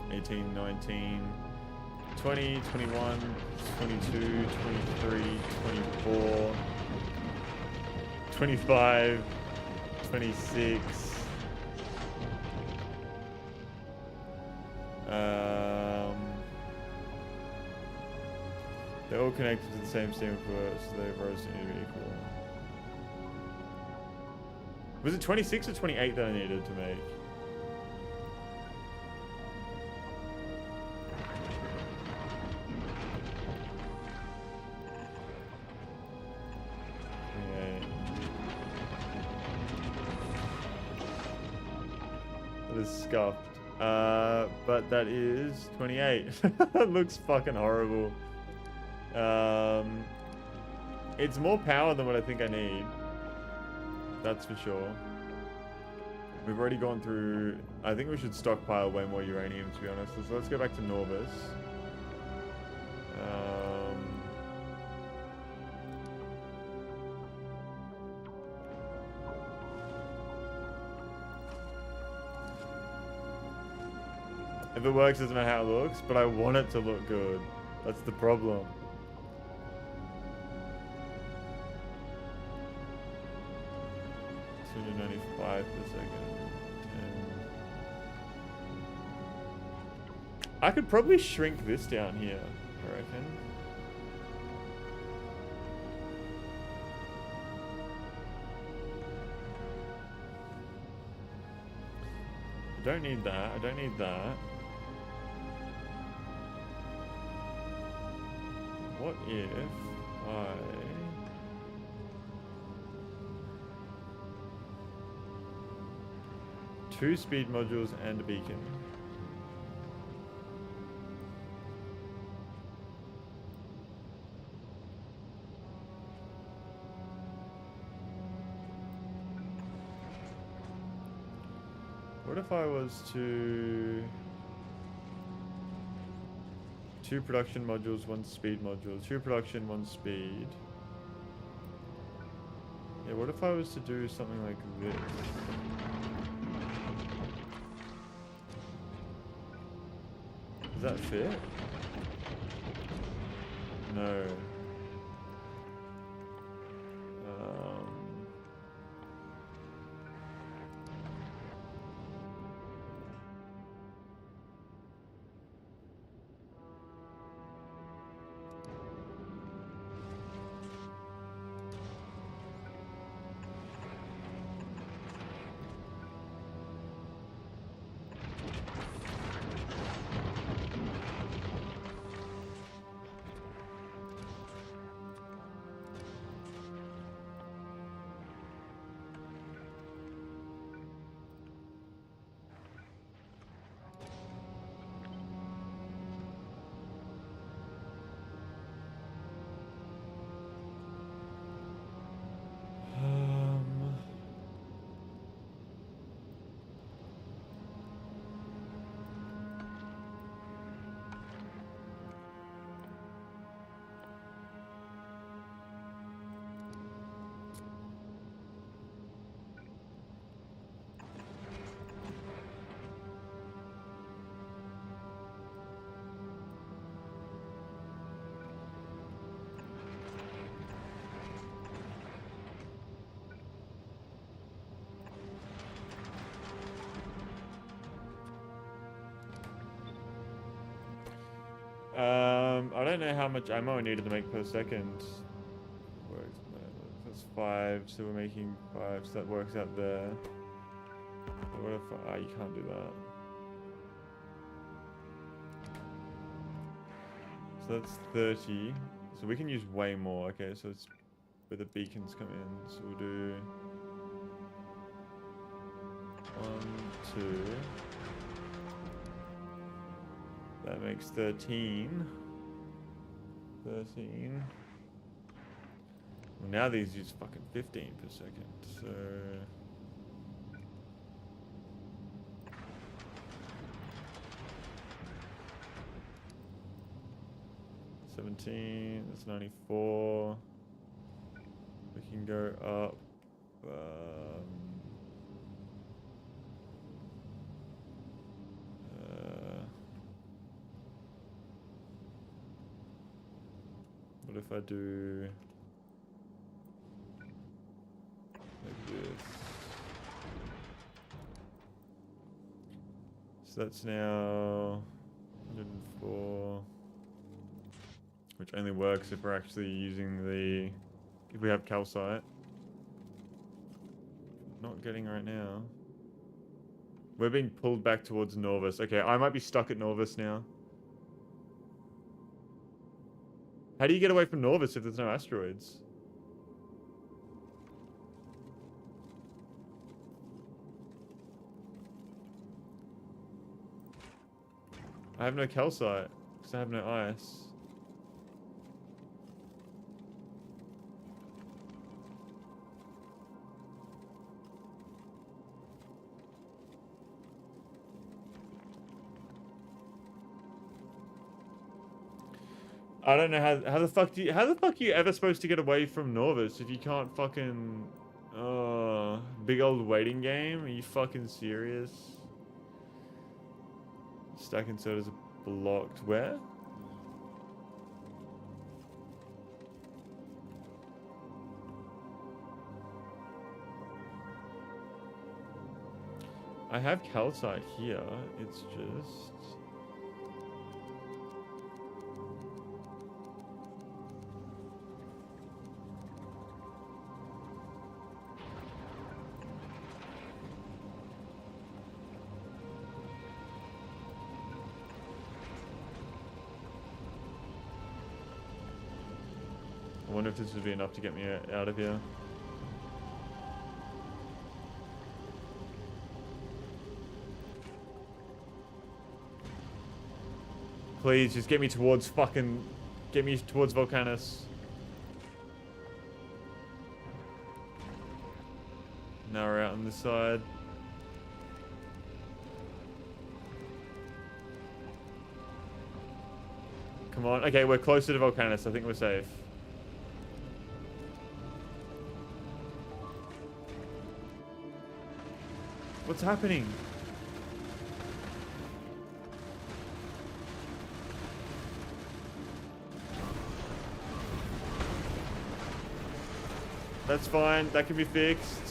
$18, 19, 20, 21, 22, 23, 24, 25, 26. They're all connected to the same steam core, so they rows need to be equal. Was it 26 or 28 that I needed to make? That is scuffed. But that is 28. That looks fucking horrible. It's more power than what I think I need. That's for sure. We've already gone through... I think we should stockpile way more uranium, to be honest. So let's go back to Norbus. If it works, doesn't matter how it looks, but I want it to look good. That's the problem. $295 per second. 10. I could probably shrink this down here, I reckon. I don't need that. I don't need that. What if I... 2 speed modules and a beacon. What if I was to... 2 production modules, 1 speed module. 2 production, 1 speed. Yeah, what if I was to do something like this? Does that fit? No. I don't know how much ammo I needed to make per second. That's 5, so we're making 5, so that works out there. What if you can't do that. So that's 30. So we can use way more. Okay, so it's where the beacons come in. So we'll do 1, 2. That makes 13. 13. Well, now these use fucking 15 per second, so... That's 94. We can go up. What if I do like this? So that's now 104. Which only works if we're actually using the... If we have calcite. Not getting right now. We're being pulled back towards Norvis. Okay, I might be stuck at Norvis now. How do you get away from Norvis if there's no asteroids? I have no calcite, because I have no ice. I don't know how the fuck are you ever supposed to get away from Norvis if you can't fucking big old waiting game? Are you fucking serious? Stacking sodas are blocked. Where? I have calcite here. It's just... I wonder if this would be enough to get me out of here. Please, just get me towards fucking... Get me towards Volcanus. Now we're out on this side. Come on. Okay, we're closer to Volcanus. I think we're safe. What's happening? That's fine. That can be fixed.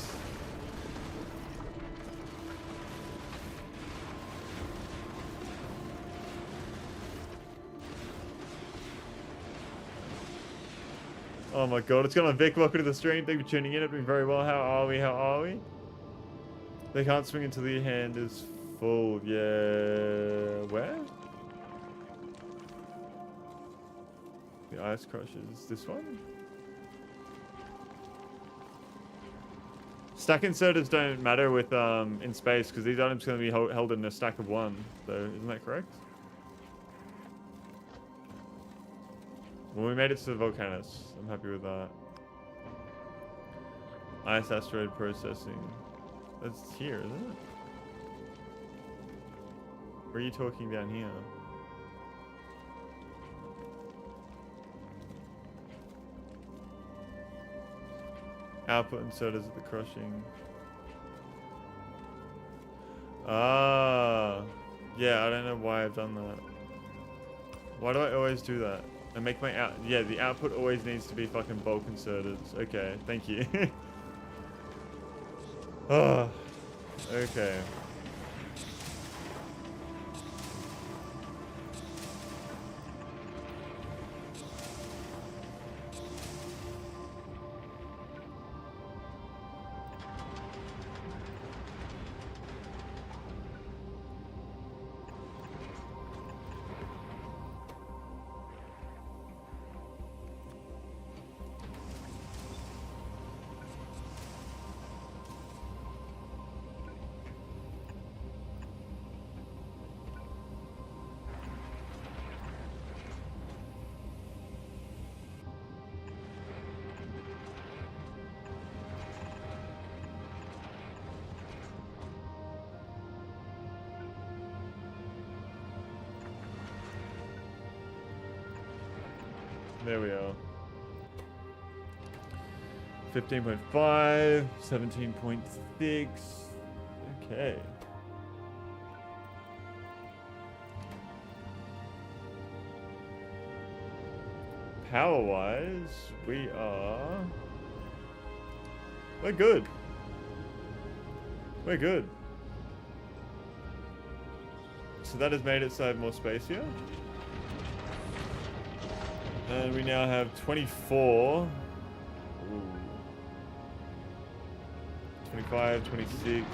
Oh my god, it's got my Vic. Welcome to the stream. Thank you for tuning in. It's been very well. How are we? How are we? They can't swing until your hand is full. Yeah. Where? The ice crushes. This one? Stack inserters don't matter with in space because these items are going to be held in a stack of one. So isn't that correct? Well, we made it to the Volcanus. I'm happy with that. Ice asteroid processing. That's here, isn't it? Or are you talking down here? Output inserters at the crushing. Ah. Yeah, I don't know why I've done that. Why do I always do that? I make my out. Yeah, the output always needs to be fucking bulk inserted. Okay, thank you. Oh, okay. There we are. 15.5, 17.6. Okay. Power-wise, we're good. We're good. So that has made it so I have more space here. And we now have 24. Ooh. 25, 26.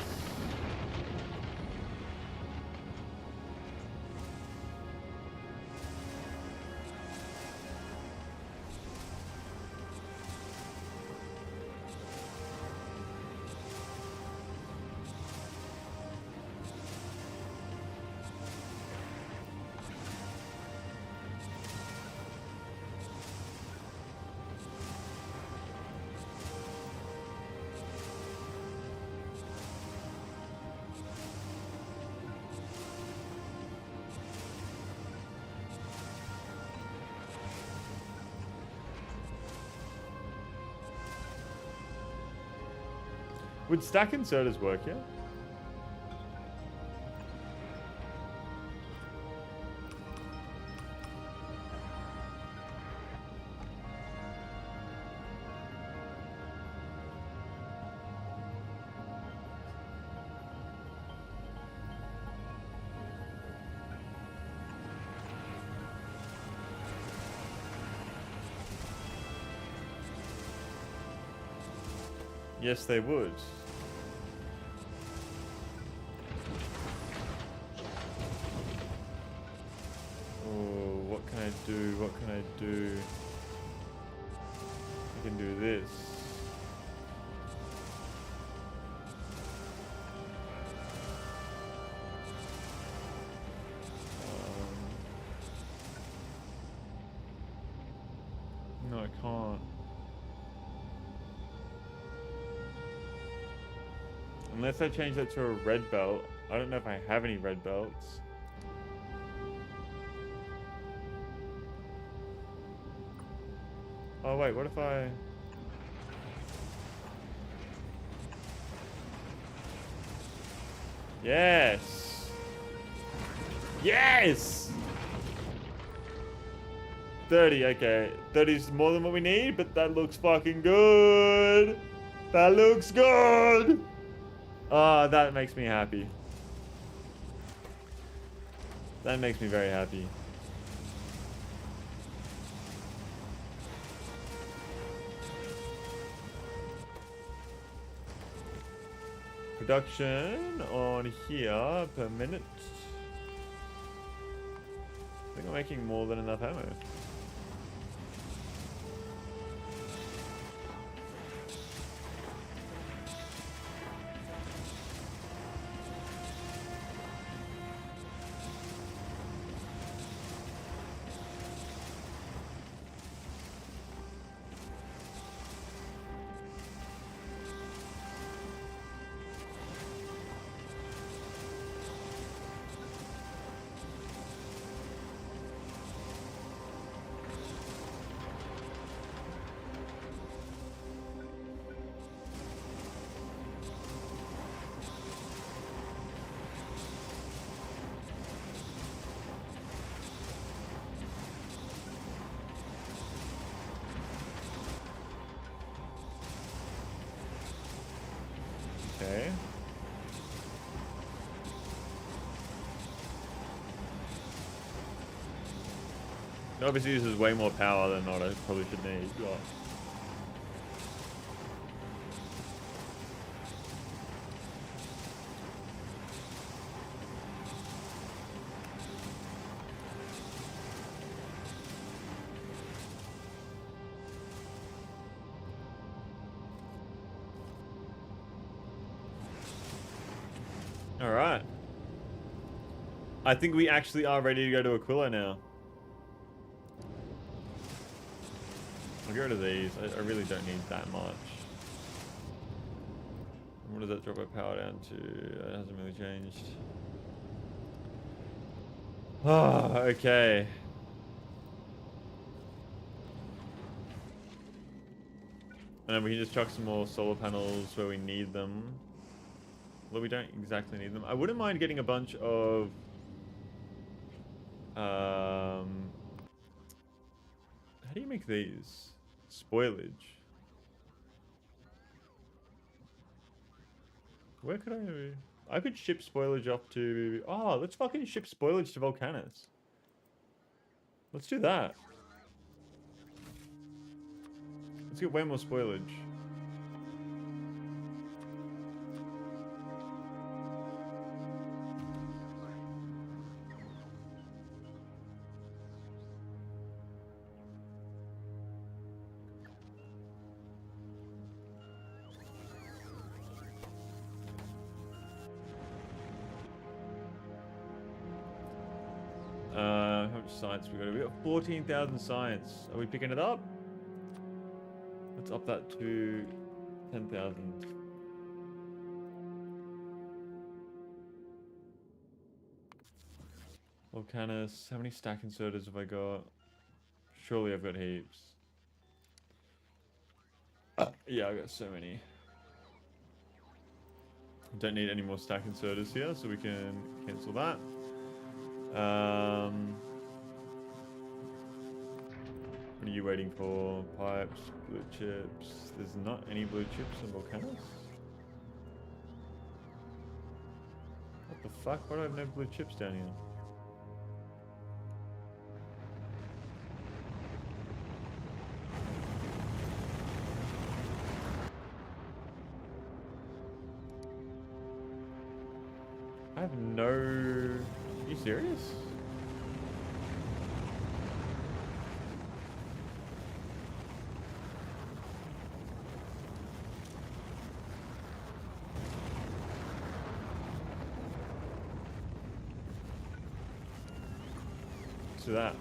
Would stack inserters work here? Yes, they would. Oh, what can I do? What can I do? I can do this. No, I can't. Unless I change that to a red belt. I don't know if I have any red belts. Oh wait, what if I... Yes! Yes! 30, okay. 30 is more than what we need, but that looks fucking good! That looks good! Oh, that makes me happy. That makes me very happy. Production on here per minute. I think I'm making more than enough ammo. Okay. Obviously, this is way more power than what I probably should need. All right. I think we actually are ready to go to Aquilo now. I'll get rid of these. I really don't need that much. What does that drop our power down to? It hasn't really changed. Ah, okay. And then we can just chuck some more solar panels where we need them. Well, we don't exactly need them. I wouldn't mind getting a bunch of... how do you make these? Spoilage. Where could I could ship spoilage off to... Oh, let's fucking ship spoilage to Volcanus. Let's do that. Let's get way more spoilage. How much science we got? We got 14,000 science. Are we picking it up? Let's up that to 10,000. Volcanus, how many stack inserters have I got? Surely I've got heaps. Yeah, I got so many. Don't need any more stack inserters here, so we can cancel that. What are you waiting for? Pipes, blue chips. There's not any blue chips in Volcanus. What the fuck? Why do I have no blue chips down here? I have no... Are you serious? To that.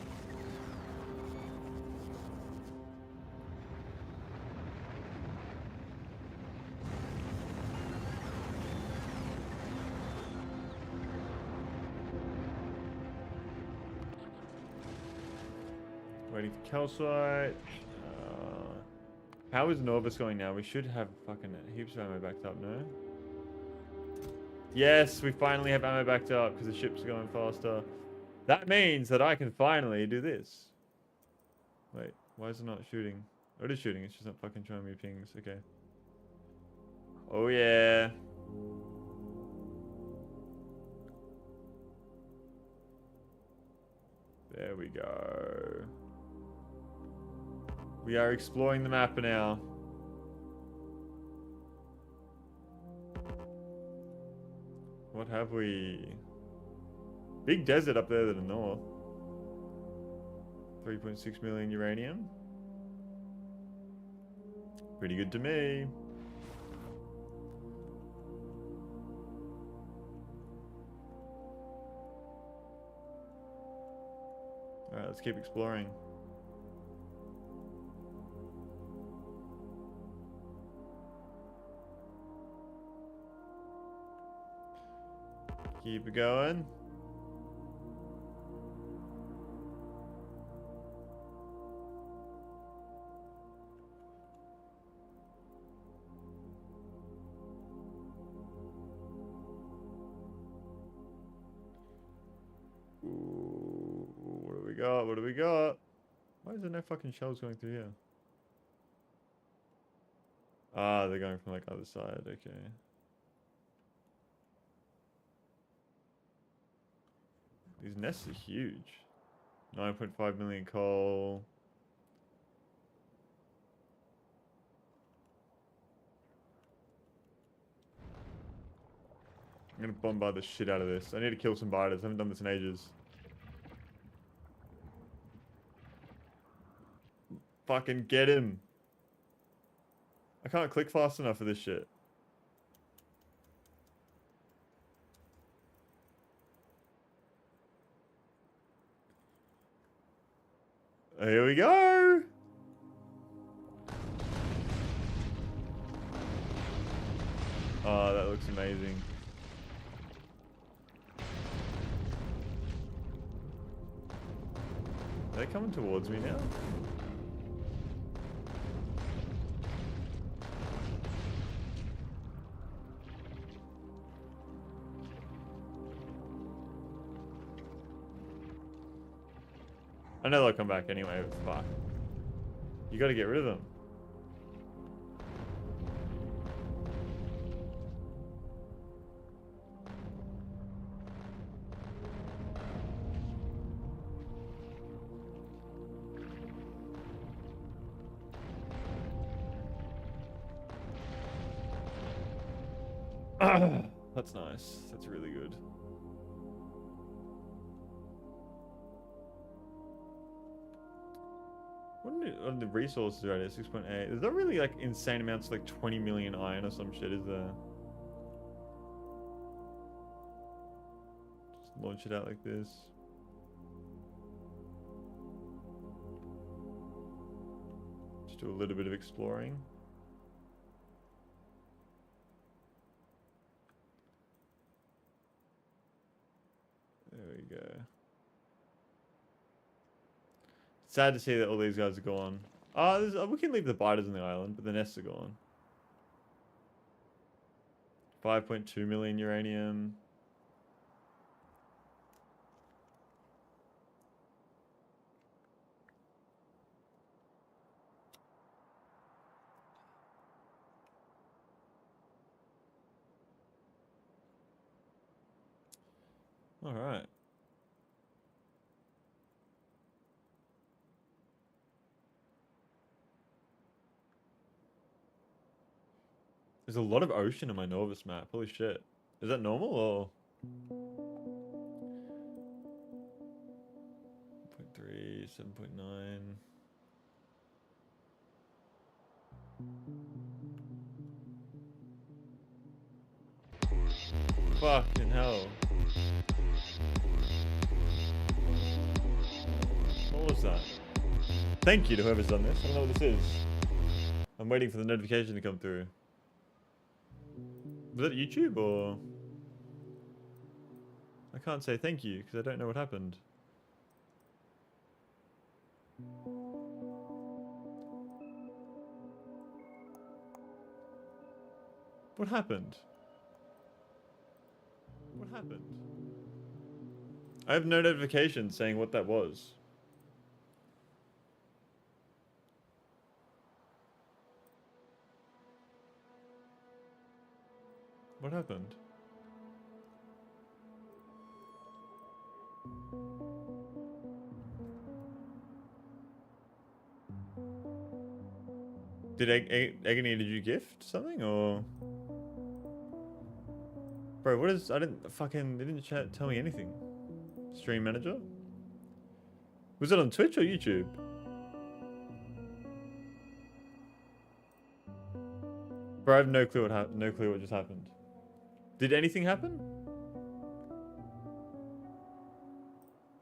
Waiting for calcite. How is Norvis going now? We should have fucking heaps of ammo backed up, no? Yes, we finally have ammo backed up because the ships are going faster. That means that I can finally do this. Wait, why is it not shooting? Oh, it is shooting, it's just not fucking showing me pings. Okay. Oh yeah. There we go. We are exploring the map now. What have we? Big desert up there to the north. 3.6 million uranium. Pretty good to me. Alright, let's keep exploring. Keep it going. Ooh, what do we got? What do we got? Why is there no fucking shells going through here? Ah, they're going from like other side. Okay. These nests are huge. 9.5 million coal. I'm gonna bombard the shit out of this. I need to kill some biters. I haven't done this in ages. Fucking get him. I can't click fast enough for this shit. Here we go. Oh, that looks amazing. Are they coming towards me now? I know they'll come back anyway, but fuck. You gotta get rid of them. That's nice. That's really good. What are the resources right at 6.8? There's not really like insane amounts, like 20 million iron or some shit, is there? Just launch it out like this. Just do a little bit of exploring. There we go. Sad to see that all these guys are gone. We can leave the biters on the island, but the nests are gone. 5.2 million uranium. All right. There's a lot of ocean in my Norvis map. Holy shit. Is that normal or? 0.3, 7.9. Fucking hell. What was that? Thank you to whoever's done this. I don't know what this is. I'm waiting for the notification to come through. Was that YouTube or? I can't say thank you because I don't know what happened. What happened? What happened? I have no notification saying what that was. What happened? Did Agony, did you gift something or? Bro, what is, I didn't fucking, they didn't tell me anything. Stream manager? Was it on Twitch or YouTube? Bro, I have no clue what just happened. Did anything happen?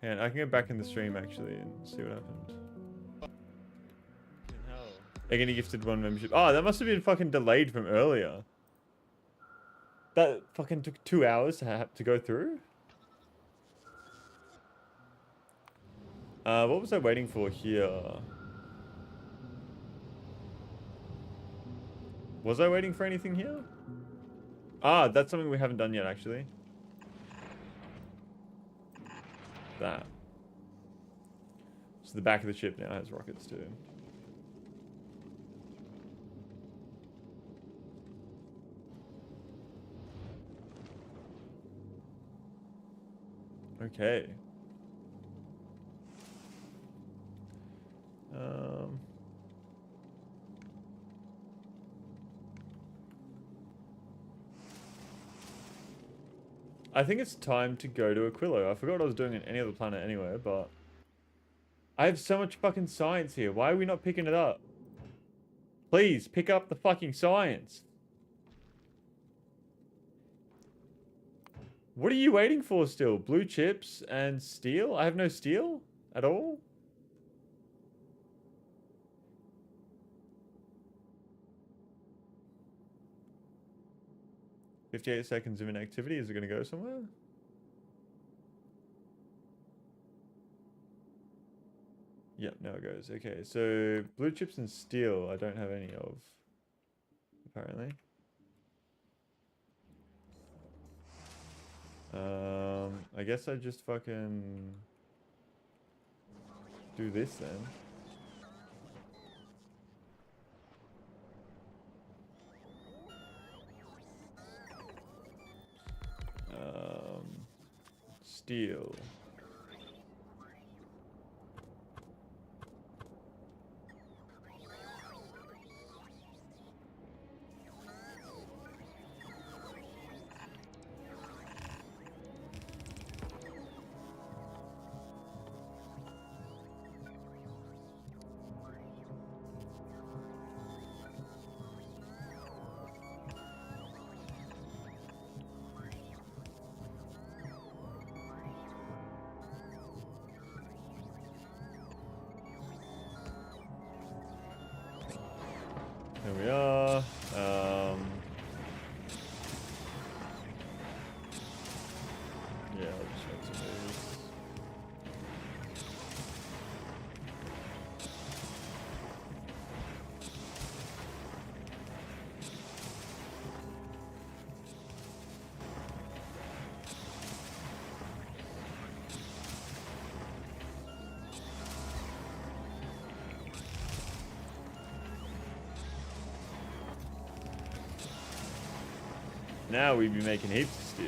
Yeah, I can go back in the stream actually and see what happened. Agony gifted 1 membership. Oh, that must have been fucking delayed from earlier. That fucking took 2 hours to go through. What was I waiting for here? Was I waiting for anything here? Ah, that's something we haven't done yet, actually. That. So the back of the ship now has rockets too. Okay. I think it's time to go to Aquilo. I forgot what I was doing on any other planet anyway, but I have so much fucking science here. Why are we not picking it up? Please, pick up the fucking science. What are you waiting for still? Blue chips and steel? I have no steel at all? "58 seconds of inactivity. Is it going to go somewhere?" Yep, now it goes. Okay, so blue chips and steel I don't have any of, apparently. I guess I just fucking do this then. Steel. Here we are. Yeah, I'll just make some moves. Now we'd be making heaps of steel.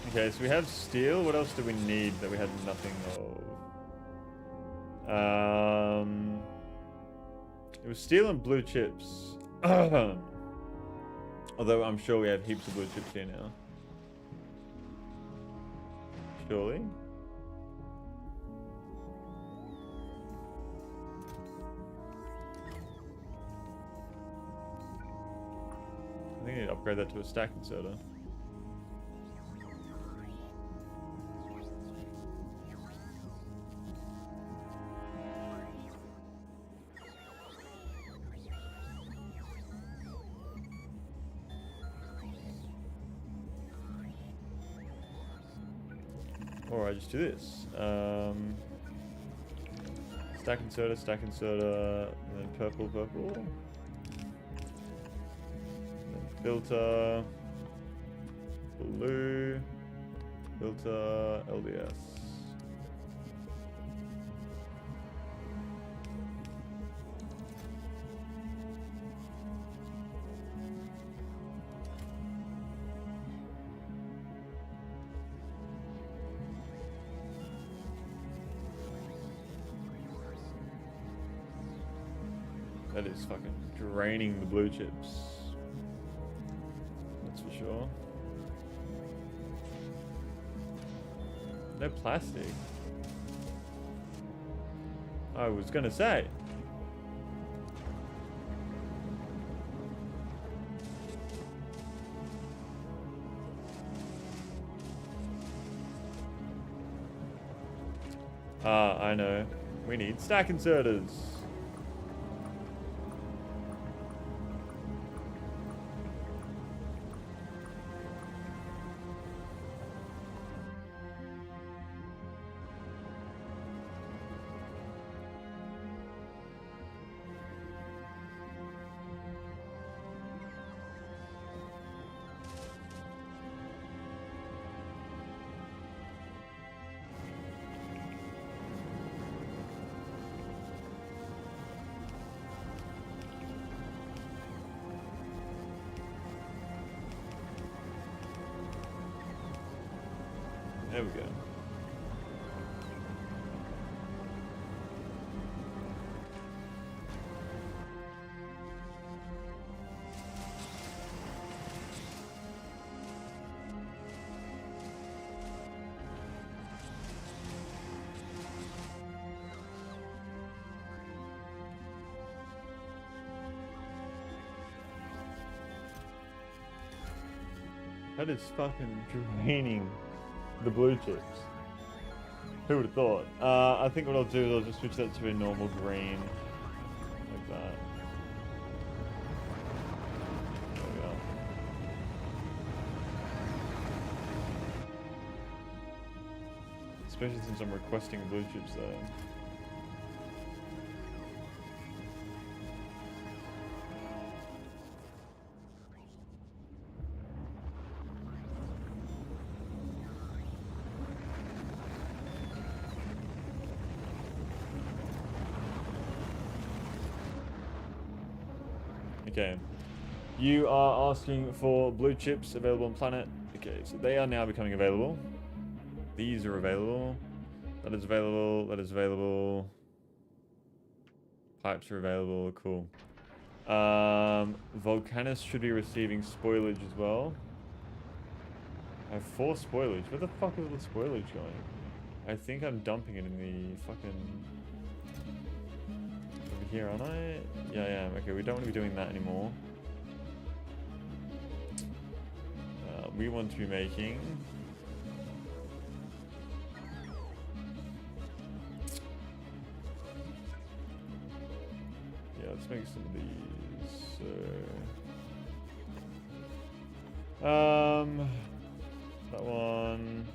Okay, so we have steel. What else do we need that we had nothing of? It was steel and blue chips. Although I'm sure we have heaps of blue chips here now. Surely. I think I need to upgrade that to a stack inserter. Or I just do this. Stack inserter, and then purple. And then filter, blue, filter, LDS. That is fucking draining the blue chips. That's for sure. No plastic. I was gonna say. Ah, I know. We need stack inserters. There we go. That is fucking draining the blue chips. Who would have thought? I think what I'll do is I'll just switch that to a normal green. Like that. There we go. Especially since I'm requesting blue chips there. Okay, you are asking for blue chips available on planet. Okay, so they are now becoming available. These are available. That is available. That is available. Pipes are available. Cool. Volcanus should be receiving spoilage as well. I have 4 spoilage. Where the fuck is all the spoilage going? I think I'm dumping it in the fucking... here, aren't I? Yeah, I am. Okay, we don't want to be doing that anymore. We want to be making... yeah, let's make some of these. That one. That one.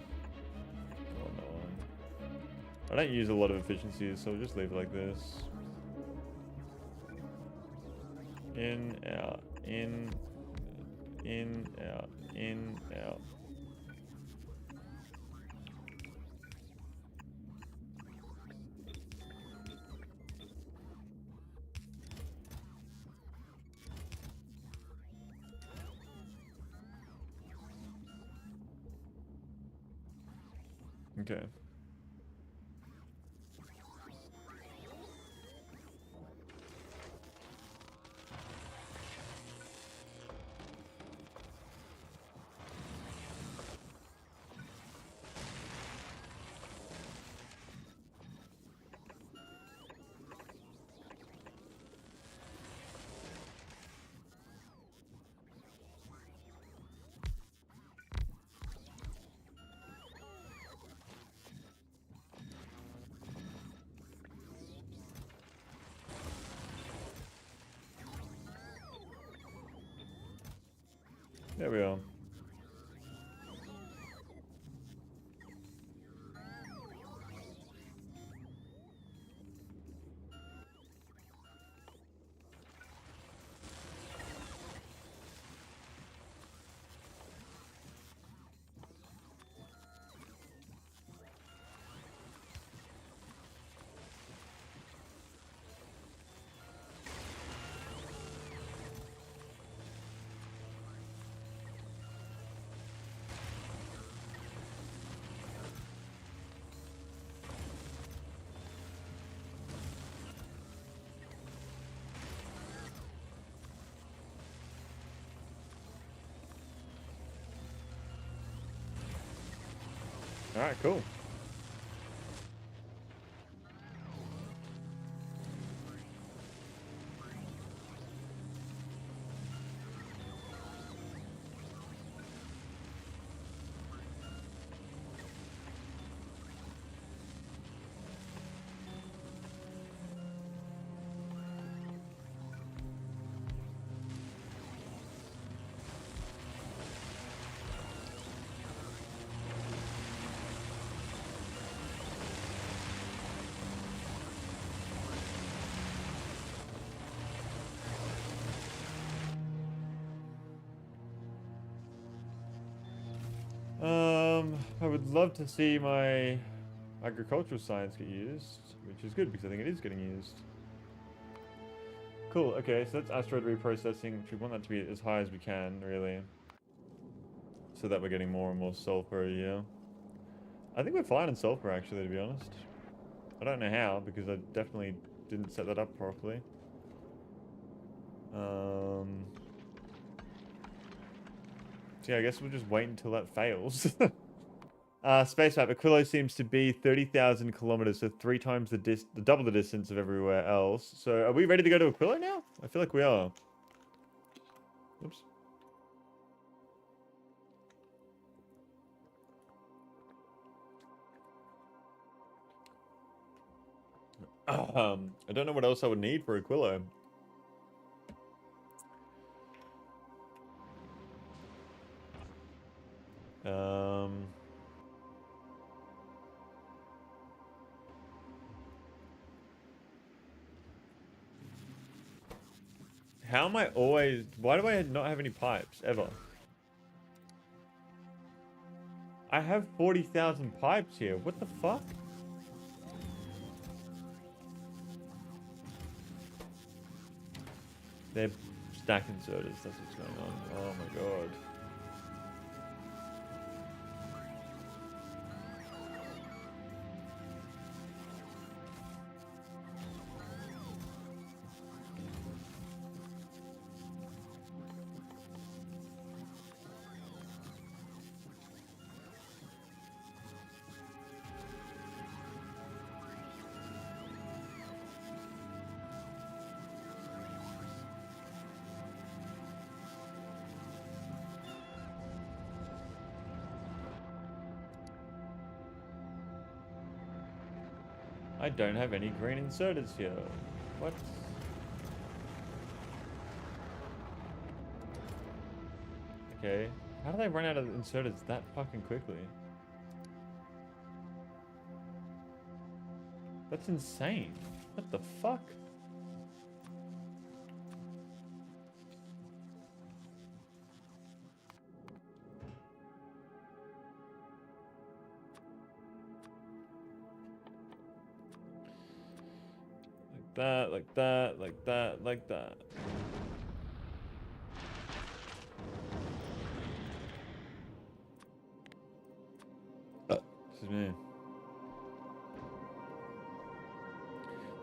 I don't use a lot of efficiencies, so we'll just leave it like this. In, out, in, out, in, out. Okay. There we are. All right, cool. I would love to see my agricultural science get used, which is good because I think it is getting used. Cool, okay, so that's asteroid reprocessing, which we want that to be as high as we can, really. So that we're getting more and more sulfur a year. I think we're fine in sulfur, actually, to be honest. I don't know how, because I definitely didn't set that up properly. So yeah, I guess we'll just wait until that fails. Space map. Aquilo seems to be 30,000 kilometers, so double the distance of everywhere else. So are we ready to go to Aquilo now? I feel like we are. Oops. I don't know what else I would need for Aquilo. How am I always... Why do I not have any pipes, ever? I have 40,000 pipes here. What the fuck? They're stack inserters. That's what's going on. Oh my god. I don't have any green inserters here. What? Okay. How do they run out of inserters that fucking quickly? That's insane. What the fuck? Like that, like that, like that, like that. This is me.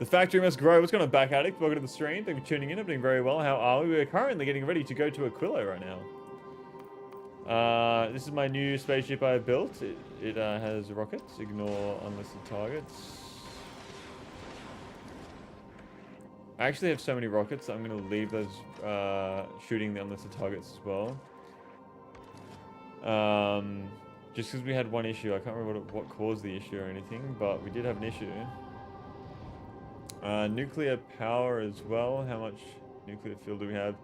The factory must grow. What's going on, Back Addict? Welcome to the stream. Thank you for tuning in. I'm doing very well. How are we? We're currently getting ready to go to Aquilo right now. This is my new spaceship I built. It has rockets. Ignore unlisted targets. I actually have so many rockets that I'm going to leave those shooting the unlisted targets as well. Just because we had one issue. I can't remember what caused the issue or anything, but we did have an issue. Nuclear power as well. How much nuclear fuel do we have?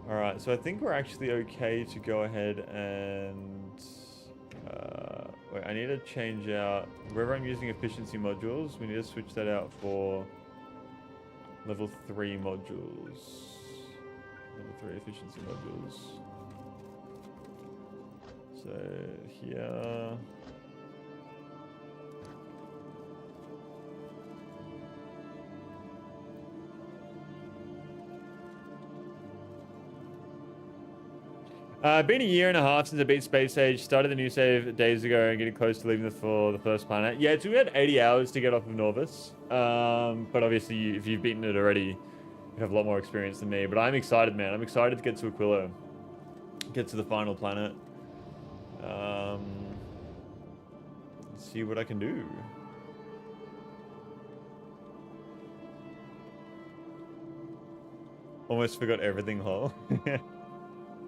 Alright, so I think we're actually okay to go ahead and... wait, I need to change out... Wherever I'm using efficiency modules, we need to switch that out for level 3 modules. Level 3 efficiency modules. So, here... Been a year and a half since I beat Space Age. Started the new save days ago and getting close to leaving for the first planet. Yeah, it's we had 80 hours to get off of Norvis. But obviously, if you've beaten it already, you have a lot more experience than me. But I'm excited, man. I'm excited to get to Aquilo. Get to the final planet. See what I can do. Almost forgot everything, lol.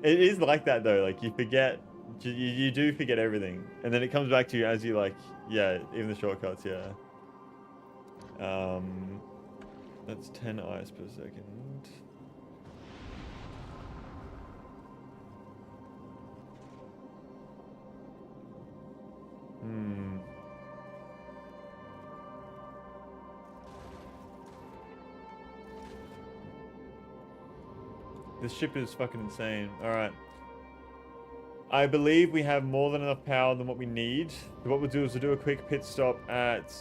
It is like that though, like you forget, you do forget everything. And then it comes back to you as you like, yeah, even the shortcuts, yeah. That's 10 ice per second. This ship is fucking insane. Alright. I believe we have more than enough power than what we need. What we'll do is we'll do a quick pit stop at...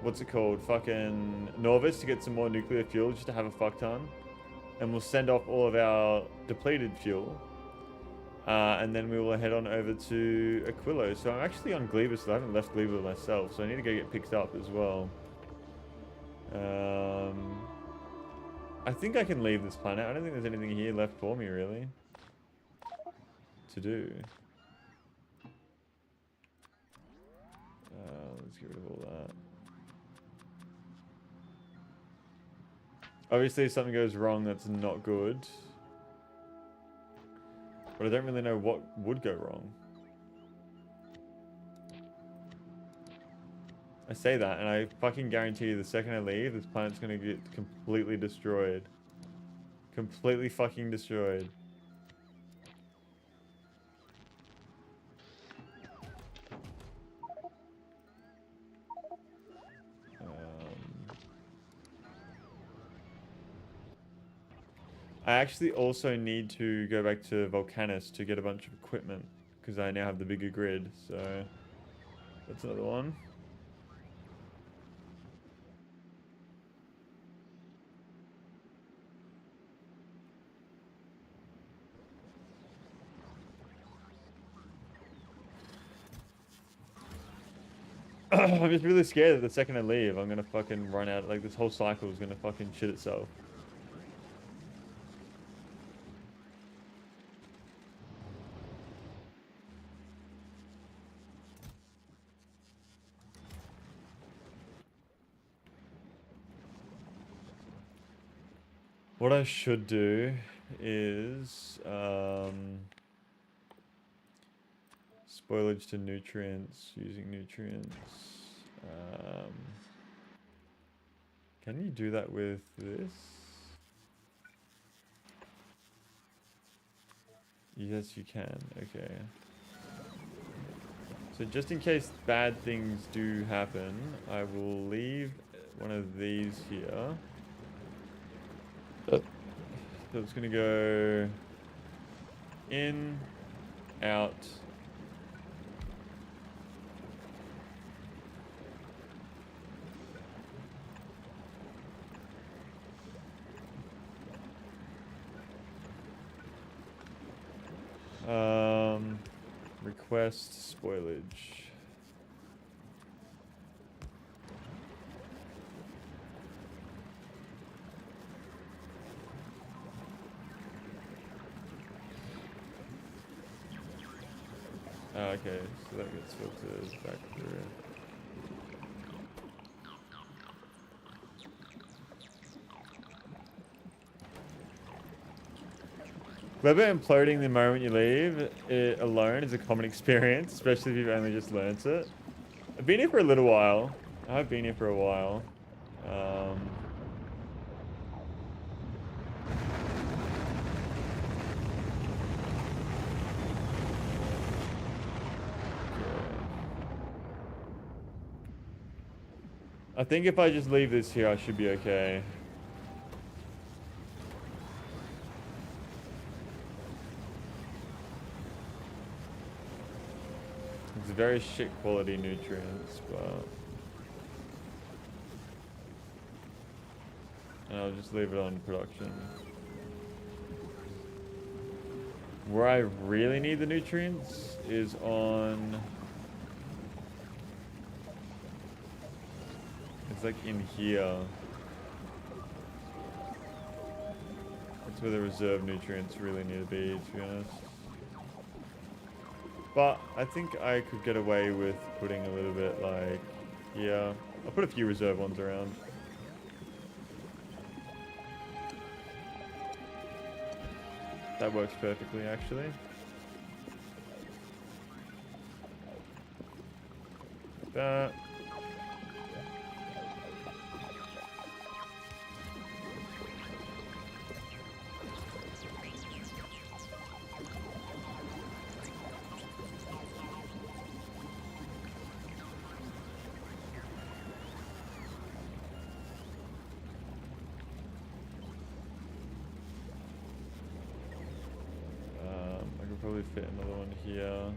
what's it called? Fucking Norvis to get some more nuclear fuel just to have a fuck ton. And we'll send off all of our depleted fuel. And then we will head on over to Aquilo. So I'm actually on Gleba, so I haven't left Gleba myself. So I need to go get picked up as well. I think I can leave this planet. I don't think there's anything here left for me, really, to do. Let's get rid of all that. Obviously, if something goes wrong, that's not good. But I don't really know what would go wrong. I say that, and I fucking guarantee you the second I leave, this planet's gonna get completely destroyed. Completely fucking destroyed. I actually also need to go back to Volcanus to get a bunch of equipment, because I now have the bigger grid, so that's another one. I'm just really scared that the second I leave, I'm gonna fucking run out. Like, this whole cycle is gonna fucking shit itself. What I should do is spoilage to nutrients, using nutrients. Can you do that with this? Yes, you can. Okay. So just in case bad things do happen, I will leave one of these here. So it's gonna go in, out. Request spoilage. Okay, so that gets filtered back through. Whether imploding the moment you leave it alone is a common experience, especially if you've only just learnt it. I've been here for a little while. I have been here for a while. I think if I just leave this here, I should be okay. It's very shit quality nutrients, but... And I'll just leave it on production. Where I really need the nutrients is on... It's like in here. That's where the reserve nutrients really need to be, to be honest. But I think I could get away with putting a little bit like here. I'll put a few reserve ones around. That works perfectly, actually. Like that. Probably fit another one here.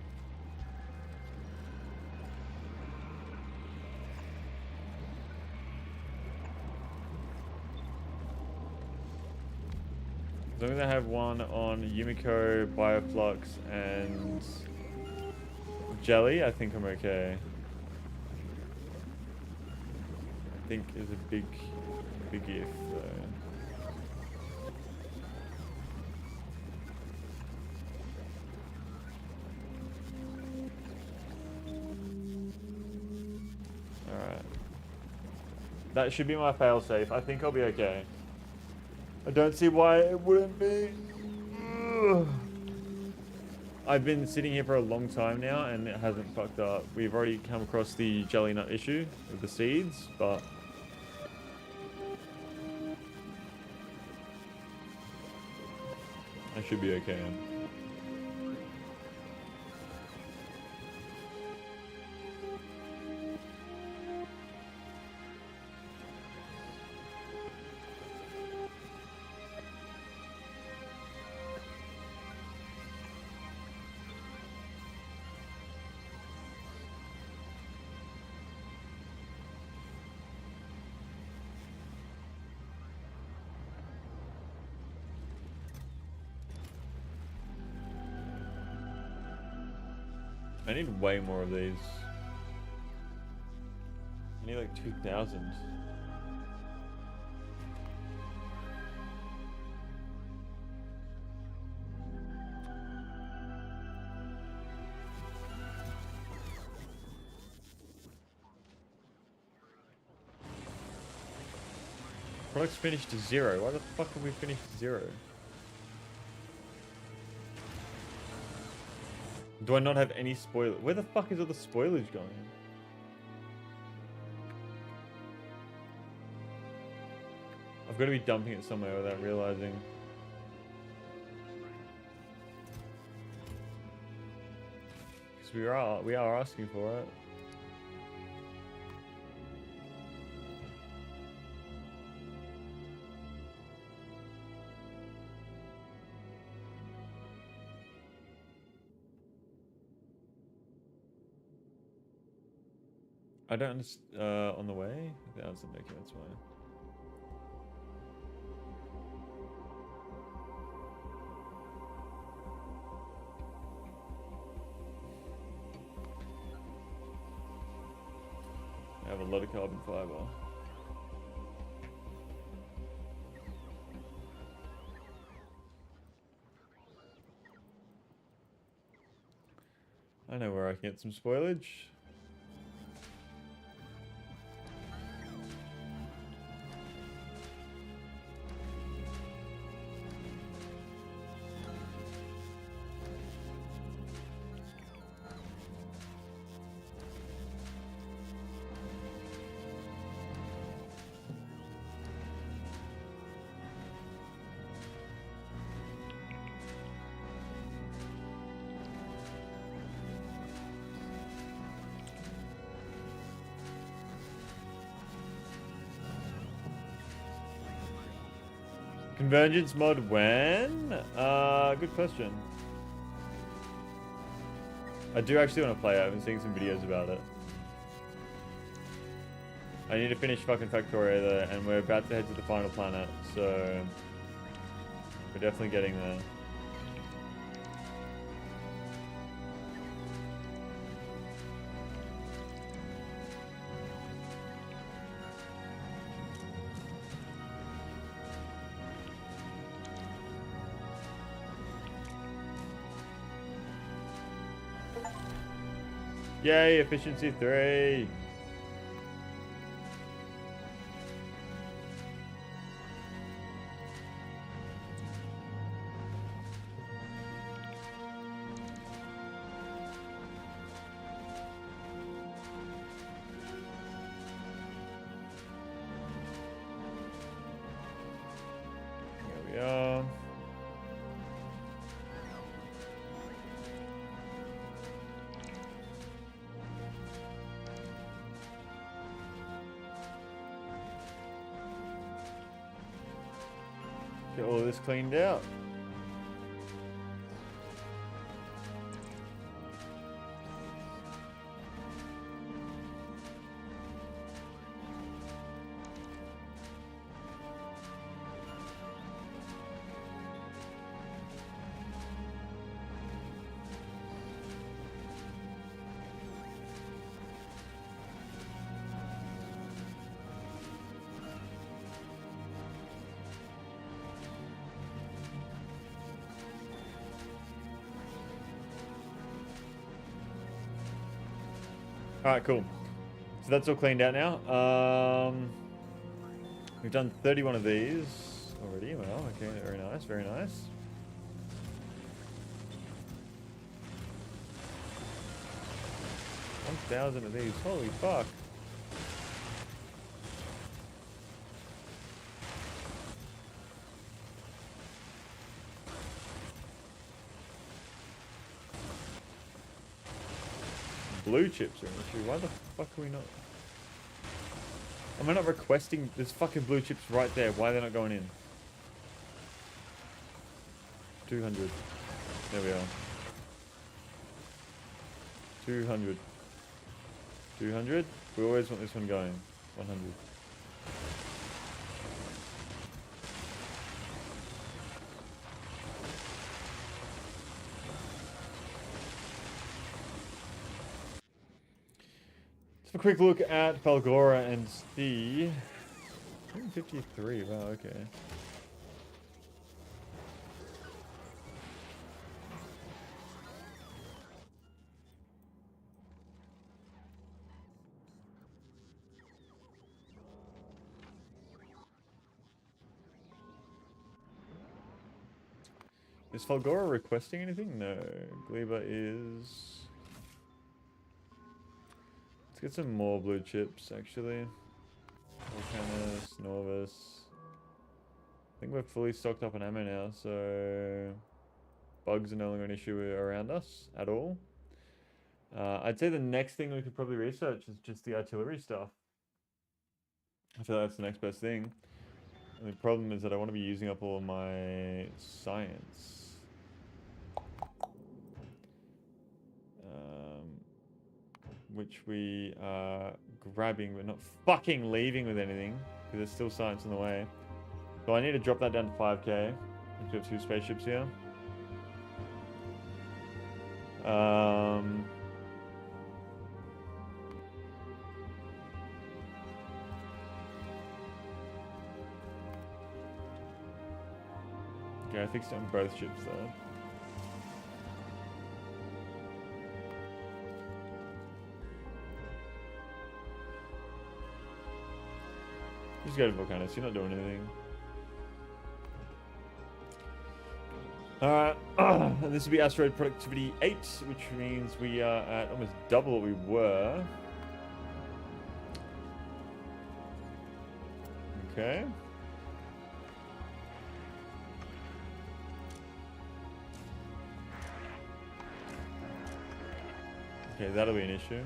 As long as I have one on Yumiko, Bioflux, and Jelly, I think I'm okay. I think is a big if though. That should be my failsafe. I think I'll be okay. I don't see why it wouldn't be. Ugh. I've been sitting here for a long time now and it hasn't fucked up. We've already come across the jelly nut issue with the seeds, but... I should be okay. I need way more of these. I need like 2,000. Products finished to 0. Why the fuck have we finished to 0? Do I not have any spoiler? Where the fuck is all the spoilage going? I've got to be dumping it somewhere without realizing. Because we are asking for it. I don't understand. On the way? That was okay, that's fine. I have a lot of carbon fiber. I know where I can get some spoilage. Convergence mod when? Good question. I do actually want to play it. I've been seeing some videos about it. I need to finish fucking Factorio though, and we're about to head to the final planet, so we're definitely getting there. Yay, efficiency 3! Here we are. Get all this cleaned out. Alright, cool. So that's all cleaned out now. We've done 31 of these already. Well, okay, very nice, very nice. $1,000 of these. Holy fuck. Blue chips are an issue. Why the fuck are we not? Am I not requesting? There's fucking blue chips right there. Why are they not going in? 200. There we are. 200. 200. We always want this one going. 100. A quick look at Falgora and see 153. Wow, okay. Is Falgora requesting anything? No. Gleba is. Let's get some more blue chips, actually. Volcanus, Norvis. I think we're fully stocked up on ammo now, so bugs are no longer an issue around us at all. I'd say the next thing we could probably research is just the artillery stuff. I feel like that's the next best thing. And the problem is that I want to be using up all of my science. Which we are grabbing, but not fucking leaving with anything, because there's still science in the way. So I need to drop that down to 5k. We have 2 spaceships here. Okay, I fixed it on both ships though. Just go to Volcanus. You're not doing anything. Alright. And this will be asteroid productivity 8, which means we are at almost double what we were. Okay. Okay, that'll be an issue.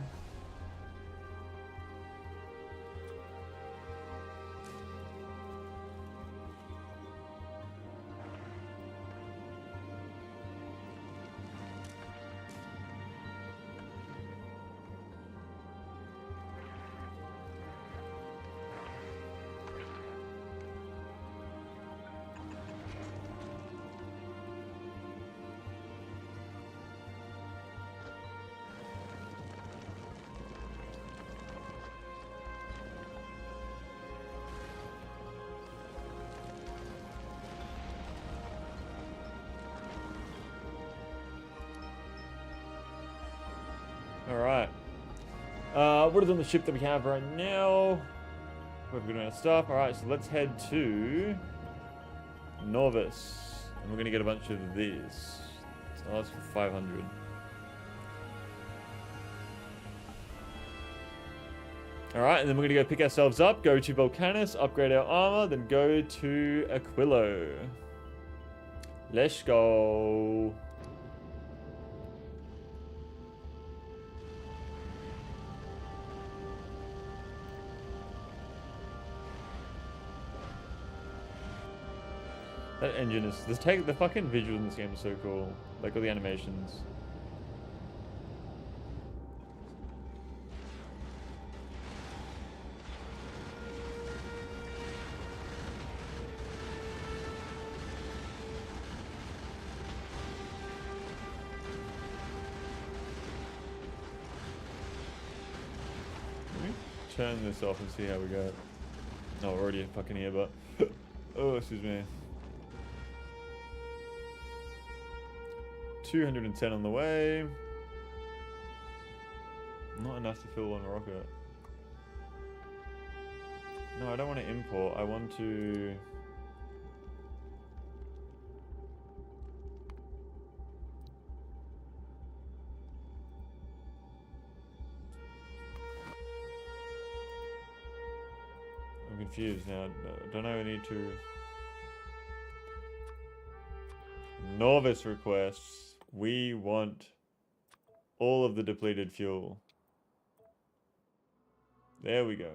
Alright. What is on the ship that we have right now? We're doing our stuff. Alright, so let's head to Norvis. And we're going to get a bunch of these. So that's for 500. Alright, and then we're going to go pick ourselves up, go to Volcanus, upgrade our armor, then go to Aquilo. Let's go. That engine is... the fucking visuals in this game is so cool. Like, all the animations. Let me turn this off and see how we go. Oh, we're already fucking here, but... oh, excuse me. 210 on the way. Not enough to fill one rocket. No, I don't want to import. I want to... I'm confused now. I don't know, I need to... Norvis requests. We want all of the depleted fuel. There we go.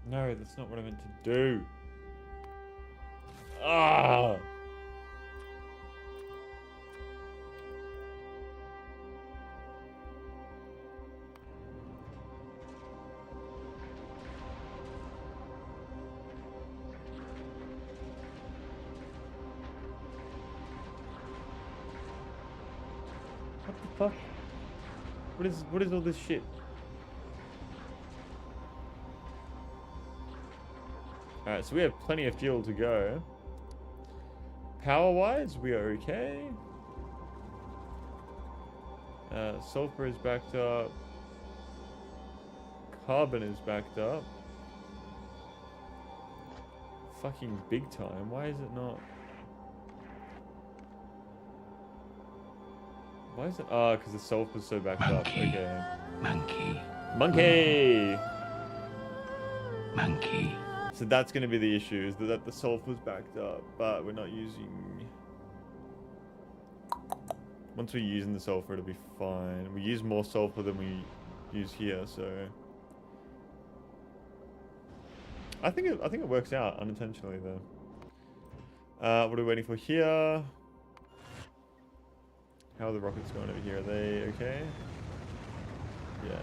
No, that's not what I meant to do. Ah! What the fuck? What is all this shit? Alright, so we have plenty of fuel to go. Power-wise, we are okay. Sulfur is backed up. Carbon is backed up. Fucking big time. Why is it not? Why is it? Ah, because the sulfur's so backed up. Okay. Monkey! So that's going to be the issue, is that the sulfur's backed up, but we're not using... Once we're using the sulfur, it'll be fine. We use more sulfur than we use here, so... I think it works out unintentionally, though. What are we waiting for here? How are the rockets going over here? Are they okay? Yeah.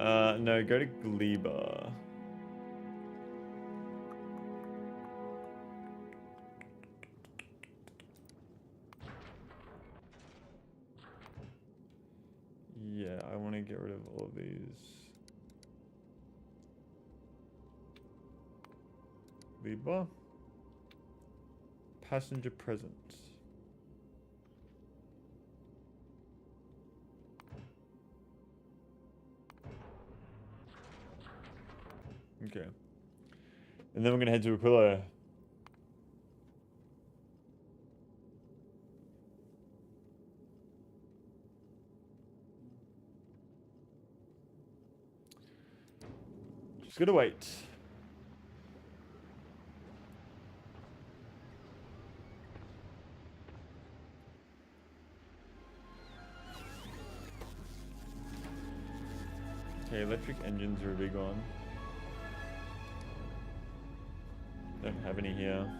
No, go to Gleba. Yeah, I want to get rid of all of these. Gleba. Passenger present. Okay. And then we're gonna head to Aquilo. Just gotta wait. Okay, electric engines are a big one. Don't have any here.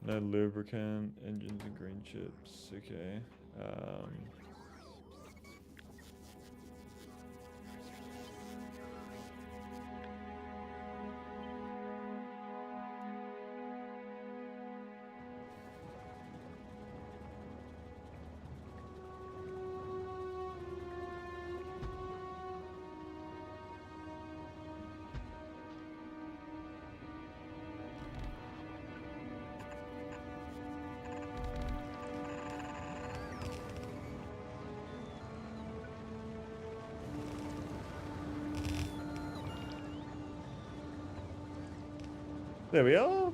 No lubricant, engines and green chips. Okay. There we are.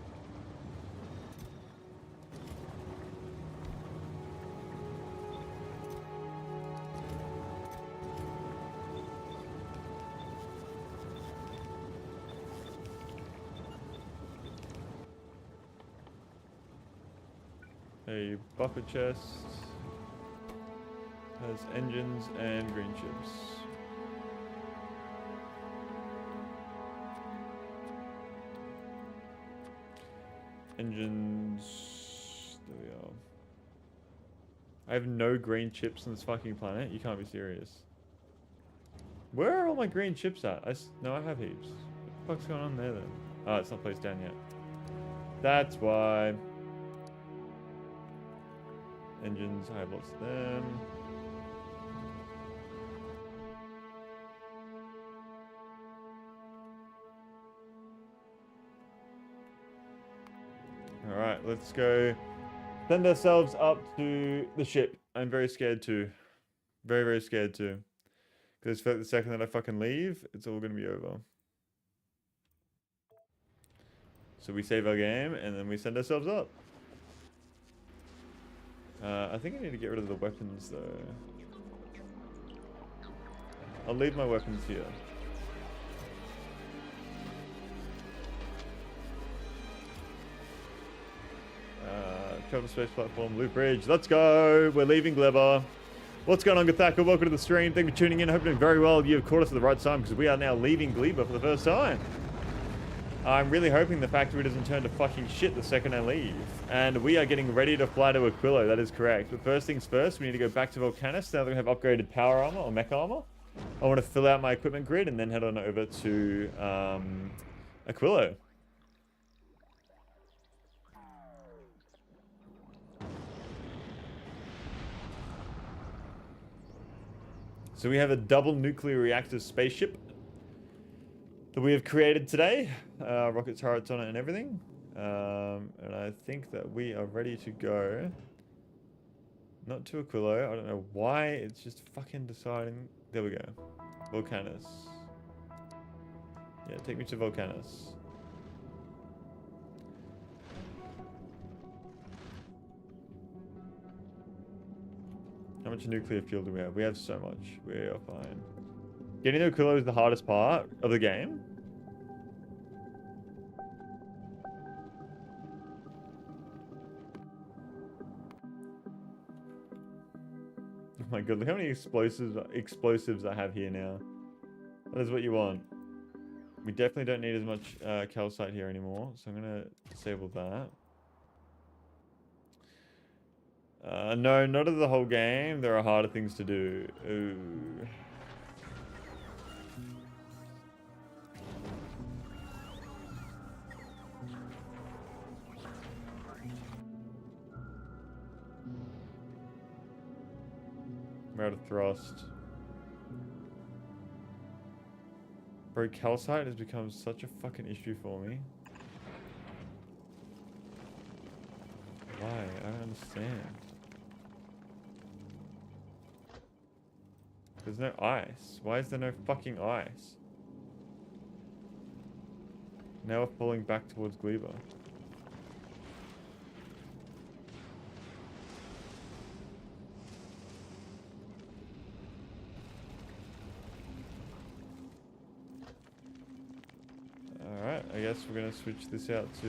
A buffer chest has engines and green chips. Engines. There we are. I have no green chips on this fucking planet. You can't be serious. Where are all my green chips at? No, I have heaps. What the fuck's going on there then? Oh, it's not placed down yet. That's why. Engines, I have lots of them. Alright, let's go send ourselves up to the ship. I'm very scared too. Very, very scared too. Because the second that I fucking leave, it's all going to be over. So we save our game, and then we send ourselves up. I think I need to get rid of the weapons, though. I'll leave my weapons here. Travel space platform, loop bridge. Let's go. We're leaving Gleba. What's going on, Gathaka? Welcome to the stream. Thank you for tuning in. I hope you're doing very well. You've caught us at the right time because we are now leaving Gleba for the first time. I'm really hoping the factory doesn't turn to fucking shit the second I leave. And we are getting ready to fly to Aquilo. That is correct. But first things first, we need to go back to Volcanus. Now that we have upgraded power armor or mech armor. I want to fill out my equipment grid and then head on over to Aquilo. So we have a double nuclear reactor spaceship that we have created today. Rocket turrets on it and everything. And I think that we are ready to go. Not to Aquilo. I don't know why. It's just fucking deciding. There we go. Volcanus. Yeah, take me to Volcanus. How much nuclear fuel do we have? We have so much. We are fine. Getting to Aquilo is the hardest part of the game. Oh my god, look how many explosives I have here now. That is what you want. We definitely don't need as much calcite here anymore, so I'm going to disable that. No, not of the whole game. There are harder things to do. Ooh. We're out of thrust. Bro, calcite has become such a fucking issue for me. Why? I don't understand. There's no ice. Why is there no fucking ice? Now we're falling back towards Gleba. Alright, I guess we're gonna switch this out to...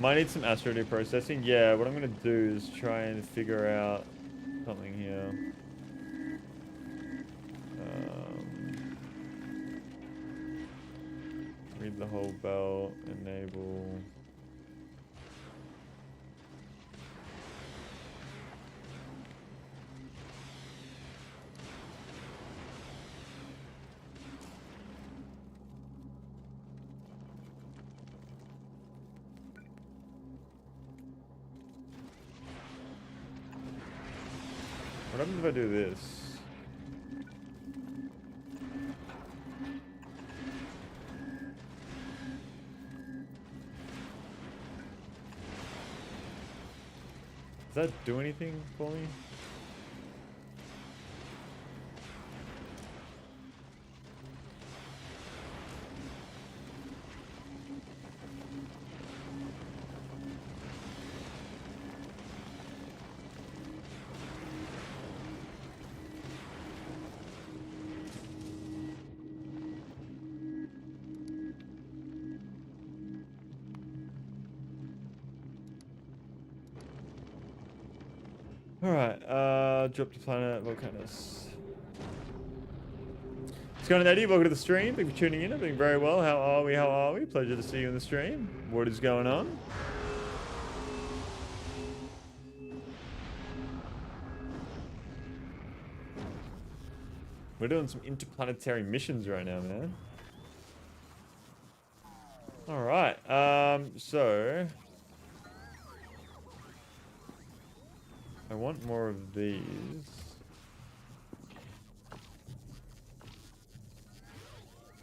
Might need some Astro processing. Yeah, what I'm gonna do is try and figure out something here. Read the whole belt, enable. What happens if I do this? Does that do anything for me? Alright, drop to planet Volcanus. What's going on, Eddie? Welcome to the stream. Thank you for tuning in. I'm doing very well. How are we? How are we? Pleasure to see you in the stream. What is going on? We're doing some interplanetary missions right now, man. Alright, so... I want more of these.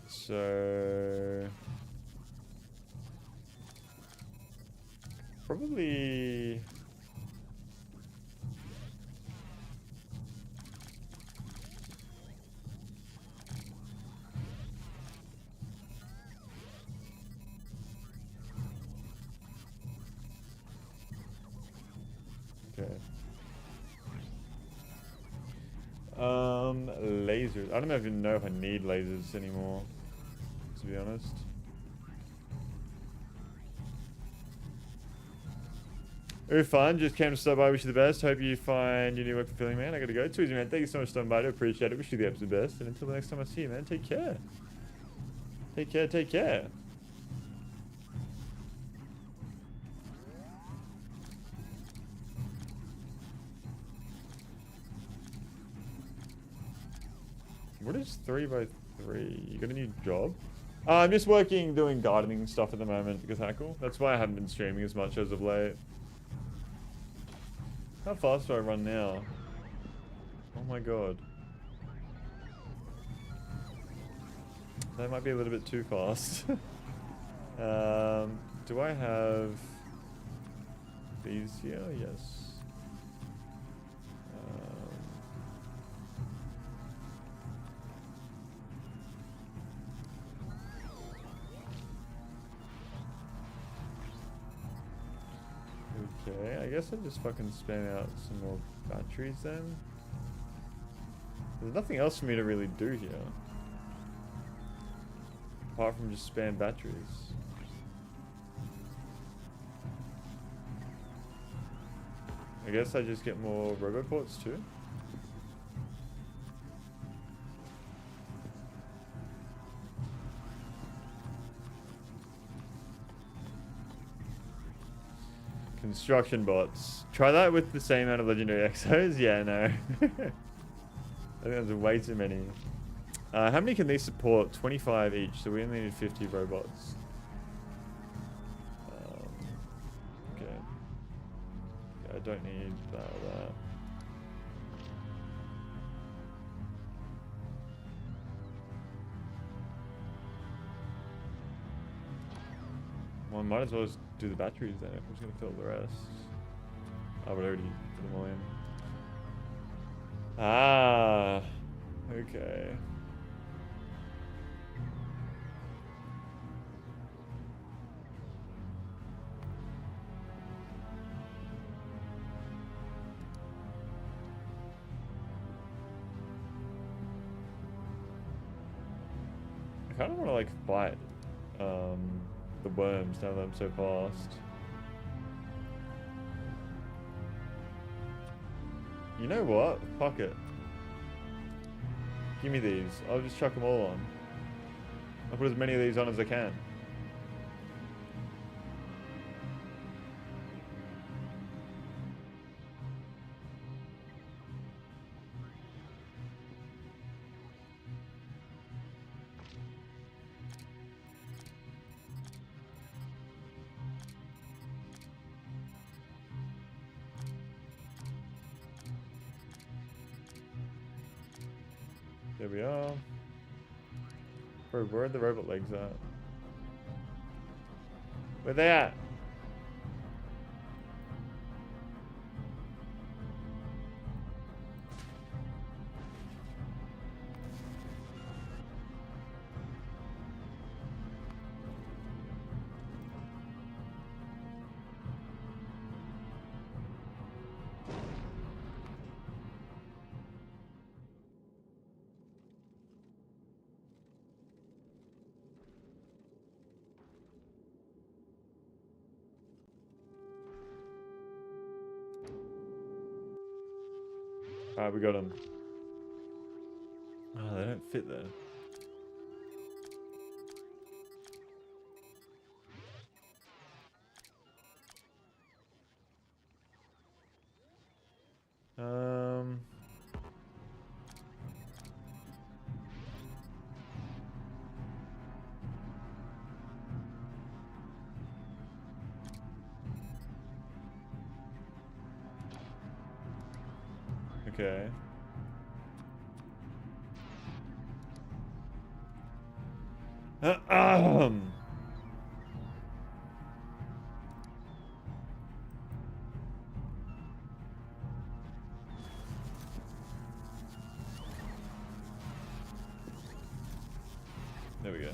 So... Probably... Okay. Lasers. I don't even know if I need lasers anymore, to be honest. Ooh, fun. Just came to stop by. Wish you the best. Hope you find your new work fulfilling, man. I gotta go. Too easy, man. Thank you so much for stopping by. I appreciate it. Wish you the absolute best. And until the next time I see you, man, take care. Take care. Take care. What is 3x3? You got a new job? I'm just working doing gardening stuff at the moment because Hackle. That's why I haven't been streaming as much as of late. How fast do I run now? Oh my god. That might be a little bit too fast. Do I have these here? Yes. Okay, I guess I'll just fucking spam out some more batteries then. There's nothing else for me to really do here. Apart from just spam batteries. I guess I just get more roboports too. Construction bots. Try that with the same amount of legendary exos? Yeah, no. I think that's way too many. How many can these support? 25 each, so we only need 50 robots. Okay. Yeah, I don't need that or that. Well, I might as well just do the batteries then if I'm just going to fill the rest. I would already put them all in. Ah, okay. I kind of want to like fight the worms now that I'm so fast. You know what? Fuck it. Give me these. I'll just chuck them all on. I'll put as many of these on as I can. There we are. Bro, where are the robot legs at? Where they at? Alright, we got them. Oh, they don't fit there. Okay. There we go.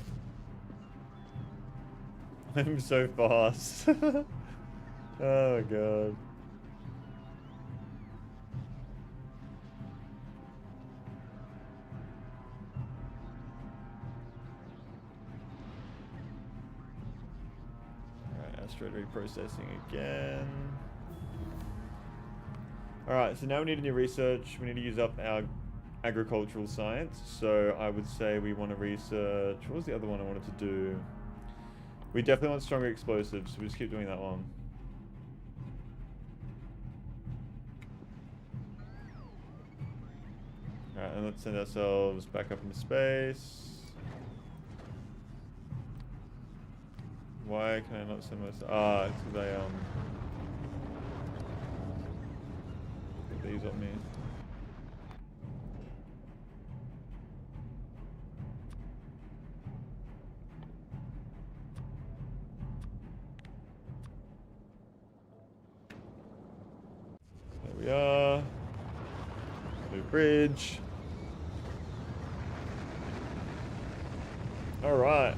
I'm so fast. Oh god. Asteroid reprocessing again. Alright, so now we need a new research. We need to use up our agricultural science. So I would say we want to research... What was the other one I wanted to do? We definitely want stronger explosives, so we just keep doing that one. Alright, and let's send ourselves back up into space. Why can I not send myself? Ah, it's because I put these on me. There we are. New bridge. All right.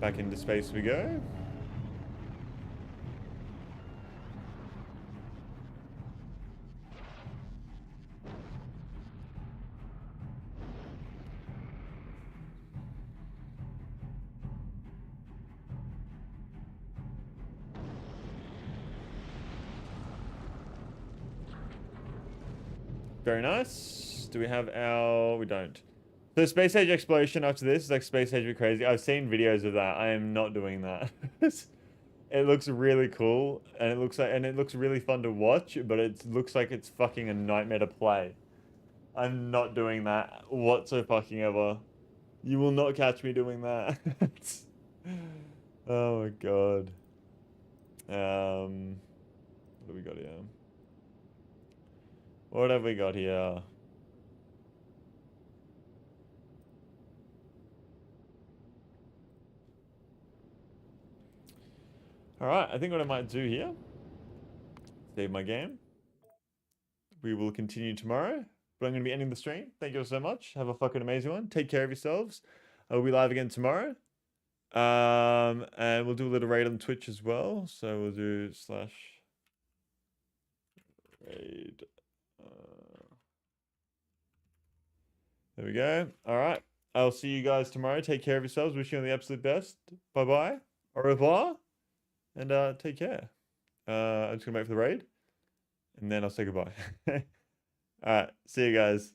Back into space we go. Very nice. Do we have our... We don't. So space age exploration after this is like space age be crazy. I've seen videos of that. I am not doing that. It looks really cool, and it looks really fun to watch, but it looks like it's fucking a nightmare to play. I'm not doing that whatsoever. You will not catch me doing that. Oh my god. What do we got here? What have we got here? Alright, I think what I might do here, save my game. We will continue tomorrow, but I'm going to be ending the stream. Thank you all so much. Have a fucking amazing one. Take care of yourselves. I will be live again tomorrow. And we'll do a little raid on Twitch as well. So we'll do /raid. There we go. All right. I'll see you guys tomorrow. Take care of yourselves. Wish you all the absolute best. Bye-bye. Au revoir. And take care. I'm just going to wait for the raid. And then I'll say goodbye. All right. See you guys.